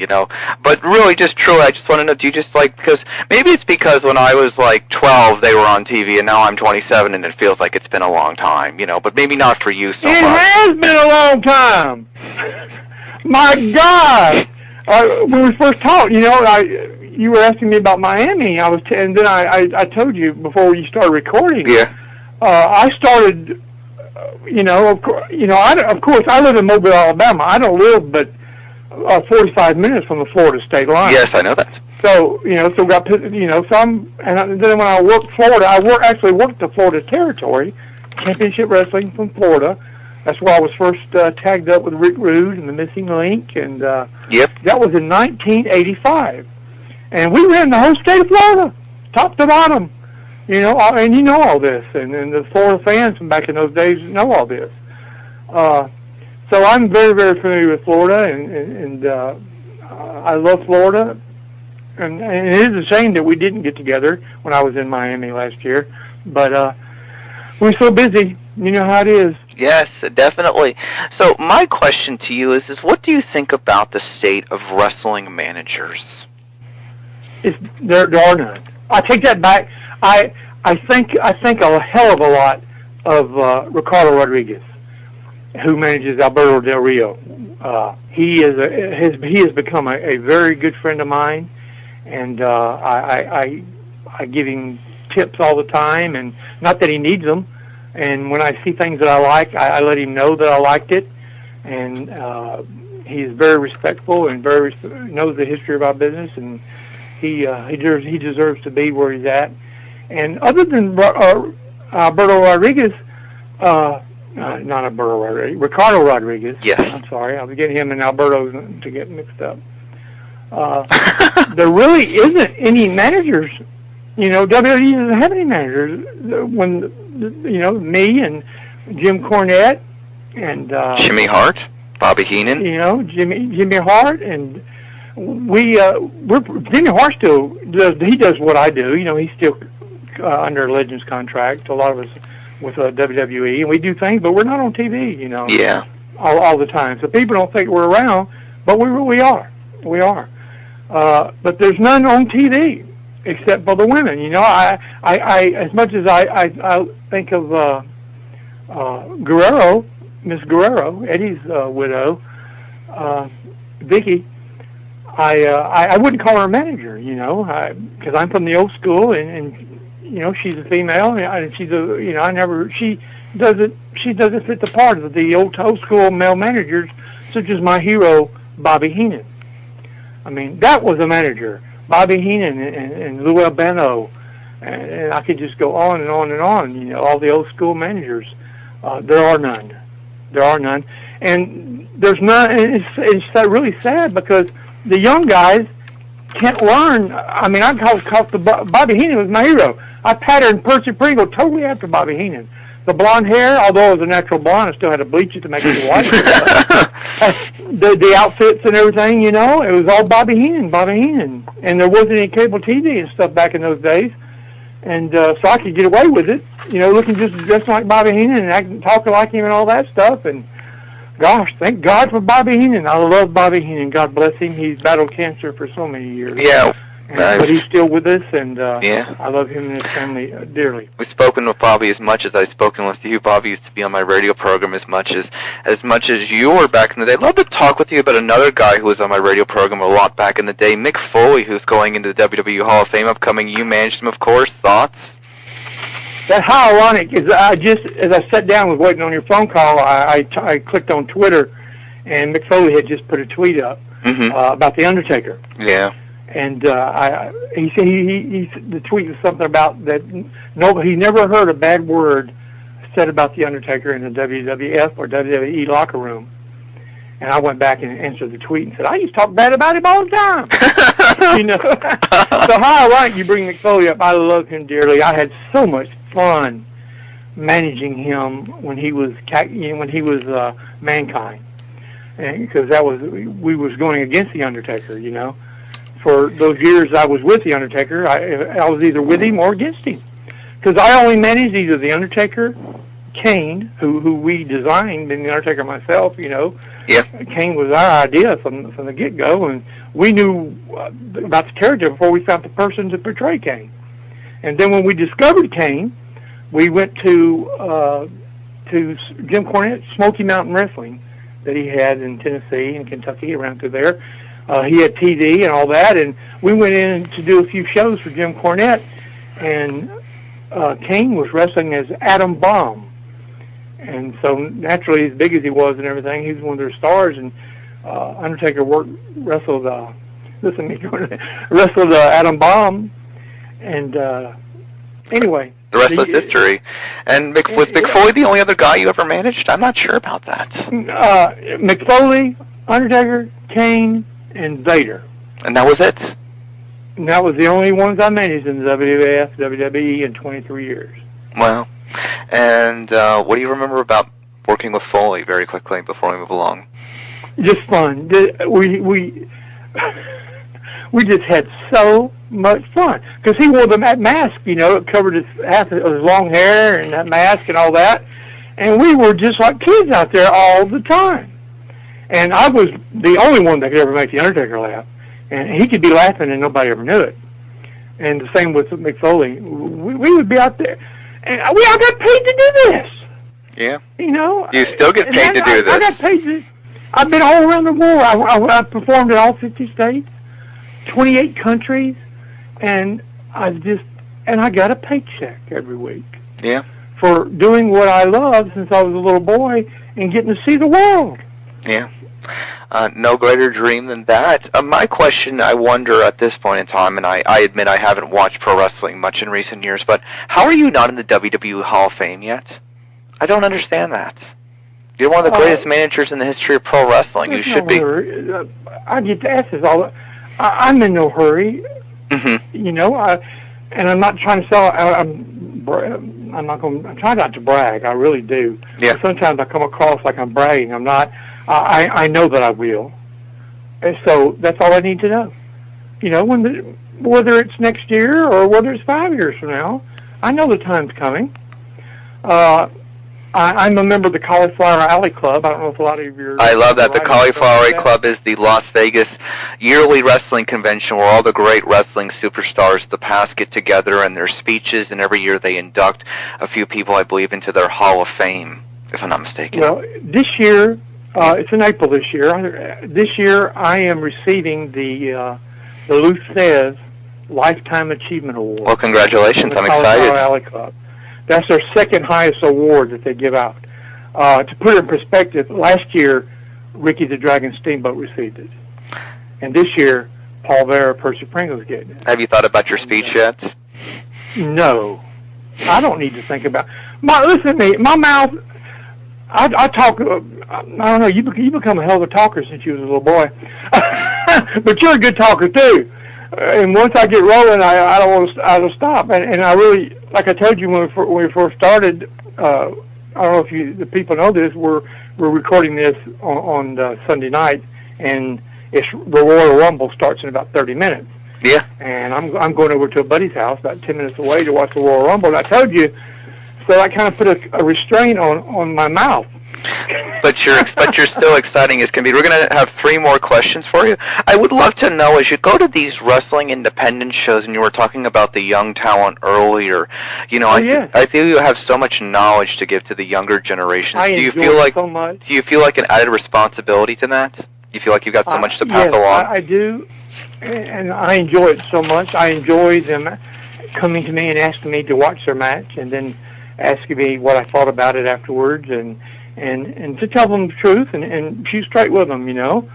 but really, just truly, I just want to know: do you just because maybe it's because when I was 12, they were on TV, and now I'm 27, and it feels like it's been a long time, But maybe not for you so much. It has been a long time. My God, when we first talked, you were asking me about Miami. And then I told you before you started recording. Yeah. I started, of course, I live in Mobile, Alabama. I don't live but 45 minutes from the Florida state line. Yes, I know that. So then when I worked Florida, actually worked the Florida territory, Championship Wrestling from Florida. That's where I was first tagged up with Rick Rude and the Missing Link, and that was in 1985. And we ran the whole state of Florida, top to bottom, and you know all this, and the Florida fans from back in those days know all this. So I'm very, very familiar with Florida, and I love Florida, and it is a shame that we didn't get together when I was in Miami last year, but we're so busy. You know how it is. Yes, definitely. So my question to you is what do you think about the state of wrestling managers? There are none. I take that back. I think a hell of a lot of Ricardo Rodriguez, who manages Alberto Del Rio. He has become a very good friend of mine, and I give him tips all the time, and not that he needs them. And when I see things that I like, I let him know that I liked it. And he's very respectful and knows the history of our business, and he deserves to be where he's at. And other than Alberto Rodriguez, not Alberto Rodriguez, Ricardo Rodriguez. Yes. I'm sorry, I was getting him and Alberto to get mixed up. There really isn't any managers. WWE doesn't have any managers. When me and Jim Cornette and Jimmy Hart, Bobby Heenan. Jimmy Hart, and Jimmy Hart still does what I do. He's still under a Legends contract. A lot of us with WWE, and we do things, but we're not on TV. Yeah. All the time, so people don't think we're around, but we are. We are. But there's none on TV. Except for the women, I as much as I think of Guerrero, Miss Guerrero, Eddie's widow, Vicky, I wouldn't call her a manager, because I'm from the old school, and she's a female, and she's she doesn't fit the part of the old school male managers, such as my hero Bobby Heenan. I mean, that was a manager. Bobby Heenan and Lou Albano, and I could just go on and on and on. All the old school managers. There are none. There are none, and there's none. It's really sad because the young guys can't learn. I mean, I called Bobby Heenan was my hero. I patterned Percy Pringle totally after Bobby Heenan. The blonde hair, although it was a natural blonde, I still had to bleach it to make it white. The outfits and everything, it was all Bobby Heenan. And there wasn't any cable TV and stuff back in those days. And so I could get away with it, looking just like Bobby Heenan and acting, talking like him and all that stuff. And gosh, thank God for Bobby Heenan. I love Bobby Heenan. God bless him. He's battled cancer for so many years. Yeah. But he's still with us, and yeah. I love him and his family dearly. We've spoken with Bobby as much as I've spoken with you. Bobby used to be on my radio program as much as you were back in the day. I'd love to talk with you about another guy who was on my radio program a lot back in the day, Mick Foley, who's going into the WWE Hall of Fame upcoming. You managed him, of course. Thoughts? That's how ironic. As I sat down, was waiting on your phone call, I clicked on Twitter, and Mick Foley had just put a tweet up about The Undertaker. Yeah. And he said the tweet was something about that. He never heard a bad word said about the Undertaker in the WWF or WWE locker room. And I went back and answered the tweet and said, I used to talk bad about him all the time. So how ironic you bring Mick Foley up. I love him dearly. I had so much fun managing him when he was Mankind, and because we was going against the Undertaker, for those years I was with The Undertaker. I was either with him or against him. Because I only managed either The Undertaker, Kane, who we designed, and The Undertaker myself, you know. Yeah. Kane was our idea from the get-go, and we knew about the character before we found the person to portray Kane. And then when we discovered Kane, we went to Jim Cornette's Smoky Mountain Wrestling that he had in Tennessee and Kentucky, around through there. He had TV and all that, and we went in to do a few shows for Jim Cornette, and Kane was wrestling as Atom Bomb. And so naturally, as big as he was and everything, he was one of their stars, and Undertaker wrestled Atom Bomb, and anyway. The rest was history. And was Mick Foley the only other guy you ever managed? I'm not sure about that. Mick Foley, Undertaker, Kane, and Vader. And that was it? And that was the only ones I managed in the WWF, WWE in 23 years. Wow. And what do you remember about working with Foley, very quickly, before we move along? Just fun. We just had so much fun, because he wore that mask, you know, it covered half of his long hair and that mask and all that, and we were just like kids out there all the time. And I was the only one that could ever make the Undertaker laugh, and he could be laughing and nobody ever knew it. And the same with Mick Foley. We would be out there, and we all got paid to do this. Yeah. You know, you still get paid to do this. I got paid to. I've been all around the world. I performed in all 50 states. 28 countries, and I got a paycheck every week. Yeah. For doing what I loved since I was a little boy and getting to see the world. Yeah. No greater dream than that. My question, I wonder at this point in time, and I admit I haven't watched pro wrestling much in recent years, but how are you not in the WWE Hall of Fame yet? I don't understand that. You're one of the greatest managers in the history of pro wrestling. You should be. I get to ask this all the I'm in no hurry, you know. And I'm not trying to sell. I'm trying not to brag. I really do. Yeah. But sometimes I come across like I'm bragging. I'm not. I know that I will. And so that's all I need to know. You know, whether it's next year or whether it's 5 years from now, I know the time's coming. I'm a member of the Cauliflower Alley Club. I don't know if a lot of your... I love that. The Cauliflower Alley Club is the Las Vegas yearly wrestling convention where all the great wrestling superstars of the past get together and their speeches, and every year they induct a few people, I believe, into their Hall of Fame, if I'm not mistaken. Well, this year, it's in April this year. This year I am receiving the Lou Thesz Lifetime Achievement Award. Well, congratulations. I'm excited. Cauliflower Alley Club. That's their second highest award that they give out. To put it in perspective, last year, Ricky the Dragon Steamboat received it. And this year, Paul Vera, Percy Pringle's getting it. Have you thought about your speech yet? No. I don't need to think about listen to me, my mouth, I talk, I don't know, you become a hell of a talker since you was a little boy. But you're a good talker, too. And once I get rolling, I don't stop. And I really, like I told you when we first started, I don't know if the people know this, we're recording this on Sunday night, and the Royal Rumble starts in about 30 minutes. Yeah. And I'm going over to a buddy's house about 10 minutes away to watch the Royal Rumble. And I told you, so I kind of put a restraint on my mouth. But you're still exciting as can be. We're going to have 3 more questions for you. I would love to know, as you go to these wrestling independent shows, and you were talking about the young talent earlier, you know, I feel you have so much knowledge to give to the younger generations. Do you feel like an added responsibility to that? Do you feel like you've got so much to pass along? I do, and I enjoy it so much. I enjoy them coming to me and asking me to watch their match, and then asking me what I thought about it afterwards, and to tell them the truth and shoot straight with them, you know.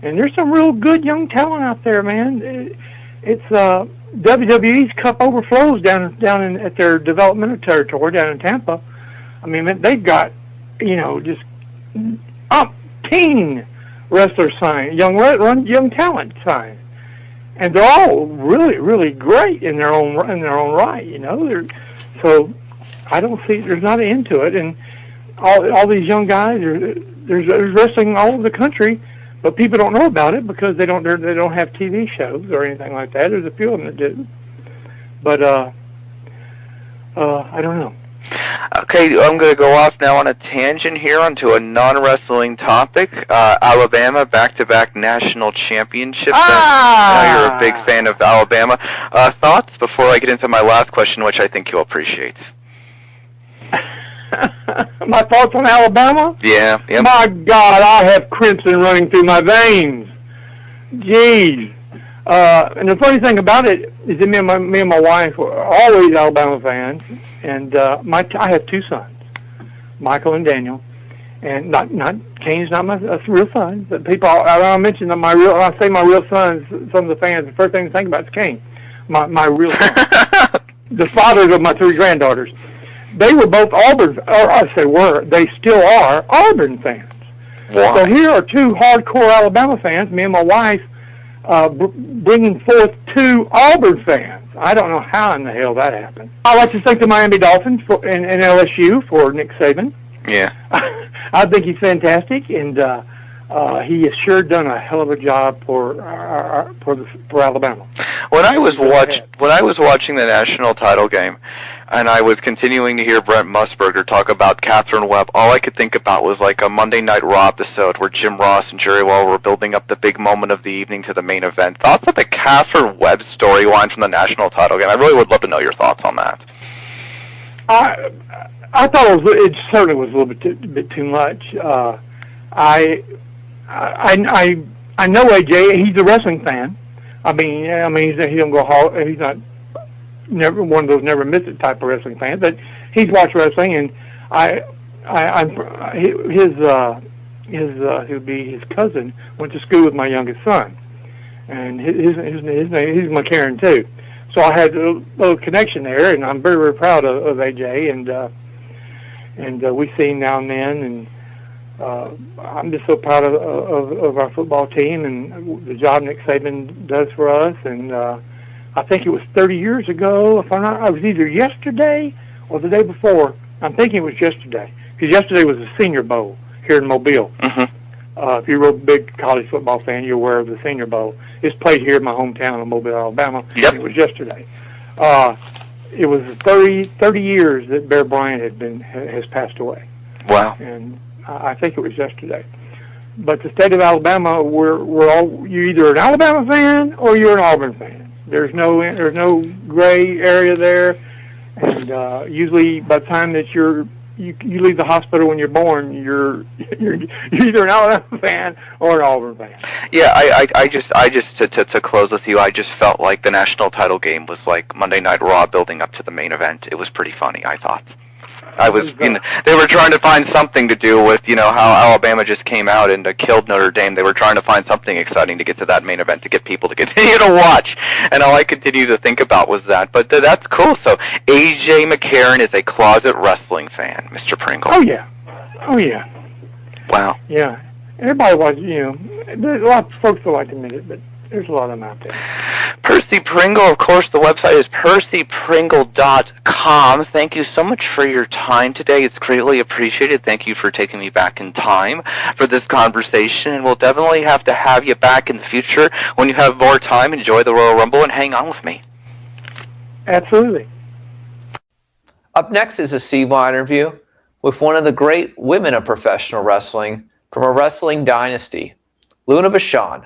And there's some real good young talent out there, man. It's WWE's cup overflows down at their developmental territory down in Tampa. I mean, they've got, you know, just umpteen wrestlers signed, young talent signed, and they're all really, really great in their own right, you know. So I don't see there's not an end to it, and all these young guys, there's wrestling all over the country, but people don't know about it because they don't have TV shows or anything like that. There's a few of them that do, but I don't know. Okay, I'm going to go off now on a tangent here onto a non-wrestling topic. Alabama back-to-back national championships. I know you're a big fan of Alabama. Thoughts before I get into my last question, which I think you'll appreciate. My thoughts on Alabama? Yeah. Yep. My God, I have crimson running through my veins. Jeez. And the funny thing about it is that me and my wife were always Alabama fans, and I have two sons, Michael and Daniel, and not Kane's not my real son, but people I mention that when I say my real sons, some of the fans, the first thing to think about is Kane, my real son, the fathers of my three granddaughters. They were both Auburn, or I say were, they still are Auburn fans. Wow. So here are two hardcore Alabama fans, me and my wife, bringing forth two Auburn fans. I don't know how in the hell that happened. I'd like to thank the Miami Dolphins and LSU for Nick Saban. Yeah. I think he's fantastic, and he has sure done a hell of a job for Alabama. When I was watching the national title game, and I was continuing to hear Brent Musburger talk about Catherine Webb, all I could think about was like a Monday Night Raw episode where Jim Ross and Jerry Lawler were building up the big moment of the evening to the main event. Thoughts on the Catherine Webb storyline from the national title game? I really would love to know your thoughts on that. I thought it certainly was a little bit too much. I know AJ. He's a wrestling fan. I mean, he don't go hard. He's not never one of those never miss it type of wrestling fans, but he's watched wrestling, and his cousin went to school with my youngest son, and his name, he's McCarran too. So I had a little connection there, and I'm very, very proud of AJ, and we see him now and then, and I'm just so proud of our football team and the job Nick Saban does for us. And I think it was 30 years ago. If I'm not, it was either yesterday or the day before. I'm thinking it was yesterday, because yesterday was the Senior Bowl here in Mobile. Mm-hmm. If you're a real big college football fan, you're aware of the Senior Bowl. It's played here in my hometown of Mobile, Alabama. Yep. And it was yesterday. It was 30 years that Bear Bryant has passed away. Wow. And I think it was yesterday. But the state of Alabama, you're either an Alabama fan or you're an Auburn fan. There's no gray area there, and usually by the time that you leave the hospital when you're born, you're either an Alabama fan or an Auburn fan. Yeah, I just to close with you, I just felt like the national title game was like Monday Night Raw building up to the main event. It was pretty funny, I thought. They were trying to find something to do with, how Alabama just came out and killed Notre Dame. They were trying to find something exciting to get to that main event, to get people to continue to watch. And all I continued to think about was that. But that's cool. So A.J. McCarran is a closet wrestling fan, Mr. Pringle. Oh, yeah. Wow. Yeah. Everybody watches, there's a lot of folks that like to admit it, but there's a lot of them out there. Percy Pringle, of course, the website is percypringle.com. Thank you so much for your time today. It's greatly appreciated. Thank you for taking me back in time for this conversation, and we'll definitely have to have you back in the future when you have more time. Enjoy the Royal Rumble and hang on with me. Absolutely. Up next is a CY interview with one of the great women of professional wrestling from a wrestling dynasty, Luna Vachon.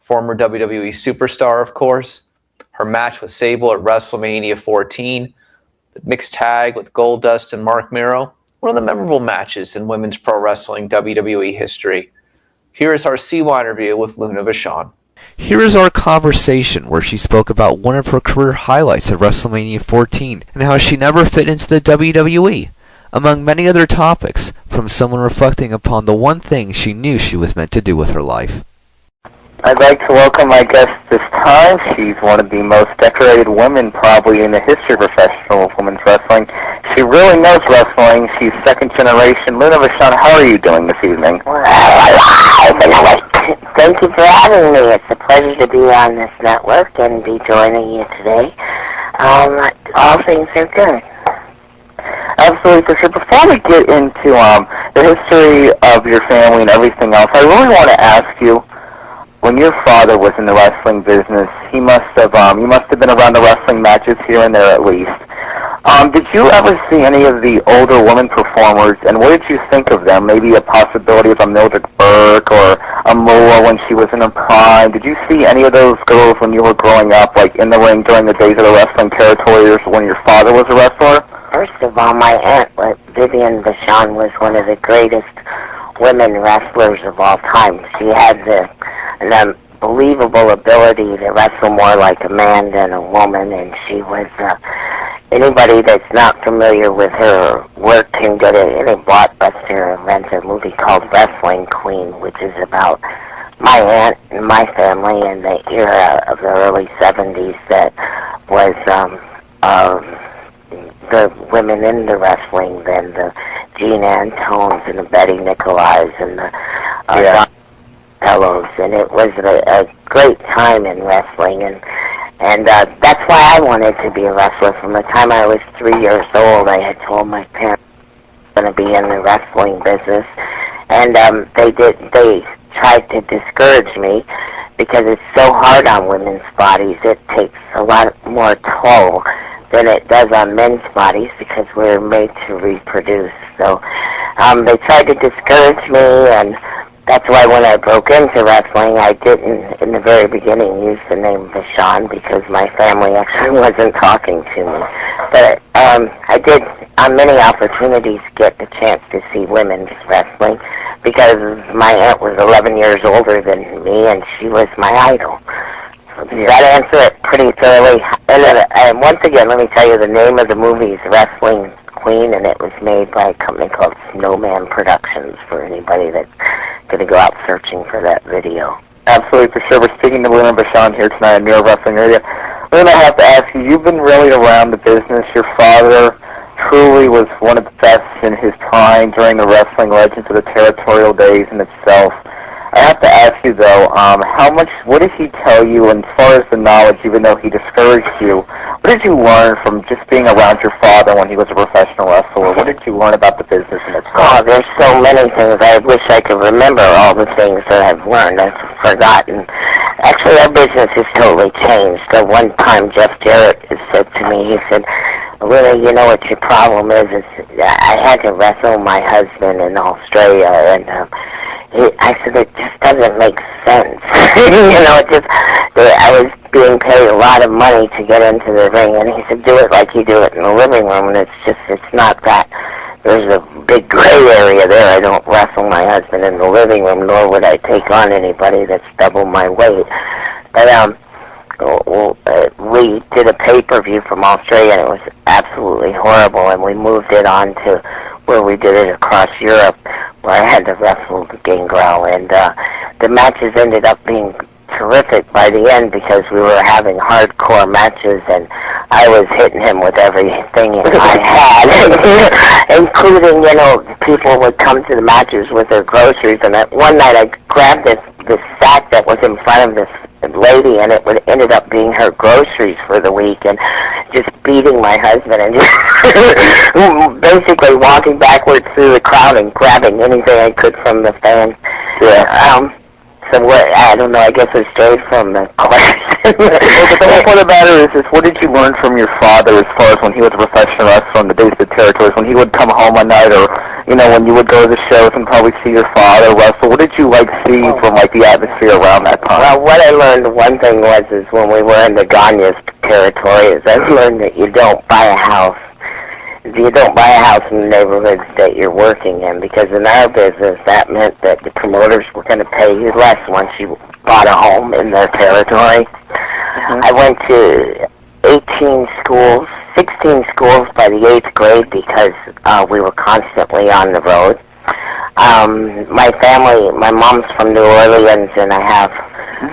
Former WWE superstar, of course. Her match with Sable at WrestleMania 14. The mixed tag with Goldust and Mark Miro. One of the memorable matches in women's pro wrestling WWE history. Here is our CY interview with Luna Vachon. Here is our conversation where she spoke about one of her career highlights at WrestleMania 14 and how she never fit into the WWE, among many other topics, from someone reflecting upon the one thing she knew she was meant to do with her life. I'd like to welcome my guest this time. She's one of the most decorated women probably in the history of professional women's wrestling. She really knows wrestling. She's second generation. Luna Vachon, how are you doing this evening? Thank you for having me. It's a pleasure to be on this network and be joining you today. All things are good. Absolutely, for sure. Before we get into the history of your family and everything else, I really want to ask you, when your father was in the wrestling business, you must have been around the wrestling matches here and there at least. Did you ever see any of the older women performers, and what did you think of them? Maybe a possibility of a Mildred Burke or a Moa when she was in her prime. Did you see any of those girls when you were growing up, like in the ring during the days of the wrestling territories when your father was a wrestler? First of all, my aunt, Vivian Vachon, was one of the greatest women wrestlers of all time. She had an unbelievable ability to wrestle more like a man than a woman, and she was... Anybody that's not familiar with her work can go to any Blockbuster and rent a movie called Wrestling Queen, which is about my aunt and my family in the era of the early 70s that was the women in the wrestling, then the Jean Antones and the Betty Nicolais and the Fellows, and it was a great time in wrestling, and that's why I wanted to be a wrestler. From the time I was 3 years old, I had told my parents I was going to be in the wrestling business, and they tried to discourage me because it's so hard on women's bodies. It takes a lot more toll than it does on men's bodies because we're made to reproduce. So they tried to discourage me, and that's why when I broke into wrestling, I didn't, in the very beginning, use the name Vachon because my family actually wasn't talking to me. But I did, on many opportunities, get the chance to see women's wrestling because my aunt was 11 years older than me, and she was my idol. Does that answer it pretty thoroughly? And once again, let me tell you, the name of the movie is Wrestling Queen, and it was made by a company called Snowman Productions for anybody that's going to go out searching for that video. Absolutely, for sure. We're speaking to Luna Vachon here tonight in New York Wrestling Area. Luna, I have to ask you, you've been really around the business. Your father truly was one of the best in his time during the wrestling legends of the territorial days in itself. I have to ask you, though, what did he tell you, and as far as the knowledge, even though he discouraged you, what did you learn from just being around your father when he was a professional wrestler? What did you learn about the business in itself? Oh, there's so many things. I wish I could remember all the things that I've learned. I've forgotten. Actually, our business has totally changed. At one time, Jeff Jarrett said to me, he said, Luna, you know what your problem is I had to wrestle my husband in Australia, and I said, it just doesn't make sense. I was being paid a lot of money to get into the ring, and he said, do it like you do it in the living room, and it's not that. There's a big gray area there. I don't wrestle my husband in the living room, nor would I take on anybody that's double my weight. But, we did a pay-per-view from Australia, and it was absolutely horrible, and we moved it on to where we did it across Europe, where I had to wrestle Gangrel, and the matches ended up being terrific by the end because we were having hardcore matches, and I was hitting him with everything I had, including, people would come to the matches with their groceries, and one night I grabbed this sack that was in front of this lady, and it ended up being her groceries for the week, and just beating my husband and just basically walking backwards through the crowd and grabbing anything I could from the fans. Yeah. I don't know, I guess I strayed from the question. But the whole point about it is what did you learn from your father as far as when he was a professional wrestler in the days of the territories, when he would come home one night, or, when you would go to the shows and probably see your father wrestle? What did you see from, the atmosphere around that time? Well, what I learned, one thing is when we were in the Gagne's territory, is I learned that you don't buy a house. You don't buy a house in the neighborhoods that you're working in, because in our business, that meant that the promoters were going to pay you less once you bought a home in their territory. I went to 16 schools by the 8th grade because we were constantly on the road. My family, my mom's from New Orleans, and I have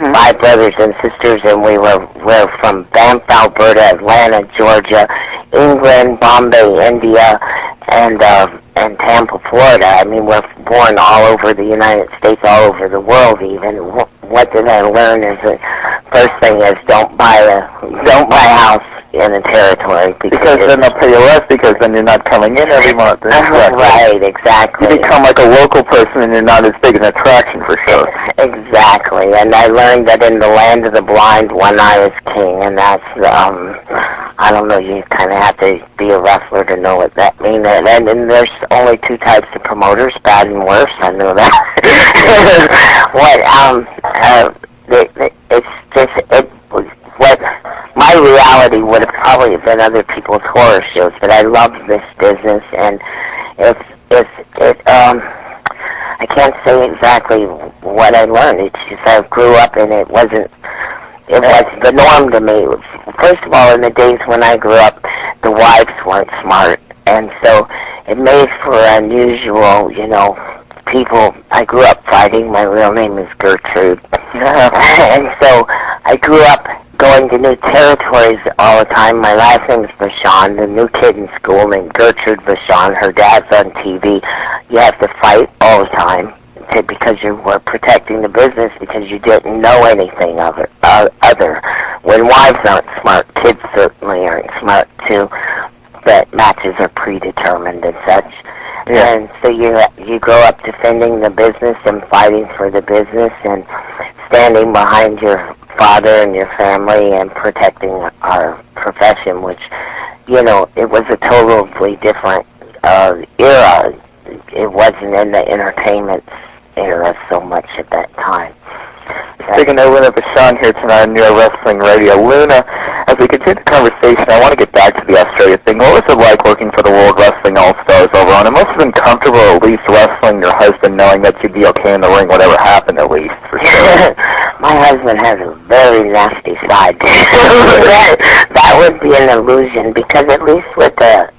5 brothers and sisters, and we're from Banff, Alberta, Atlanta, Georgia, England, Bombay, India, and Tampa, Florida. I mean, we're born all over the United States, all over the world even. What did I learn is the first thing is don't buy a house in a territory Because then they'll pay you less because then you're not coming in every month. Right, exactly. You become like a local person and you're not as big an attraction for sure. Exactly, and I learned that in the land of the blind, one eye is king, and that's, I don't know, you kind of have to be a wrestler to know what that means. And there's only two types of promoters, bad and worse, I know that. What my reality would have probably been other people's horror shows, but I loved this business, and I can't say exactly what I learned. It's just I grew up and it was the norm to me. First of all, in the days when I grew up, the wives weren't smart, and so it made for unusual, people. I grew up fighting. My real name is Gertrude. And so I grew up going to new territories all the time. My last name is Vachon, the new kid in school named Gertrude Vachon. Her dad's on TV. You have to fight all the time because you were protecting the business because you didn't know anything of it other. When wives aren't smart, kids certainly aren't smart too. But matches are predetermined and such. Yeah. And so you grow up defending the business and fighting for the business and standing behind your father and your family and protecting our profession, which, it was a totally different era. It wasn't in the entertainment era so much at that time. Speaking of Luna Vachon here tonight on New Wrestling Radio. Luna, as we continue the conversation, I want to get back to the Australia thing. What was it like working for the World Wrestling All-Stars over on? It must have been comfortable at least wrestling your husband, knowing that you'd be okay in the ring, whatever happened at least, for sure. My husband has a very nasty side. That would be an illusion, because at least with a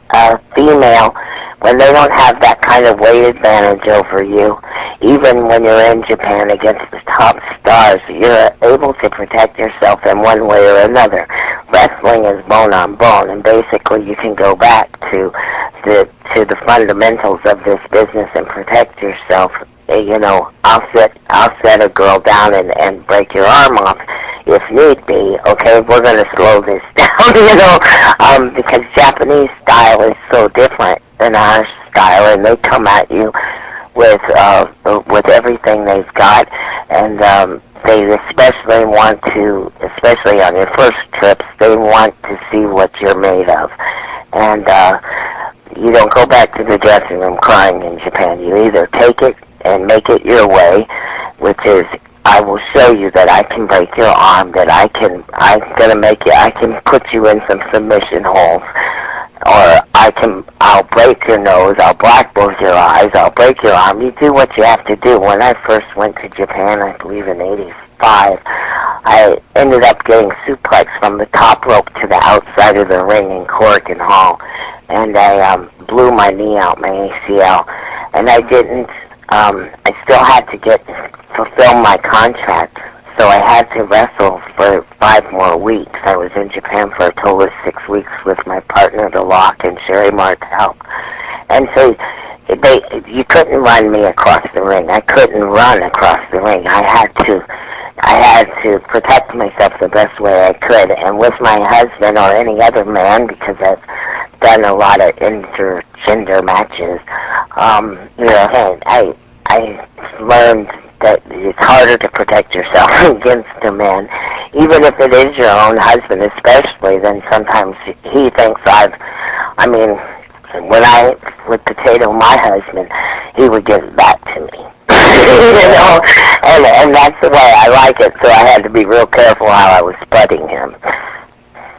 female, when they don't have that kind of weight advantage over you, even when you're in Japan against the top stars, you're able to protect yourself in one way or another. Wrestling is bone on bone, and basically you can go back to the fundamentals of this business and protect yourself. I'll set a girl down and break your arm off if need be. Okay, we're going to slow this down, because Japanese style is so different than our style, and they come at you with everything they've got, and they especially want to, especially on your first trips, they want to see what you're made of, and you don't go back to the dressing room crying in Japan. You either take it and make it your way, which is, I will show you that I can break your arm, that I can put you in some submission holes, or I'll break your nose, I'll blackboard your eyes, I'll break your arm. You do what you have to do. When I first went to Japan, I believe in '85, I ended up getting suplexed from the top rope to the outside of the ring in Corrigan Hall, and I blew my knee out, my ACL, and I didn't, I still had to fulfill my contract, so I had to wrestle for 5 more weeks. I was in Japan for a total of 6 weeks with my partner, The Lock, and Sherry Martel. And so you couldn't run me across the ring. I couldn't run across the ring. I had to protect myself the best way I could. And with my husband or any other man, because I've done a lot of intergender matches, and I learned that it's harder to protect yourself against a man, even if it is your own husband, especially. Then sometimes he thinks when I would potato my husband, he would give it back to me. And that's the way I like it, so I had to be real careful how I was sputting him.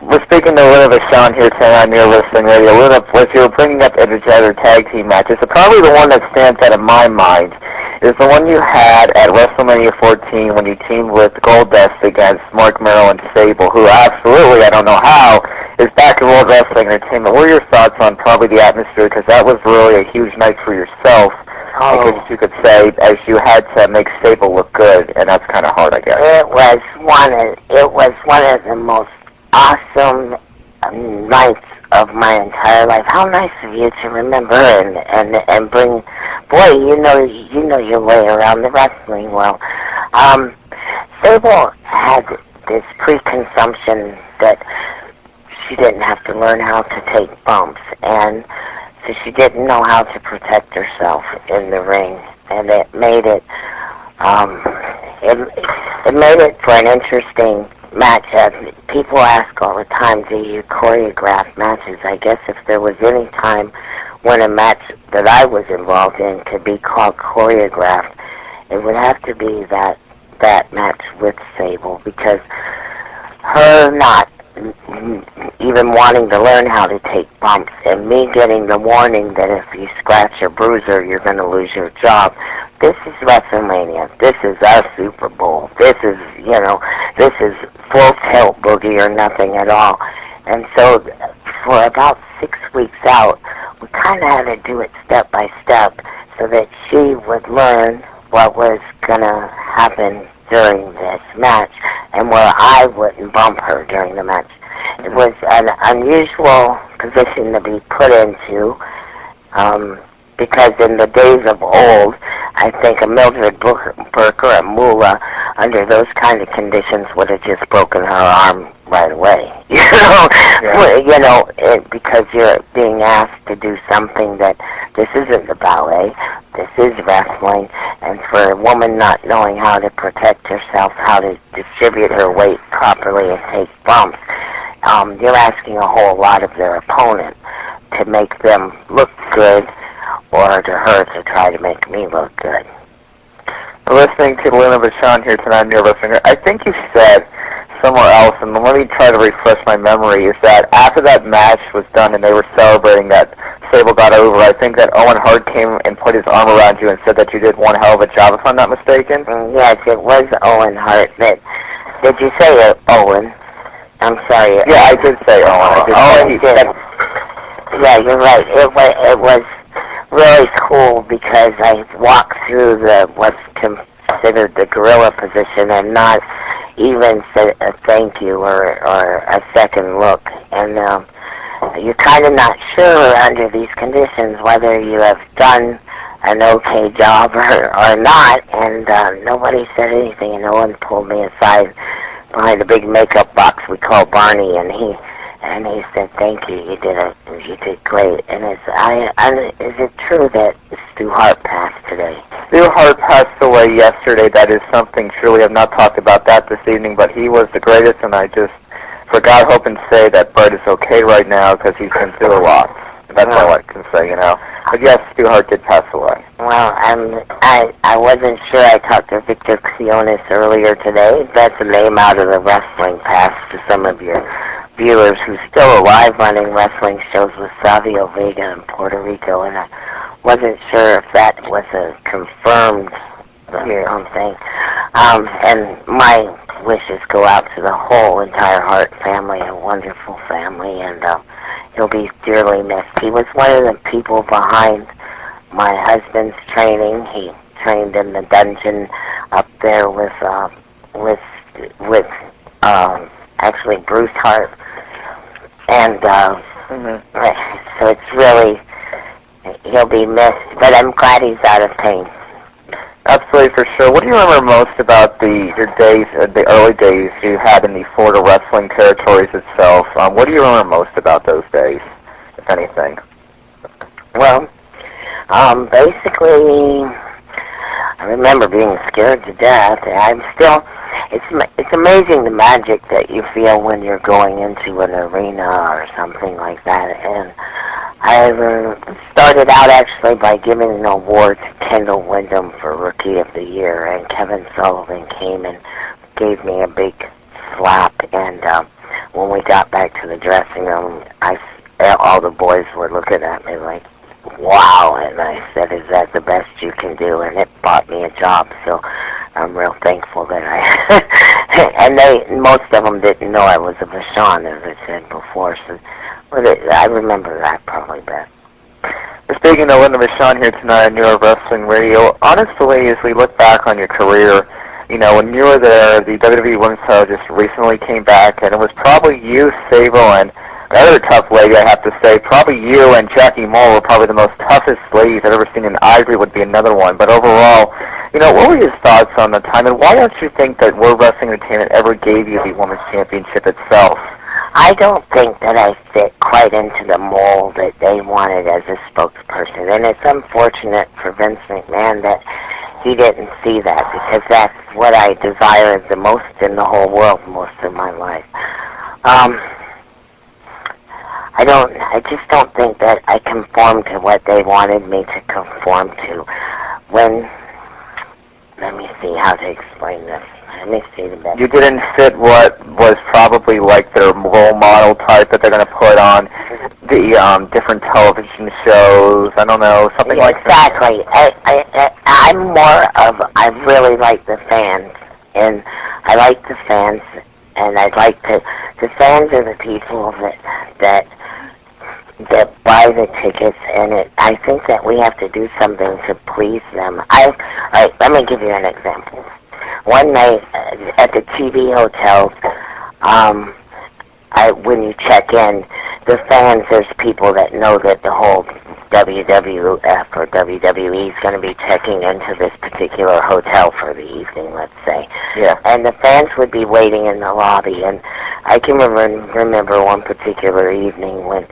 We're speaking to Luna Vachon here tonight on Your Wrestling Radio. Luna, as you were bringing up other tag team matches, so probably the one that stands out in my mind is the one you had at WrestleMania 14 when you teamed with Goldust against Mark Merrill and Sable, who absolutely, I don't know how, is back in World Wrestling Entertainment. What are your thoughts on probably the atmosphere? Because that was really a huge night for yourself, I guess you could say, as you had to make Sable look good, and that's kind of hard, I guess. It was one of the most awesome nights of my entire life. How nice of you to remember and bring, boy, you know your way around the wrestling world. Sable had this preconception that she didn't have to learn how to take bumps, and so she didn't know how to protect herself in the ring, and it made it for an interesting match. People ask all the time, do you choreograph matches? I guess if there was any time when a match that I was involved in could be called choreographed, it would have to be that match with Sable, because her not even wanting to learn how to take bumps, and me getting the warning that if you scratch or bruise her, you're going to lose your job. This is WrestleMania. This is our Super Bowl. This is, this is full tilt boogie or nothing at all. And so for about 6 weeks out, we kind of had to do it step by step so that she would learn what was going to happen during this match, and where I wouldn't bump her during the match. It was an unusual position to be put into, because in the days of old, I think a Mildred Burke or a Moolah, under those kind of conditions, would have just broken her arm right away. Because you're being asked to do something that this isn't the ballet, this is wrestling, and for a woman not knowing how to protect herself, how to distribute her weight properly and take bumps, you're asking a whole lot of their opponent to make them look good, or to her to try to make me look good. Listening to Luna Vachon here tonight on Your Wrestling, I think you said somewhere else, and let me try to refresh my memory, is that after that match was done and they were celebrating that Sable got over, I think that Owen Hart came and put his arm around you and said that you did one hell of a job, if I'm not mistaken? Yes, it was Owen Hart. Did you say Owen? I'm sorry. Yeah, I did say Owen. Owen did. Yeah, you're right. It was really cool because I walked through what's considered the gorilla position and not even said a thank you or a second look. And you're kind of not sure under these conditions whether you have done an okay job or not. And nobody said anything, and Owen pulled me aside behind a big makeup box we call Barney, and he said, "Thank you. You did great." And is it true that Stu Hart passed today? Stu Hart passed away yesterday. That is something truly. I've not talked about that this evening, but he was the greatest, and I just, for God, hope and say that Bert is okay right now because he's been through a lot. That's all I can say, But yes, Stu Hart did pass away. Well, I wasn't sure. I talked to Victor Xiones earlier today. That's a name out of the wrestling past to some of your viewers who's still alive running wrestling shows with Savio Vega in Puerto Rico, and I wasn't sure if that was a confirmed thing. And my wishes go out to the whole entire Hart family, a wonderful family, and he'll be dearly missed. He was one of the people behind my husband's training. He trained in the dungeon up there with actually Bruce Hart, and so it's really, he'll be missed, but I'm glad he's out of pain. Absolutely, for sure. What do you remember most about your days, the early days you had in the Florida wrestling territories itself? What do you remember most about those days, if anything? Well, basically, I remember being scared to death. I'm still, it's amazing the magic that you feel when you're going into an arena or something like that. And I started out actually by giving an award to Kendall Windham for Rookie of the Year, and Kevin Sullivan came and gave me a big slap. And when we got back to the dressing room, all the boys were looking at me like, wow, and I said, is that the best you can do? And it bought me a job, so I'm real thankful that and most of them didn't know I was a Vachon, as I said before, so I remember that probably best. We're speaking to Linda Vachon here tonight on Your Wrestling Radio. Honestly, as we look back on your career, when you were there, the WWE Women's title just recently came back, and it was probably you, Sable, and another tough lady, I have to say. Probably you and Jackie Moore were probably the most toughest ladies I've ever seen, and Ivory would be another one. But overall, what were your thoughts on the time, and why don't you think that World Wrestling Entertainment ever gave you the Women's Championship itself? I don't think that I fit quite into the mold that they wanted as a spokesperson, and it's unfortunate for Vince McMahon that he didn't see that, because that's what I desired the most in the whole world most of my life. I just don't think that I conformed to what they wanted me to conform to. Let me see how to explain this. Let me see the best. You didn't fit what was probably like their role model type that they're going to put on the different television shows. I don't know, something like that. Exactly. I'm more of, I really like the fans, and I like the fans, and I'd like to, the fans are the people that buy the tickets, and I think that we have to do something to please them. Let me give you an example. One night at the TV hotels, when you check in, the fans, there's people that know that the whole WWF or WWE is going to be checking into this particular hotel for the evening, let's say. Yeah. And the fans would be waiting in the lobby, and I can remember one particular evening when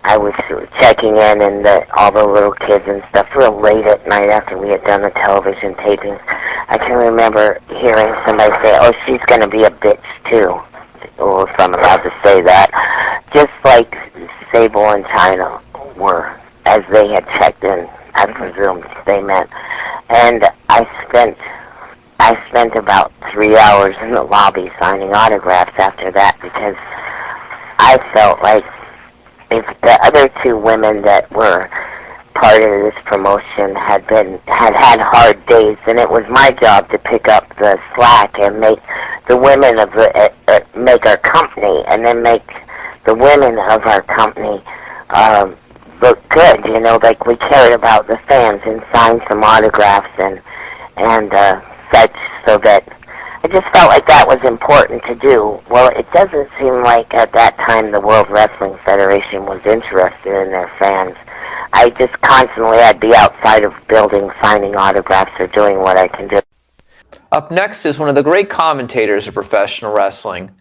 I was checking in, and all the little kids and stuff, real late at night after we had done the television tapings. I can remember hearing somebody say, "Oh, she's going to be a bitch too," or if I'm allowed to say that, just like Sable and China were, as they had checked in. I presume they meant. And I spent about 3 hours in the lobby signing autographs after that, because I felt like if the other two women that were part of this promotion had had hard days, then it was my job to pick up the slack and make the women of make our company, and then make the women of our company look good. You know, like we cared about the fans and signed some autographs and such, so that I just felt like that was important to do. Well, it doesn't seem like at that time the World Wrestling Federation was interested in their fans. I just constantly had to be outside of buildings signing autographs or doing what I can do. Up next is one of the great commentators of professional wrestling,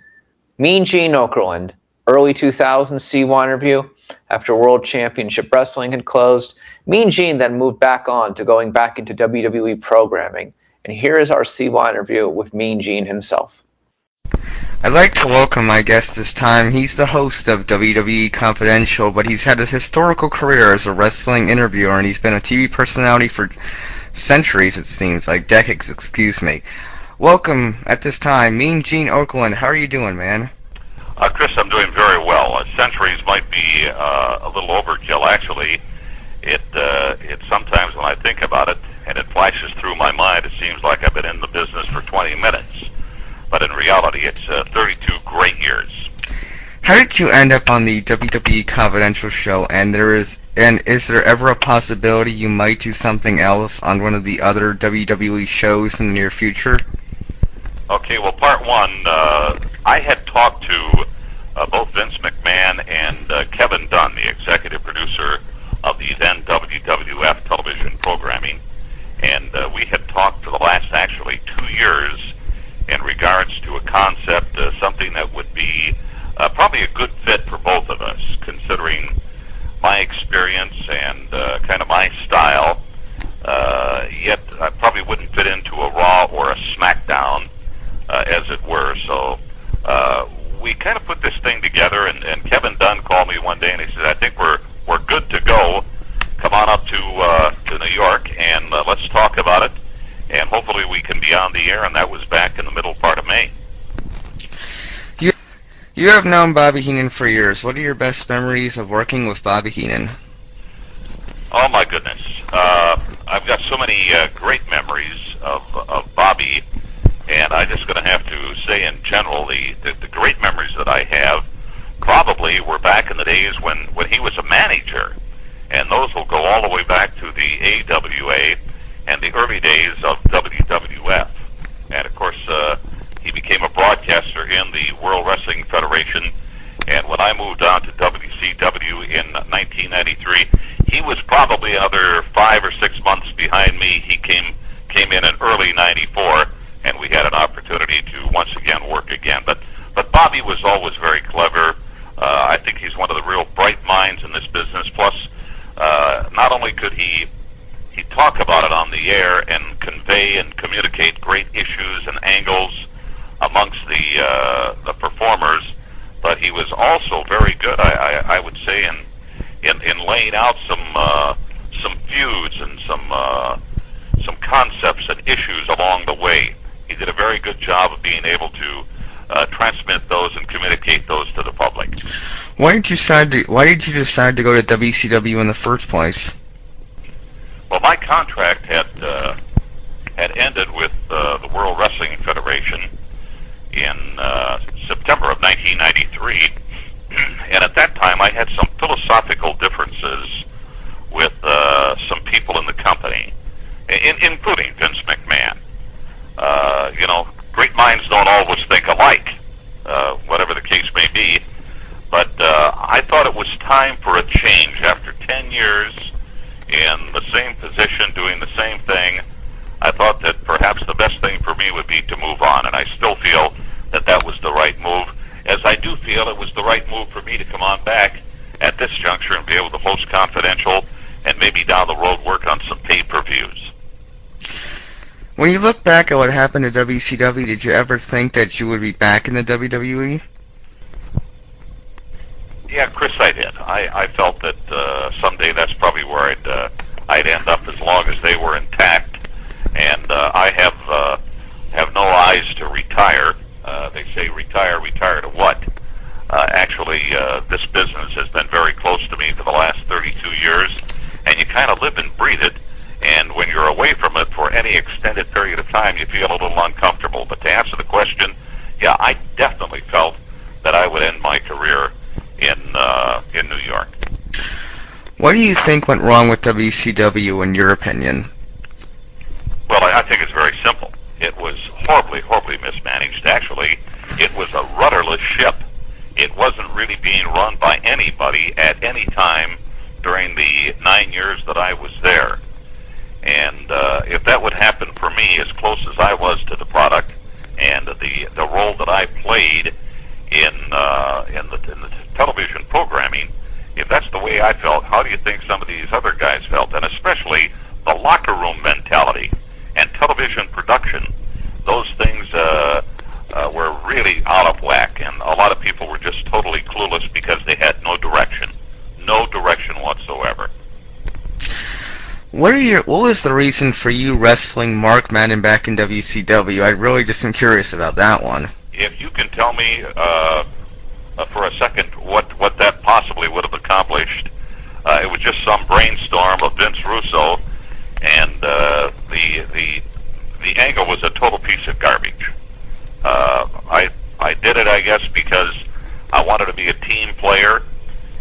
Mean Gene Okerlund. Early 2000s CYInterview. After World Championship Wrestling had closed, Mean Gene then moved back on to going back into WWE programming. And here is our CYInterview with Mean Gene himself. I'd like to welcome my guest this time. He's the host of WWE Confidential, but he's had a historical career as a wrestling interviewer, and he's been a TV personality for centuries, it seems, like decades, excuse me. Welcome at this time, Mean Gene Okerlund. How are you doing, man? Chris, I'm doing very well. Centuries might be a little overkill, actually. It sometimes when I think about it, and it flashes through my mind, it seems like I've been in the business for 20 minutes. But in reality, it's 32 great years. How did you end up on the WWE Confidential show? And is there ever a possibility you might do something else on one of the other WWE shows in the near future? Okay, well, part one, I had talked to both Vince McMahon and Kevin Dunn, the executive producer of the then WWF television programming, and we had talked for the last, actually, 2 years in regards to a concept, something that would be probably a good fit for both of us, considering my experience and kind of my style, yet I probably wouldn't fit into a Raw or a SmackDown, as it were. So we kind of put this thing together, and Kevin Dunn called me one day and he said, "I think we're good to go. Come on up to New York and let's talk about it, and hopefully we can be on the air." And that was back in the middle part of May. You have known Bobby Heenan for years. What are your best memories of working with Bobby Heenan? Oh my goodness, I've got so many great memories of Bobby, and I'm just going to have to say in general the great memories that I have probably were back in the days when he was a manager, and those will go all the way back to the AWA and the early days of WWF. And of course, he became a broadcaster in the World Wrestling Federation, and when I moved on to WCW in 1993, he was probably another 5 or 6 months behind me. He came in early '94, and we had an opportunity to once again work again. But But Bobby was always very clever. I think he's one of the real bright minds in this business. Plus, not only could he talk about it on the air and convey and communicate great issues and angles amongst the performers, but he was also very good, I would say, in laying out some feuds and some concepts and issues along the way. He did a very good job of being able to transmit those and communicate those to the public. Why did you decide to go to WCW in the first place? Well, my contract had ended with the World Wrestling Federation in September of 1993, and at that time I had some philosophical differences with some people in the company, including Vince McMahon. You know, great minds don't always think alike, whatever the case may be, but I thought it was time for a change. After 10 years in the same position, doing the same thing, I thought that perhaps the best thing for me would be to move on, and I still feel that that was the right move, as I do feel it was the right move for me to come on back at this juncture and be able to host Confidential and maybe down the road work on some pay-per-views. When you look back at what happened to WCW, did you ever think that you would be back in the WWE? Yeah, Chris, I did. I felt that someday that's probably where I'd end up, as long as they were intact. And I have no eyes to retire. They say retire to what? Actually, this business has been very close to me for the last 32 years, and you kind of live and breathe it. And when you're away from it for any extended period of time, you feel a little uncomfortable. But to answer the question, yeah, I definitely felt that I would end my career in New York. What do you think went wrong with WCW, in your opinion? Well, I think it's very simple. It was horribly mismanaged. Actually, it was a rudderless ship. It wasn't really being run by anybody at any time during the 9 years that I was there. And if that would happen for me, as close as I was to the product and the role that I played in the television programming, if that's the way I felt, how do you think some of these other guys felt? And especially the locker room mentality and television production. Those things were really out of whack, and a lot of people were just totally clueless because they had no direction whatsoever. What was the reason for you wrestling Mark Madden back in WCW? I really just am curious about that one. If you can tell me for a second what that possibly would have accomplished, it was just some brainstorm of Vince Russo, and the angle was a total piece of garbage. I did it, I guess, because I wanted to be a team player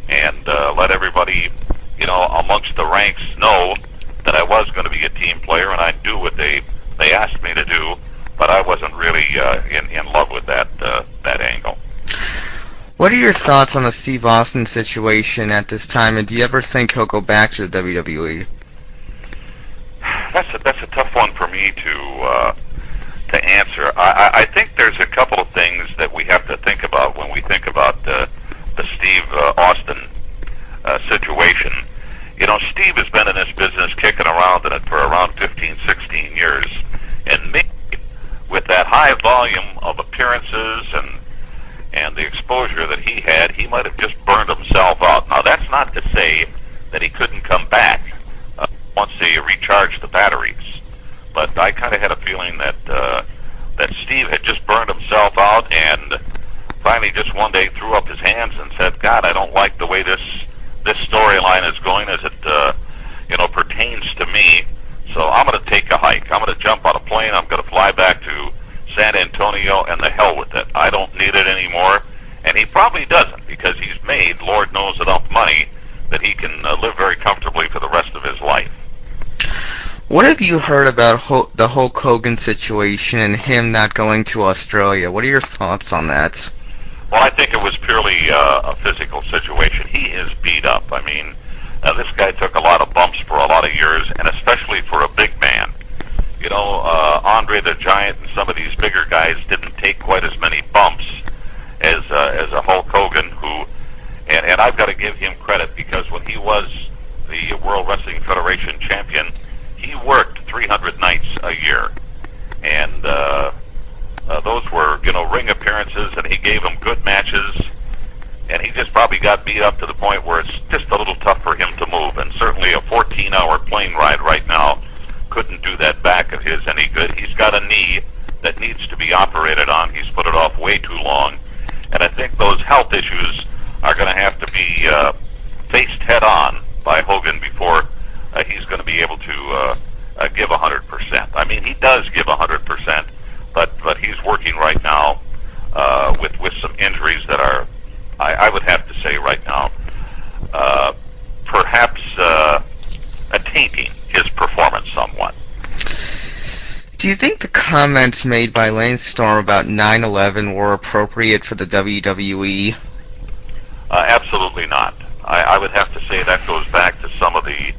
and let everybody, you know, amongst the ranks know that I was going to be a team player, and I'd do what they asked me to do, but I wasn't really in love with that angle. What are your thoughts on the Steve Austin situation at this time, and do you ever think he'll go back to the WWE? That's a tough one for me to answer. I think there's a couple of things that we have to think about when we think about the Steve Austin situation. You know, Steve has been in this business, kicking around in it for around 15, 16 years, and maybe with that high volume of appearances and the exposure that he had, he might have just burned himself out. Now, that's not to say that he couldn't come back once they recharged the batteries, but I kind of had a feeling that Steve had just burned himself out and finally just one day threw up his hands and said, God, I don't like the way this storyline is going as it pertains to me, so I'm going to take a hike. I'm going to jump on a plane. I'm going to fly back to San Antonio, and the hell with it. I don't need it anymore. And he probably doesn't, because he's made, Lord knows, enough money that he can live very comfortably for the rest of his life. What have you heard about the Hulk Hogan situation and him not going to Australia? What are your thoughts on that? Well, I think it was purely a physical situation. He is beat up. I mean, this guy took a lot of bumps for a lot of years, and especially for a big man. You know, Andre the Giant and some of these bigger guys didn't take quite as many bumps a Hulk Hogan who, and I've got to give him credit because when he was the World Wrestling Federation champion, he worked 300 nights a year, and those were, you know, ring appearances, and he gave them good matches, and he just probably got beat up to the point where it's just a little tough for him to move, and certainly a 14-hour plane ride right now couldn't do that back of his any good. He's got a knee that needs to be operated on. He's put it off way too long, and I think those health issues are going to have to be faced head-on by Hogan before he's going to be able to give 100%. I mean, he does give 100%, but he's working right now with some injuries that are, I would have to say right now, perhaps tainting his performance somewhat. Do you think the comments made by Lane Storm about 9/11 were appropriate for the WWE? Absolutely not. I would have to say that goes back to some of the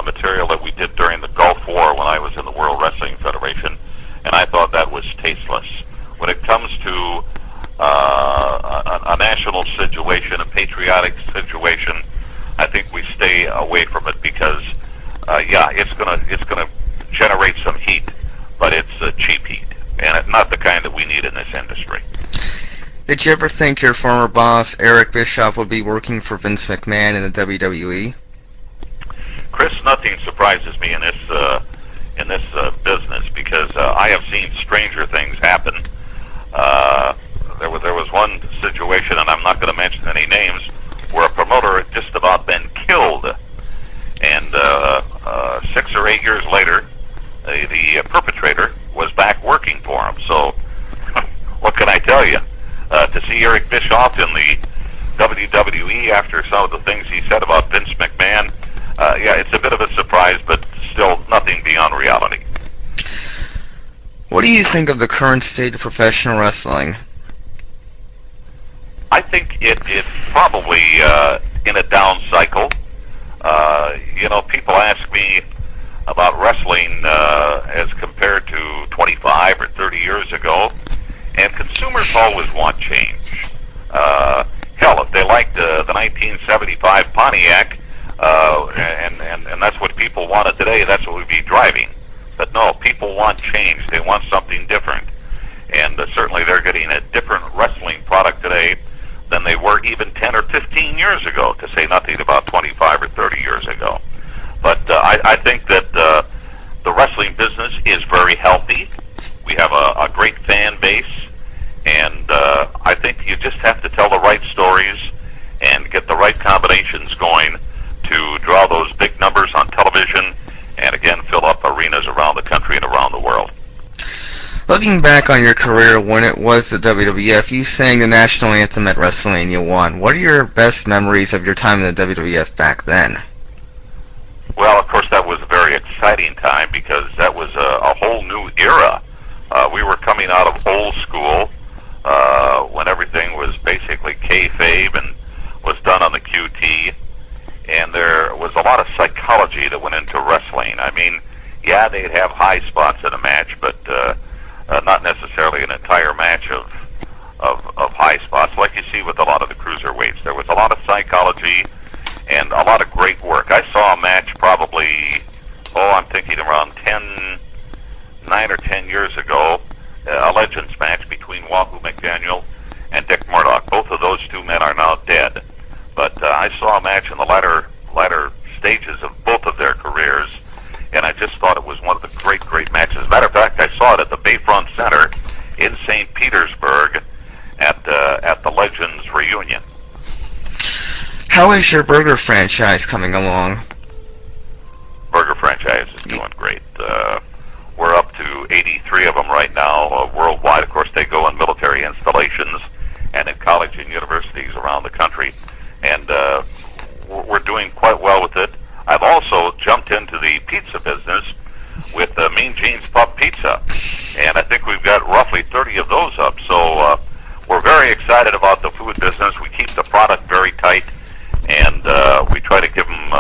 material that we did during the Gulf War when I was in the World Wrestling Federation, and I thought that was tasteless. When it comes to a national situation, a patriotic situation, I think we stay away from it because, yeah, it's gonna generate some heat, but it's cheap heat, and not the kind that we need in this industry. Did you ever think your former boss, Eric Bischoff, would be working for Vince McMahon in the WWE? Chris, nothing surprises me in this business because I have seen stranger things happen. There was one situation, and I'm not going to mention any names, where a promoter had just about been killed, and 6 or 8 years later, the perpetrator was back working for him. So, what can I tell you? To see Eric Bischoff in the WWE after some of the things he said about Vince McMahon, yeah, it's a bit of a surprise, but still nothing beyond reality. What do you think of the current state of professional wrestling? I think it's probably in a down cycle. You know, people ask me about wrestling as compared to 25 or 30 years ago, and consumers always want change. Hell, if they liked the 1975 Pontiac, and that's what people wanted today, that's what we'd be driving. But no, people want change. They want something different. And certainly they're getting a different wrestling product today than they were even 10 or 15 years ago, to say nothing about 25 or 30 years ago. But I think that the wrestling business is very healthy. We have a great fan base, and I think you just have to tell the right stories and get the right combinations going to draw those big numbers on television and, again, fill up arenas around the country and around the world. Looking back on your career when it was the WWF, you sang the national anthem at WrestleMania 1. What are your best memories of your time in the WWF back then? Well, of course, that was a very exciting time because that was a whole new era. We were coming out of old school when everything was basically kayfabe and was done on the QT, and there was a lot of psychology that went into wrestling. I mean, yeah, they'd have high spots in a match, but not necessarily an entire match of high spots like you see with a lot of the cruiserweights. There was a lot of psychology and a lot of great work. I saw a match probably, I'm thinking around 9 or 10 years ago, a Legends match between Wahoo McDaniel and Dick Murdoch. Both of those two men are now dead. But I saw a match in the latter stages of both of their careers, and I just thought it was one of the great, great matches. As a matter of fact, I saw it at the Bayfront Center in St. Petersburg at the Legends reunion. How is your burger franchise coming along? Burger franchise is doing great. We're up to 83 of them right now worldwide. Of course, they go in military installations and in college and universities around the country. And we're doing quite well with it. I've also jumped into the pizza business with Mean Gene's Pub Pizza, and I think we've got roughly 30 of those up. So we're very excited about the food business. We keep the product very tight, and we try to give them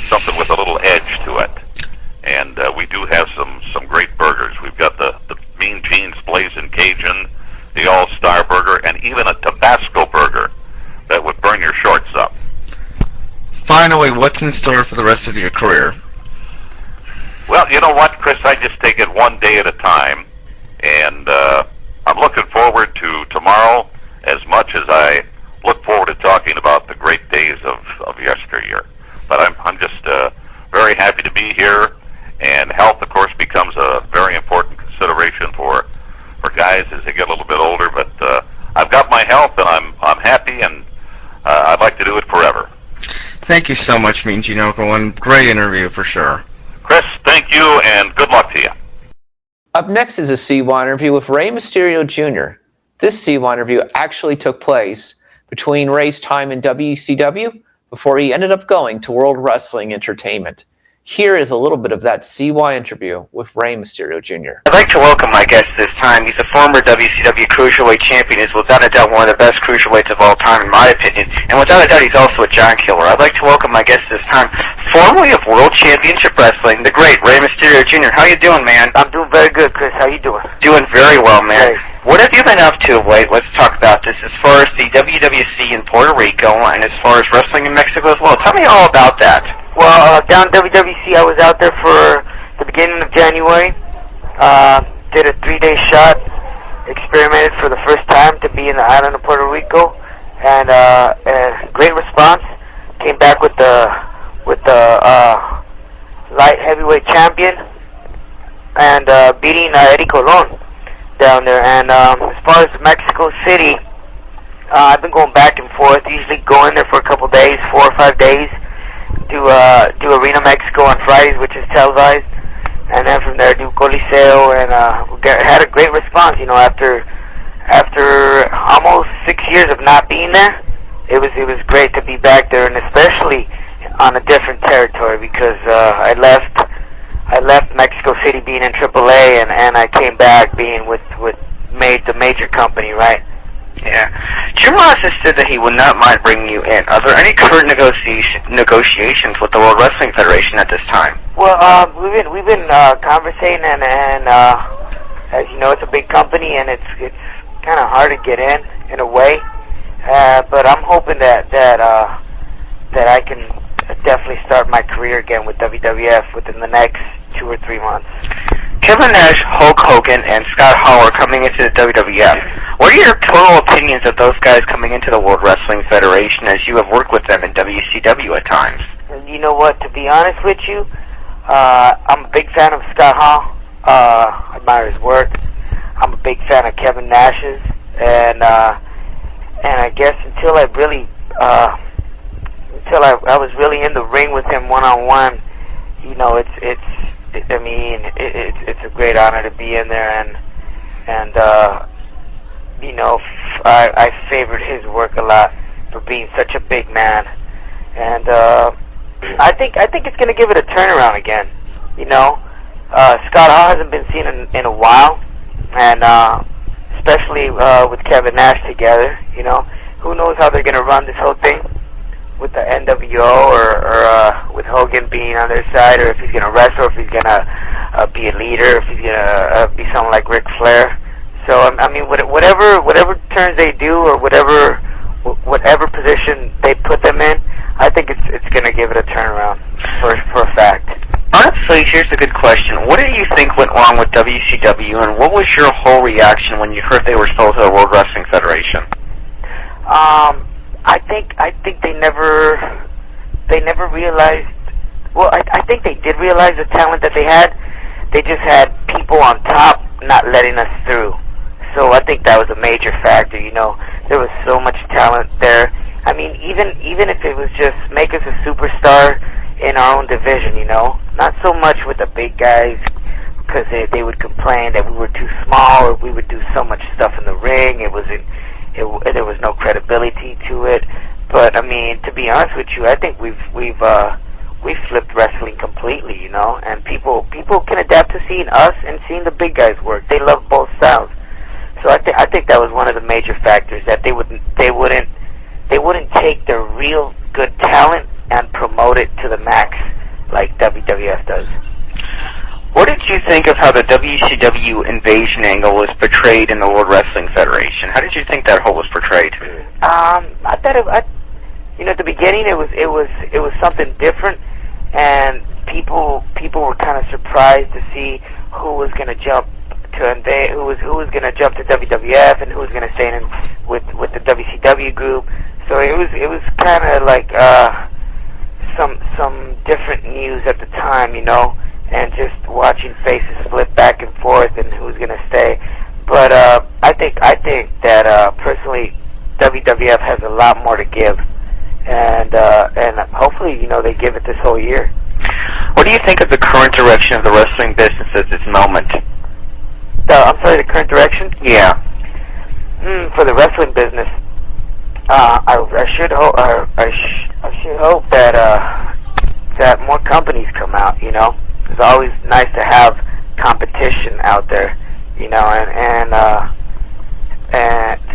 something with a little edge to it. And we do have some great burgers. We've got the Mean Gene's Blazing Cajun, the All-Star Burger, and even a finally, what's in store for the rest of your career? Well, you know what, Chris? I just take it one day at a time, and I'm looking forward to tomorrow as much as I look forward to talking about the great days of yesteryear. But I'm just very happy to be here, and health, of course, becomes a very important consideration for guys as they get a little bit older. But I've got my health, and I'm happy, and I'd like to do it forever. Thank you so much, Mean Gene Okerlund. Great interview for sure. Chris, thank you, and good luck to you. Up next is a CY interview with Rey Mysterio Jr. This CY interview actually took place between Rey's time in WCW before he ended up going to World Wrestling Entertainment. Here is a little bit of that CY interview with Rey Mysterio Jr. I'd like to welcome my guest this time. He's a former WCW Cruiserweight Champion. He's without a doubt one of the best Cruiserweights of all time, in my opinion. And without a doubt, he's also a giant killer. I'd like to welcome my guest this time, formerly of World Championship Wrestling, the great Rey Mysterio Jr. How you doing, man? I'm doing very good, Chris. How you doing? Doing very well, man. Great. What have you been up to of late? Let's talk about this as far as the WWC in Puerto Rico and as far as wrestling in Mexico as well. Tell me all about that. Well, down WWC, I was out there for the beginning of January. Did a 3-day shot. Experimented for the first time to be in the island of Puerto Rico, and great response. Came back with the light heavyweight champion and beating Eddie Colon down there. And as far as Mexico City, I've been going back and forth. Usually go in there for a couple days, 4 or 5 days. Do Arena Mexico on Fridays, which is televised, and then from there do Coliseo, and had a great response. You know, after almost 6 years of not being there, it was great to be back there, and especially on a different territory, because I left Mexico City being in AAA, and I came back being with the major company, right? Yeah. Jim Ross has said that he would not mind bringing you in. Are there any current negotiations with the World Wrestling Federation at this time? Well, we've been conversating, and as you know, it's a big company, and it's kind of hard to get in a way. But I'm hoping that I can definitely start my career again with WWF within the next 2 or 3 months. Kevin Nash, Hulk Hogan, and Scott Hall are coming into the WWF. What are your total opinions of those guys coming into the World Wrestling Federation, as you have worked with them in WCW at times? You know what, to be honest with you, I'm a big fan of Scott Hall. I admire his work. I'm a big fan of Kevin Nash's, and I guess until I was really in the ring with him one-on-one, you know, it's a great honor to be in there, and you know, I favored his work a lot for being such a big man, and I think it's going to give it a turnaround again. You know, Scott Hall hasn't been seen in a while, and especially with Kevin Nash together. You know, who knows how they're going to run this whole thing with the NWO, or with Hogan being on their side, or if he's going to wrestle, or if he's going to be a leader, if he's going to be someone like Ric Flair. So I mean, whatever turns they do, or whatever position they put them in, I think it's going to give it a turnaround for a fact. Honestly, here's a good question. What do you think went wrong with WCW, and what was your whole reaction when you heard they were sold to the World Wrestling Federation? I think they never realized. Well, I think they did realize the talent that they had. They just had people on top not letting us through. So I think that was a major factor. You know, there was so much talent there. I mean, even if it was just make us a superstar in our own division, you know, not so much with the big guys, because they would complain that we were too small, or we would do so much stuff in the ring. There was no credibility to it. But I mean, to be honest with you, I think we've flipped wrestling completely, you know. And people can adapt to seeing us and seeing the big guys work. They love both styles. So I think that was one of the major factors, that they wouldn't take their real good talent and promote it to the max like WWF does. What did you think of how the WCW invasion angle was portrayed in the World Wrestling Federation? How did you think that whole was portrayed? I thought at the beginning it was something different, and people were kind of surprised to see who was going to jump to who was going to jump to WWF and who was going to stay in with the WCW group. So it was kind of like some different news at the time, and just watching faces flip back and forth and who's going to stay. But I think that personally, WWF has a lot more to give, and hopefully, they give it this whole year. What do you think of the current direction of the wrestling business at this moment? I'm sorry, the current direction? Yeah. For the wrestling business, I should hope that more companies come out. It's always nice to have competition out there. And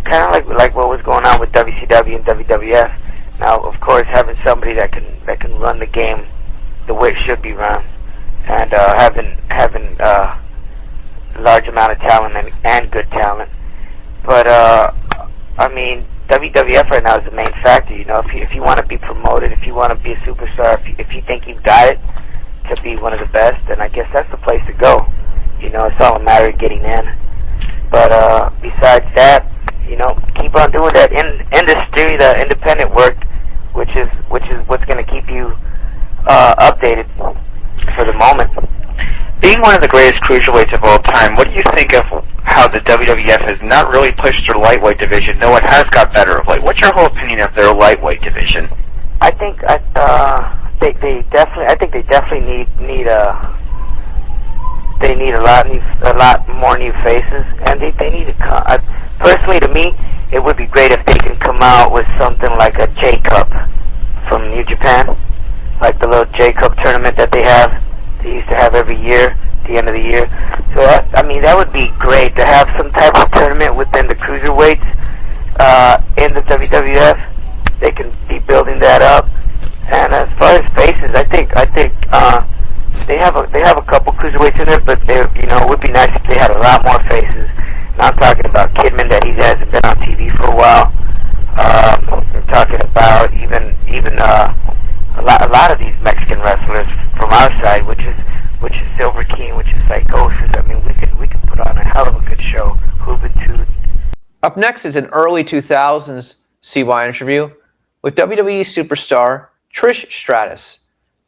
kind of like what was going on with WCW and WWF. Now, of course, having somebody that can run the game the way it should be run, and having a large amount of talent and good talent. But I mean, WWF right now is the main factor. If you want to be promoted, if you want to be a superstar, if you think you've got it to be one of the best, then I guess that's the place to go. It's all a matter of getting in. But besides that, keep on doing that industry, the independent work, which is what's going to keep you updated for the moment. Being one of the greatest cruiserweights of all time, what do you think of how the WWF has not really pushed their lightweight division, though it has got better of late? What's your whole opinion of their lightweight division? I think they definitely need a lot more new faces, and they need to come. Personally, to me, it would be great if they can come out with something like a J Cup from New Japan, like the little J Cup tournament that they have. They used to have every year, at the end of the year. So that would be great to have some type of tournament within the cruiserweights in the WWF. They can be building that up. And as far as faces, I think they have a couple cruiserweights in there, but it would be nice if they had a lot more faces. Now I'm talking about Kidman, that he hasn't been on TV for a while. I'm talking about even a lot of these Mexican wrestlers from our side, which is Silver King, which is Psychosis. I mean, we can put on a hell of a good show. Juventud. Up next is an early 2000s CY interview with WWE superstar Trish Stratus.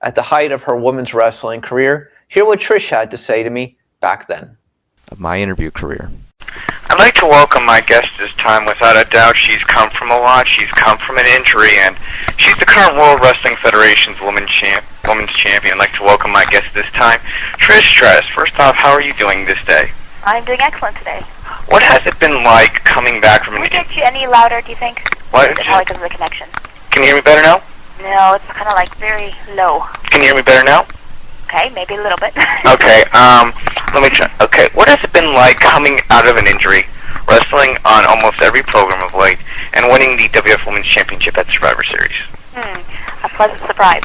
At the height of her women's wrestling career, hear what Trish had to say to me back then. Of my interview career. I'd like to welcome my guest this time. Without a doubt, she's come from a lot. She's come from an injury, and she's the current World Wrestling Federation's women's champion. I'd like to welcome my guest this time, Trish Stratus. First off, how are you doing this day? I'm doing excellent today. What has it been like coming back from an injury? Can we get you any louder, do you think? What? It's probably because of the connection. Can you hear me better now? No, it's kind of like very low. Can you hear me better now? Okay, maybe a little bit. Okay, let me try. Okay, what has it been like coming out of an injury, wrestling on almost every program of late, and winning the WWF Women's Championship at Survivor Series? A pleasant surprise.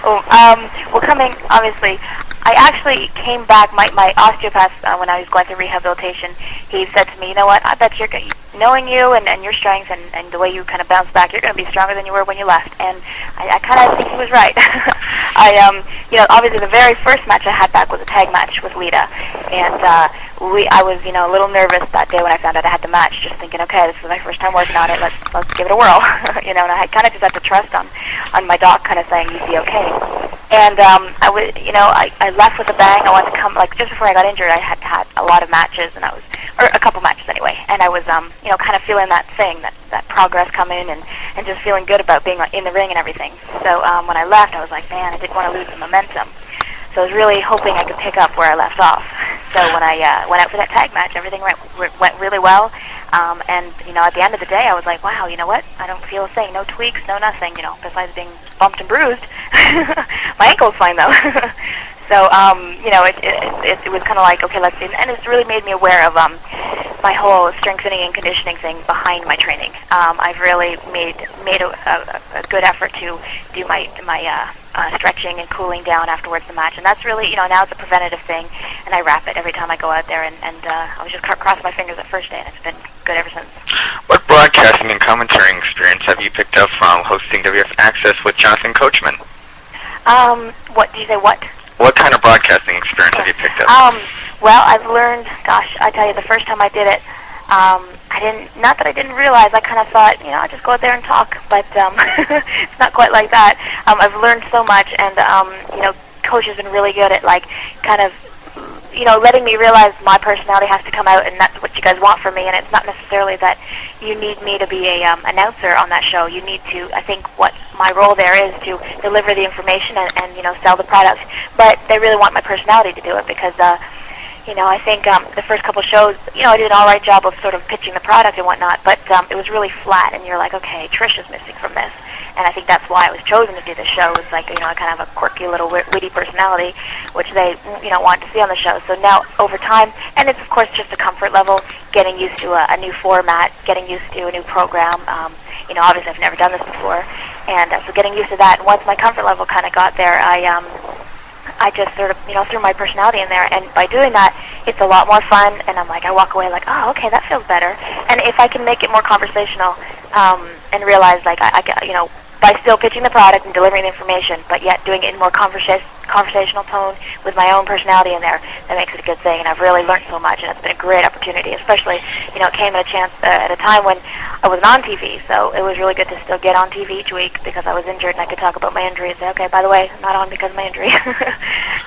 Well, coming, obviously, I actually came back, my osteopath, when I was going through rehabilitation, he said to me, you know what, I bet knowing you and your strengths and the way you kind of bounce back, you're going to be stronger than you were when you left. And I kind of think he was right. Obviously the very first match I had back was a tag match with Lita. And I was, a little nervous that day when I found out I had the match, just thinking, okay, this is my first time working on it, let's give it a whirl. And I kind of just had to trust on my doc kind of saying, you'd be okay. And I left with a bang. I wanted to come, just before I got injured, I had had a lot of matches, and or a couple matches anyway, and I was, kind of feeling that thing, that progress coming, and just feeling good about being in the ring and everything. So when I left, I was like, man, I didn't want to lose the momentum. So I was really hoping I could pick up where I left off. So when I went out for that tag match, everything went really well. And at the end of the day, I was like, wow, you know what? I don't feel a thing, no tweaks, no nothing, besides being bumped and bruised. My ankle's fine though. So, it was kind of like, okay, let's see. And it's really made me aware of my whole strengthening and conditioning thing behind my training. I've really made a good effort to do my stretching and cooling down afterwards the match, and that's really, now it's a preventative thing, and I wrap it every time I go out there, and I was just crossing my fingers at first day, and it's been good ever since. What broadcasting and commentary experience have you picked up from hosting WF Access with Jonathan Coachman? What did you say? What? What kind of broadcasting experience have you picked up? Well, I've learned, gosh, I tell you, the first time I did it, not that I didn't realize, I kind of thought, I'll just go out there and talk, but it's not quite like that. I've learned so much, and, Coach has been really good at, letting me realize my personality has to come out, and that's what you guys want from me, and it's not necessarily that you need me to be a announcer on that show. You need to, I think what my role there is to deliver the information and sell the product, but they really want my personality to do it, because I think the first couple shows, I did an all right job of sort of pitching the product and whatnot, but it was really flat, and you're like, okay, Trish is missing from this. And I think that's why I was chosen to do this show. It's like, I kind of have a quirky little witty personality, which they, want to see on the show. So now, over time, and it's, of course, just a comfort level, getting used to a new format, getting used to a new program. Obviously I've never done this before. And so getting used to that. And once my comfort level kind of got there, I just sort of, threw my personality in there, and by doing that, it's a lot more fun, and I'm like, I walk away like, oh, okay, that feels better. And if I can make it more conversational, and realize, like, by still pitching the product and delivering the information, but yet doing it in more conversational tone with my own personality in there, that makes it a good thing, and I've really learned so much, and it's been a great opportunity, especially, it came at a time when I wasn't on TV, so it was really good to still get on TV each week, because I was injured, and I could talk about my injury and say, okay, by the way, I'm not on because of my injury.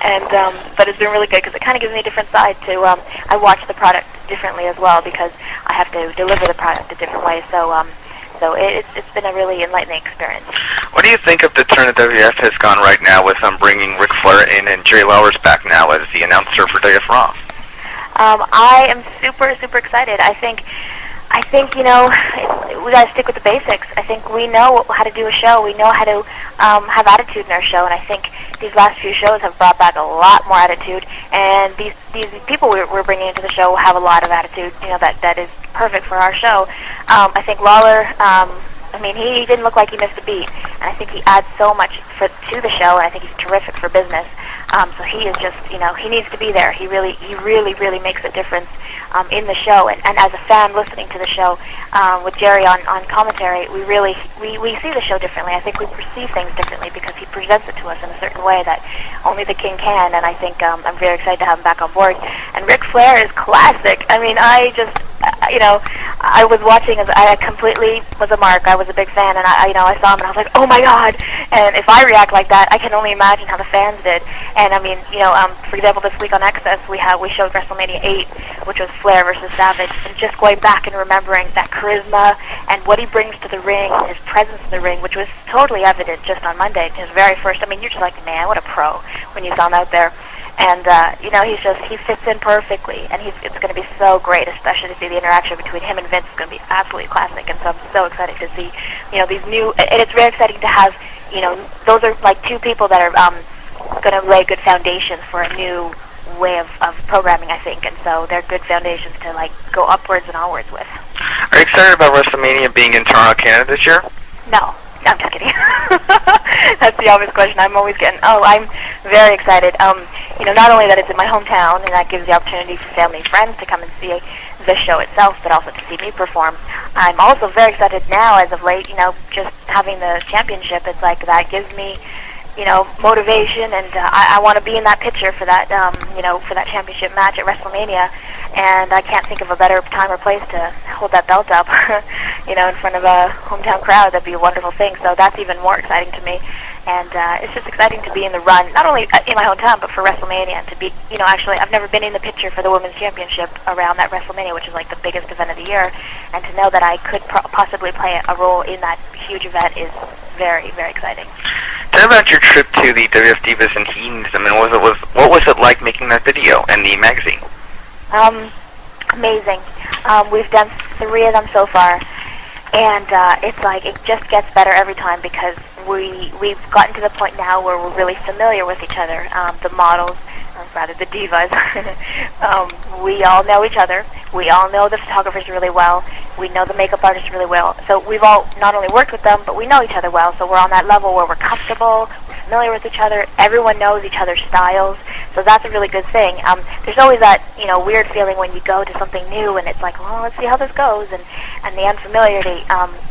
And, but it's been really good, because it kind of gives me a different side to, I watch the product differently as well, because I have to deliver the product a different way, so it's been a really enlightening experience. What do you think of the turn that WF has gone right now with bringing Ric Flair in and Jerry Lawler's back now as the announcer for WF Raw? I am super, super excited. I think we got to stick with the basics. I think we know how to do a show. We know how to have attitude in our show, and I think these last few shows have brought back a lot more attitude. And these people we're bringing into the show have a lot of attitude. That is perfect for our show. I think Lawler. He didn't look like he missed a beat, and I think he adds so much to the show, and I think he's terrific for business. So he is just, he needs to be there. He really makes a difference in the show. And as a fan listening to the show with Jerry on commentary, we see the show differently. I think we perceive things differently because he presents it to us in a certain way that only the King can. And I think I'm very excited to have him back on board. And Ric Flair is classic. I was watching as I completely was a mark. I was a big fan, and I saw him, and I was like, oh my God! And if I react like that, I can only imagine how the fans did. And for example, this week on Access, we showed WrestleMania 8, which was Flair versus Savage, and just going back and remembering that charisma and what he brings to the ring, and his presence in the ring, which was totally evident just on Monday, his very first. You're just like, man, what a pro when you saw him out there. And, he fits in perfectly, and it's going to be so great, especially to see the interaction between him and Vince. It's going to be absolutely classic, and so I'm so excited to see, these new, and it's very exciting to have, those are like two people that are going to lay good foundations for a new way of programming, I think, and so they're good foundations to, go upwards and onwards with. Are you excited about WrestleMania being in Toronto, Canada this year? No. I'm just kidding. That's the obvious question. I'm very excited. Not only that it's in my hometown, and that gives the opportunity for family and friends to come and see the show itself, but also to see me perform. I'm also very excited now, as of late, just having the championship. It's like that gives me, motivation, and I want to be in that picture for that, for that championship match at WrestleMania. And I can't think of a better time or place to hold that belt up, in front of a hometown crowd. That'd be a wonderful thing. So that's even more exciting to me. And it's just exciting to be in the run, not only in my hometown, but for WrestleMania. And to be, actually, I've never been in the picture for the Women's Championship around that WrestleMania, which is like the biggest event of the year. And to know that I could possibly play a role in that huge event is very, very exciting. Tell me about your trip to the WF Divas and Heenan. What was it like making that video and the magazine? Amazing. We've done 3 of them so far, and it's like it just gets better every time because we've gotten to the point now where we're really familiar with each other. The models, or rather the divas, we all know each other. We all know the photographers really well. We know the makeup artists really well. So we've all not only worked with them, but we know each other well. So we're on that level where we're comfortable, we're familiar with each other. Everyone knows each other's styles. So that's a really good thing. There's always that, weird feeling when you go to something new and it's like, well, let's see how this goes, and the unfamiliarity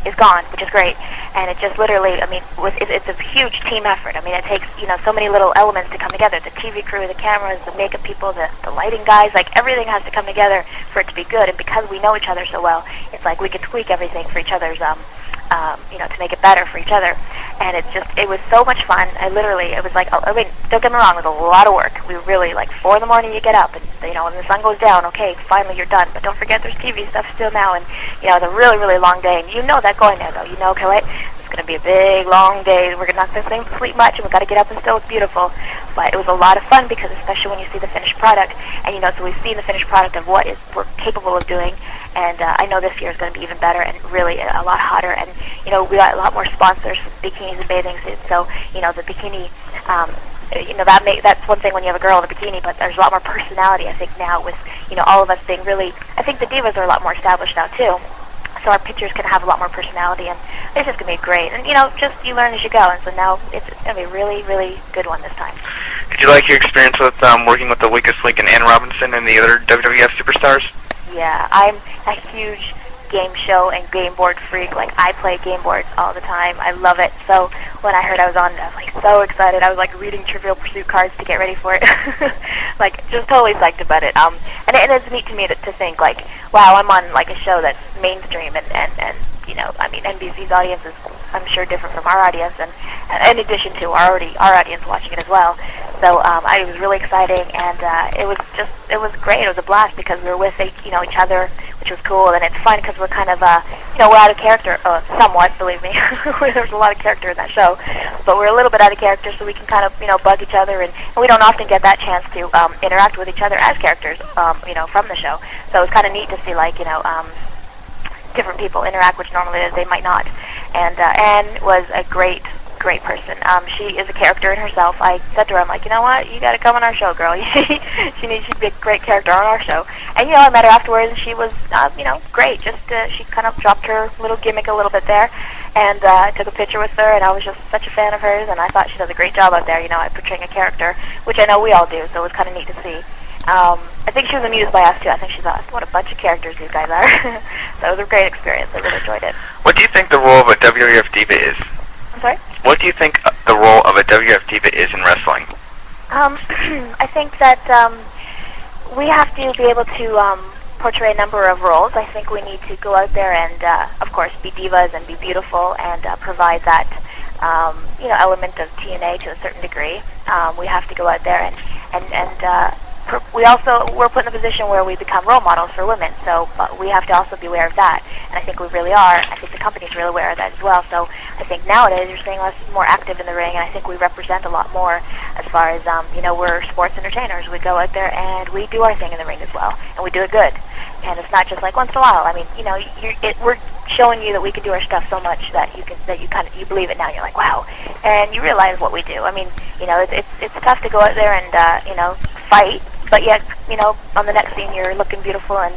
is gone, which is great. And it just literally, it's a huge team effort. It takes, so many little elements to come together. The TV crew, the cameras, the makeup people, the lighting guys, like everything has to come together for it to be good. And because we know each other so well, it's like we can tweak everything for each other's, to make it better for each other. And it was so much fun. It was like, don't get me wrong, it was a lot of work. We really, 4 in the morning you get up, and, when the sun goes down, okay, finally you're done. But don't forget there's TV stuff still now, and, it's a really, really long day. And you know that going there, though. You know, okay, it's going to be a big, long day. We're not going to sleep much, and we've got to get up and still look beautiful. But it was a lot of fun because especially when you see the finished product, and, so we've seen the finished product of what we're capable of doing. And I know this year is going to be even better and really a lot hotter. And, we got a lot more sponsors, bikinis and bathing suits. So, the bikini, that's one thing when you have a girl in a bikini, but there's a lot more personality, I think, now with, all of us being really, I think the divas are a lot more established now, too. So our pictures can have a lot more personality, and it's just going to be great. And, just you learn as you go. And so now it's going to be a really, really good one this time. Did you like your experience with working with the Weakest Link and Ann Robinson and the other WWF superstars? Yeah, I'm a huge game show and game board freak. I play game boards all the time. I love it. So when I heard I was on, I was so excited. I was reading Trivial Pursuit cards to get ready for it. Just totally psyched about it. And it's neat to me to think wow, I'm on a show that's mainstream and NBC's audience is, I'm sure, different from our audience, and in addition to our audience watching it as well. So it was really exciting, and it was great. It was a blast because we were with each other, which was cool, and it's fun because we're kind of we're out of character somewhat, believe me. There's a lot of character in that show, but we're a little bit out of character, so we can kind of bug each other, and we don't often get that chance to interact with each other as characters, from the show. So it's kind of neat to see different people interact, which normally they might not. And Anne was a great person. She is a character in herself. I said to her, I'm like, you know what? You got to come on our show, girl. She needs to be a great character on our show. And I met her afterwards, and she was, great. Just she kind of dropped her little gimmick a little bit there, and I took a picture with her, and I was just such a fan of hers, and I thought she does a great job out there, portraying a character, which I know we all do. So it was kind of neat to see. I think she was amused by us, too. I think she thought, what a bunch of characters these guys are. So it was a great experience. I really enjoyed it. What do you think the role of a WWF diva is? I'm sorry? What do you think the role of a WWF diva is in wrestling? I think that we have to be able to portray a number of roles. I think we need to go out there and, of course, be divas and be beautiful and provide that, element of TNA to a certain degree. We have to go out there and we're put in a position where we become role models for women, so we have to also be aware of that, and I think we really are. I think the company's really aware of that as well, so I think nowadays you're seeing us more active in the ring, and I think we represent a lot more as far as, we're sports entertainers. We go out there and we do our thing in the ring as well, and we do it good, and it's not just once in a while. We're showing you that we can do our stuff so much that you believe it now, and you're like, wow, and you realize what we do. It's tough to go out there and, fight, but yet, on the next scene you're looking beautiful and,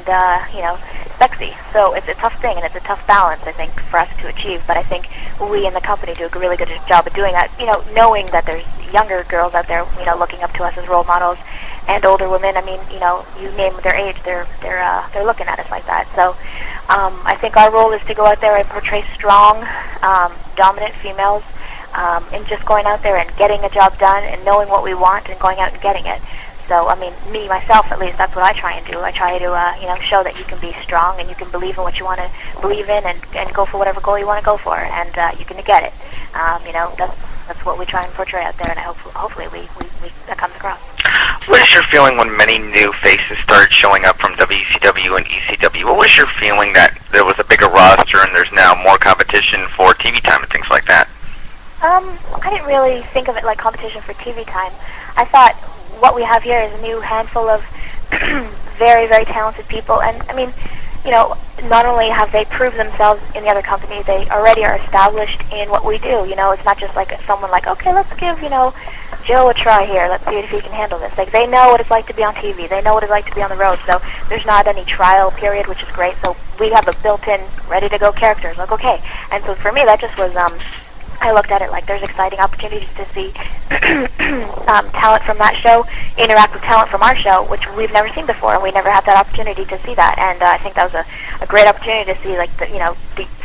sexy. So it's a tough thing, and it's a tough balance, I think, for us to achieve. But I think we in the company do a really good job of doing that, knowing that there's younger girls out there, looking up to us as role models, and older women. You name their age, they're looking at us like that. So I think our role is to go out there and portray strong, dominant females, and just going out there and getting a job done and knowing what we want and going out and getting it. So, me, myself, at least, that's what I try and do. I try to, show that you can be strong and you can believe in what you want to believe in and go for whatever goal you want to go for, and you can get it. That's what we try and portray out there, and hopefully that comes across. What is your feeling when many new faces started showing up from WCW and ECW? What was your feeling that there was a bigger roster and there's now more competition for TV time and things like that? I didn't really think of it like competition for TV time. I thought what we have here is a new handful of very, very talented people, and not only have they proved themselves in the other company, they already are established in what we do. It's not just like someone like, okay, let's give, Joe a try here. Let's see if he can handle this. Like, they know what it's like to be on TV. They know what it's like to be on the road. So there's not any trial period, which is great. So we have a built-in, ready-to-go characters. Like, okay. And so for me, that just was, I looked at it like there's exciting opportunities to see talent from that show interact with talent from our show, which we've never seen before, and we never had that opportunity to see that. And I think that was a great opportunity to see, like,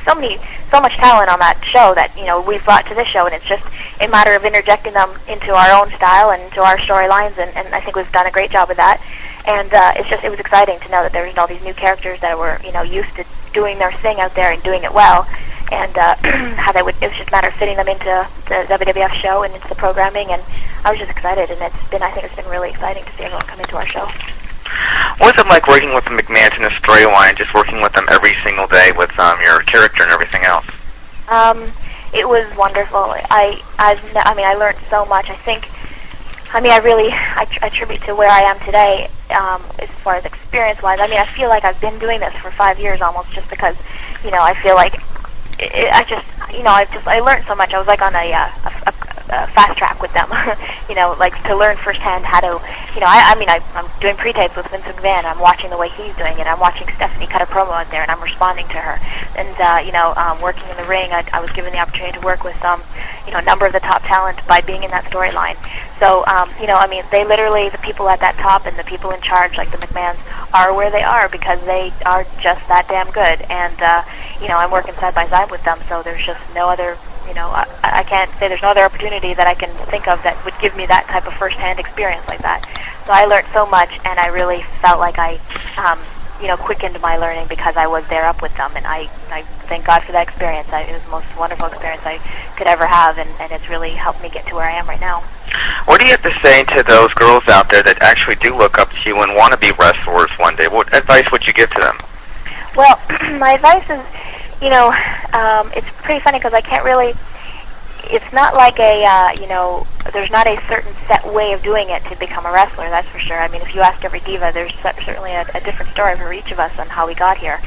so much talent on that show that we've brought to this show, and it's just a matter of interjecting them into our own style and into our storylines, and I think we've done a great job of that. And it was exciting to know that there was all these new characters that were used to doing their thing out there and doing it well, and how it was just a matter of fitting them into the WWF show and into the programming, and I was just excited, and I think it's been really exciting to see everyone come into our show. What's it like working with the McMahons in the storyline, just working with them every single day with your character and everything else? It was wonderful. I learned so much. I attribute to where I am today, as far as experience-wise. I feel like I've been doing this for 5 years almost, just because, I feel like I learned so much. I was like on a fast track with them, like to learn firsthand how to, I'm doing pre-tapes with Vince McMahon. I'm watching the way he's doing it. I'm watching Stephanie cut a promo out there, and I'm responding to her. And working in the ring, I was given the opportunity to work with a number of the top talent by being in that storyline. So, they literally, the people at that top and the people in charge, like the McMahons, are where they are because they are just that damn good. And, I'm working side by side with them, so there's just no other, I can't say there's no other opportunity that I can think of that would give me that type of first-hand experience like that. So I learned so much, and I really felt like I, quickened my learning because I was there up with them, and I thank God for that experience. It was the most wonderful experience I could ever have, and it's really helped me get to where I am right now. What do you have to say to those girls out there that actually do look up to you and want to be wrestlers one day? What advice would you give to them? Well, my advice is, it's pretty funny because I can't really, it's not like there's not a certain set way of doing it to become a wrestler, that's for sure. If you ask every diva, there's certainly a different story for each of us on how we got here.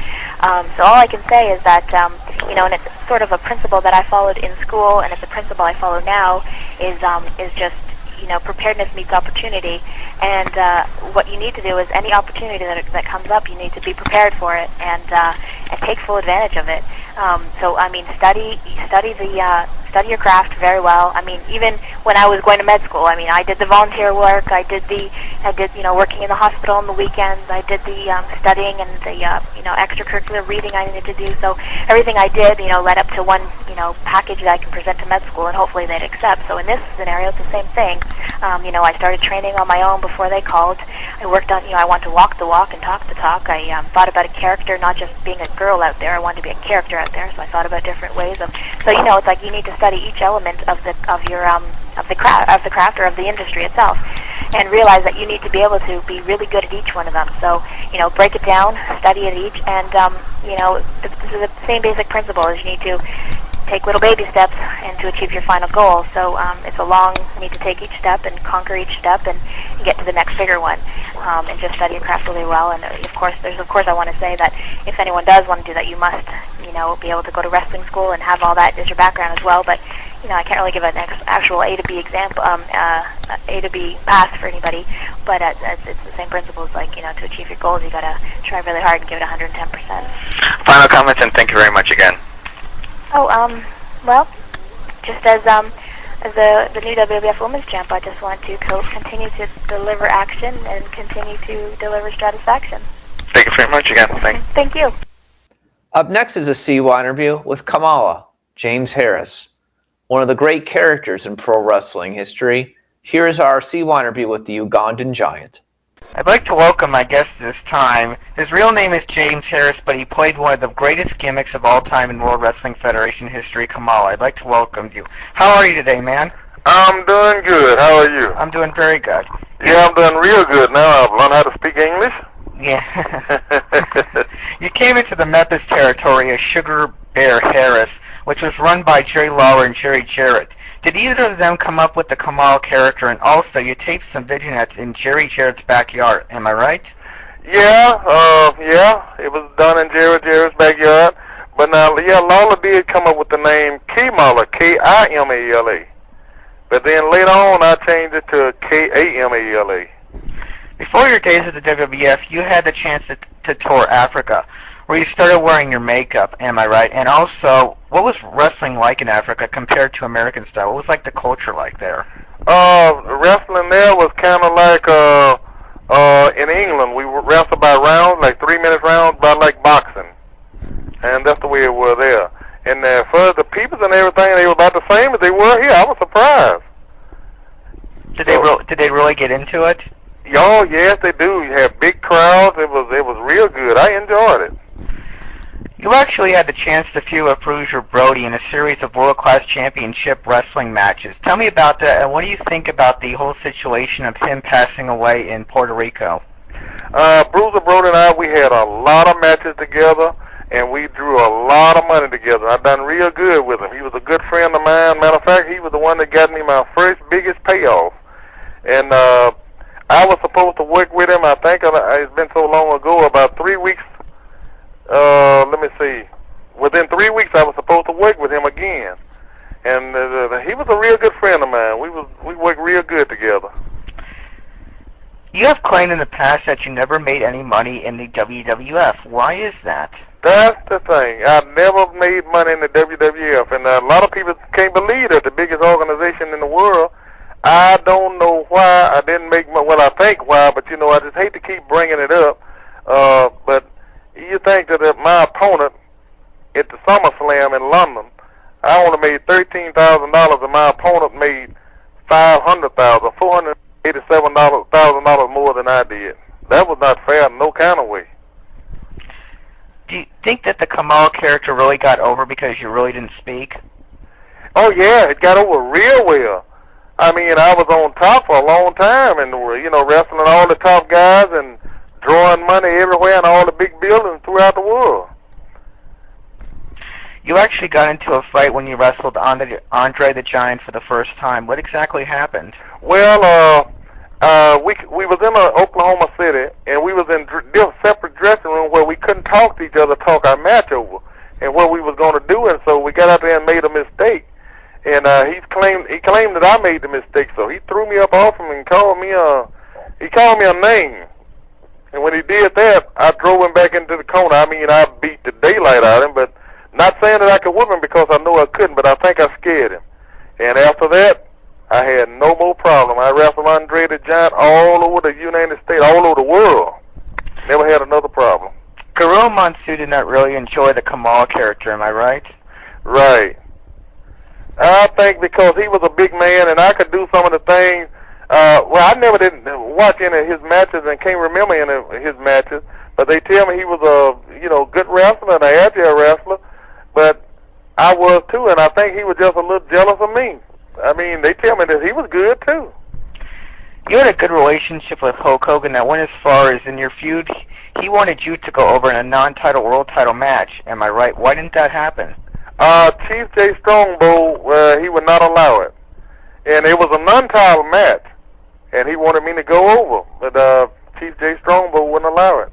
So all I can say is that, and it's sort of a principle that I followed in school, and it's a principle I follow now, is just, preparedness meets opportunity. And what you need to do is any opportunity that comes up, you need to be prepared for it and take full advantage of it. Study your craft very well. Even when I was going to med school, I did the volunteer work. I did working in the hospital on the weekends. I did the studying and the extracurricular reading I needed to do. So everything I did, led up to one package that I can present to med school, and hopefully they'd accept. So in this scenario, it's the same thing. I started training on my own before they called. I worked on, I wanted to walk the walk and talk the talk. I thought about a character, not just being a girl out there. I wanted to be a character out there, so I thought about different ways of. So it's like you need to study each element of the craft or of the industry itself, and realize that you need to be able to be really good at each one of them. So break it down, study it each, and the same basic principle is you need to take little baby steps and to achieve your final goal. So it's you need to take each step and conquer each step and get to the next bigger one, and just study your craft really well. And of course I want to say that if anyone does want to do that, you must be able to go to wrestling school and have all that as your background as well. But I can't really give an actual A to B example, A to B pass for anybody. But it's the same principles. Like to achieve your goals, you got to try really hard and give it 110%. Final comments, and thank you very much again. Well, just as the new WWF Women's Champ, I just want to continue to deliver action and continue to deliver Stratus action. Thank you very much again. Thank you. Up next is a CY interview with Kamala, James Harris, one of the great characters in pro wrestling history. Here is our CY interview with the Ugandan Giant. I'd like to welcome my guest this time. His real name is James Harris, but he played one of the greatest gimmicks of all time in World Wrestling Federation history, Kamala. I'd like to welcome you. How are you today, man? I'm doing good. How are you? I'm doing very good. Yeah, I'm doing real good now. I've learned how to speak English. Yeah. You came into the Memphis territory as Sugar Bear Harris, which was run by Jerry Lawler and Jerry Jarrett. Did either of them come up with the Kamal character? And also, you taped some vignettes in Jerry Jarrett's backyard. Am I right? Yeah, it was done in Jerry's backyard. But now, yeah, Lawler did come up with the name Kamala, Kimala. But then later on, I changed it to Kamala. Before your days at the WWF, you had the chance to tour Africa, where you started wearing your makeup, am I right? And also, what was wrestling like in Africa compared to American style? What was like the culture like there? Wrestling there was kind of like in England. We wrestled by rounds, like 3-minute rounds, about like boxing. And that's the way it was there. And for the people and everything, they were about the same as they were here. I was surprised. Did they really get into it? Oh, yes, they do. You had big crowds. It was real good. I enjoyed it. You actually had the chance to feud with Bruiser Brody in a series of world-class championship wrestling matches. Tell me about that, and what do you think about the whole situation of him passing away in Puerto Rico? Bruiser Brody and I, we had a lot of matches together, and we drew a lot of money together. I done real good with him. He was a good friend of mine. Matter of fact, he was the one that got me my first biggest payoff. And I was supposed to work with him, I think it's been so long ago, about 3 weeks. Let me see. Within 3 weeks, I was supposed to work with him again. And he was a real good friend of mine. We worked real good together. You have claimed in the past that you never made any money in the WWF. Why is that? That's the thing. I never made money in the WWF, and a lot of people can't believe that the biggest organization in the world. I don't know why I didn't make money. Well, I think why, but I just hate to keep bringing it up. But you think that my opponent at the SummerSlam in London, I only made $13,000, and my opponent made $500,000, $487,000 more than I did. That was not fair in no kind of way. Do you think that the Kamala character really got over because you really didn't speak? Oh yeah, it got over real well. I mean, I was on top for a long time, and wrestling all the top guys and drawing money everywhere in all the big buildings throughout the world. You actually got into a fight when you wrestled Andre the Giant for the first time. What exactly happened? Well, we was in Oklahoma City, and we was in separate dressing room where we couldn't talk to each other, talk our match over, and what we was going to do. And so we got out there and made a mistake. And he claimed that I made the mistake. So he threw me up off him and called me a name. And when he did that, I drove him back into the corner. I mean, I beat the daylight out of him, but not saying that I could whip him because I know I couldn't, but I think I scared him. And after that, I had no more problem. I wrestled Andre the Giant all over the United States, all over the world. Never had another problem. Gorilla Monsoon did not really enjoy the Kamala character, am I right? Right. I think because he was a big man and I could do some of the things. I never didn't watch any of his matches and can't remember any of his matches. But they tell me he was a good wrestler and an agile wrestler. But I was too, and I think he was just a little jealous of me. I mean, they tell me that he was good too. You had a good relationship with Hulk Hogan that went as far as in your feud, he wanted you to go over in a non-title world title match. Am I right? Why didn't that happen? Chief J. Strongbow, he would not allow it. And it was a non-title match, and he wanted me to go over, but Chief J. Strongbow wouldn't allow it.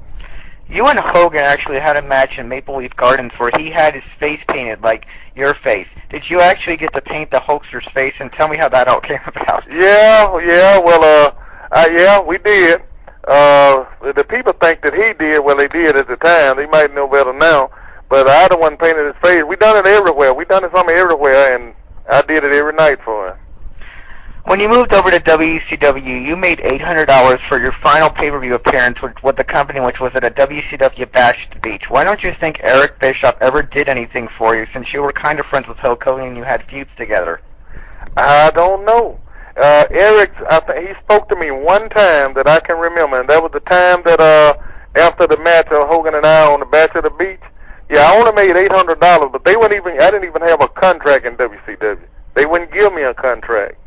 You and Hogan actually had a match in Maple Leaf Gardens where he had his face painted like your face. Did you actually get to paint the Hulkster's face? And tell me how that all came about. Yeah, we did. The people think that he did. Well, they did at the time. They might know better now. But I the one painted his face. We done it everywhere. We done it something everywhere, and I did it every night for him. When you moved over to WCW, you made $800 for your final pay-per-view appearance with the company, which was at a WCW Bash at the Beach. Why don't you think Eric Bischoff ever did anything for you, since you were kind of friends with Hulk Hogan and you had feuds together? I don't know. Eric, he spoke to me one time that I can remember, and that was the time that after the match of Hogan and I on the Bash at the Beach. Yeah, I only made $800, but I didn't even have a contract in WCW. They wouldn't give me a contract.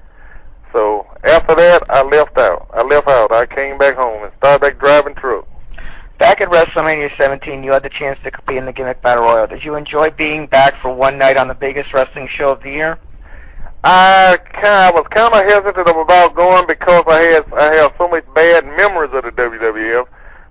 So after that, I left out. I came back home and started back driving truck. Back at WrestleMania 17, you had the chance to compete in the Gimmick Battle Royal. Did you enjoy being back for one night on the biggest wrestling show of the year? I was kind of hesitant about going because I have so much bad memories of the WWF.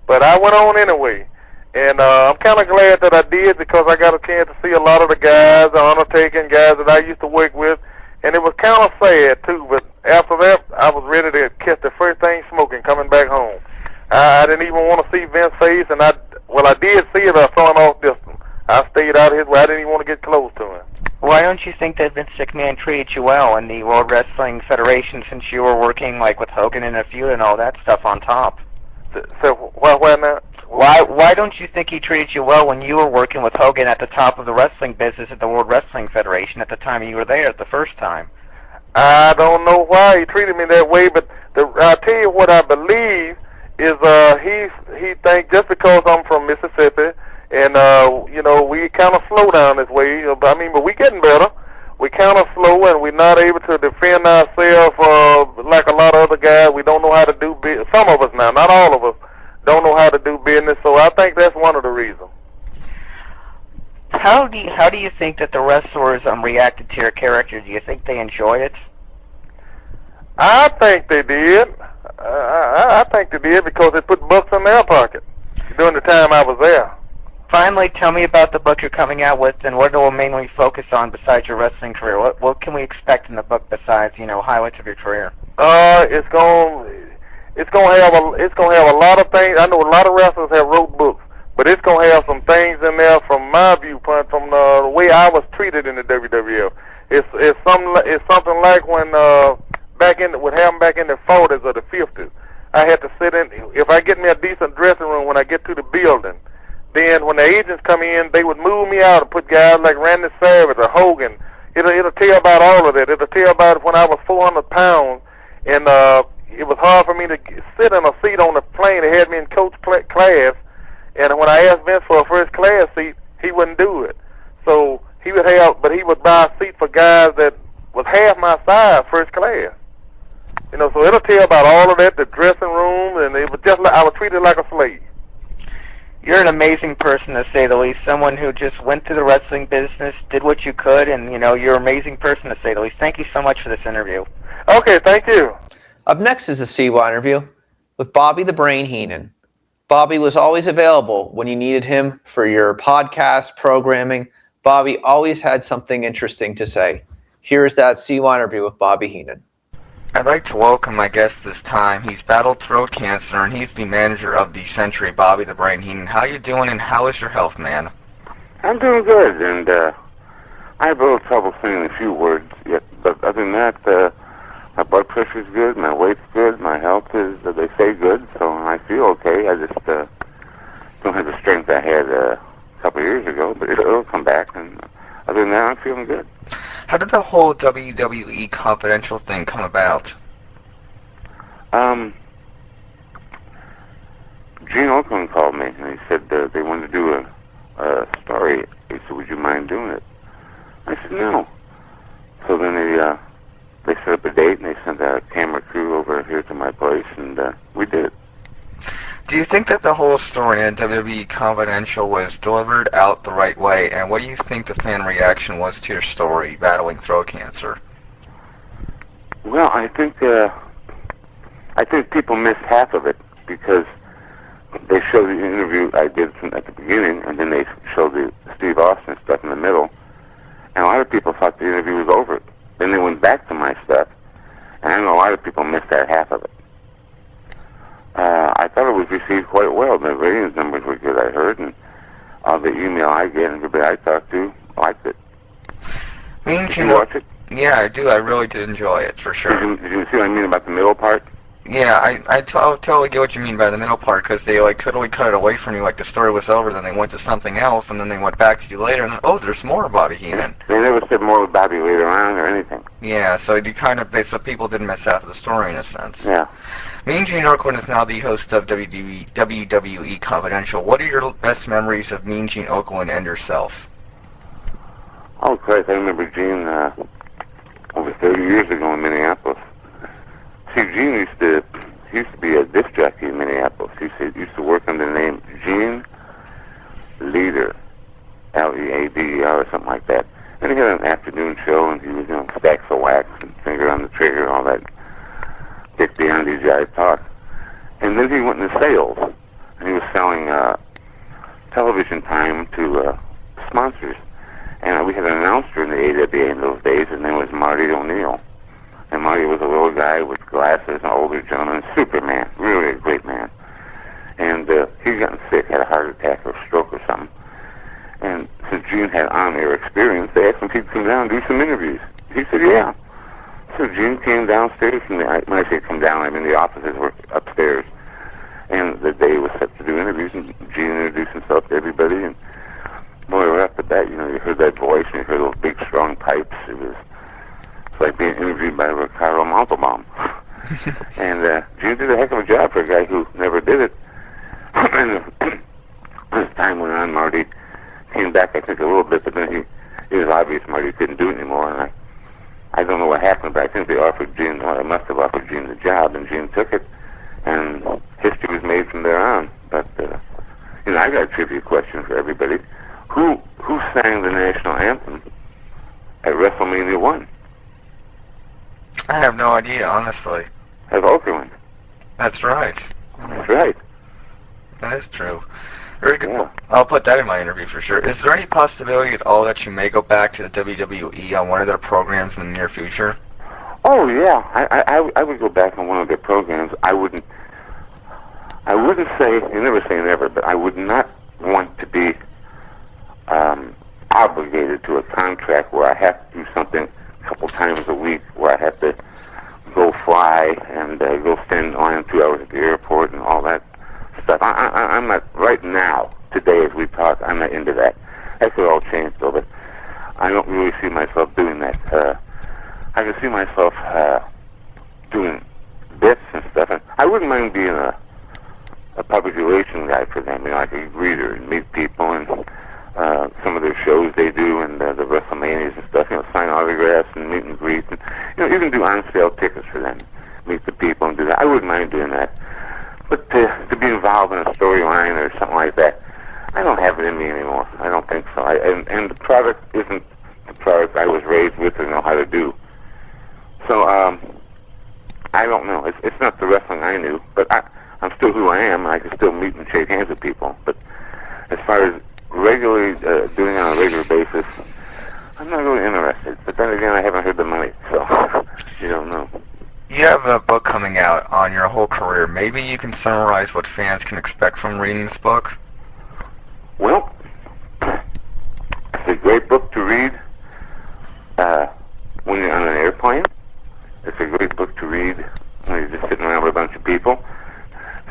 But I went on anyway. And I'm kind of glad that I did because I got a chance to see a lot of the guys, the Undertaker and guys that I used to work with. And it was kind of sad, too. But after that, I was ready to catch the first thing smoking coming back home. I didn't even want to see Vince's face, and I did see it. I saw him off distance. I stayed out of his way. I didn't even want to get close to him. Why don't you think that Vince McMahon treated you well in the World Wrestling Federation since you were working like with Hogan in a feud and all that stuff on top? So why not? Why don't you think he treated you well when you were working with Hogan at the top of the wrestling business at the World Wrestling Federation at the time you were there the first time? I don't know why he treated me that way, but I'll tell you what I believe is he thinks just because I'm from Mississippi and you know, we kind of slow down this way. I mean, but we getting better. We kind of slow and we're not able to defend ourselves like a lot of other guys. We don't know how to do business. Some of us now, not all of us, don't know how to do business. So I think that's one of the reasons. How do you think that the wrestlers reacted to your character? Do you think they enjoyed it? I think they did. I think they did because they put bucks in their pocket during the time I was there. Finally, tell me about the book you're coming out with, and what it will mainly focus on besides your wrestling career. What can we expect in the book besides, you know, highlights of your career? It's gonna have a lot of things. I know a lot of wrestlers have wrote books, but it's gonna have some things in there from my viewpoint, from the way I was treated in the WWF. It's something like when what happened back in the 40s or the 50s. I had to sit in. If I get me a decent dressing room when I get to the building. Then when the agents come in, they would move me out and put guys like Randy Savage or Hogan. It'll tell about all of that. It'll tell about when I was 400 pounds and it was hard for me to sit in a seat on the plane. They had me in coach class, and when I asked Vince for a first class seat, he wouldn't do it. So he would buy a seat for guys that was half my size, first class. You know, so it'll tell about all of that, the dressing room, and it was just like I was treated like a slave. You're an amazing person, to say the least. Someone who just went through the wrestling business, did what you could, and, you know, you're an amazing person, to say the least. Thank you so much for this interview. Okay, thank you. Up next is a CY interview with Bobby the Brain Heenan. Bobby was always available when you needed him for your podcast programming. Bobby always had something interesting to say. Here's that CY interview with Bobby Heenan. I'd like to welcome my guest this time. He's battled throat cancer, and he's the manager of the Century, Bobby the Brain Heenan. How you doing, and how is your health, man? I'm doing good, and I have a little trouble saying a few words yet, but other than that, my blood pressure's good, my weight's good, my health is, they say, good, so I feel okay. I just don't have the strength I had a couple of years ago, but it'll come back, and other than that, I'm feeling good. How did the whole WWE Confidential thing come about? Gene Okerlund called me, and he said they wanted to do a story. He said, would you mind doing it? I said, no. So then they set up a date, and they sent a camera crew over here to my place, and we did it. Do you think that the whole story in WWE Confidential was delivered out the right way, and what do you think the fan reaction was to your story, battling throat cancer? Well, I think people missed half of it, because they showed the interview I did at the beginning, and then they showed the Steve Austin stuff in the middle, and a lot of people thought the interview was over. Then they went back to my stuff, and I know a lot of people missed that half of it. I thought it was received quite well. The ratings numbers were good, I heard, and all the email I get and everybody I talked to liked it. Did you watch it? Yeah, I do. I really did enjoy it, for sure. Did you see what I mean about the middle part? Yeah, I totally get what you mean by the middle part, because they totally cut it away from you, like the story was over, then they went to something else, and then they went back to you later, and then, oh, there's more Bobby Heenan. They never said more about Bobby later on or anything. Yeah, so you so people didn't miss half of the story in a sense. Yeah. Mean Gene Okerlund is now the host of WWE Confidential. What are your best memories of Mean Gene Okerlund and yourself? Oh, Christ, I remember Gene over 30 years ago in Minneapolis. See, Gene used to be a disc jockey in Minneapolis. He used to work under the name Gene Leader, Leader or something like that. And he had an afternoon show, and he was, stacks of wax and finger on the trigger, all that dick behind these guys talk. And then he went into sales, and he was selling television time to sponsors. And we had an announcer in the AWA in those days. His name was Marty O'Neill. And Marty was a little guy with glasses, an older gentleman, Superman, really a great man. And he'd gotten sick, had a heart attack or stroke or something. And since Gene had on-air experience, they asked him if he'd come down and do some interviews. He said, yeah. So Gene came downstairs, and when I say come down, I mean the offices were upstairs. And the day was set to do interviews, and Gene introduced himself to everybody. And boy, right off the bat, you know, you heard that voice, and you heard those big, strong pipes. It's like being interviewed by Ricardo Montalban. And Gene did a heck of a job for a guy who never did it. And as time went on, Marty came back, I think, a little bit, but then it was obvious Marty couldn't do it anymore. And I don't know what happened, but I think they offered Gene, or they must have offered Gene the job, and Gene took it. And history was made from there on. But, you know, I got a trivia question for everybody. Who sang the national anthem at WrestleMania 1? I have no idea, honestly. At Okerlund. That's right. That's right. That is true. Very good. Yeah. I'll put that in my interview for sure. Is there any possibility at all that you may go back to the WWE on one of their programs in the near future? Oh yeah, I would go back on one of their programs. I wouldn't say, you never say never, but I would not want to be obligated to a contract where I have to do something a couple times a week, where I have to go fly and go stand in line 2 hours at the airport and all that stuff. I'm not, right now, today as we talk, I'm not into that. That could all change though, but I don't really see myself doing that. I can see myself doing bits and stuff, and I wouldn't mind being a public relations guy for them. You know, like a greeter and meet people, and some of their shows they do, and the WrestleManias and stuff. You know, sign autographs and meet and greet, and you know, even do on-sale tickets for them. Meet the people and do that. I wouldn't mind doing that, but to be involved in a storyline or something like that, I don't have it in me anymore. I don't think so. And the product isn't the product I was raised with or know how to do. So, I don't know. It's not the wrestling I knew, but I'm still who I am, and I can still meet and shake hands with people. But as far as regularly doing it on a regular basis, I'm not really interested. But then again, I haven't heard the money, so you don't know. You have a book coming out on your whole career. Maybe you can summarize what fans can expect from reading this book? Well, it's a great book to read when you're on an airplane. It's a great book to read when you're just sitting around with a bunch of people.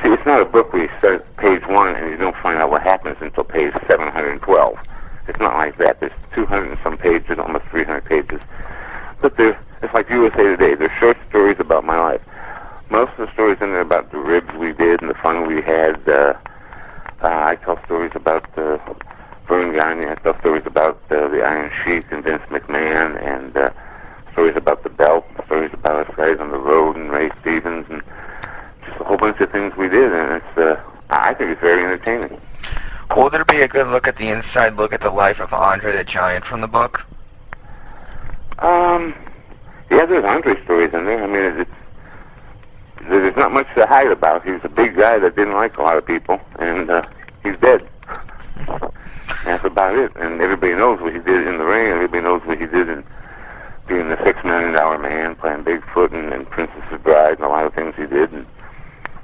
See, it's not a book where you start at page 1 and you don't find out what happens until page 712. It's not like that. There's 200 and some pages, almost 300 pages. But it's like USA Today. They're short stories about my life. Most of the stories in there are about the ribs we did and the fun we had. I tell stories about Vern Gagne. I tell stories about the Iron Sheik and Vince McMahon, and stories about the belt, stories about us guys on the road and Ray Stevens, and just a whole bunch of things we did. And I think it's very entertaining. Will there be a good look at the inside look at the life of Andre the Giant from the book? Yeah, there's Andre stories in there. I mean, there's not much to hide about. He was a big guy that didn't like a lot of people, and he's dead. That's about it. And everybody knows what he did in the ring, and everybody knows what he did in being the $6 Million Man, playing Bigfoot and Princess's Bride, and a lot of things he did. And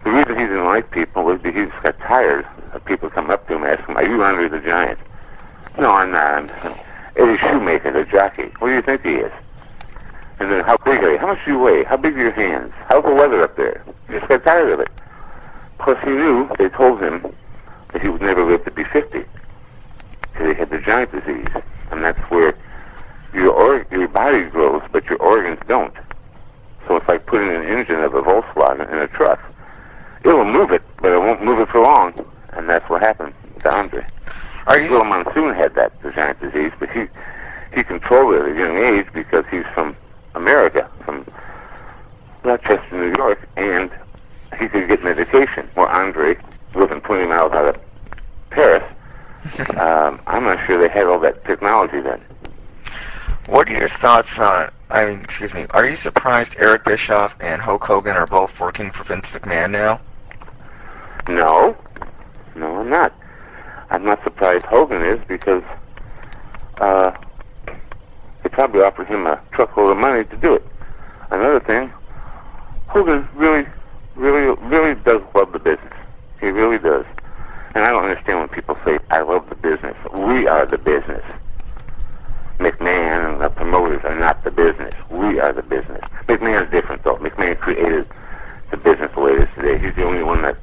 the reason he didn't like people was because he just got tired of people coming up to him and asking him, "Are you Andre the Giant?" "No, I'm not. I'm Eddie Shoemaker, the jockey." "What do you think he is?" And then, "How big are you? How much do you weigh? How big are your hands? How's the weather up there?" He just got tired of it. Plus, he knew they told him that he would never live to be 50 because he had the giant disease, and that's where your body grows, but your organs don't. So it's like putting an engine of a Volkswagen in a truck. It'll move it, but it won't move it for long, and that's what happened to Andre. Little Monsoon had the giant disease, but he controlled it at a young age because he's from America, from Rochester, New York, and he could get medication. Well, Andre, living 20 miles out of Paris, I'm not sure they had all that technology then. What are your thoughts on, are you surprised Eric Bischoff and Hulk Hogan are both working for Vince McMahon now? No, I'm not. I'm not surprised Hogan is, because they probably offered him a truckload of money to do it. Another thing, Hogan really does love the business. He really does. And I don't understand when people say, I love the business. We are the business. McMahon and the promoters are not the business. We are the business. McMahon's different, though. McMahon created the business the way it is today. He's the only one that...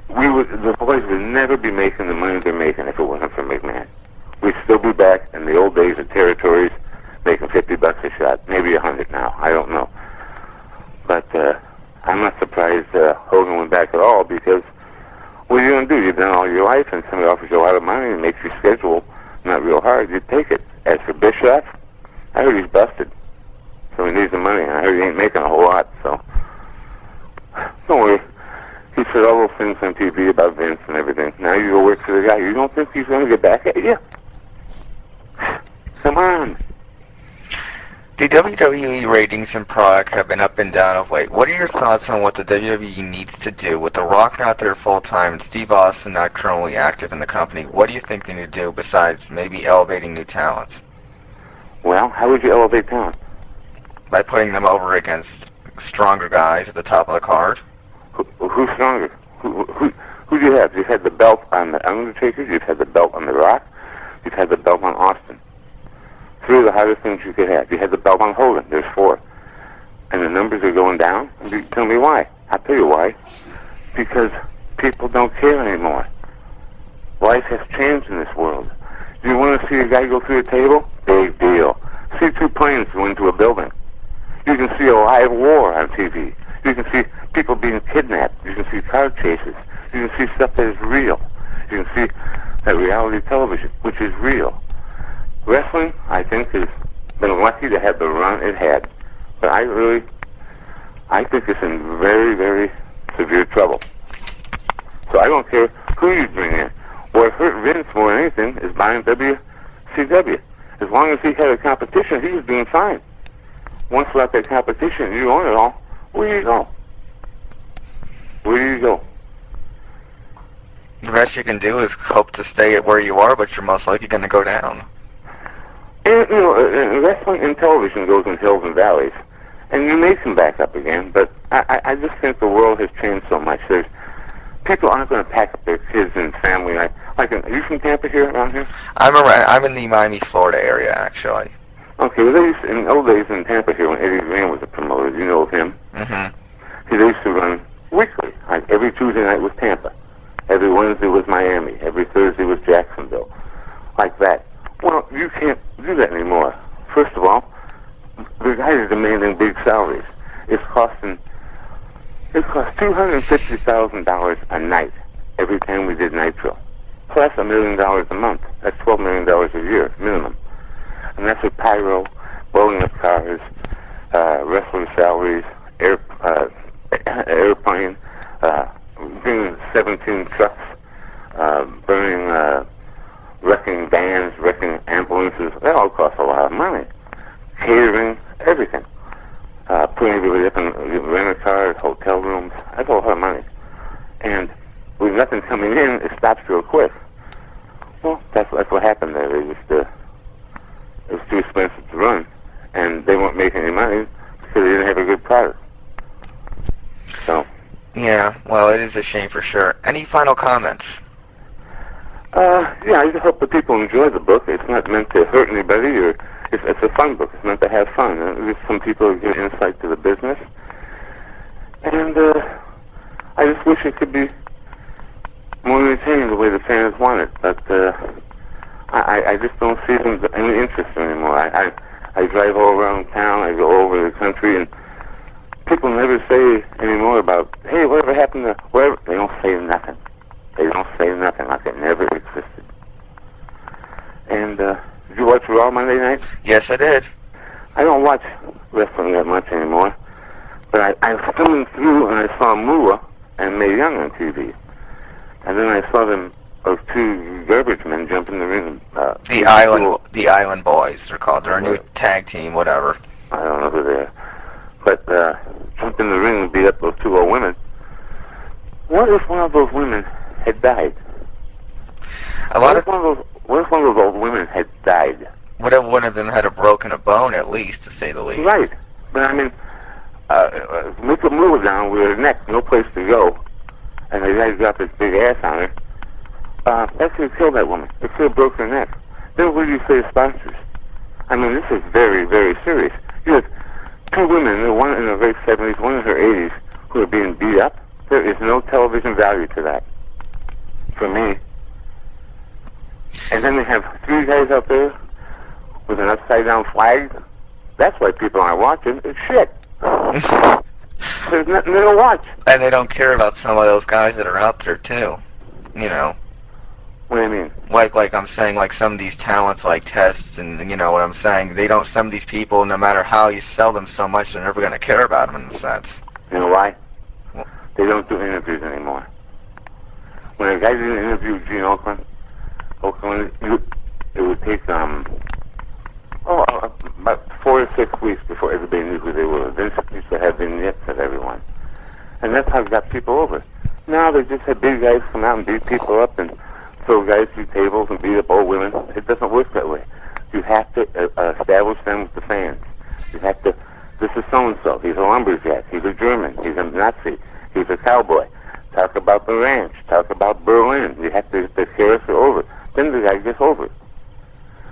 the boys would never be making the money they're making if it wasn't for McMahon. We'd still be back in the old days of territories, making $50 a shot, maybe 100 now. I don't know. But I'm not surprised Hogan went back at all, because what are you going to do? You've done all your life, and somebody offers you a lot of money and makes your schedule not real hard. You'd take it. As for Bischoff, I heard he's busted, so he needs the money, and I heard he ain't making a whole lot, so don't worry. He said all those things on TV about Vince and everything. Now you go work for the guy. You don't think he's going to get back at you? Come on. The WWE ratings and product have been up and down of late. What are your thoughts on what the WWE needs to do with The Rock not there full-time and Steve Austin not currently active in the company? What do you think they need to do besides maybe elevating new talents? Well, how would you elevate talent? By putting them over against stronger guys at the top of the card. Who's stronger? Who do you have? You've had the belt on the Undertaker, you've had the belt on The Rock, you've had the belt on Austin. Three of the hottest things you could have. You had the belt on Hogan. There's 4. And the numbers are going down. You tell me why. I'll tell you why. Because people don't care anymore. Life has changed in this world. Do you want to see a guy go through a table? Big deal. See 2 planes go into a building. You can see a live war on TV. You can see people being kidnapped. You can see car chases. You can see stuff that is real. You can see that reality television, which is real. Wrestling, I think, has been lucky to have the run it had. But I think it's in very, very severe trouble. So I don't care who you bring in. What hurt Vince more than anything is buying WCW. As long as he had a competition, he was doing fine. Once without that competition, you own it all. Where do you go? Where do you go? The best you can do is hope to stay at where you are, but you're most likely going to go down. And, wrestling and television goes in hills and valleys, and you may come back up again, but I just think the world has changed so much. People aren't going to pack up their kids and family. Are you from Tampa here, around here? I'm in the Miami, Florida area, actually. Okay, well, in the old days in Tampa here, when Eddie Graham was a promoter, you know of him? Mm-hmm. They used to run weekly. Like every Tuesday night was Tampa. Every Wednesday was Miami. Every Thursday was Jacksonville. Like that. Well, you can't do that anymore. First of all, the guys are demanding big salaries. It costs $250,000 a night every time we did Nitro. Plus $1 million a month. That's $12 million a year, minimum. And that's with pyro, blowing up cars, wrestler salaries, airplane, bringing 17 trucks, burning, wrecking vans, wrecking ambulances. That all costs a lot of money. Catering, everything. Putting everybody up in rent-a-cars, hotel rooms. That's a lot of money. And with nothing coming in, it stops real quick. Well, that's what happened there. It was too expensive to run, and they weren't making any money because they didn't have a good product. So. Yeah, well, it is a shame for sure. Any final comments? Yeah, I just hope that people enjoy the book. It's not meant to hurt anybody, or it's a fun book. It's meant to have fun. There's some people who get insight to the business, and I just wish it could be more entertaining the way the fans want it. But I just don't see them any interest anymore. I drive all around town. I go all over the country, and people never say anymore about, hey, whatever happened to whatever. They don't say nothing. They don't say nothing like it never existed. And did you watch Raw Monday night? Yes, I did. I don't watch wrestling that much anymore, but I was coming through and I saw Moolah and Mae Young on TV, and then I saw them, those 2 garbage men jump in the ring. The Island Boys, they're called. They're a new tag team, whatever. I don't know who they are. But jump in the ring and beat up those 2 old women. What if one of those women had died? A lot of What if one of those old women had died? What if one of them had broken a bone, at least, to say the least? Right. But I mean, make a move down with her neck, no place to go, and the guy got this big ass on her. That could have killed that woman. It could have broke her neck. Then what do you say to sponsors? I mean, this is very, very serious. You have two women, one in her late 70s, one in her 80s, who are being beat up. There is no television value to that, for me. And then they have three guys out there with an upside-down flag. That's why people aren't watching. It's shit. There's nothing there to watch. And they don't care about some of those guys that are out there, too. You know. What do you mean? Like I'm saying, like some of these talents, like Tests, and you know what I'm saying. They don't. Some of these people, no matter how you sell them so much, they're never going to care about them in a sense. You know why? They don't do interviews anymore. When a guy did an interview with Gene Okerlund, it would take about 4 to 6 weeks before everybody knew who they were. Vince used to have vignettes of everyone, and that's how he got people over. Now they just have big guys come out and beat people up and throw guys through tables and beat up old women. It doesn't work that way. You have to establish them with the fans. You have to. This is so and so. He's a lumberjack. He's a German. He's a Nazi. He's a cowboy. Talk about the ranch. Talk about Berlin. You have to. The sheriffs are over. Then the guy gets over.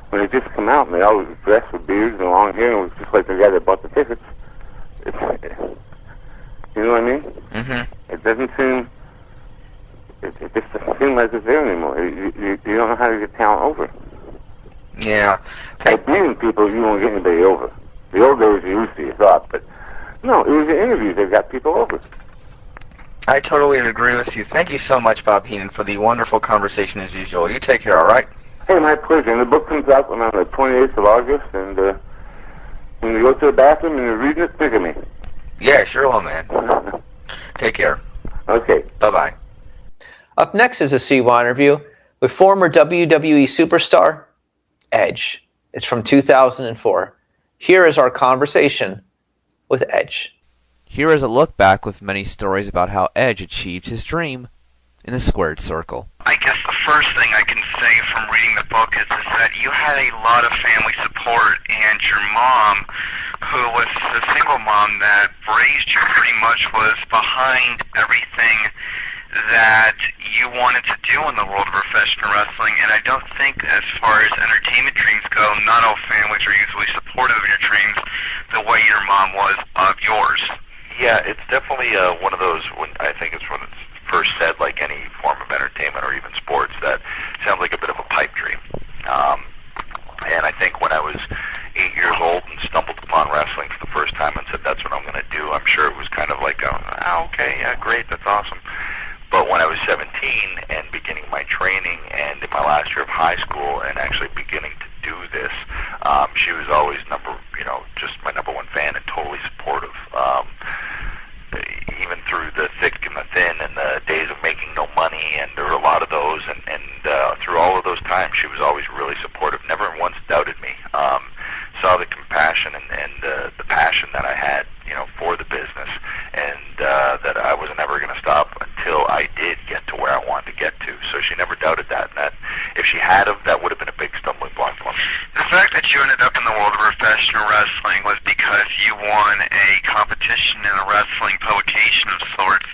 When they just come out and they always dress with beards and long hair, and it was just like the guy that bought the tickets. You know what I mean? Mm-hmm. It doesn't seem. It just doesn't seem like it's there anymore. You don't know how to get talent over. Yeah. By beating people, you won't get anybody over. The old days you used to, you thought, but no, it was the interviews that got people over. I totally agree with you. Thank you so much, Bob Heenan, for the wonderful conversation as usual. You take care, all right? Hey, my pleasure. And the book comes out on the 28th of August, and when you go to the bathroom and you're reading it, think of me. Yeah, sure will, man. Take care. Okay. Bye-bye. Up next is a CY interview with former WWE superstar Edge. It's from 2004. Here is our conversation with Edge. Here is a look back with many stories about how Edge achieved his dream in the squared circle. I guess the first thing I can say from reading the book is that you had a lot of family support, and your mom, who was a single mom that raised you, pretty much was behind everything that you wanted to do in the world of professional wrestling. And I don't think, as far as entertainment dreams go, not all families are usually supportive of your dreams the way your mom was of yours. Yeah, it's definitely one of those, when I think it's when it's first said, like any form of entertainment or even sports, that sounds like a bit of a pipe dream. And I think when I was 8 years old and stumbled upon wrestling for the first time and said, that's what I'm going to do, I'm sure it was kind of like, okay, yeah, great, that's awesome. But when I was 17 and beginning my training and in my last year of high school and actually beginning to do this, she was always just my number one fan and totally supportive. Even through the thick and the thin and the days of making no money, and there were a lot of those, and through all of those times, she was always really supportive, never once doubted me. Saw the compassion and the passion that I had, for the business, and that I wasn't ever going to stop until I did get to where I wanted to get to. So she never doubted that, and that if she had of, that would have been a big stumbling block for me. The fact that you ended up in the world of professional wrestling was because you won a competition in a wrestling publication of sorts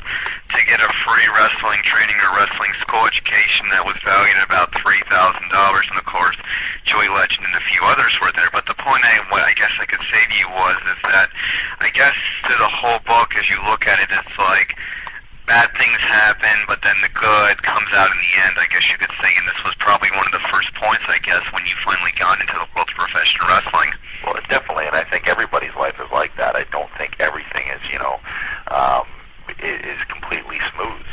to get a free wrestling training or wrestling school education that was valued at about $3,000. And of course, Joey Legend and a few others were there. But the point what I guess I could say to you is that I guess to the whole book, as you look at it, it's like bad things happen, but then the good comes out in the end, I guess you could say, and this was probably one of the first points, I guess, when you finally got into the world of professional wrestling. Well, definitely, and I think everybody's life is like that. I don't think everything is, is completely smooth.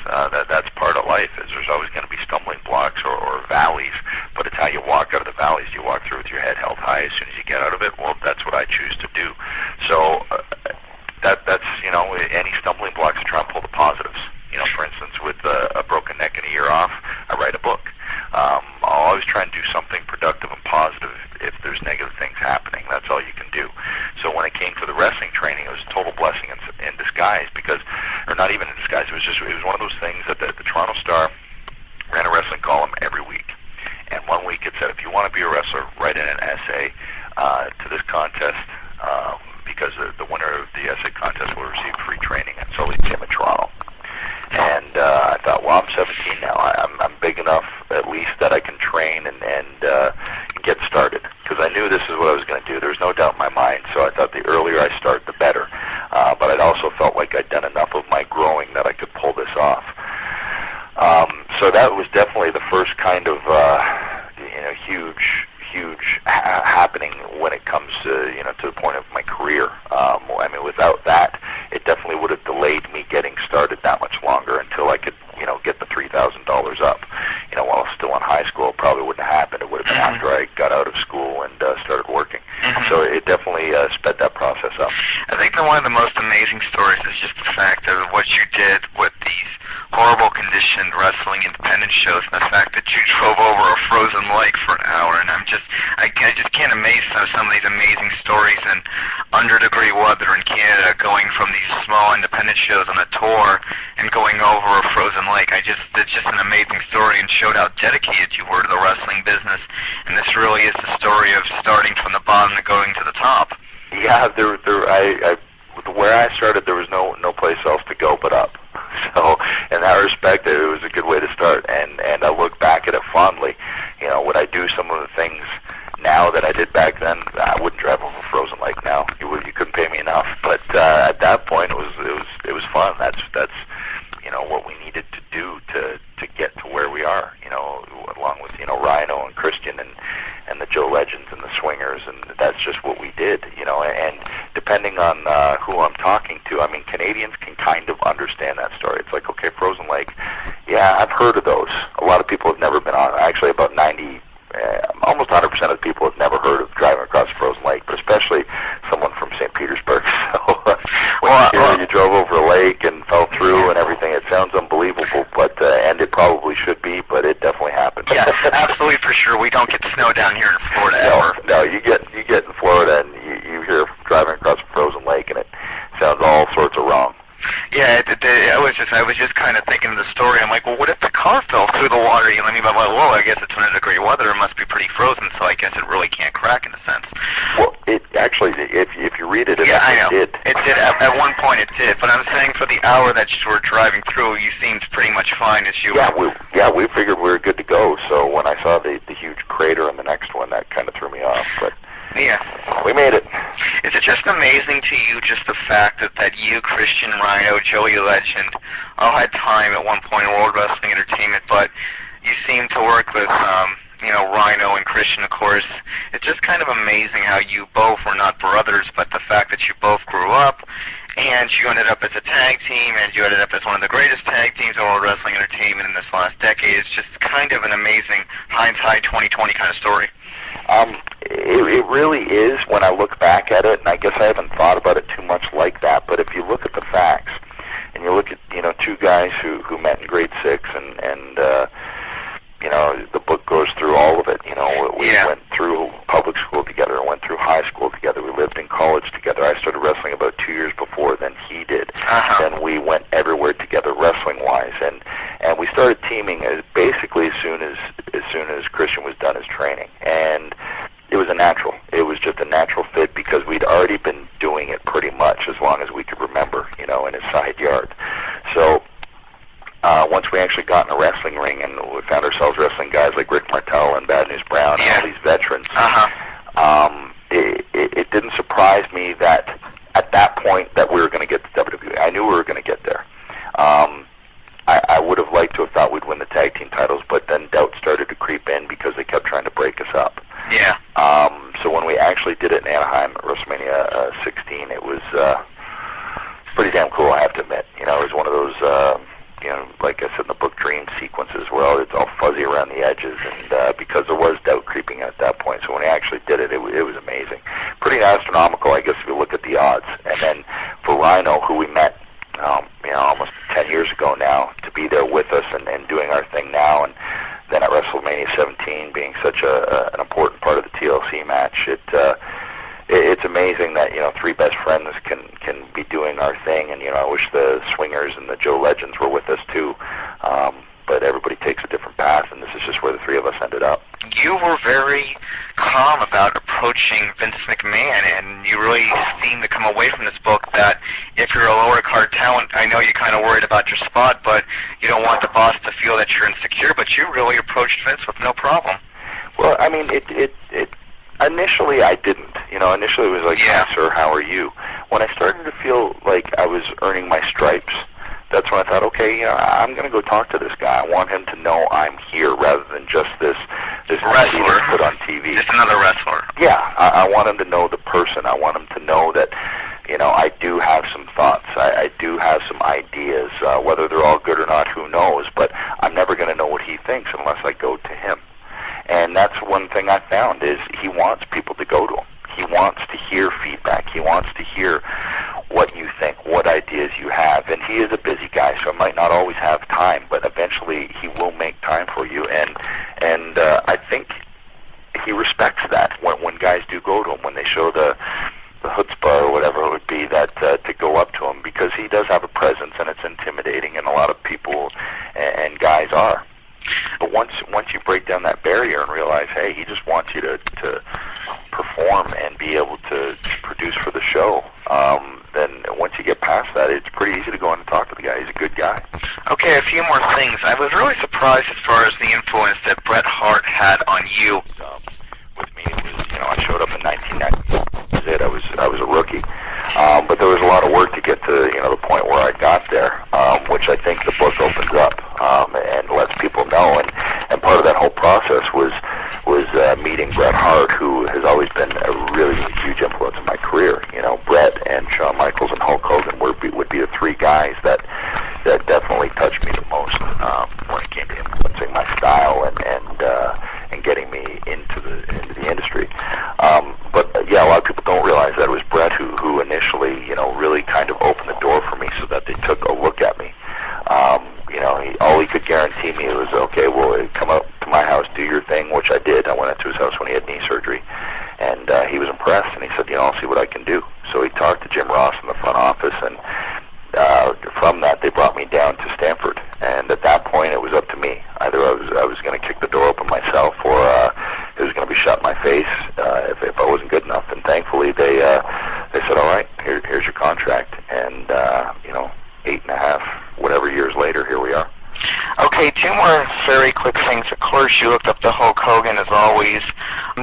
That's part of life, is there's always going to be stumbling blocks or valleys, but it's how you walk out of the valleys. You walk through with your head held high as soon as you get out of it. Well, that's what I choose to do. So that's any stumbling blocks, to try and pull the positives. For instance, with a broken neck and a year off, I write a book. I'll always try and do something productive and positive if there's negative things happening. That's all you can do. So when it came to the wrestling training, it was a total blessing in disguise, or not even in disguise. It was one of those things that the Toronto Star earlier I start, the better. But I'd also felt like I'd done enough of my growing that I could pull this off. So that was definitely the first kind of huge happening when it comes to to the point of my career. I mean, without that, it definitely would have delayed me getting started that much longer until I could get the $3,000 up. While still in high school, it probably wouldn't have happened. It would have been after I got out of school and started working. So it definitely sped that process up. I think that one of the most amazing stories is just the fact of what you did with these horrible conditioned wrestling independent shows, and the fact that you drove over a frozen lake for an hour. And I just can't amaze some of these amazing stories in under-degree weather in Canada, going from these small independent shows on a tour and going over a frozen lake. It's just an amazing story, and showed how dedicated you were to the wrestling business. And this really is the story of starting from the bottom to going to the top. Yeah, where I started, there was no place else to go but up. So in that respect, it was a good way to start, and I look back at it fondly. Would I do some of the things now that I did back then? I wouldn't drive over a frozen lake now. You couldn't pay me enough. But at that point, it was fun. That's what we needed to do to get to where we are. Along with Rhino and Christian and the Joe Legends and the Swingers, and that's just what we did. And depending on who I'm talking to, I mean, Canadians can kind of understand that story. It's like, okay, Frozen Lake, yeah, I've heard of those. A lot of people have never been on. Actually, about almost 100% of the people have never heard of driving across Frozen Lake, but especially someone from St. Petersburg. So when you drove over a lake and fell through and everything, it sounds unbelievable, but and it probably should be, but it definitely happened. Yeah, absolutely, for sure. We don't get snow down here in Florida ever. No, you get in Florida and you hear driving across a frozen lake, and it sounds all sorts of wrong. Yeah, I was just kind of thinking of the story. I'm like, well, what if the car fell through the water? I'm like, well, I guess it's 100-degree weather. It must be pretty frozen, so I guess it really can't crack in a sense. Well, it actually, if you read it, it did. It did. At one point, it did. But I'm saying for the hour that you were driving through, you seemed pretty much fine as you were. We figured we were good to go. So when I saw the huge crater on the next one, that kind of threw me off. But yeah, we made it. Is it just amazing to you, just the fact that you, Christian, Rhino, Joey Legend, all had time at one point in World Wrestling Entertainment, but you seem to work with, Rhino and Christian, of course. It's just kind of amazing how you both were not brothers, but the fact that you both grew up, and you ended up as a tag team, and you ended up as one of the greatest tag teams in World Wrestling Entertainment in this last decade. It's just kind of an amazing hindsight 2020 kind of story. It really is when I look back at it, and I guess I haven't thought about it too much like that, but if you look at the facts, and you look at, two guys who met in grade 6, and the book goes through all of it. We went through public school together, went through high school together, we lived in college together. I started wrestling about 2 years before than he did. Then we went everywhere together wrestling-wise, and we started teaming basically as soon as Christian was done his training, and it was a natural. It was just a natural fit because we'd already been doing it pretty much as long as we could remember, in his side yard. So once we actually got in a wrestling ring and we found ourselves wrestling guys like Rick Martel and Bad News Brown and all these veterans, it didn't surprise me that at that point that we were going to get to WWE. I knew we were going to get there. I would have liked to have thought we'd win the tag team titles, but then doubt started to creep in because they kept trying to break us up. Yeah. So when we actually did it in Anaheim at WrestleMania 16, it was pretty damn cool, I have to admit. It was one of those, like I said in the book, dream sequences where it's all fuzzy around the edges, and because there was doubt creeping in at that point. So when we actually did it, it was amazing. Pretty astronomical, I guess, if you look at the odds. And then for Rhino, who we met almost 10 years ago now, to be there with us and doing our thing now, and then at WrestleMania 17 being such an important part of the TLC match, it's amazing that three best friends can be doing our thing, and I wish the Swingers and the Joe Legends were with us too, but everybody takes a different path, and this is just where the three of us ended up. You were very calm about approaching Vince McMahon, and you really seem to come away from this book that if you're a lower card talent, I know you're kind of worried about your spot, but you don't want the boss to feel that you're insecure, but you really approached Vince with no problem. Well, I mean, Initially, I didn't. Initially it was like, "Hi, sir, how are you?" When I started to feel like I was earning my stripes, that's when I thought, okay, I'm going to go talk to this guy. I want him to know I'm here rather than just this wrestler put on TV. Just another wrestler. Yeah, I want him to know the person. I want him to know that, I do have some thoughts. I do have some ideas. Whether they're all good or not, who knows? But I'm never going to know what he thinks unless I go to him. And that's one thing I found is he wants people to go to him. He wants to hear feedback. He wants to hear what you think, what ideas you have. And he is a busy guy, so might not always have time, but eventually he will make time for you. And I think he respects that when guys do go to him, when they show the chutzpah or whatever it would be, that to go up to him, because he does have a presence and it's intimidating, and a lot of people and guys are. But once you break down that barrier and realize, hey, he just wants you to perform and be able to produce for the show, then once you get past that, it's pretty easy to go in and talk to the guy. He's a good guy. Okay, a few more things. I was really surprised as far as the influence that Bret Hart had on you. With me, it was, I showed up in 1990. I was a rookie. But there was a lot of work to get to, the point where I got there, which I think the book opens up and lets people know. And part of that whole process was meeting Bret Hart, who has always been a really huge influence in my career. Bret and Shawn Michaels and Hulk Hogan would be the three guys that definitely touched me the most when it came to influencing my style and getting me into the industry. But a lot of people don't realize that it was Bret who initially, really kind of opened the door for me so that they took a look at me. All he could guarantee me was, okay, well, come up to my house, do your thing, which I did. I went into his house when he had knee surgery, and he was impressed, and he said, I'll see what I can do. So he talked to Jim Ross in the front office, and from that, they brought me down to Stamford, and at that point, it was up to me. Either I was going to kick the door open myself, or it was going to be shut in my face if I wasn't good enough. And thankfully, they said, all right, here's your contract, and 8.5 whatever years later, here we are. Okay, two more very quick things. Of course, you looked up to Hulk Hogan as always.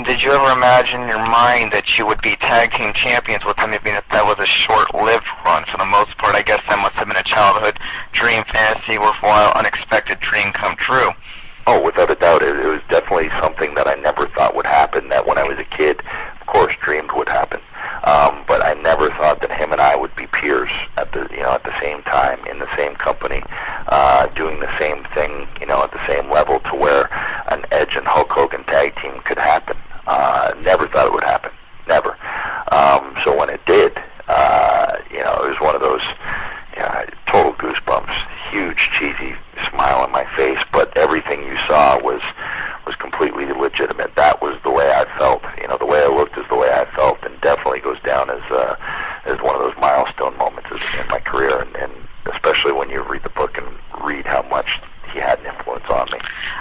Did you ever imagine in your mind that you would be tag team champions with him, even if that was a short-lived run? For the most part, I guess that must have been a childhood dream, fantasy, worthwhile, unexpected dream come true. Oh, without a doubt, it was definitely something that I never thought would happen. That when I was a kid, of course, dreamed would happen. But I never thought that him and I would be peers at the same time in the same company, doing the same thing, at the same level, to where an Edge and Hulk Hogan tag team could happen. Never thought it would happen. Never. So when it did, it was one of those total goosebumps, huge cheesy smile on my face, but everything you saw was completely legitimate. That was the way I felt. The way I looked is the way I felt, and definitely goes down as one of those milestone moments in my career, and especially when you read the book and read how much he had an influence on me.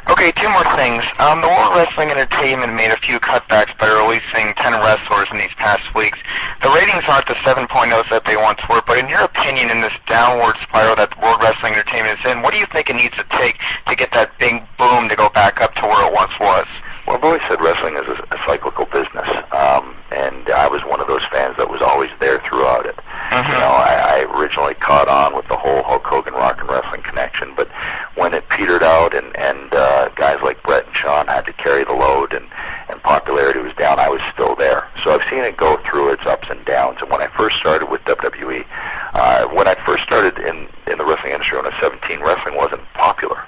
Okay, two more things. The World Wrestling Entertainment made a few cutbacks by releasing 10 wrestlers in these past weeks. The ratings aren't the 7.0s that they once were, but in your opinion, in this downward spiral that the World Wrestling Entertainment is in, what do you think it needs to take to get that big boom to go back up to where it once was? Well, I've always said wrestling is a cyclical business, and I was one of those fans that was always there throughout it. I originally caught on with the whole Hulk Hogan rock and wrestling connection, but when it petered out and guys like Bret and Shawn had to carry the load and popularity was down, I was still there. So I've seen it go through its ups and downs. And when I first started with WWE, when I first started in the wrestling industry when I was 17, wrestling wasn't popular,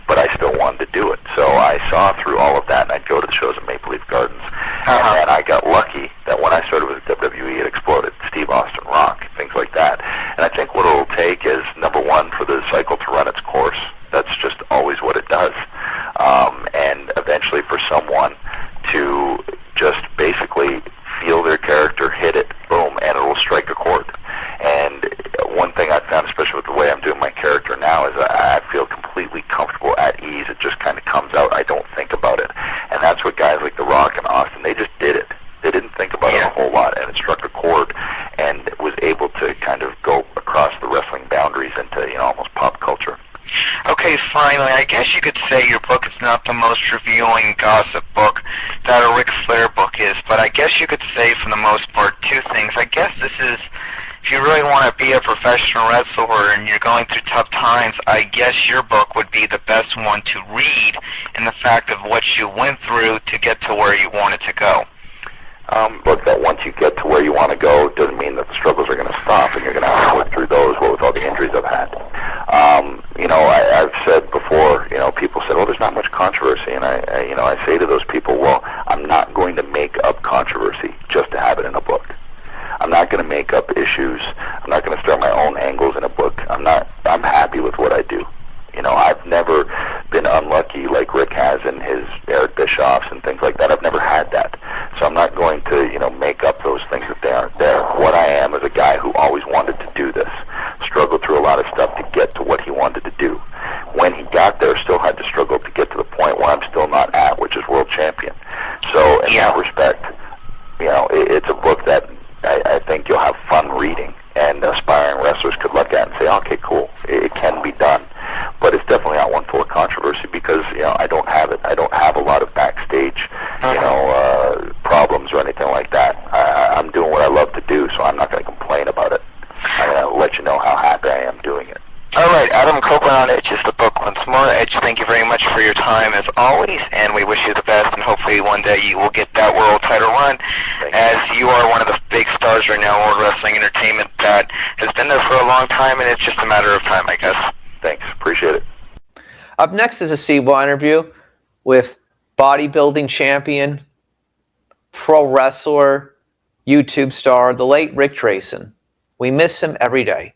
but I still wanted to do it. So I saw through all of that, and I'd go to the shows at Maple Leaf Gardens, and then I got lucky that when I started with WWE, it exploded. Steve Austin Rock, things like that. And I think what it'll take is, number one, for the cycle to run its course. That's just always what it does. And eventually for someone to just basically feel their character, hit it, boom, and it will strike a chord. And one thing I've found, especially with the way I'm doing my character now, is I feel completely comfortable, at ease. It just kind of comes out. I don't think about it. And that's what guys like The Rock and Austin, they just did it. They didn't think about it a whole lot, and it struck a chord and was able to kind of go across the wrestling boundaries into, almost pop culture. Okay, finally, I guess you could say your book is not the most revealing gossip book that a Ric Flair book is. is, but I guess you could say for the most part two things. I guess this is, if you really want to be a professional wrestler and you're going through tough times, I guess your book would be the best one to read in the fact of what you went through to get to where you wanted to go. Look, that once you get to where you want to go, doesn't mean that the struggles are going to stop, and you're going to have to work through those. What with all the injuries I've had, I've said before, people said, "Well, there's not much controversy," and I say to those people, "Well, I'm not going to make up controversy just to have it in a book. I'm not going to make up issues. I'm not going to start my own angles in a book. I'm happy with what I do. I've never been unlucky like Rick has in his Eric Bischoffs and things like that. I've never had that. So I'm not going to, make up those things if they aren't there. What I am is a guy who always wanted to do this, struggled through a lot of stuff to get to what he wanted to do. When he got there, still had to struggle to get to the point where I'm still not at, which is world champion. So in that respect, it's a book that I think you'll have fun reading, and aspiring wrestlers could look at and say, okay, cool, it can be done. But it's definitely not one full of controversy because, I don't have it. I don't have a lot of backstage, problems or anything like that. I'm doing what I love to do, so I'm not going to complain about it. I'm going to let you know how happy I am doing it. All right, Adam Copeland on Edge is the book once more. Edge, thank you very much for your time as always, and we wish you the best, and hopefully one day you will get that world title run, as you are one of the big stars right now in World Wrestling Entertainment that has been there for a long time, and it's just a matter of time, I guess. Thanks, appreciate it. Up next is a CY interview with bodybuilding champion, pro wrestler, YouTube star, the late Ric Drasin. We miss him every day.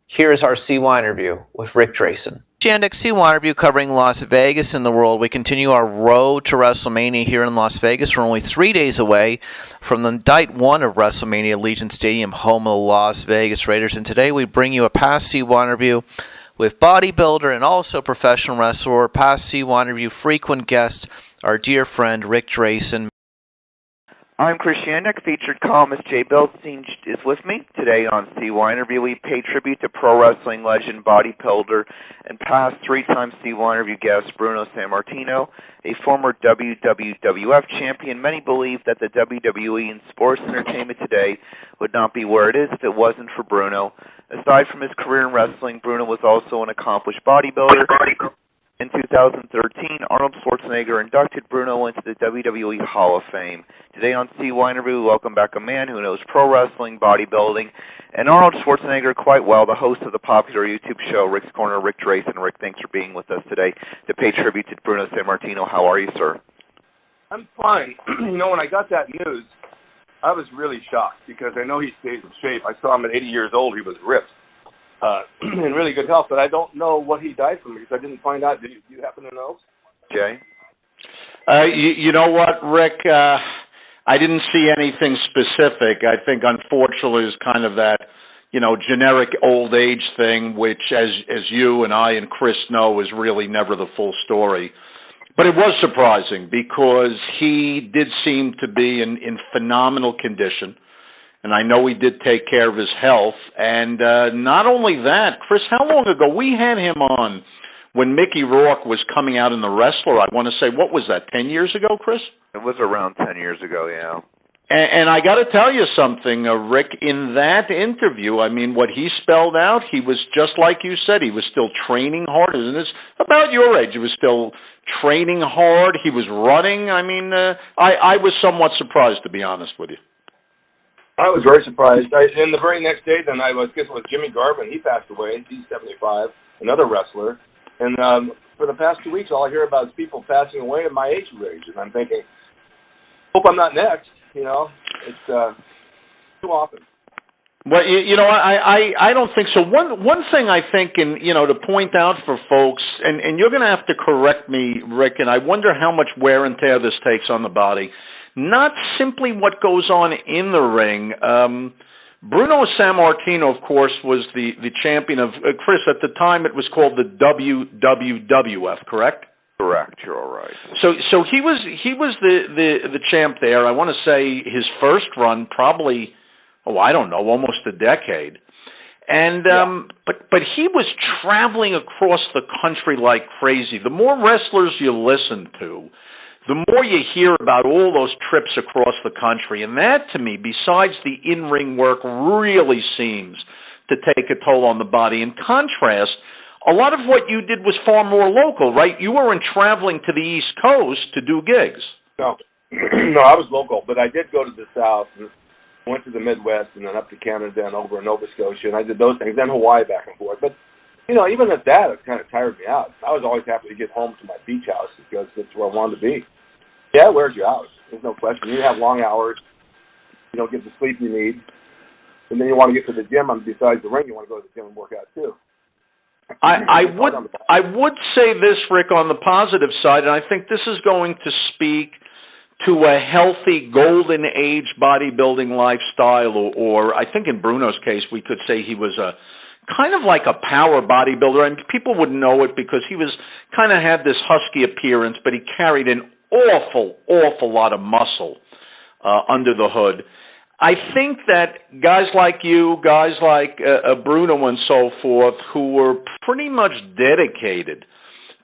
Here is our CY interview with Ric Drasin. Shandex CY interview covering Las Vegas and the world. We continue our road to WrestleMania here in Las Vegas. We're only 3 days away from the night one of WrestleMania, Allegiant Stadium, home of the Las Vegas Raiders. And today we bring you a past CY interview with bodybuilder and also professional wrestler, past CY interview frequent guest, our dear friend Ric Drasin. I'm Chris Shandek. Featured columnist Jay Belstein is with me. Today on CY Interview, we pay tribute to pro wrestling legend, bodybuilder, and past three-time CY Interview guest Bruno Sammartino, a former WWF champion. Many believe that the WWE and sports entertainment today would not be where it is if it wasn't for Bruno. Aside from his career in wrestling, Bruno was also an accomplished bodybuilder. In 2013, Arnold Schwarzenegger inducted Bruno into the WWE Hall of Fame. Today on CY Interview, we welcome back a man who knows pro wrestling, bodybuilding, and Arnold Schwarzenegger quite well, the host of the popular YouTube show, Rick's Corner, Ric Drasin. Rick, thanks for being with us today to pay tribute to Bruno Sammartino. How are you, sir? I'm fine. When I got that news, I was really shocked because I know he stays in shape. I saw him at 80 years old. He was ripped. In really good health, but I don't know what he died from because I didn't find out. Do you happen to know? Jay? You know what, Rick? I didn't see anything specific. I think, unfortunately, it's kind of that, generic old age thing, which, as you and I and Chris know, is really never the full story. But it was surprising because he did seem to be in phenomenal condition. And I know he did take care of his health. And not only that, Chris, how long ago? We had him on when Mickey Rourke was coming out in The Wrestler. I want to say, what was that, 10 years ago, Chris? It was around 10 years ago, yeah. And I got to tell you something, Rick, in that interview, I mean, what he spelled out, he was just like you said. He was still training hard. And it's about your age. He was still training hard. He was running. I mean, I was somewhat surprised, to be honest with you. I was very surprised. And the very next day, then I guess it was Jimmy Garvin. He passed away. He's 75, another wrestler. And for the past 2 weeks, all I hear about is people passing away at my age range. And I'm thinking, hope I'm not next. It's too often. Well, I don't think so. One thing I think, and to point out for folks, and you're going to have to correct me, Rick, and I wonder how much wear and tear this takes on the body. Not simply what goes on in the ring. Bruno Sammartino, of course, was the champion of, Chris, at the time it was called the WWF, correct? Correct, you're all right. So he was the champ there. I want to say his first run probably, I don't know, almost a decade. And but he was traveling across the country like crazy. The more wrestlers you listen to, the more you hear about all those trips across the country. And that, to me, besides the in-ring work, really seems to take a toll on the body. In contrast, a lot of what you did was far more local, right? You weren't traveling to the East Coast to do gigs. No, no, I was local, but I did go to the South and went to the Midwest and then up to Canada and over in Nova Scotia, and I did those things, then Hawaii back and forth. But, you know, even at that, it kind of tired me out. I was always happy to get home to my beach house because that's where I wanted to be. Yeah, it wears you out. There's no question. You have long hours. You don't get the sleep you need. And then you want to get to the gym, and besides the ring, you want to go to the gym and work out too. I would say this, Rick, on the positive side, and I think this is going to speak to a healthy golden age bodybuilding lifestyle, or I think in Bruno's case, we could say he was a kind of like a power bodybuilder, and people wouldn't know it because he was kind of had this husky appearance, but he carried an awful lot of muscle under the hood. I think that guys like you, guys like Bruno and so forth, who were pretty much dedicated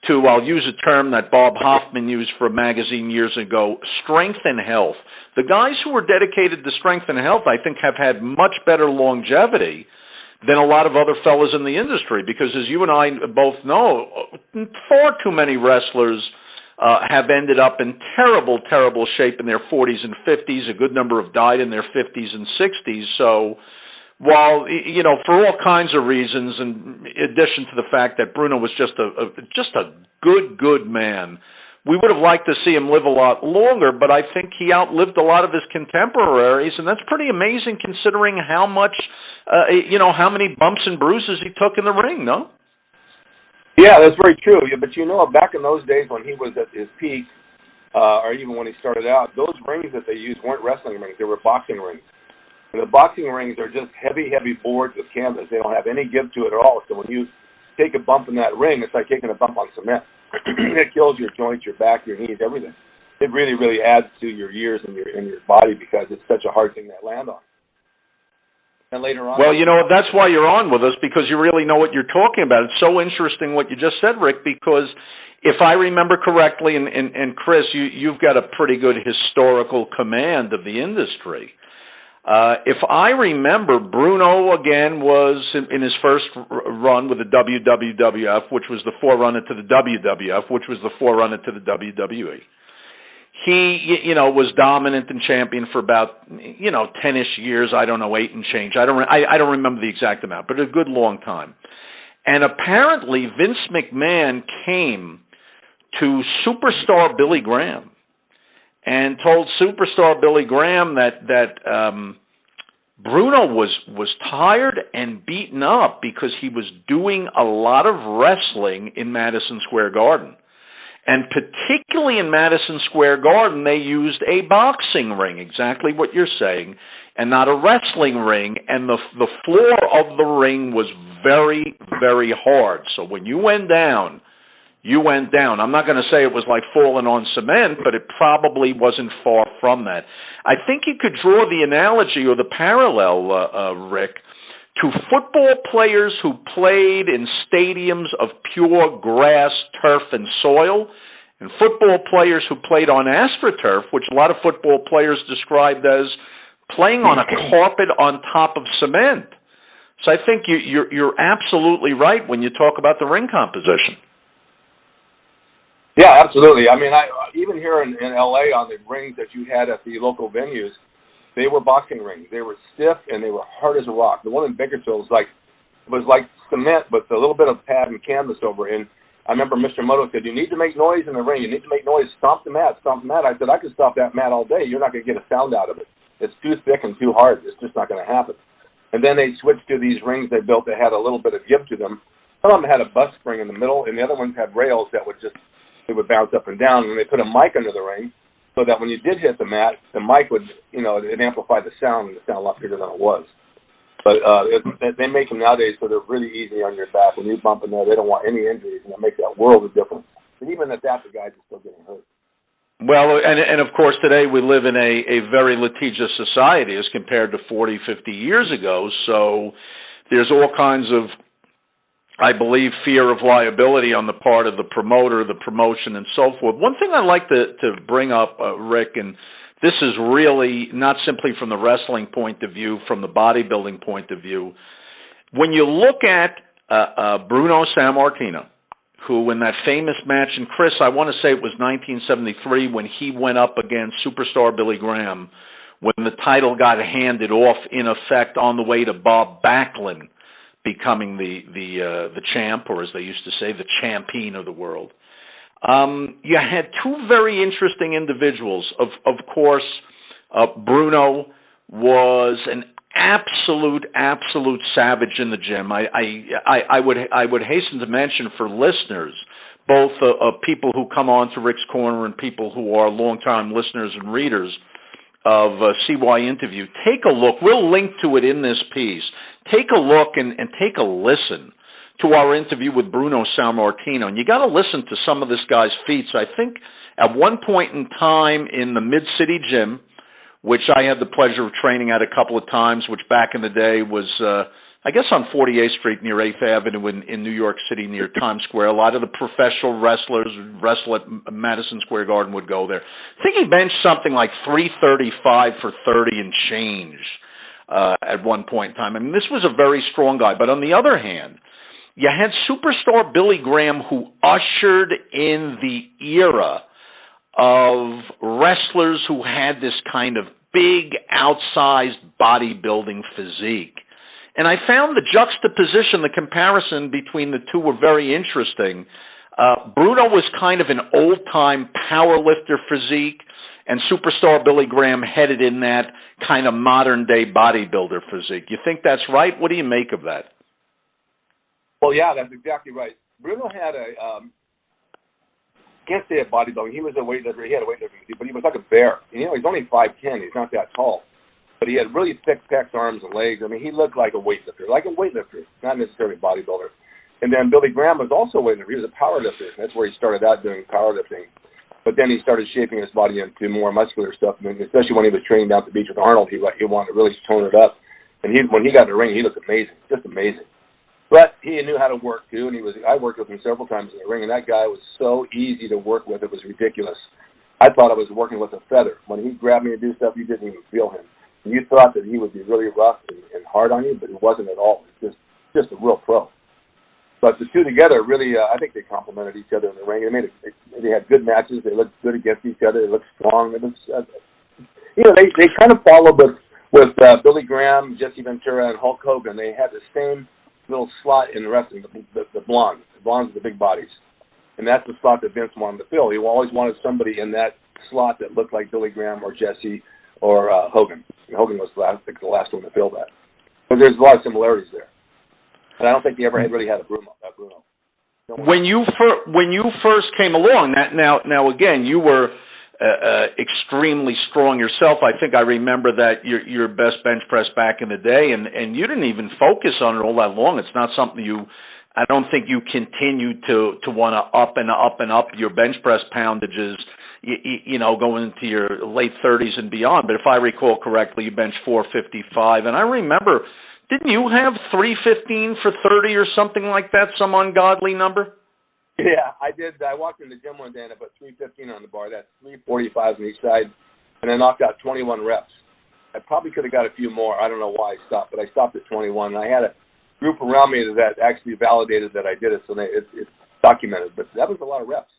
to, I'll use a term that Bob Hoffman used for a magazine years ago, strength and health. The guys who were dedicated to strength and health, I think, have had much better longevity than a lot of other fellas in the industry, because as you and I both know, far too many wrestlers have ended up in terrible shape in their 40s and 50s. A good number have died in their 50s and 60s. So while, you know, for all kinds of reasons, in addition to the fact that Bruno was just a good man, we would have liked to see him live a lot longer, but I think he outlived a lot of his contemporaries, and that's pretty amazing considering how much, how many bumps and bruises he took in the ring, no? Yeah, that's very true. Yeah, but you know, back in those days when he was at his peak, or even when he started out, those rings that they used weren't wrestling rings. They were boxing rings. And the boxing rings are just heavy boards with canvas. They don't have any give to it at all. So when you take a bump in that ring, it's like taking a bump on cement. It kills your joints, your back, your knees, everything. It really adds to your years and your body because it's such a hard thing to land on. And later on, well, you know, that's why you're on with us, because you really know what you're talking about. It's so interesting what you just said, Rick, because if I remember correctly, and Chris, you've got a pretty good historical command of the industry. If I remember, Bruno, again, was in his first run with the WWF, which was the forerunner to the WWF, which was the forerunner to the WWE. He, was dominant and champion for about, 10-ish years. I don't know, 8 and change. I don't remember the exact amount, but a good long time. And apparently Vince McMahon came to superstar Billy Graham and told superstar Billy Graham that Bruno was tired and beaten up because he was doing a lot of wrestling in Madison Square Garden. And particularly in Madison Square Garden, they used a boxing ring, exactly what you're saying, and not a wrestling ring. And the floor of the ring was very, very hard. So when you went down, you went down. I'm not going to say it was like falling on cement, but it probably wasn't far from that. I think you could draw the analogy or the parallel, Rick, to football players who played in stadiums of pure grass, turf, and soil, and football players who played on AstroTurf, which a lot of football players described as playing on a carpet on top of cement. So I think you're absolutely right when you talk about the ring composition. Yeah, absolutely. I mean, even here in L.A. on the rings that you had at the local venues, they were boxing rings. They were stiff and they were hard as a rock. The one in Bakersfield was like cement with a little bit of pad and canvas over it. And I remember Mr. Moto said, "You need to make noise in the ring. You need to make noise. Stomp the mat. Stomp the mat." I said, "I could stomp that mat all day. You're not going to get a sound out of it. It's too thick and too hard. It's just not going to happen." And then they switched to these rings they built that had a little bit of give to them. Some of them had a bus spring in the middle, and the other ones had rails that would bounce up and down. And they put a mic under the ring, so that when you did hit the mat, the mic would, it amplified the sound, and the sound a lot bigger than it was. But they make them nowadays so they're really easy on your back. When you bump in there, they don't want any injuries, and it makes that world of difference. And even at that, the guys are still getting hurt. Well, and of course, today we live in a very litigious society as compared to 40, 50 years ago, so there's all kinds of I believe, fear of liability on the part of the promoter, the promotion, and so forth. One thing I'd like to bring up, Rick, and this is really not simply from the wrestling point of view, from the bodybuilding point of view. When you look at Bruno Sammartino, who in that famous match, and Chris, I want to say it was 1973 when he went up against superstar Billy Graham, when the title got handed off, in effect, on the way to Bob Backlund becoming the champ, or as they used to say, the champion of the world. You had two very interesting individuals. Of course, Bruno was an absolute savage in the gym. I would hasten to mention for listeners, both people who come on to Rick's Corner and people who are longtime listeners and readers of CYInterview, take a look. We'll link to it in this piece. Take a look and take a listen to our interview with Bruno Sammartino. And you got to listen to some of this guy's feats. I think at one point in time in the Mid-City Gym, which I had the pleasure of training at a couple of times, which back in the day was, I guess, on 48th Street near 8th Avenue in New York City near Times Square. A lot of the professional wrestlers who wrestle at Madison Square Garden would go there. I think he benched something like 335 for 30 and change at one point in time. I mean, this was a very strong guy. But on the other hand, you had superstar Billy Graham, who ushered in the era of wrestlers who had this kind of big, outsized bodybuilding physique. And I found the juxtaposition, the comparison between the two were very interesting. Bruno was kind of an old-time powerlifter physique, and superstar Billy Graham headed in that kind of modern-day bodybuilder physique. You think that's right? What do you make of that? Well, yeah, that's exactly right. Bruno had can't say a bodybuilder. He was a weightlifter. He had a weightlifting physique, but he was like a bear. You know, he's only 5'10". He's not that tall. But he had really thick pecs, arms, and legs. I mean, he looked like a weightlifter, not necessarily a bodybuilder. And then Billy Graham was also a weightlifter. He was a powerlifter. That's where he started out doing powerlifting. But then he started shaping his body into more muscular stuff. I mean, especially when he was training down at the beach with Arnold, he wanted to really tone it up. And when he got in the ring, he looked amazing, just amazing. But he knew how to work too, and I worked with him several times in the ring, and that guy was so easy to work with, it was ridiculous. I thought I was working with a feather. When he grabbed me to do stuff, you didn't even feel him. And you thought that he would be really rough and hard on you, but he wasn't at all. He was just a real pro. But the two together really, I think they complemented each other in the ring. They had good matches. They looked good against each other. They looked strong. It was, they kind of followed with Billy Graham, Jesse Ventura, and Hulk Hogan. They had the same little slot in the wrestling, the blondes. The blondes with the big bodies. And that's the slot that Vince wanted to fill. He always wanted somebody in that slot that looked like Billy Graham or Jesse or Hogan. And Hogan was the last one to fill that. But there's a lot of similarities there. And I don't think he ever really had a Bruno. When you first came along, now again, you were extremely strong yourself. I think I remember that your best bench press back in the day, and you didn't even focus on it all that long. It's not something I don't think you continued to want to up and up and up your bench press poundages, going into your late 30s and beyond. But if I recall correctly, you benched 455, and I remember, didn't you have 315 for 30 or something like that, some ungodly number? Yeah, I did. I walked in the gym one day and I put 315 on the bar. That's 345 on each side, and I knocked out 21 reps. I probably could have got a few more. I don't know why I stopped, but I stopped at 21. And I had a group around me that actually validated that I did it, so it's documented. But that was a lot of reps.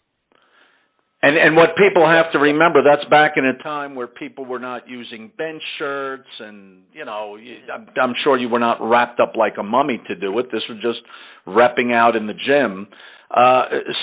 And what people have to remember, that's back in a time where people were not using bench shirts, and I'm sure you were not wrapped up like a mummy to do it. This was just repping out in the gym.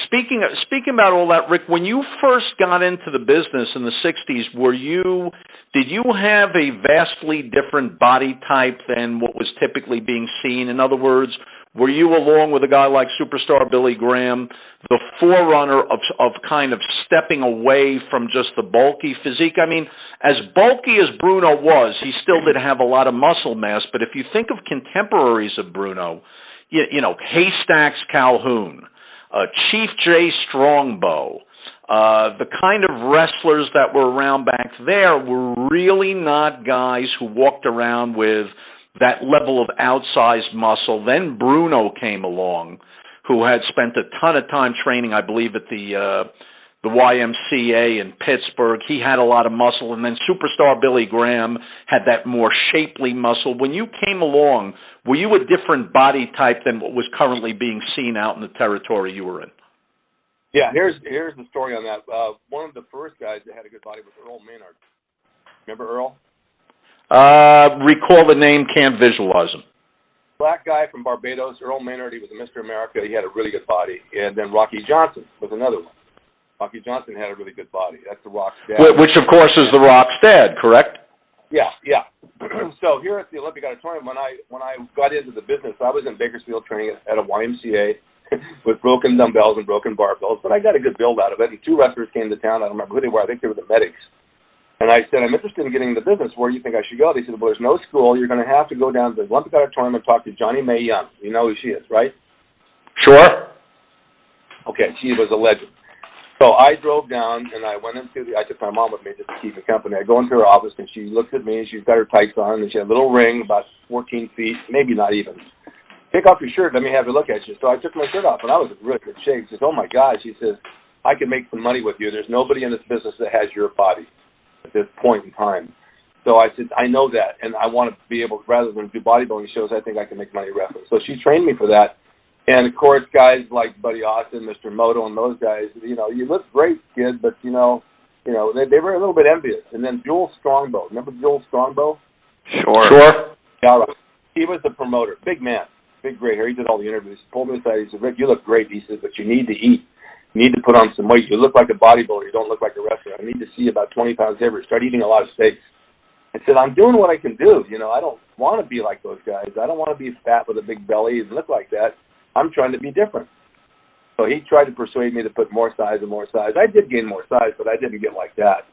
Speaking about all that, Rick, when you first got into the business in the 60s, did you have a vastly different body type than what was typically being seen? In other words, were you, along with a guy like superstar Billy Graham, the forerunner of kind of stepping away from just the bulky physique? I mean, as bulky as Bruno was, he still did have a lot of muscle mass, but if you think of contemporaries of Bruno, Haystacks Calhoun, Chief J. Strongbow, the kind of wrestlers that were around back there were really not guys who walked around with that level of outsized muscle. Then Bruno came along, who had spent a ton of time training, I believe, at the YMCA in Pittsburgh. He had a lot of muscle, and then superstar Billy Graham had that more shapely muscle. When you came along, were you a different body type than what was currently being seen out in the territory you were in? Yeah, here's the story on that. One of the first guys that had a good body was Earl Maynard. Remember Earl? Recall the name, can't visualize him. Black guy from Barbados, Earl Maynard. He was a Mr. America. He had a really good body. And then Rocky Johnson was another one. Rocky Johnson had a really good body. That's the Rock's dad. Which, of course, is the Rock's dad, correct? Yeah. So here at the Olympic Auditorium, when I got into the business, I was in Bakersfield training at a YMCA with broken dumbbells and broken barbells, but I got a good build out of it. And two wrestlers came to town. I don't remember who they were. I think they were the medics. And I said, I'm interested in getting into business. Where do you think I should go? They said, well, there's no school. You're going to have to go down to the Olympic Auditorium and talk to Johnny Mae Young. You know who she is, right? Sure. Okay, she was a legend. So I drove down, and I went I took my mom with me just to keep me company. I go into her office, and she looks at me, and she's got her tights on, and she had a little ring about 14 feet, maybe not even. Take off your shirt. Let me have a look at you. So I took my shirt off, and I was in really good shape. She says, oh, my God. She says, I can make some money with you. There's nobody in this business that has your body at this point in time. So I said, I know that, and I want to be able, rather than do bodybuilding shows, I think I can make money wrestling. So she trained me for that. And, of course, guys like Buddy Austin, Mr. Moto, and those guys, you know, you look great, kid, but, you know, they were a little bit envious. And then Joel Strongbow. Remember Joel Strongbow? Sure. Yeah, right. He was the promoter. Big man. Big gray hair. He did all the interviews. He pulled me aside. He said, Rick, you look great. He said, but you need to eat. You need to put on some weight. You look like a bodybuilder. You don't look like a wrestler. I need to see you about 20 pounds heavier. Start eating a lot of steaks. I said, I'm doing what I can do. You know, I don't want to be like those guys. I don't want to be fat with a big belly and look like that. I'm trying to be different. So he tried to persuade me to put more size and more size. I did gain more size, but I didn't get like that.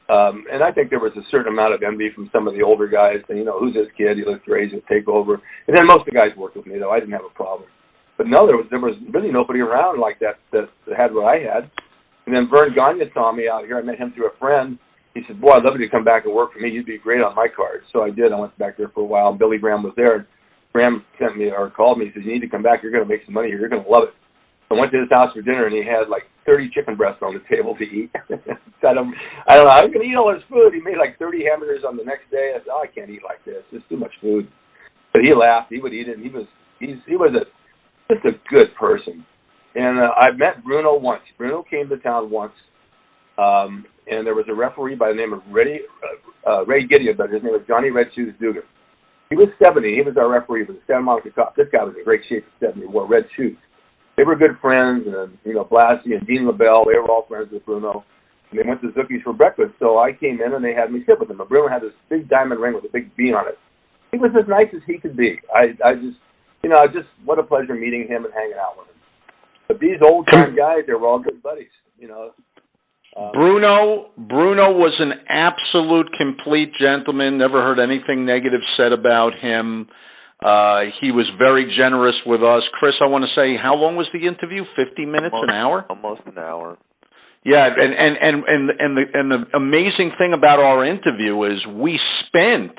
And I think there was a certain amount of envy from some of the older guys. And, you know, who's this kid? He looks great. He'll take over. And then most of the guys worked with me, though. I didn't have a problem. But no, there was really nobody around like that had what I had. And then Vern Gagne saw me out here. I met him through a friend. He said, boy, I'd love you to come back and work for me. You'd be great on my card. So I did. I went back there for a while. Billy Graham was there. Graham sent me or called me. He said, you need to come back. You're going to make some money here. You're going to love it. So I went to his house for dinner, and he had like 30 chicken breasts on the table to eat. I don't know. I was going to eat all his food. He made like 30 hamburgers on the next day. I said, oh, I can't eat like this. It's too much food. But he laughed. He would eat it. He was just a good person. And I met Bruno once. Bruno came to town once. And there was a referee by the name of Ray Gideon, but his name was Johnny Red Shoes Dugan. He was 70. He was our referee for the Santa Monica Cup. This guy was in great shape at 70. He wore red shoes. They were good friends, and, you know, Blassie and Dean LaBelle, they were all friends with Bruno. And they went to Zookie's for breakfast, so I came in, and they had me sit with him. And Bruno had this big diamond ring with a big B on it. He was as nice as he could be. I just, what a pleasure meeting him and hanging out with him. But these old-time guys, they were all good buddies, you know. Bruno was an absolute complete gentleman. Never heard anything negative said about him. He was very generous with us. Chris, I want to say, how long was the interview? 50 minutes, an hour? Almost an hour. Yeah, and the amazing thing about our interview is we spent,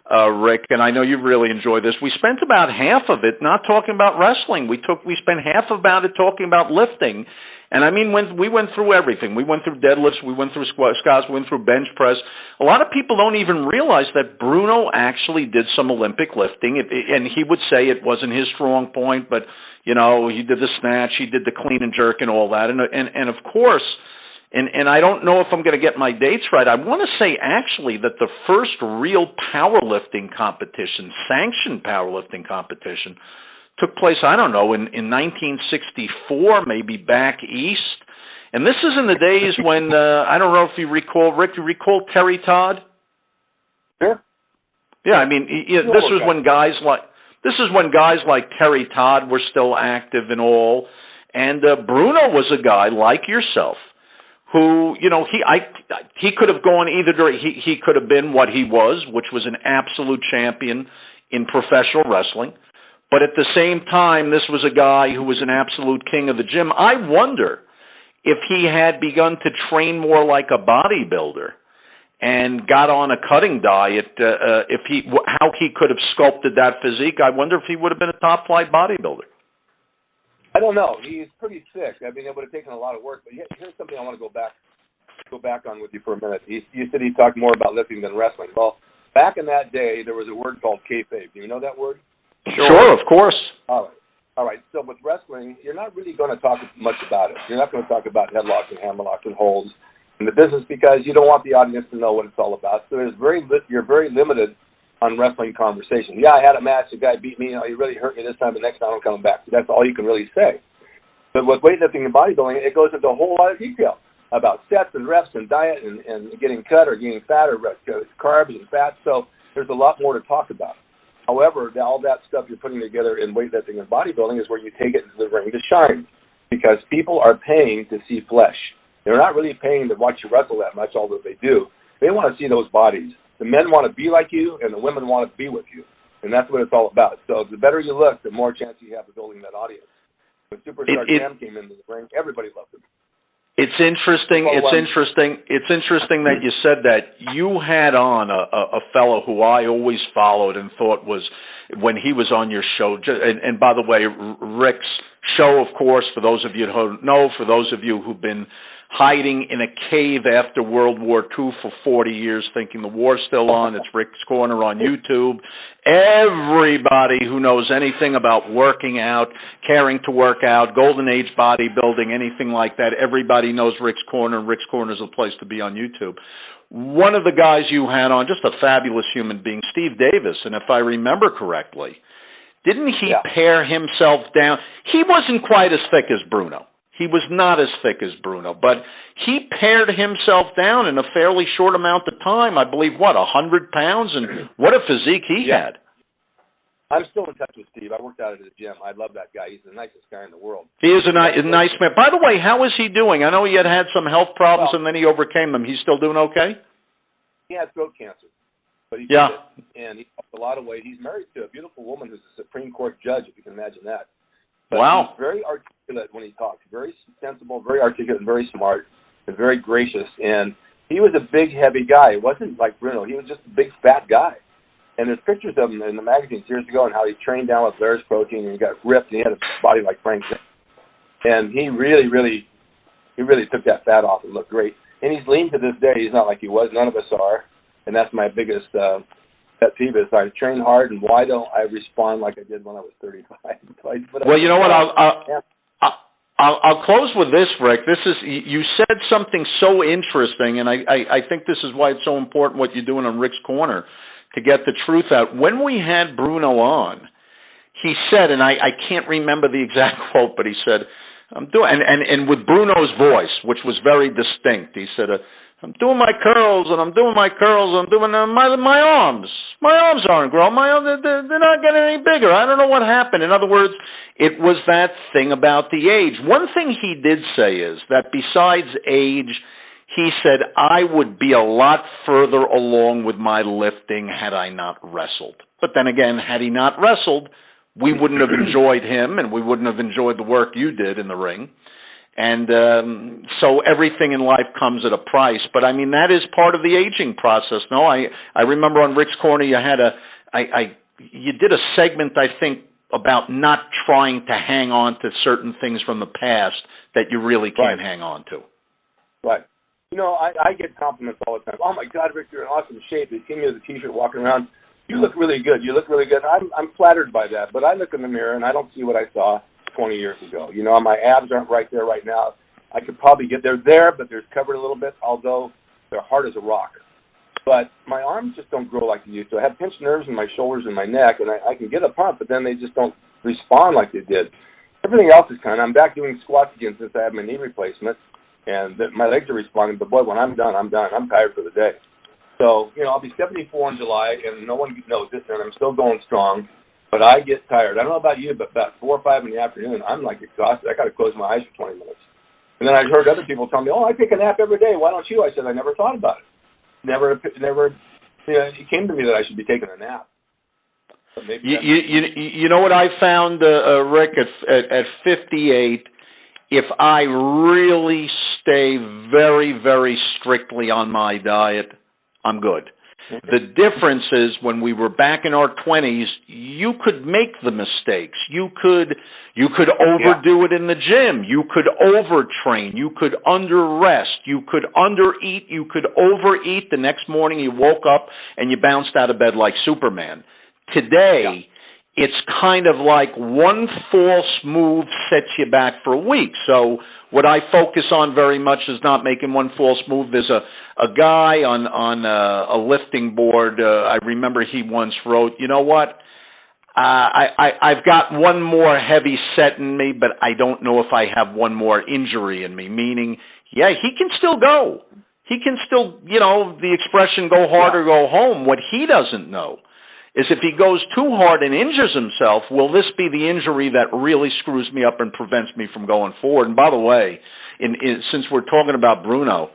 Rick, and I know you really enjoyed this, we spent about half of it not talking about wrestling. We spent half about it talking about lifting. And I mean, we went through everything. We went through deadlifts, we went through squats, we went through bench press. A lot of people don't even realize that Bruno actually did some Olympic lifting, and he would say it wasn't his strong point, but, you know, he did the snatch, he did the clean and jerk and all that. And of course, and I don't know if I'm going to get my dates right, I want to say actually that the first real powerlifting competition, sanctioned powerlifting competition, took place, I don't know, in 1964, maybe back east. And this is in the days when, I don't know if you recall, Rick, you recall Terry Todd? Sure. Yeah, I mean, this is when guys like Terry Todd were still active and all. And Bruno was a guy like yourself who, you know, he could have gone either direction. He could have been what he was, which was an absolute champion in professional wrestling. But at the same time, this was a guy who was an absolute king of the gym. I wonder if he had begun to train more like a bodybuilder and got on a cutting diet, how he could have sculpted that physique, I wonder if he would have been a top-flight bodybuilder. I don't know. He's pretty sick. I mean, it would have taken a lot of work. But here's something I want to go back on with you for a minute. You said he talked more about lifting than wrestling. Well, back in that day, there was a word called kayfabe. Do you know that word? Sure, of course. All right. So with wrestling, you're not really going to talk much about it. You're not going to talk about headlocks and hammerlocks and holds in the business because you don't want the audience to know what it's all about. So you're very limited on wrestling conversation. Yeah, I had a match. The guy beat me. You know, he really hurt me this time. The next time I'm coming back. So that's all you can really say. But with weightlifting and bodybuilding, it goes into a whole lot of detail about sets and reps and diet and getting cut or getting fat or carbs and fat. So there's a lot more to talk about. However, all that stuff you're putting together in weightlifting and bodybuilding is where you take it into the ring to shine because people are paying to see flesh. They're not really paying to watch you wrestle that much, although they do. They want to see those bodies. The men want to be like you, and the women want to be with you. And that's what it's all about. So the better you look, the more chance you have of building that audience. When Superstar Jam came into the ring, everybody loved him. It's interesting. It's interesting that you said that. You had on a fellow who I always followed and thought was when he was on your show. And by the way, Ric's show, of course, for those of you who don't know, for those of you who've been hiding in a cave after World War II for 40 years thinking the war's still on. It's Ric's Corner on YouTube. Everybody who knows anything about working out, caring to work out, Golden Age bodybuilding, anything like that, everybody knows Ric's Corner, and Ric's Corner is a place to be on YouTube. One of the guys you had on, just a fabulous human being, Steve Davis, and if I remember correctly, didn't he pare himself down? He wasn't quite as thick as Bruno. He was not as thick as Bruno, but he pared himself down in a fairly short amount of time. I believe, 100 pounds? And what a physique he had. I'm still in touch with Steve. I worked out at his gym. I love that guy. He's the nicest guy in the world. He is a nice man. By the way, how is he doing? I know he had some health problems and then he overcame them. He's still doing okay? He had throat cancer. But he and he lost a lot of weight. He's married to a beautiful woman who's a Supreme Court judge, if you can imagine that. But wow. He's very articulate when he talks, very sensible, very articulate, and very smart, and very gracious. And he was a big, heavy guy. It wasn't like Bruno. He was just a big, fat guy. And there's pictures of him in the magazines years ago and how he trained down with Blair's protein and he got ripped and he had a body like Frank. And he really took that fat off and looked great. And he's lean to this day. He's not like he was. None of us are. And that's my biggest pet peeve is I train hard, and why don't I respond like I did when I was 35? Well, you know what? I'll close with this, Ric. You said something so interesting, and I think this is why it's so important what you're doing on Ric's Corner to get the truth out. When we had Bruno on, he said, and I can't remember the exact quote, but he said, "I'm doing," and with Bruno's voice, which was very distinct, he said, I'm doing my curls, and I'm doing my curls, and I'm doing my arms. My arms aren't growing. They're not getting any bigger. I don't know what happened. In other words, it was that thing about the age. One thing he did say is that besides age, he said, I would be a lot further along with my lifting had I not wrestled. But then again, had he not wrestled, we wouldn't have enjoyed him, and we wouldn't have enjoyed the work you did in the ring. And so everything in life comes at a price. But, I mean, that is part of the aging process. No, I remember on Ric's Corner you had you did a segment, I think, about not trying to hang on to certain things from the past that you really can't hang on to. Right. You know, I get compliments all the time. Oh, my God, Ric, you're in awesome shape. They see me with a T-shirt walking around. You look really good. You look really good. I'm flattered by that. But I look in the mirror, and I don't see what I saw 20 years ago. You know, my abs aren't right there right now. I could probably they're there, but they're covered a little bit, although they're hard as a rock. But my arms just don't grow like they used to. I have pinched nerves in my shoulders and my neck, and I can get a pump, but then they just don't respond like they did. Everything else is I'm back doing squats again since I had my knee replacement, and my legs are responding, but boy, when I'm done. I'm tired for the day. So, you know, I'll be 74 in July, and no one knows this, and I'm still going strong. But I get tired. I don't know about you, but about 4 or 5 in the afternoon, I'm like exhausted. I got to close my eyes for 20 minutes. And then I heard other people tell me, "Oh, I take a nap every day. Why don't you?" I said, "I never thought about it. Never. You know, it came to me that I should be taking a nap." You know what I found, Ric, at 58, if I really stay very, very strictly on my diet, I'm good. The difference is when we were back in our 20s, you could make the mistakes. You could overdo it in the gym. You could overtrain. You could under-rest. You could undereat. You could overeat. The next morning you woke up and you bounced out of bed like Superman. Today, it's kind of like one false move sets you back for a week. So what I focus on very much is not making one false move. There's a guy on a lifting board. I remember he once wrote, you know what? I've got one more heavy set in me, but I don't know if I have one more injury in me. Meaning, yeah, he can still go. He can still, the expression go hard or go home. What he doesn't know is if he goes too hard and injures himself, will this be the injury that really screws me up and prevents me from going forward? And by the way, since we're talking about Bruno,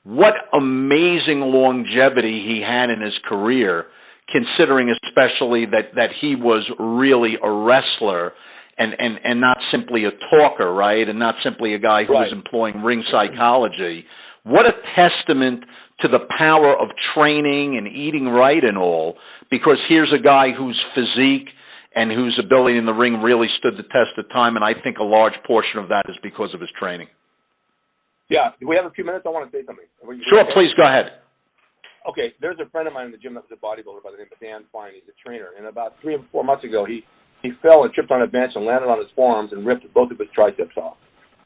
what amazing longevity he had in his career, considering especially that he was really a wrestler and not simply a talker, right? And not simply a guy who was employing ring psychology. What a testament to the power of training and eating right and all, because here's a guy whose physique and whose ability in the ring really stood the test of time, and I think a large portion of that is because of his training. Yeah. Do we have a few minutes? I want to say something. Sure, please go ahead. Okay, there's a friend of mine in the gym that was a bodybuilder by the name of Dan Fine. He's a trainer, and about 3 or 4 months ago, he fell and tripped on a bench and landed on his forearms and ripped both of his triceps off.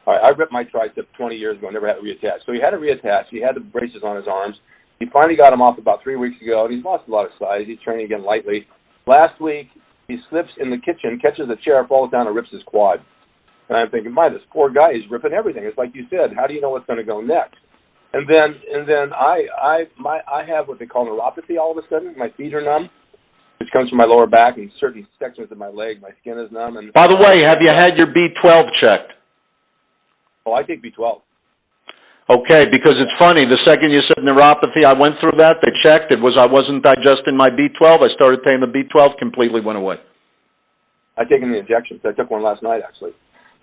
All right, I ripped my tricep 20 years ago, never had it reattached. So he had it reattached. He had the braces on his arms. He finally got them off about 3 weeks ago, and he's lost a lot of size. He's training again lightly. Last week, he slips in the kitchen, catches a chair, falls down, and rips his quad. And I'm thinking, this poor guy is ripping everything. It's like you said, how do you know what's going to go next? And then I have what they call neuropathy all of a sudden. My feet are numb, which comes from my lower back and certain sections of my leg. My skin is numb. And by the way, have you had your B12 checked? Oh, I take B12. Okay, because it's funny. The second you said neuropathy, I went through that. They checked. I wasn't digesting my B12. I started taking the B12, completely went away. I taken the injections. I took one last night, actually.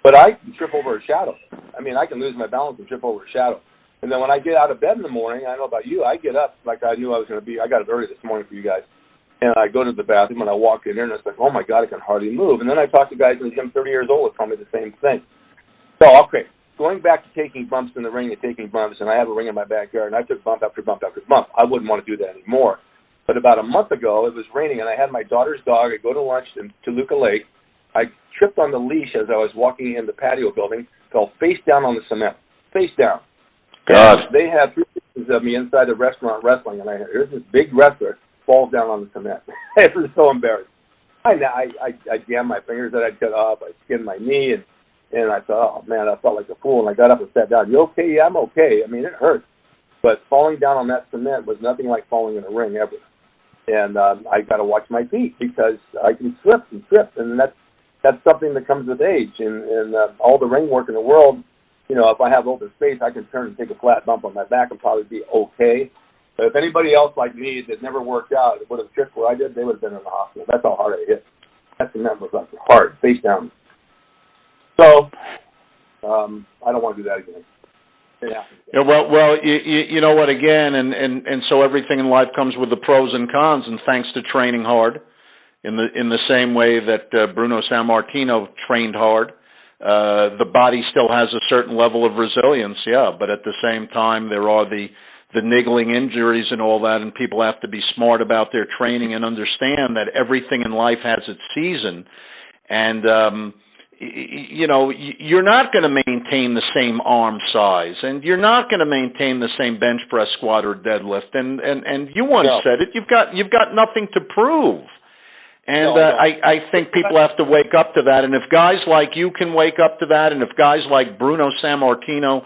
But I trip over a shadow. I mean, I can lose my balance and trip over a shadow. And then when I get out of bed in the morning, I don't know about you, I get up like I knew I was going to be. I got up early this morning for you guys. And I go to the bathroom and I walk in there and it's like, oh my God, I can hardly move. And then I talk to guys in the gym 30 years old that tell me the same thing. So, okay, going back to taking bumps in the ring and taking bumps, and I have a ring in my backyard, and I took bump after bump after bump. I wouldn't want to do that anymore. But about a month ago, it was raining, and I had my daughter's dog. I go to lunch in Toluca Lake. I tripped on the leash as I was walking in the patio building, fell face down on the cement, face down. God. And they had 3 pictures of me inside the restaurant wrestling, and here's this big wrestler falls down on the cement. It was so embarrassing. I jammed my fingers that I'd cut off. I skinned my knee, and I thought, oh, man, I felt like a fool. And I got up and sat down. You okay? Yeah, I'm okay. I mean, it hurt. But falling down on that cement was nothing like falling in a ring ever. And I got to watch my feet because I can slip and trip, and that's something that comes with age. And all the ring work in the world, if I have open space, I can turn and take a flat bump on my back and probably be okay. But if anybody else like me that never worked out would have tripped what I did, they would have been in the hospital. That's how hard I hit. That cement was like hard, face down. So, I don't want to do that again. Yeah, well, you know what? Again, and so everything in life comes with the pros and cons. And thanks to training hard, in the same way that Bruno Sammartino trained hard, the body still has a certain level of resilience. Yeah, but at the same time, there are the niggling injuries and all that, and people have to be smart about their training and understand that everything in life has its season, and you're not going to maintain the same arm size, and you're not going to maintain the same bench press, squat, or deadlift. And you once said it. You've got nothing to prove. And I think people have to wake up to that. And if guys like you can wake up to that, and if guys like Bruno Sammartino,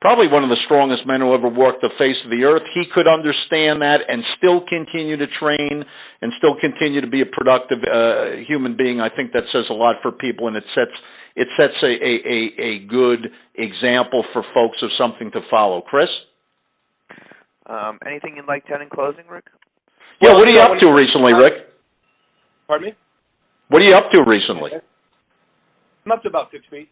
probably one of the strongest men who ever walked the face of the earth, he could understand that and still continue to train and still continue to be a productive human being. I think that says a lot for people, and it sets a good example for folks of something to follow. Chris? Anything you'd like to add in closing, Rick? Yeah, what are you up to recently, Rick? Pardon me? What are you up to recently? I'm up to about 6 feet.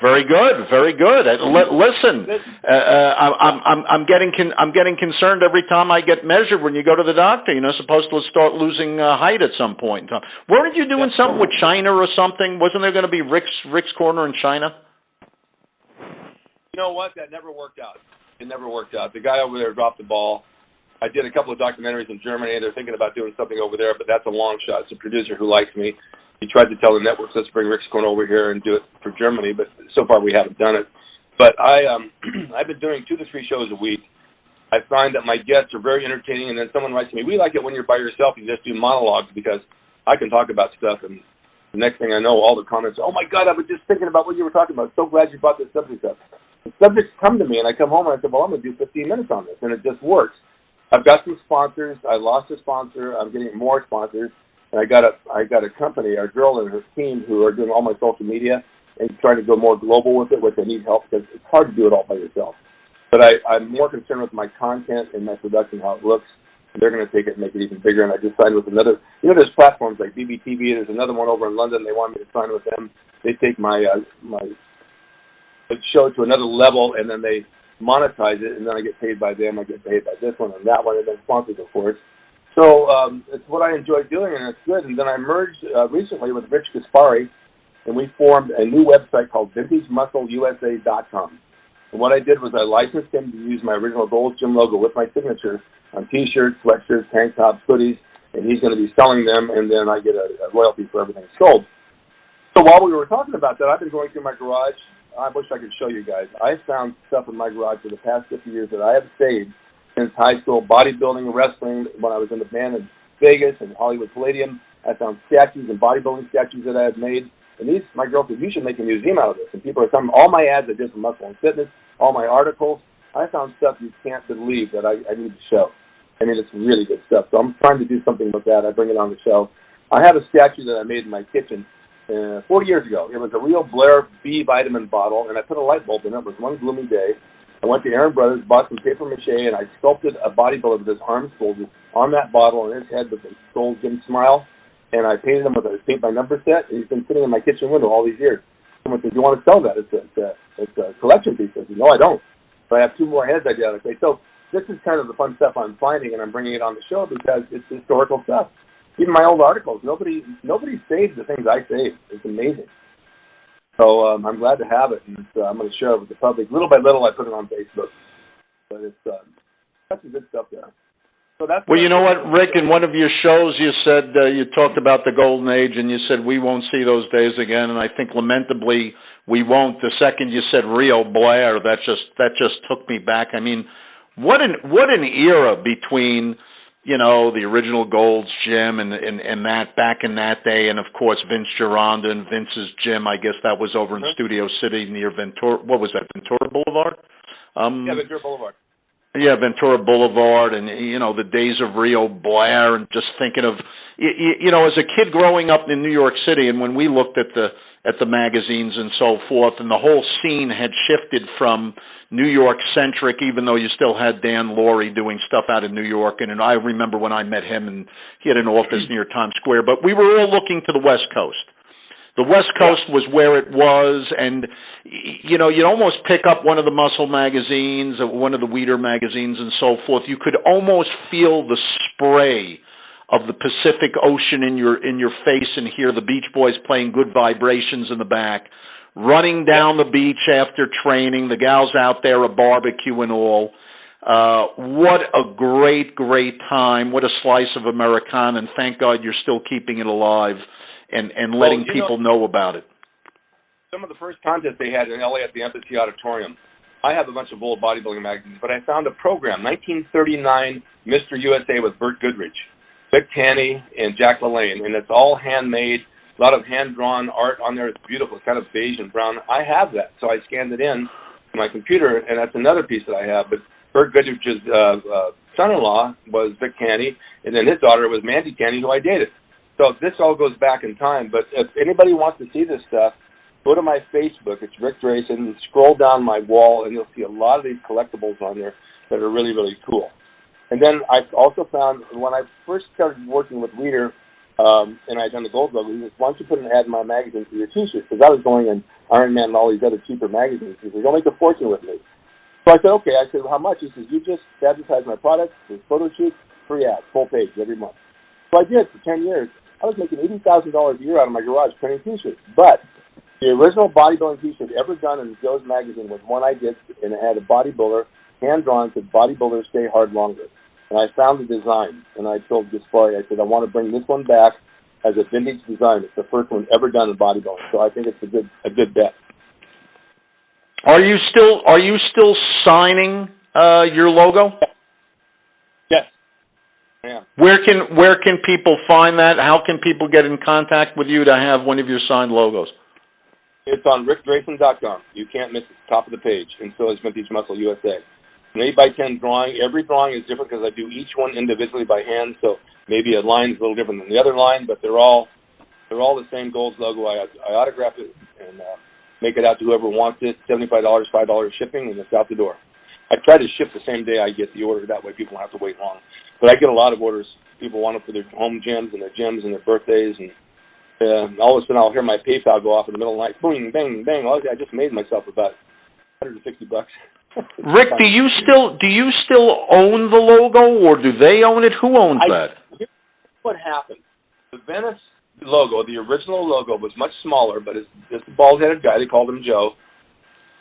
Very good, very good. Listen, I'm getting concerned every time I get measured when you go to the doctor. You're not supposed to start losing height at some point in time. Weren't you doing something with China or something? Wasn't there going to be Rick's Corner in China? You know what? That never worked out. It never worked out. The guy over there dropped the ball. I did a couple of documentaries in Germany. They're thinking about doing something over there, but that's a long shot. It's a producer who likes me. He tried to tell the networks, let's bring Rick's Corner over here and do it for Germany, but so far we haven't done it. But I've been doing 2 to 3 shows a week. I find that my guests are very entertaining, and then someone writes to me, we like it when you're by yourself, you just do monologues, because I can talk about stuff, and the next thing I know, all the comments are, oh my God, I was just thinking about what you were talking about. So glad you brought this subject up. The subjects come to me, and I come home and I say, well, I'm going to do 15 minutes on this, and it just works. I've got some sponsors. I lost a sponsor. I'm getting more sponsors. And I got a company, our girl and her team, who are doing all my social media and trying to go more global with it, which I need help because it's hard to do it all by yourself. But I'm more concerned with my content and my production, how it looks. They're going to take it and make it even bigger. And I just signed with another, there's platforms like BBTV. There's another one over in London. They want me to sign with them. They take my show to another level, and then they monetize it, and then I get paid by them. I get paid by this one and that one, and then sponsors, of course. So it's what I enjoy doing, and it's good. And then I merged recently with Rich Gaspari, and we formed a new website called VintageMuscleUSA.com. And what I did was I licensed him to use my original Gold's Gym logo with my signature on T-shirts, sweatshirts, tank tops, hoodies, and he's going to be selling them, and then I get a royalty for everything sold. So while we were talking about that, I've been going through my garage. I wish I could show you guys. I found stuff in my garage for the past 50 years that I have saved since high school, bodybuilding, wrestling, when I was in the band in Vegas and Hollywood Palladium. I found statues and bodybuilding statues that I had made. And these, my girl said, you should make a museum out of this. And people are coming, all my ads I did for Muscle and Fitness, all my articles. I found stuff you can't believe that I need to show. I mean, it's really good stuff. So I'm trying to do something with that. I bring it on the show. I have a statue that I made in my kitchen 40 years ago. It was a real Blair B vitamin bottle, and I put a light bulb in it. It was one gloomy day. I went to Aaron Brothers, bought some paper mache, and I sculpted a bodybuilder with his arms folded on that bottle and his head with a Gold's Gym smile. And I painted him with a paint by number set, and he's been sitting in my kitchen window all these years. Someone said, do you want to sell that? It's a collection piece. I said, no, I don't. But I have 2 more heads I did. Okay, so this is kind of the fun stuff I'm finding, and I'm bringing it on the show because it's historical stuff. Even my old articles, nobody saves the things I saved. It's amazing. So I'm glad to have it, and I'm going to share it with the public. Little by little, I put it on Facebook. But it's that's some good stuff there. So that's well, you know what, Rick, in one of your shows you said you talked about the golden age, and you said we won't see those days again, and I think lamentably we won't. The second you said Rio Blair, that just took me back. I mean, what an era between the original Gold's Gym and that back in that day, and of course Vince Gironda and Vince's gym. I guess that was over in Studio City near Ventura. What was that, Ventura Boulevard? Yeah, Ventura Boulevard. Yeah, Ventura Boulevard, and the days of Rio Blair, and just thinking of as a kid growing up in New York City, and when we looked at the magazines and so forth, and the whole scene had shifted from New York centric, even though you still had Dan Laurie doing stuff out in New York, and I remember when I met him, and he had an office near Times Square, but we were all looking to the West Coast. The West Coast was where it was, and, you'd almost pick up one of the Muscle magazines, or one of the Weider magazines and so forth. You could almost feel the spray of the Pacific Ocean in your face and hear the Beach Boys playing Good Vibrations in the back, running down the beach after training, the gals out there, a barbecue and all. What a great, great time. What a slice of Americana, and thank God you're still keeping it alive. And letting people know about it. Some of the first contests they had in L.A. at the Embassy Auditorium, I have a bunch of old bodybuilding magazines, but I found a program, 1939 Mr. USA with Burt Goodrich, Vic Tanny, and Jack LaLanne, and it's all handmade, a lot of hand-drawn art on there. It's beautiful. It's kind of beige and brown. I have that, so I scanned it in to my computer, and that's another piece that I have. But Burt Goodrich's son-in-law was Vic Tanny, and then his daughter was Mandy Tanny, who I dated. So this all goes back in time, but if anybody wants to see this stuff, go to my Facebook. It's Ric Drasin. Scroll down my wall, and you'll see a lot of these collectibles on there that are really, really cool. And then I've also found, when I first started working with Weider, and I'd done the gold logo, he said, why don't you put an ad in my magazine for your T-shirts? Because I was going in Iron Man and all these other cheaper magazines. He says, you'll make a fortune with me. So I said, okay. I said, well, how much? He says, you just advertise my product, there's photo shoots, free ads, full page every month. So I did for 10 years. I was making $80,000 a year out of my garage printing T-shirts. But the original bodybuilding T-shirt ever done in Joe's magazine was one I did, and it had a bodybuilder, hand-drawn, said, bodybuilders stay hard longer. And I found the design, and I told Gaspari, I said, I want to bring this one back as a vintage design. It's the first one ever done in bodybuilding. So I think it's a good bet. Are you still signing your logo? Yes. Yeah. Where can people find that? How can people get in contact with you to have one of your signed logos? It's on RicDrasin.com. You can't miss it. Top of the page. And so is Vintage Muscle USA. An 8x10 drawing. Every drawing is different because I do each one individually by hand. So maybe a line's a little different than the other line, but they're all the same Gold's logo. I autograph it and make it out to whoever wants it. $75, $5 shipping, and it's out the door. I try to ship the same day I get the order. That way people don't have to wait long. But I get a lot of orders. People want them for their home gyms and their gyms and their birthdays. And all of a sudden I'll hear my PayPal go off in the middle of the night. Boom, bang, bang. I just made myself about $150. Rick, do you still own the logo, or do they own it? Who owns that? Here's what happened. The Venice logo, the original logo, was much smaller, but it's just a bald-headed guy. They called him Joe.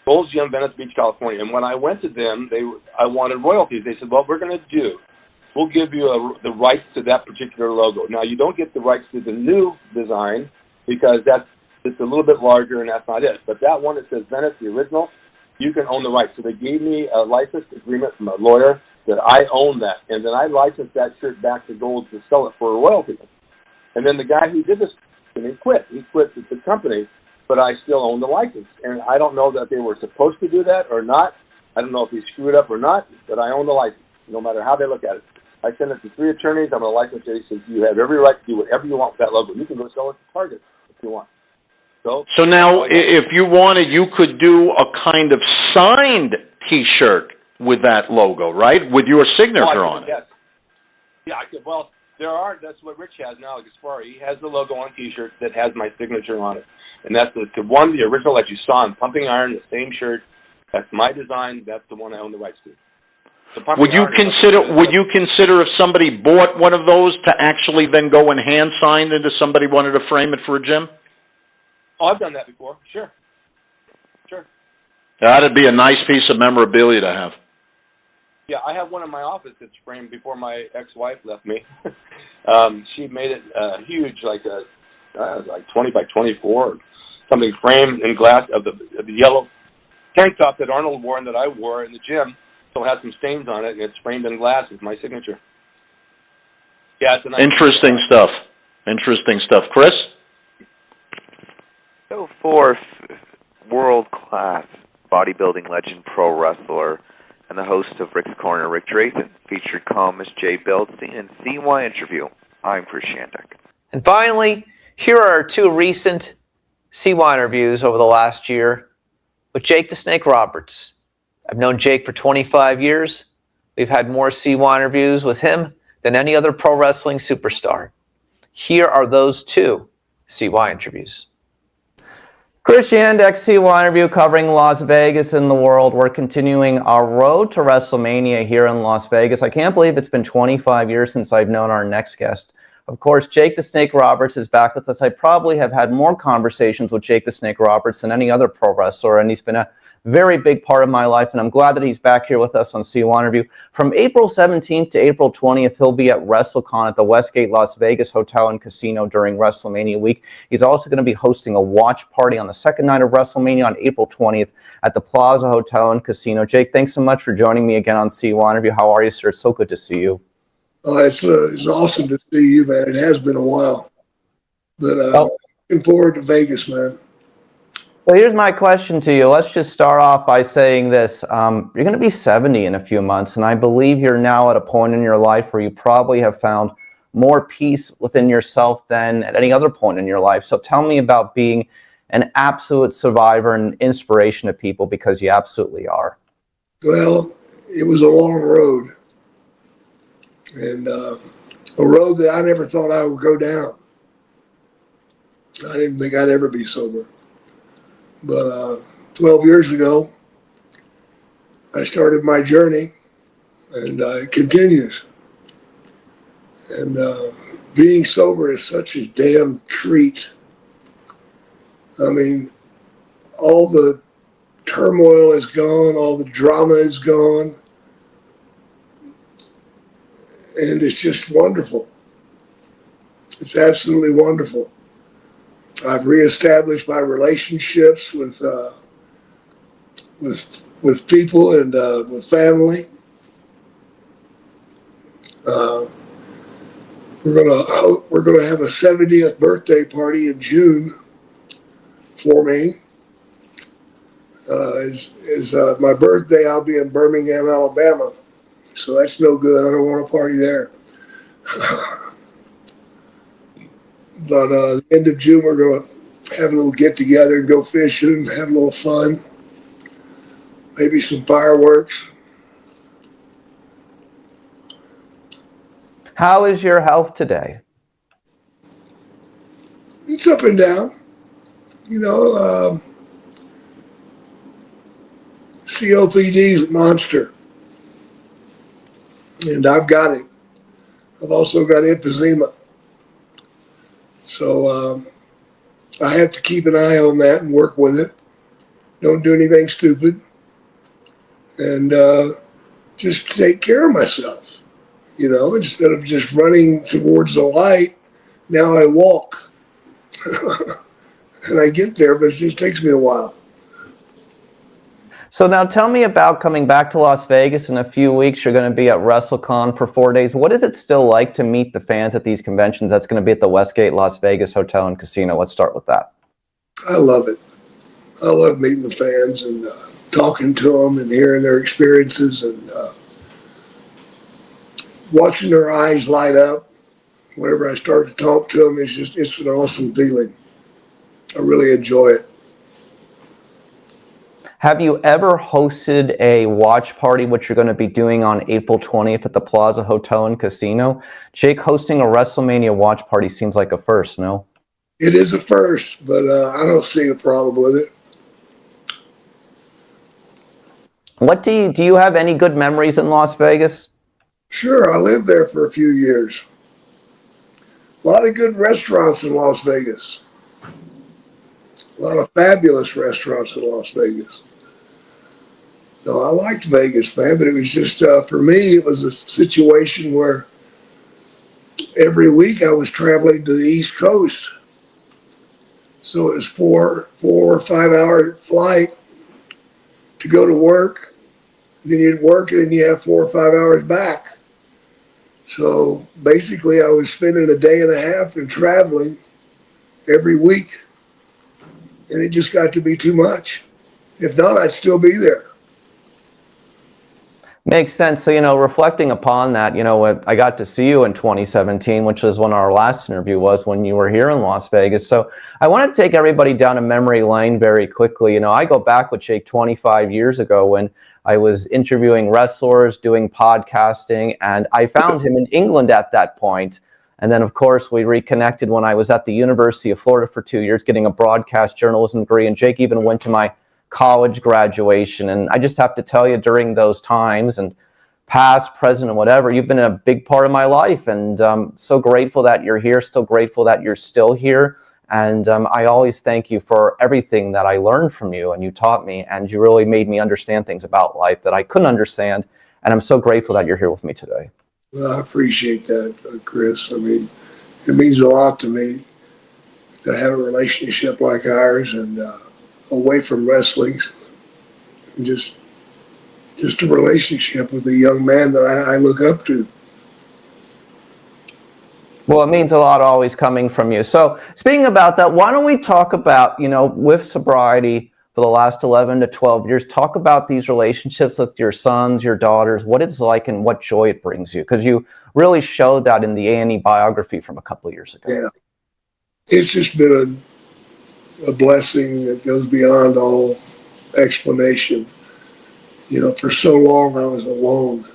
Gold's Gym, Venice Beach, California. And when I went to them, I wanted royalties. They said, well, we'll give you the rights to that particular logo. Now, you don't get the rights to the new design because it's a little bit larger and that's not it. But that one that says Venice, the original, you can own the rights. So they gave me a license agreement from a lawyer that I own that. And then I licensed that shirt back to Gold to sell it for a royalty. And then the guy who did this, and he quit. He quit the company, but I still own the license. And I don't know that they were supposed to do that or not. I don't know if he screwed up or not, but I own the license, no matter how they look at it. I sent it to 3 attorneys. I'm a licensed agent. He says, you have every right to do whatever you want with that logo. You can go sell it to Target if you want. So now, if you wanted, you could do a kind of signed T-shirt with that logo, right? With your signature on it. Yes. Yeah, well, that's what Rich has now, Gaspari. He has the logo on a T-shirt that has my signature on it. And that's the original that you saw in Pumping Iron, the same shirt. That's my design. That's the one I own the rights to. Would you consider if somebody bought one of those to actually then go and hand sign it if somebody wanted to frame it for a gym? Oh, I've done that before. Sure. That'd be a nice piece of memorabilia to have. Yeah, I have one in my office that's framed before my ex-wife left me. She made it huge, like 20 by 24 or something, framed in glass of the yellow tank top that Arnold wore and that I wore in the gym. Still has some stains on it, and it's framed in glass with my signature. Yeah, it's a nice Interesting stuff. Chris? So for world-class bodybuilding legend, pro wrestler, and the host of Rick's Corner, Ric Drasin, featured columnist Jay Beldstein, and CYInterview, I'm Chris Shandek. And finally, here are our 2 recent CY interviews over the last year with Jake the Snake Roberts. I've known Jake for 25 years. We've had more CY interviews with him than any other pro wrestling superstar. Here are those 2 CY interviews. Chris Shandek, CYInterview, covering Las Vegas and the world. We're continuing our road to WrestleMania here in Las Vegas. I can't believe it's been 25 years since I've known our next guest. Of course, Jake the Snake Roberts is back with us. I probably have had more conversations with Jake the Snake Roberts than any other pro wrestler, and he's been a very big part of my life, and I'm glad that he's back here with us on CYInterview. From April 17th to April 20th, he'll be at WrestleCon at the Westgate Las Vegas Hotel and Casino during WrestleMania week. He's also going to be hosting a watch party on the second night of WrestleMania on April 20th at the Plaza Hotel and Casino. Jake, thanks so much for joining me again on CYInterview. How are you, sir? It's so good to see you. It's awesome to see you, man. It has been a while. But looking forward to Vegas, man. Well, here's my question to you. Let's just start off by saying this. You're going to be 70 in a few months, and I believe you're now at a point in your life where you probably have found more peace within yourself than at any other point in your life. So tell me about being an absolute survivor and inspiration to people, because you absolutely are. Well, it was a long road, and a road that I never thought I would go down. I didn't think I'd ever be sober. But 12 years ago, I started my journey, and it continues. And being sober is such a damn treat. I mean, all the turmoil is gone, all the drama is gone, and it's just wonderful. It's absolutely wonderful. I've reestablished my relationships with people and with family. We're gonna have a 70th birthday party in June for me. Is my birthday? I'll be in Birmingham, Alabama, so that's no good. I don't want to party there. But the end of June, we're going to have a little get together and go fishing, have a little fun, maybe some fireworks. How is your health today? It's up and down. You know, COPD's a monster, and I've got it. I've also got emphysema. So I have to keep an eye on that and work with it. Don't do anything stupid. And just take care of myself. You know, instead of just running towards the light, now I walk. And I get there, but it just takes me a while. So now tell me about coming back to Las Vegas in a few weeks. You're going to be at WrestleCon for 4 days. What is it still like to meet the fans at these conventions? That's going to be at the Westgate Las Vegas Hotel and Casino. Let's start with that. I love it. I love meeting the fans and talking to them and hearing their experiences and watching their eyes light up whenever I start to talk to them. It's an awesome feeling. I really enjoy it. Have you ever hosted a watch party, which you're going to be doing on April 20th at the Plaza Hotel and Casino? Jake, hosting a WrestleMania watch party seems like a first, no? It is a first, but I don't see a problem with it. What do you have any good memories in Las Vegas? Sure, I lived there for a few years. A lot of good restaurants in Las Vegas. A lot of fabulous restaurants in Las Vegas. No, I liked Vegas, man, but it was just, for me, it was a situation where every week I was traveling to the East Coast. So it was 4 or 5 hour flight to go to work. Then you'd work and then you have 4 or 5 hours back. So basically I was spending a day and a half and traveling every week. And it just got to be too much. If not, I'd still be there. Makes sense. So, reflecting upon that, I got to see you in 2017, which was when our last interview was, when you were here in Las Vegas. So I want to take everybody down a memory lane very quickly. I go back with Jake 25 years ago when I was interviewing wrestlers, doing podcasting, and I found him in England at that point. And then, of course, we reconnected when I was at the University of Florida for 2 years, getting a broadcast journalism degree. And Jake even went to my college graduation. And I just have to tell you, during those times, and past, present, and whatever, you've been a big part of my life. And so grateful that you're here, still grateful that you're still here. And I always thank you for everything that I learned from you and you taught me. And you really made me understand things about life that I couldn't understand. And I'm so grateful that you're here with me today. Well, I appreciate that, Chris. I mean, it means a lot to me to have a relationship like ours and away from wrestling, and just a relationship with a young man that I look up to. Well, it means a lot always coming from you. So speaking about that, why don't we talk about, with sobriety for the last 11 to 12 years, talk about these relationships with your sons, your daughters, what it's like and what joy it brings you. Because you really showed that in the A&E biography from a couple of years ago. Yeah. It's just been a blessing that goes beyond all explanation. For so long I was alone,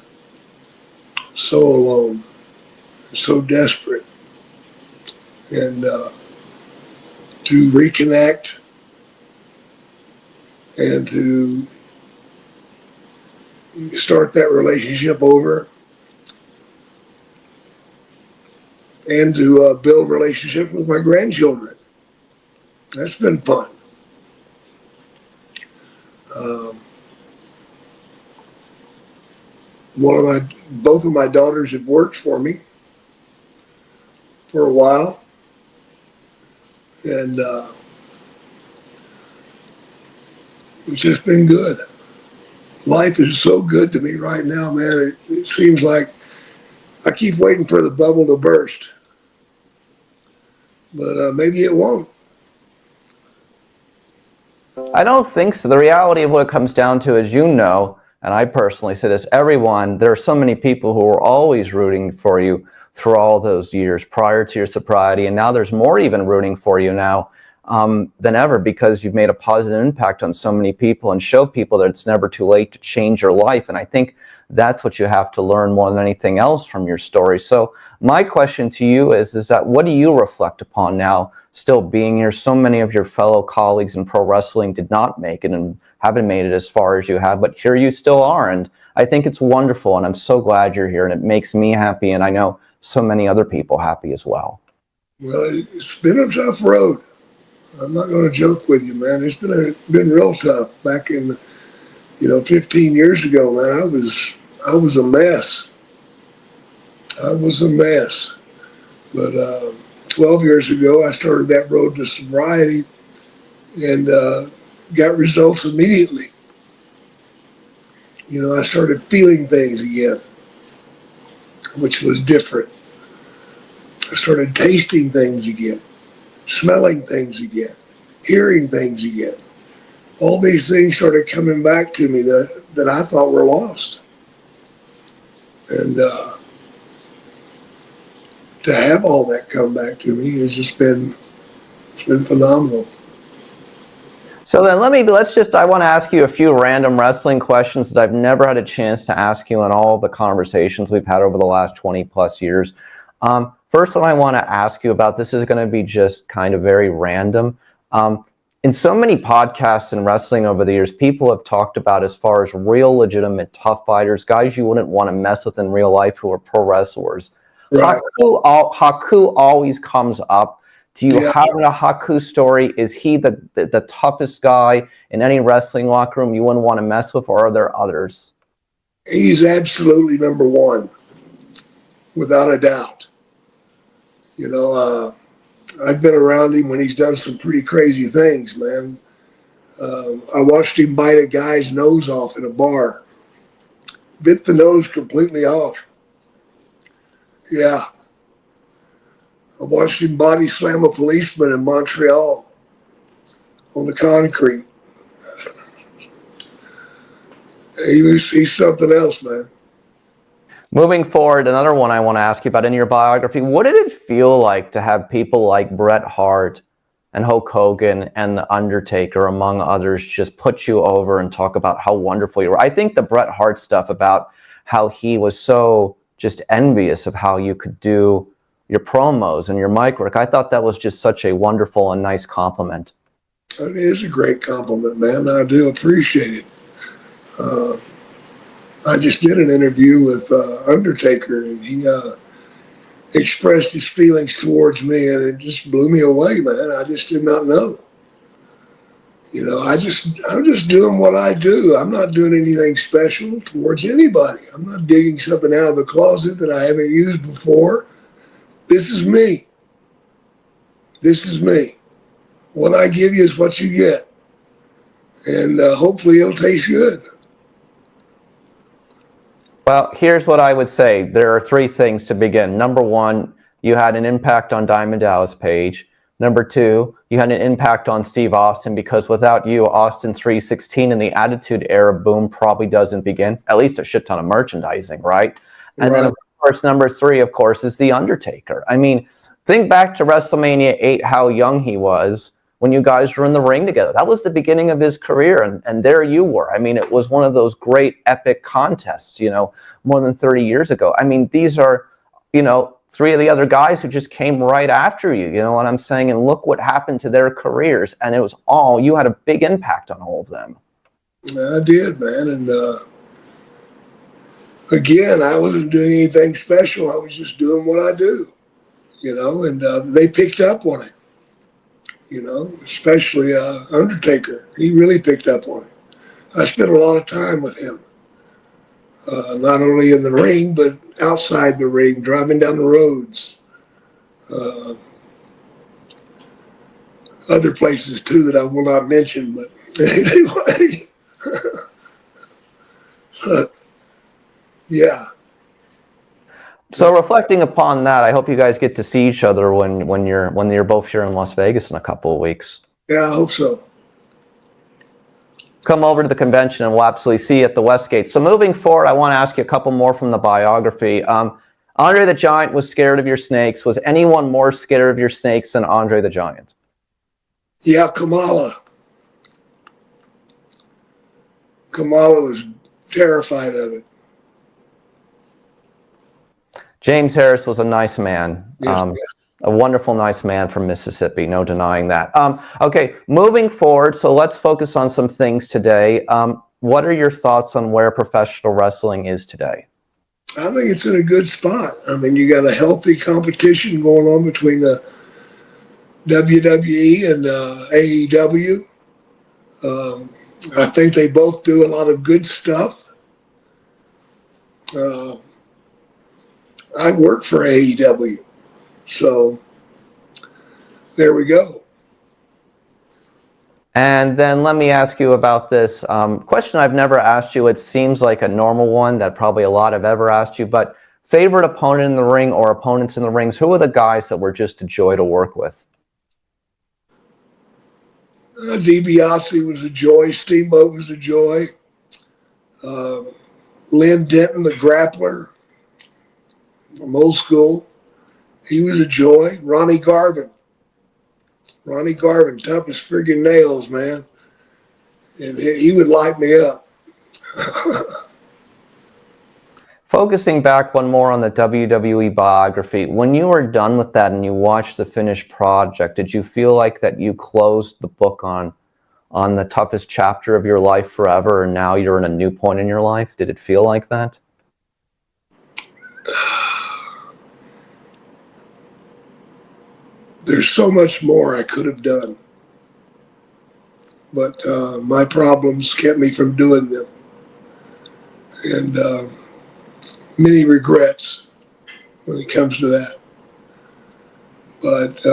so desperate. And to reconnect and to start that relationship over, and to build relationships with my grandchildren. That's been fun. Both of my daughters have worked for me for a while, and it's just been good. Life is so good to me right now, man. It seems like I keep waiting for the bubble to burst, but maybe it won't. I don't think so. The reality of what it comes down to is, you know, and I personally say this, everyone, there are so many people who are always rooting for you through all those years prior to your sobriety, and now there's more even rooting for you now than ever, because you've made a positive impact on so many people and show people that it's never too late to change your life. And I think that's what you have to learn more than anything else from your story. So my question to you is that what do you reflect upon now, still being here? So many of your fellow colleagues in pro wrestling did not make it and haven't made it as far as you have, but here you still are. And I think it's wonderful, and I'm so glad you're here, and it makes me happy, and I know so many other people happy as well. Well, it's been a tough road. I'm not going to joke with you, man. It's been real tough. Back in, 15 years ago, man, I was a mess. I was a mess. But 12 years ago, I started that road to sobriety and got results immediately. I started feeling things again, which was different. I started tasting things again, smelling things again, hearing things again. All these things started coming back to me that I thought were lost. And to have all that come back to me has just been, it's been phenomenal. So then I want to ask you a few random wrestling questions that I've never had a chance to ask you in all the conversations we've had over the last 20 plus years. First one I want to ask you about, this is going to be just kind of very random. In so many podcasts in wrestling over the years, people have talked about, as far as real legitimate tough fighters, guys you wouldn't want to mess with in real life who are pro wrestlers. Right. Haku always comes up. Do you have a Haku story? Is he the toughest guy in any wrestling locker room you wouldn't want to mess with, or are there others? He's absolutely number one, without a doubt. I've been around him when he's done some pretty crazy things, man. I watched him bite a guy's nose off in a bar. Bit the nose completely off. Yeah. I watched him body slam a policeman in Montreal on the concrete. He's something else, man. Moving forward, another one I want to ask you about in your biography, what did it feel like to have people like Bret Hart and Hulk Hogan and The Undertaker, among others, just put you over and talk about how wonderful you were? I think the Bret Hart stuff about how he was so just envious of how you could do your promos and your mic work, I thought that was just such a wonderful and nice compliment. It is a great compliment, man. I do appreciate it. I just did an interview with Undertaker, and he expressed his feelings towards me, and it just blew me away, man. I just did not know. I'm just doing what I do. I'm not doing anything special towards anybody. I'm not digging something out of the closet that I haven't used before. This is me. This is me. What I give you is what you get. And hopefully it'll taste good. Well, here's what I would say. There are three things to begin. Number one, you had an impact on Diamond Dallas Page. Number two, you had an impact on Steve Austin, because without you, Austin 316 and the Attitude Era boom probably doesn't begin. At least a shit ton of merchandising, right? And then, of course, number three, of course, is The Undertaker. I mean, think back to WrestleMania 8, how young he was when you guys were in the ring together. That was the beginning of his career, and there you were. I mean, it was one of those great epic contests, more than 30 years ago. I mean, these are, three of the other guys who just came right after you, you know what I'm saying? And look what happened to their careers. And it was you had a big impact on all of them. I did, man. And again, I wasn't doing anything special. I was just doing what I do, and they picked up on it, especially Undertaker. He really picked up on it. I spent a lot of time with him, not only in the ring, but outside the ring, driving down the roads. Other places, too, that I will not mention, but anyway. Yeah. So reflecting upon that, I hope you guys get to see each other when you're both here in Las Vegas in a couple of weeks. Yeah, I hope so. Come over to the convention and we'll absolutely see you at the Westgate. So moving forward, I want to ask you a couple more from the biography. Andre the Giant was scared of your snakes. Was anyone more scared of your snakes than Andre the Giant? Yeah, Kamala. Kamala was terrified of it. James Harris was a nice man. Yes, a wonderful, nice man from Mississippi, no denying that. Okay, moving forward, so let's focus on some things today. What are your thoughts on where professional wrestling is today? I think it's in a good spot. I mean, you got a healthy competition going on between the WWE and AEW. I think they both do a lot of good stuff. I work for AEW. So there we go. And then let me ask you about this question I've never asked you. It seems like a normal one that probably a lot have ever asked you, but favorite opponent in the ring or opponents in the rings, who are the guys that were just a joy to work with? DiBiase was a joy. Steamboat was a joy. Lynn Denton, the grappler from old school. He was a joy. Ronnie Garvin, tough as friggin' nails, man. And he would light me up. Focusing back one more on the WWE biography, when you were done with that and you watched the finished project, did you feel like that you closed the book on the toughest chapter of your life forever, and now you're in a new point in your life? Did it feel like that? There's so much more I could have done, but my problems kept me from doing them, and many regrets when it comes to that. But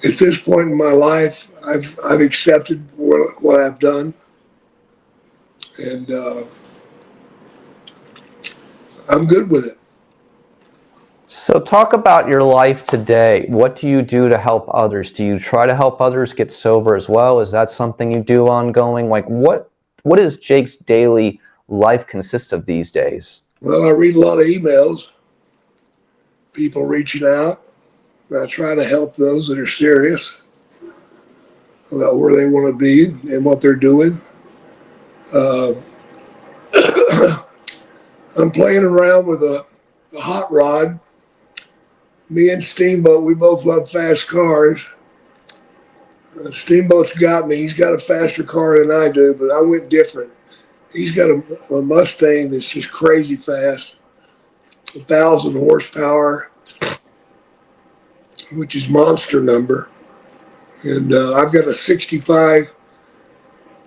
at this point in my life, I've accepted what I've done, and I'm good with it. So talk about your life today. What do you do to help others? Do you try to help others get sober as well? Is that something you do ongoing? Like what does Jake's daily life consist of these days? Well, I read a lot of emails, people reaching out. I try to help those that are serious about where they want to be and what they're doing. I'm playing around with a hot rod. Me and Steamboat, we both love fast cars. Steamboat's got me. He's got a faster car than I do, but I went different. He's got a Mustang that's just crazy fast, 1,000 horsepower, which is monster number. And I've got a 65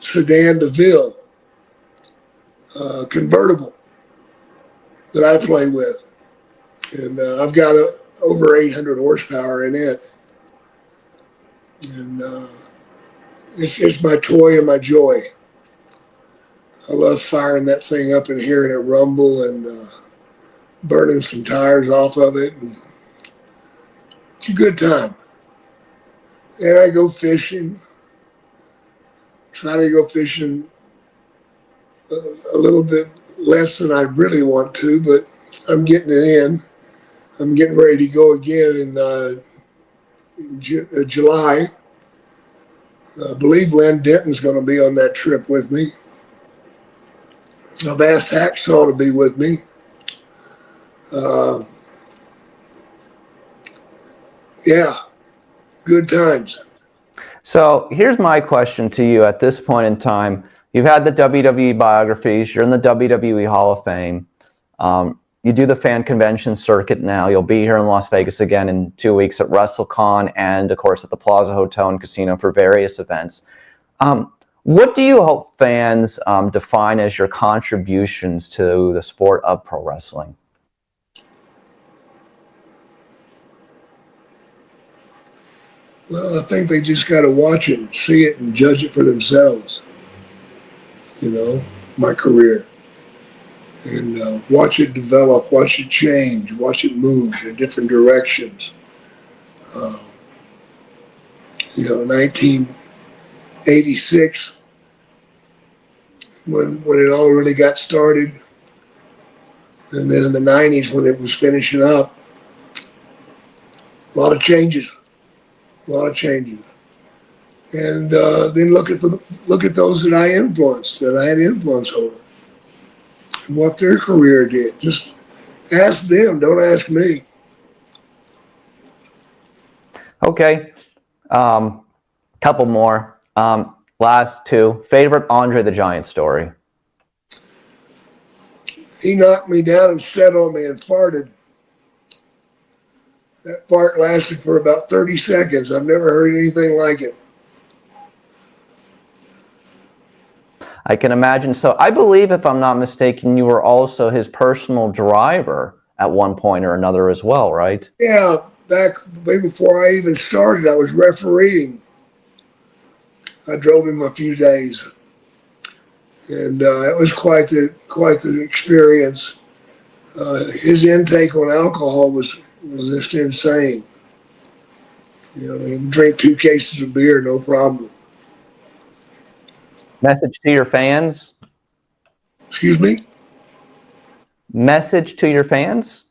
sedan DeVille convertible that I play with. And I've got over 800 horsepower in it. And it's my toy and my joy. I love firing that thing up and hearing it rumble and burning some tires off of it. And it's a good time. And I go fishing. Try to go fishing a little bit less than I really want to, but I'm getting it in. I'm getting ready to go again in July. I believe Lynn Denton's going to be on that trip with me. I've asked Hacksaw to be with me. Yeah, good times. So here's my question to you at this point in time. You've had the WWE biographies. You're in the WWE Hall of Fame. You do the fan convention circuit now. You'll be here in Las Vegas again in 2 weeks at WrestleCon and, of course, at the Plaza Hotel and Casino for various events. What do you hope fans define as your contributions to the sport of pro wrestling? Well, I think they just got to watch it and see it and judge it for themselves. You know, my career. And watch it develop, watch it change, watch it move in different directions. 1986, when it all really got started, and then in the 90s when it was finishing up, a lot of changes. And then look at those that I influenced, that I had influence over, and what their career did. Just ask them, don't ask me. Okay, couple more. Last two. Favorite Andre the Giant story? He knocked me down and sat on me and farted. That fart lasted for about 30 seconds. I've never heard anything like it. I can imagine. So I believe, if I'm not mistaken, you were also his personal driver at one point or another as well, right? Yeah, back way before I even started, I was refereeing. I drove him a few days, and it was quite the experience. His intake on alcohol was just insane. You know, he'd drink 2 cases of beer, no problem. Message to your fans? Excuse me? Message to your fans?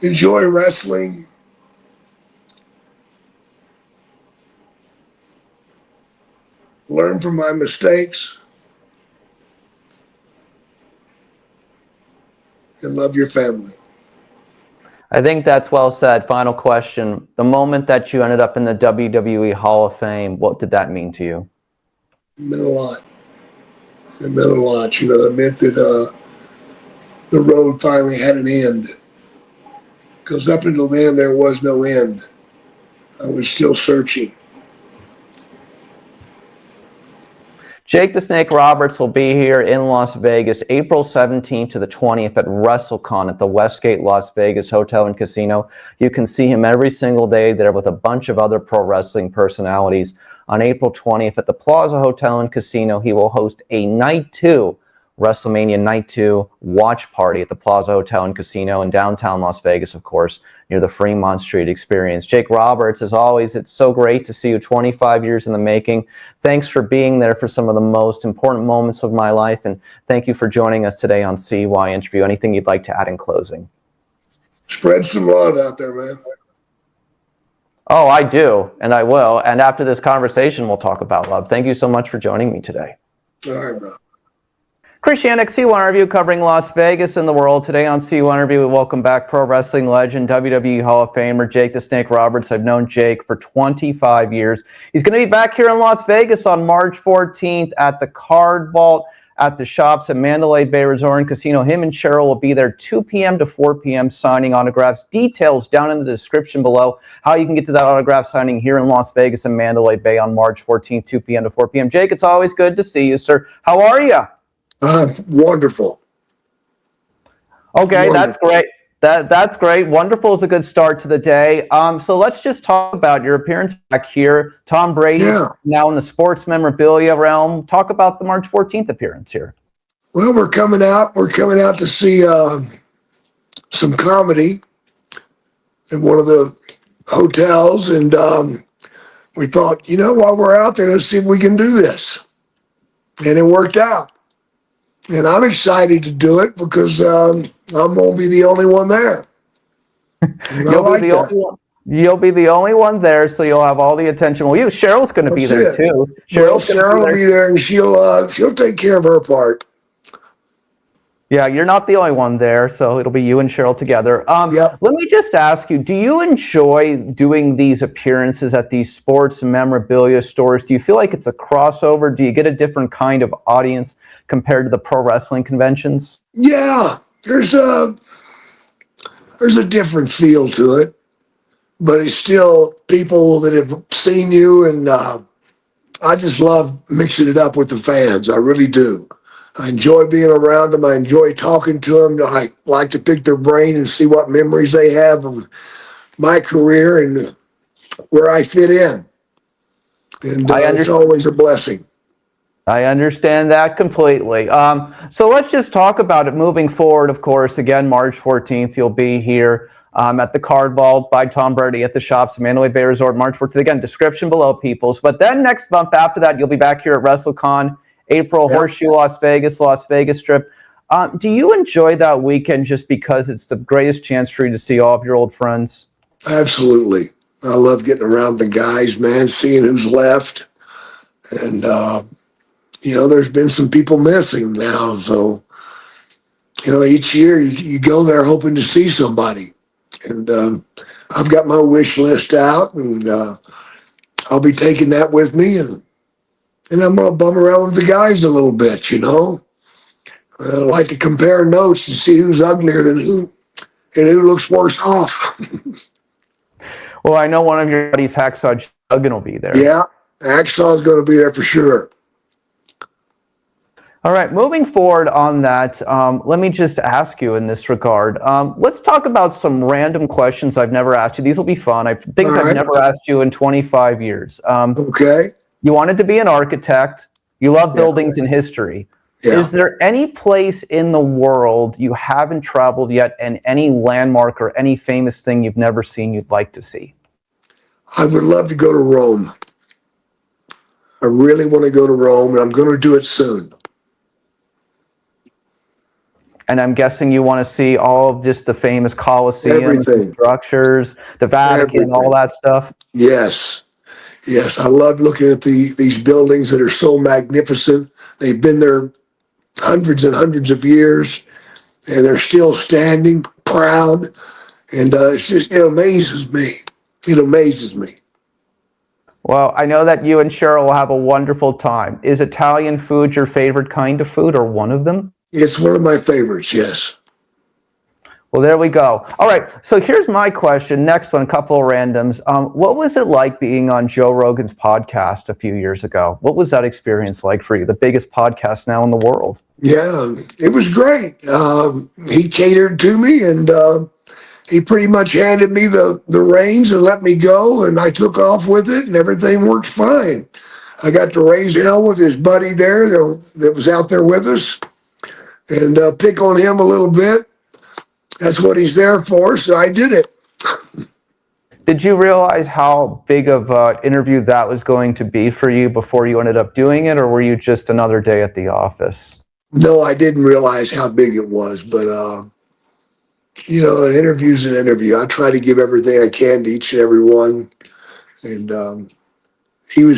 Enjoy wrestling. Learn from my mistakes. And love your family. I think that's well said. Final question. The moment that you ended up in the WWE Hall of Fame, what did that mean to you? It meant a lot. It meant a lot. You know, it meant that the road finally had an end. Because up until then, there was no end. I was still searching. Jake the Snake Roberts will be here in Las Vegas April 17th to the 20th at WrestleCon at the Westgate Las Vegas Hotel and Casino. You can see him every single day there with a bunch of other pro wrestling personalities. On April 20th at the Plaza Hotel and Casino, he will host a Night 2, WrestleMania Night 2 watch party at the Plaza Hotel and Casino in downtown Las Vegas, of course, near the Fremont Street Experience. Jake Roberts, as always, it's so great to see you, 25 years in the making. Thanks for being there for some of the most important moments of my life, and thank you for joining us today on CYInterview. Anything you'd like to add in closing? Spread some love out there, man. Oh, I do, and I will. And after this conversation, we'll talk about love. Thank you so much for joining me today. All right, bro. Chris Yannick, CYInterview, covering Las Vegas and the world. Today on CYInterview, we welcome back pro wrestling legend, WWE Hall of Famer, Jake the Snake Roberts. I've known Jake for 25 years. He's going to be back here in Las Vegas on March 14th at the Card Vault at the Shops at Mandalay Bay Resort and Casino. Him and Cheryl will be there 2 p.m. to 4 p.m. signing autographs. Details down in the description below how you can get to that autograph signing here in Las Vegas and Mandalay Bay on March 14th, 2 p.m. to 4 p.m. Jake, it's always good to see you, sir. How are you? Wonderful. Okay, that's great. That's great. Wonderful is a good start to the day. So let's just talk about your appearance back here. Tom Brady now in the sports memorabilia realm. Talk about the March 14th appearance here. Well, we're coming out. We're coming out to see some comedy in one of the hotels, and we thought, while we're out there, let's see if we can do this. And it worked out. And I'm excited to do it because I'm going to be the only one there. You'll be the only one there, so you'll have all the attention. Well, Cheryl's going to be there too. Cheryl will be there, and she'll take care of her part. Yeah, you're not the only one there, so it'll be you and Cheryl together. Let me just ask you, do you enjoy doing these appearances at these sports memorabilia stores? Do you feel like it's a crossover? Do you get a different kind of audience compared to the pro wrestling conventions? Yeah, there's a different feel to it, but it's still people that have seen you, and I just love mixing it up with the fans. I really do. I enjoy being around them. I enjoy talking to them. I like to pick their brain and see what memories they have of my career and where I fit in. And it's always a blessing. I understand that completely. So let's just talk about it moving forward. Of course, again, March 14th, you'll be here at the Card Vault by Tom Brady at the Shops, Mandalay Bay Resort, March 14th. Again, description below, peoples. But then next month after that, you'll be back here at WrestleCon, April, Horseshoe, Las Vegas Strip. Do you enjoy that weekend just because it's the greatest chance for you to see all of your old friends? Absolutely. I love getting around the guys, man, seeing who's left. And, there's been some people missing now. So, each year you go there hoping to see somebody. And I've got my wish list out, and I'll be taking that with me. And I'm going to bum around with the guys a little bit, I like to compare notes to see who's uglier than who and who looks worse off. Well, I know one of your buddies, Hacksaw Duggan, will be there. Yeah, Hacksaw's going to be there for sure. All right, moving forward on that, let me just ask you in this regard. Let's talk about some random questions I've never asked you. These will be fun. Things I've never asked you in 25 years. Okay. You wanted to be an architect. You love buildings and history. Yeah. Is there any place in the world you haven't traveled yet, and any landmark or any famous thing you've never seen you'd like to see? I would love to go to Rome. I really want to go to Rome, and I'm going to do it soon. And I'm guessing you want to see all of just the famous Colosseum structures, the Vatican, all that stuff? Yes. Yes, I love looking at these buildings that are so magnificent. They've been there hundreds and hundreds of years, and they're still standing proud. And it amazes me. It amazes me. Well, I know that you and Cheryl will have a wonderful time. Is Italian food your favorite kind of food, or one of them? It's one of my favorites, yes. Well, there we go. All right, so here's my question. Next one, a couple of randoms. What was it like being on Joe Rogan's podcast a few years ago? What was that experience like for you? The biggest podcast now in the world. Yeah, it was great. He catered to me, and he pretty much handed me the reins and let me go, and I took off with it, and everything worked fine. I got to raise hell with his buddy there that was out there with us, and pick on him a little bit. That's what he's there for, so I did it. Did you realize how big of an interview that was going to be for you before you ended up doing it, or were you just another day at the office? No, I didn't realize how big it was, but, an interview's an interview. I try to give everything I can to each and every one, and he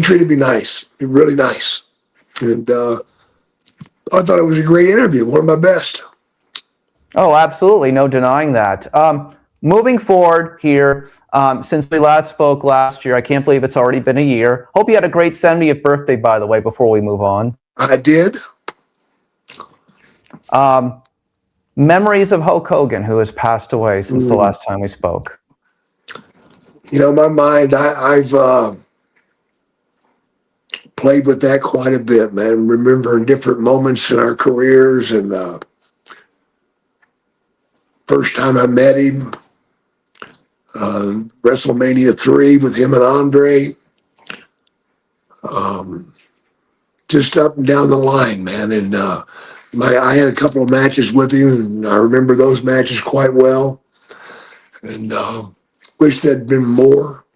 treated me nice, really nice, and I thought it was a great interview, one of my best. Oh, absolutely. No denying that. Moving forward here, since we last spoke last year, I can't believe it's already been a year. Hope you had a great 70th birthday, by the way, before we move on. I did. Memories of Hulk Hogan, who has passed away since the last time we spoke. My mind, I've played with that quite a bit, man. Remembering different moments in our careers, and first time I met him, WrestleMania 3 with him and Andre. Just up and down the line, man. And I had a couple of matches with him, and I remember those matches quite well. And wish there'd been more,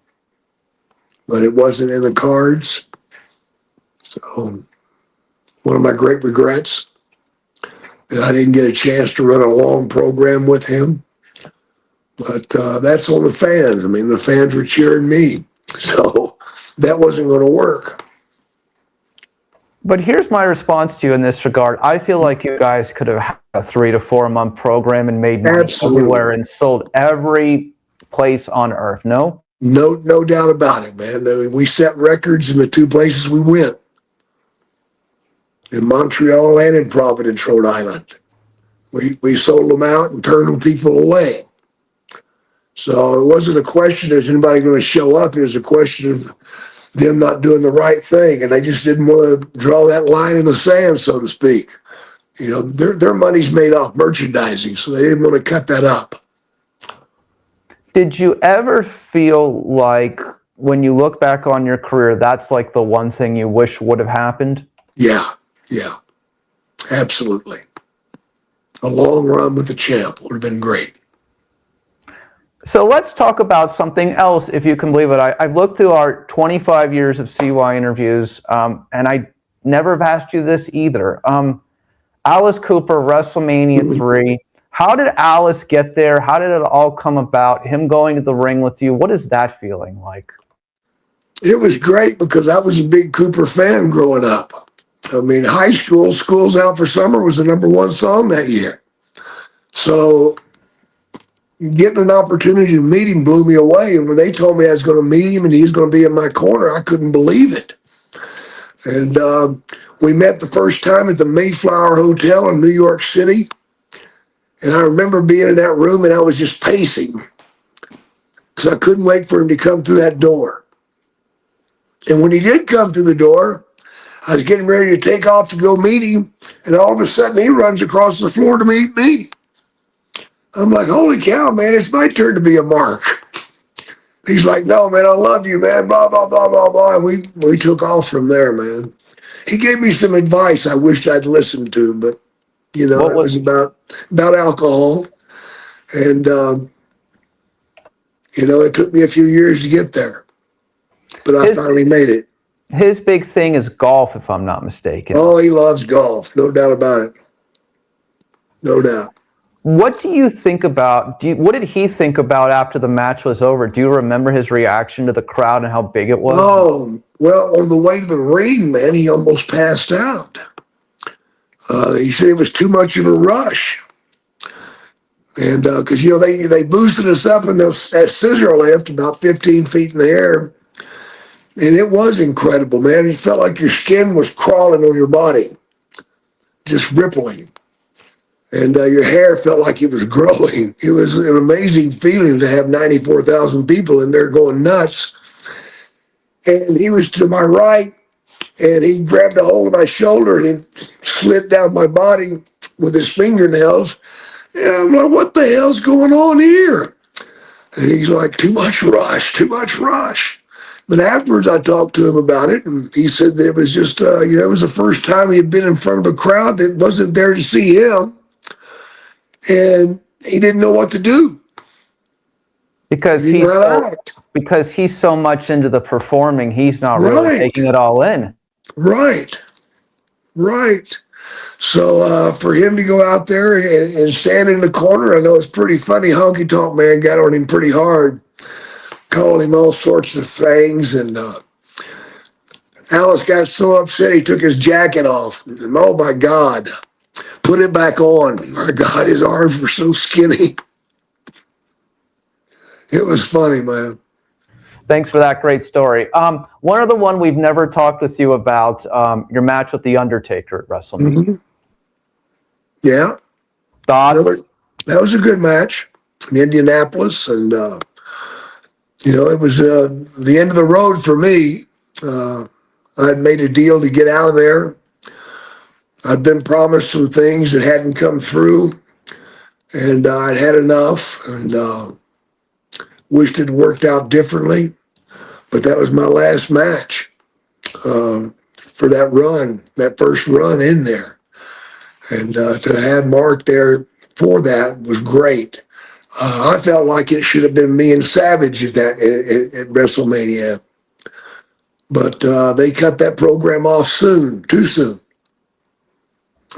but it wasn't in the cards. So one of my great regrets that I didn't get a chance to run a long program with him. But that's on the fans. I mean, the fans were cheering me. So that wasn't going to work. But here's my response to you in this regard. I feel like you guys could have had a 3 to 4 month program and made money everywhere and sold every place on earth. No? No doubt about it, man. I mean, we set records in the 2 places we went, in Montreal and in Providence, Rhode Island. We sold them out and turned people away. So it wasn't a question, is anybody going to show up? It was a question of them not doing the right thing. And they just didn't want to draw that line in the sand, so to speak. You know, their money's made off merchandising, so they didn't want to cut that up. Did you ever feel like when you look back on your career, that's like the one thing you wish would have happened? Yeah, absolutely. A long run with the champ would have been great. So let's talk about something else, if you can believe it. I've looked through our 25 years of CY interviews, and I never have asked you this either. Alice Cooper, WrestleMania 3. How did Alice get there? How did it all come about? Him going to the ring with you? What is that feeling like? It was great because I was a big Cooper fan growing up. I mean, high school, School's Out for Summer was the #1 song that year. So getting an opportunity to meet him blew me away. And when they told me I was going to meet him and he was going to be in my corner, I couldn't believe it. And we met the first time at the Mayflower Hotel in New York City. And I remember being in that room and I was just pacing because I couldn't wait for him to come through that door. And when he did come through the door, I was getting ready to take off to go meet him, and all of a sudden he runs across the floor to meet me. I'm like, holy cow, man, it's my turn to be a mark. He's like, no, man, I love you, man, blah, blah, blah, blah, blah. And we took off from there, man. He gave me some advice I wished I'd listened to, but, you know, it was about alcohol. And, you know, it took me a few years to get there, but I finally made it. His big thing is golf, if I'm not mistaken. Oh, he loves golf. No doubt about it. No doubt. What do you think about, what did he think about after the match was over? Do you remember his reaction to the crowd and how big it was? Oh, well, on the way to the ring, man, he almost passed out. He said it was too much of a rush. And because, you know, they boosted us up in that scissor lift about 15 feet in the air. And it was incredible, man. It felt like your skin was crawling on your body, just rippling. And your hair felt like it was growing. It was an amazing feeling to have 94,000 people in there going nuts. And he was to my right, and he grabbed a hold of my shoulder and he slid down my body with his fingernails. And I'm like, what the hell's going on here? And he's like, too much rush, too much rush. But afterwards, I talked to him about it, and he said that it was just, you know, it was the first time he had been in front of a crowd that wasn't there to see him, and he didn't know what to do. Because he's so much into the performing, he's not really taking it all in. Right. So for him to go out there and stand in the corner, I know it's pretty funny. Honky Tonk Man got on him pretty hard, calling him all sorts of things, and Alice got so upset he took his jacket off. And oh my God, put it back on. My God, his arms were so skinny. It was funny, man. Thanks for that great story. One other one we've never talked with you about, your match with The Undertaker at WrestleMania. Mm-hmm. Yeah. Thoughts? That was a good match in Indianapolis, and you know, it was the end of the road for me. I'd made a deal to get out of there. I'd been promised some things that hadn't come through, and I'd had enough, and wished it worked out differently. But that was my last match for that run, that first run in there. And to have Mark there for that was great. I felt like it should have been me and Savage at WrestleMania. But they cut that program off too soon.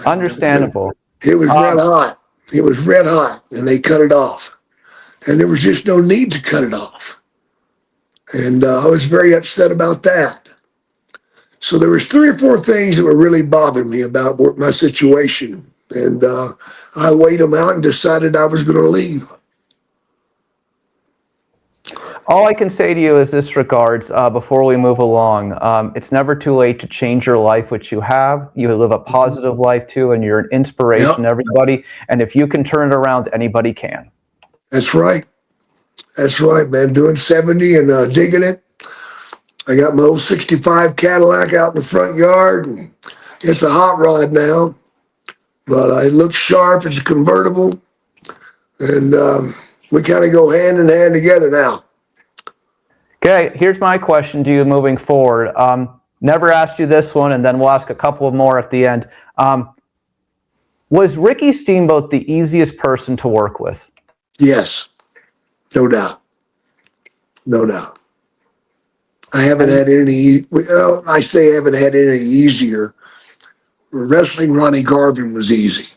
Understandable. It was red hot. It was red hot, and they cut it off. And there was just no need to cut it off. And I was very upset about that. So there was 3 or 4 things that were really bothering me about my situation. And I weighed them out and decided I was going to leave. All I can say to you is this regards, before we move along, it's never too late to change your life, which you have. You live a positive life too, and you're an inspiration to everybody. And if you can turn it around, anybody can. That's right. That's right, man. Doing 70 and digging it. I got my old 65 Cadillac out in the front yard. And it's a hot rod now, but it looks sharp. It's a convertible. And we kind of go hand in hand together now. Okay, here's my question to you moving forward. Never asked you this one, and then we'll ask a couple of more at the end. Was Ricky Steamboat the easiest person to work with? Yes, no doubt. No doubt. I haven't had any, well, I say I haven't had any easier. Wrestling Ronnie Garvin was easy,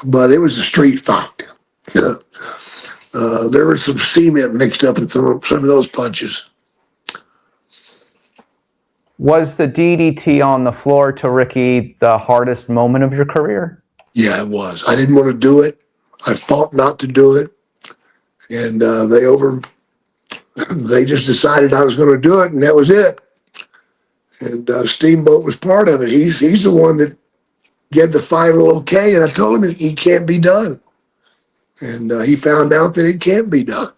but it was a street fight. There was some cement mixed up in some of those punches. Was the DDT on the floor to Ricky the hardest moment of your career? Yeah, it was. I didn't want to do it. I fought not to do it. And they just decided I was going to do it, and that was it. And Steamboat was part of it. He's the one that gave the final okay, and I told him he can't be done. And he found out that it can't be done.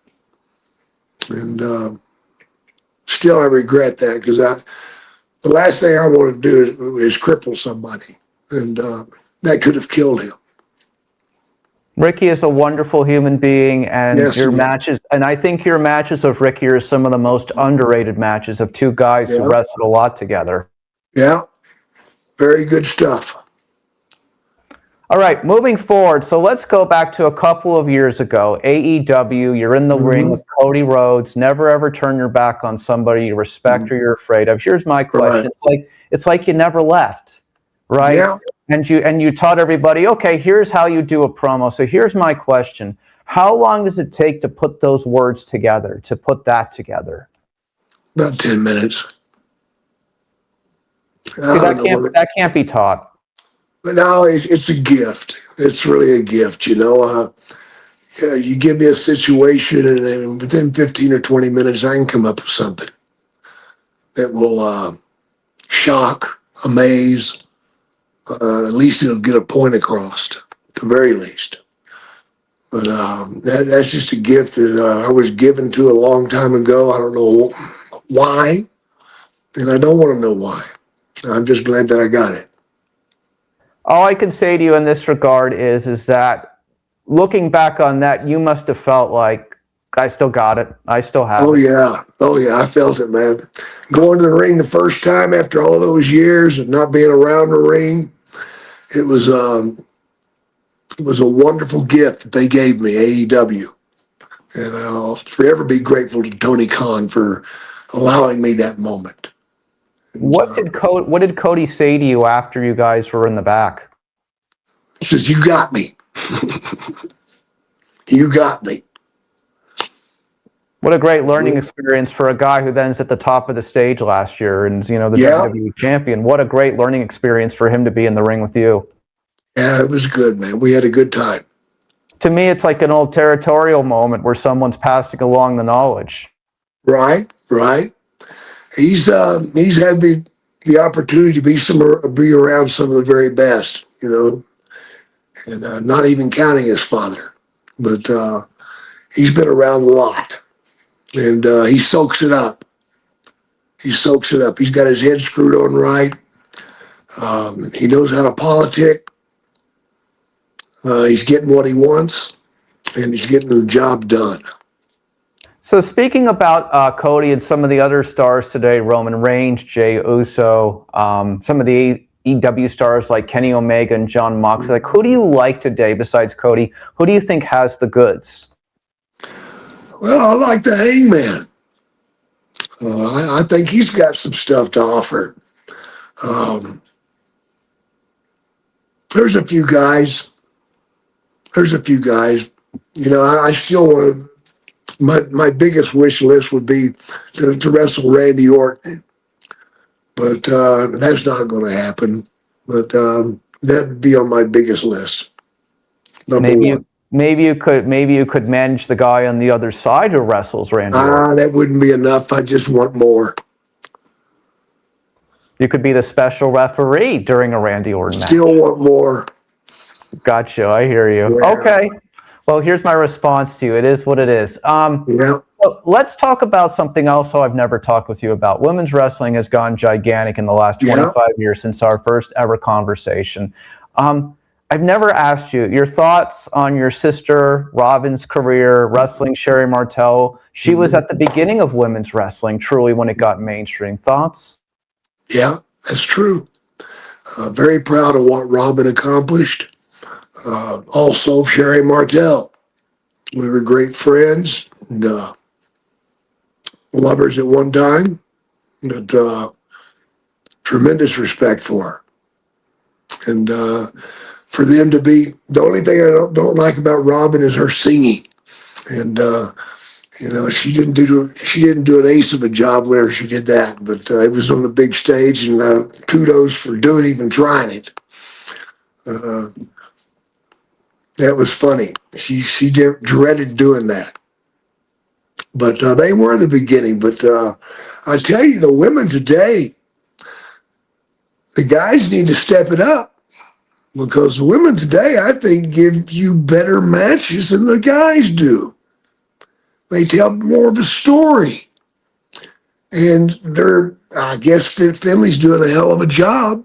And still I regret that, because the last thing I want to do is cripple somebody. And that could have killed him. Ricky is a wonderful human being, and yes, your matches, and I think your matches of Ricky are some of the most underrated matches of 2 guys who wrestled a lot together. Yeah, very good stuff. All right, moving forward, so let's go back to a couple of years ago. AEW, you're in the ring with Cody Rhodes. Never ever turn your back on somebody you respect or you're afraid of. Here's my question: it's like you never left, right? Yeah. And you taught everybody, okay, here's how you do a promo. So here's my question: how long does it take to put those words together, to put that together? About 10 minutes. See, that can't be taught. But no, it's a gift. It's really a gift, you know. You give me a situation, and then within 15 or 20 minutes, I can come up with something that will shock, amaze. At least it'll get a point across, at the very least. But that's just a gift that I was given to a long time ago. I don't know why, and I don't want to know why. I'm just glad that I got it. All I can say to you in this regard is that looking back on that, you must have felt like, I still got it. I still have it. Oh, yeah. I felt it, man. Going to the ring the first time after all those years and not being around the ring, it was a wonderful gift that they gave me, AEW. And I'll forever be grateful to Tony Khan for allowing me that moment. What did Cody say to you after you guys were in the back? He says, "You got me. You got me." What a great learning experience for a guy who then is at the top of the stage last year and, you know, the WWE champion. What a great learning experience for him to be in the ring with you. Yeah, it was good, man. We had a good time. To me, it's like an old territorial moment where someone's passing along the knowledge. Right. He's had the opportunity to be around some of the very best, you know, and not even counting his father, but he's been around a lot, and he soaks it up. He's got his head screwed on right. He knows how to politic. He's getting what he wants, and he's getting the job done. So speaking about Cody and some of the other stars today, Roman Reigns, Jey Uso, some of the AEW stars like Kenny Omega and Jon Moxley, like, who do you like today besides Cody? Who do you think has the goods? Well, I like the Hangman. I think he's got some stuff to offer. There's a few guys. You know, I still want to. My biggest wish list would be to wrestle Randy Orton. but that's not going to happen. But that'd be on my biggest list. Number one. Maybe you could manage the guy on the other side who wrestles Randy Orton. That wouldn't be enough. I just want more. You could be the special referee during a Randy Orton match. Still want more. Gotcha. I hear you. Yeah. Okay. Well, here's my response to you. It is what it is. So let's talk about something else I've never talked with you about. Women's wrestling has gone gigantic in the last 25 years since our first ever conversation. I've never asked you your thoughts on your sister Robin's career, wrestling Sherry Martel. She was at the beginning of women's wrestling, truly, when it got mainstream. Thoughts? Yeah, that's true. Very proud of what Robin accomplished. Also, Sherry Martel. We were great friends and lovers at one time, but tremendous respect for her. And for them to be, the only thing I don't like about Robin is her singing. And she didn't do an ace of a job whenever she did that, but it was on the big stage, and kudos for even trying it. That was funny. She dreaded doing that. But they were the beginning. But I tell you, the women today, the guys need to step it up. Because the women today, I think, give you better matches than the guys do. They tell more of a story. And I guess Finley's doing a hell of a job,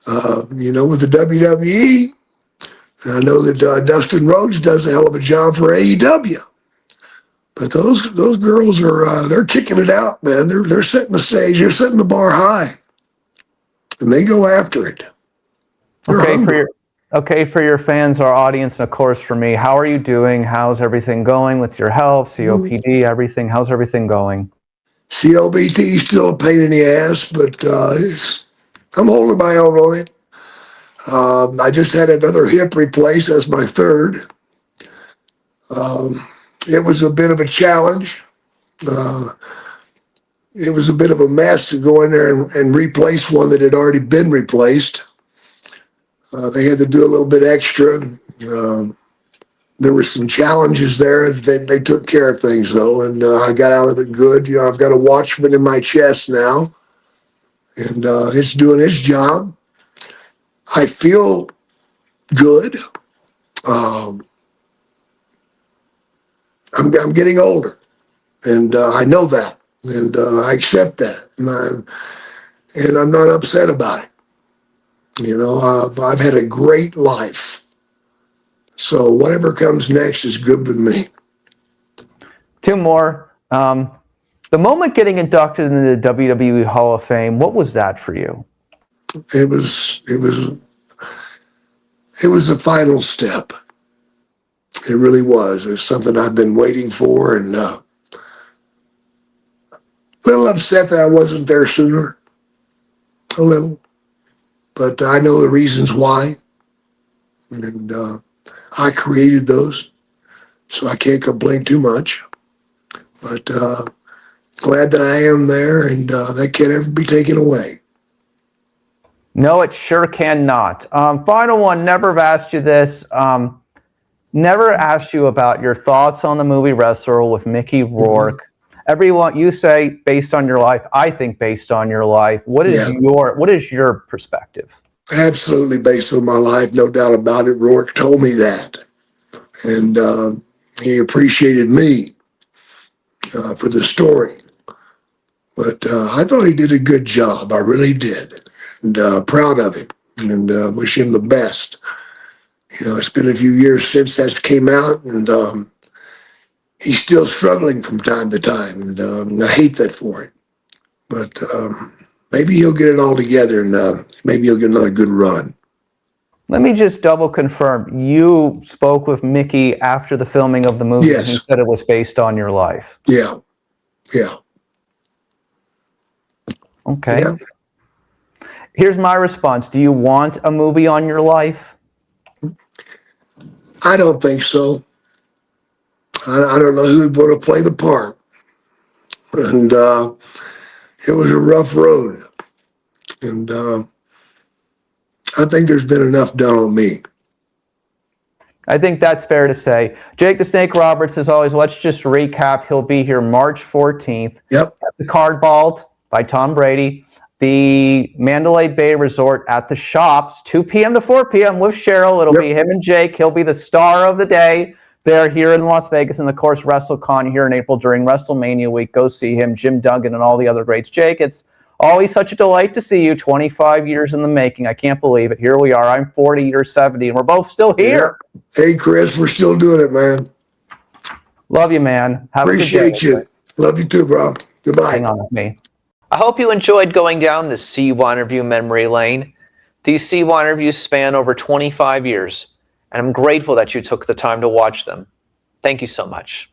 with the WWE. And I know that Dustin Rhodes does a hell of a job for AEW. But those girls they're kicking it out, man. They're setting the stage. They're setting the bar high. And they go after it. Okay, for your fans, our audience, and of course for me, how are you doing? How's everything going with your health, COPD, everything? How's everything going? COPD is still a pain in the ass, but I'm holding my own on it. I just had another hip replaced. That's my third. It was a bit of a challenge. It was a bit of a mess to go in there and replace one that had already been replaced. They had to do a little bit extra. There were some challenges there. They took care of things, though, and I got out of it good. I've got a Watchman in my chest now, and it's doing its job. I feel good. I'm getting older, and I know that, and I accept that, and I'm not upset about it. I've had a great life. So whatever comes next is good with me. Two more. The moment getting inducted into the WWE Hall of Fame, what was that for you? It was the final step. It really was. It was something I've been waiting for, and a little upset that I wasn't there sooner. A little. But I know the reasons why, and I created those, so I can't complain too much. But glad that I am there, and that can't ever be taken away. No, it sure cannot. Final one, never have asked you this. Never asked you about your thoughts on the movie Wrestler with Mickey Rourke. Mm-hmm. Everyone, you say based on your life. I think based on your life. What is your perspective? Absolutely based on my life, no doubt about it. Rourke told me that, and he appreciated me for the story. But I thought he did a good job. I really did, and proud of him, and wish him the best. It's been a few years since that came out, and he's still struggling from time to time, and I hate that for it. But maybe he'll get it all together, and maybe he'll get another good run. Let me just double confirm. You spoke with Mickey after the filming of the movie, yes. And he said it was based on your life. Yeah. Okay. Yeah. Here's my response. Do you want a movie on your life? I don't think so. I don't know who would want to play the part. And it was a rough road. And I think there's been enough done on me. I think that's fair to say. Jake the Snake Roberts, as always, let's just recap. He'll be here March 14th. Yep. At the Card Vault by Tom Brady. The Mandalay Bay Resort at the Shops, 2 p.m. to 4 p.m. with Cheryl. It'll be him and Jake. He'll be the star of the day. They're here in Las Vegas, and of course, WrestleCon here in April during WrestleMania week. Go see him, Jim Duggan, and all the other greats. Jake, it's always such a delight to see you. 25 years in the making. I can't believe it. Here we are. I'm 40, you're 70, and we're both still here. Yeah. Hey, Chris, we're still doing it, man. Love you, man. Have Appreciate a good day. you. Love you too, bro. Goodbye. Hang on with me. I hope you enjoyed going down the CYInterview memory lane. These CYInterviews span over 25 years, and I'm grateful that you took the time to watch them. Thank you so much.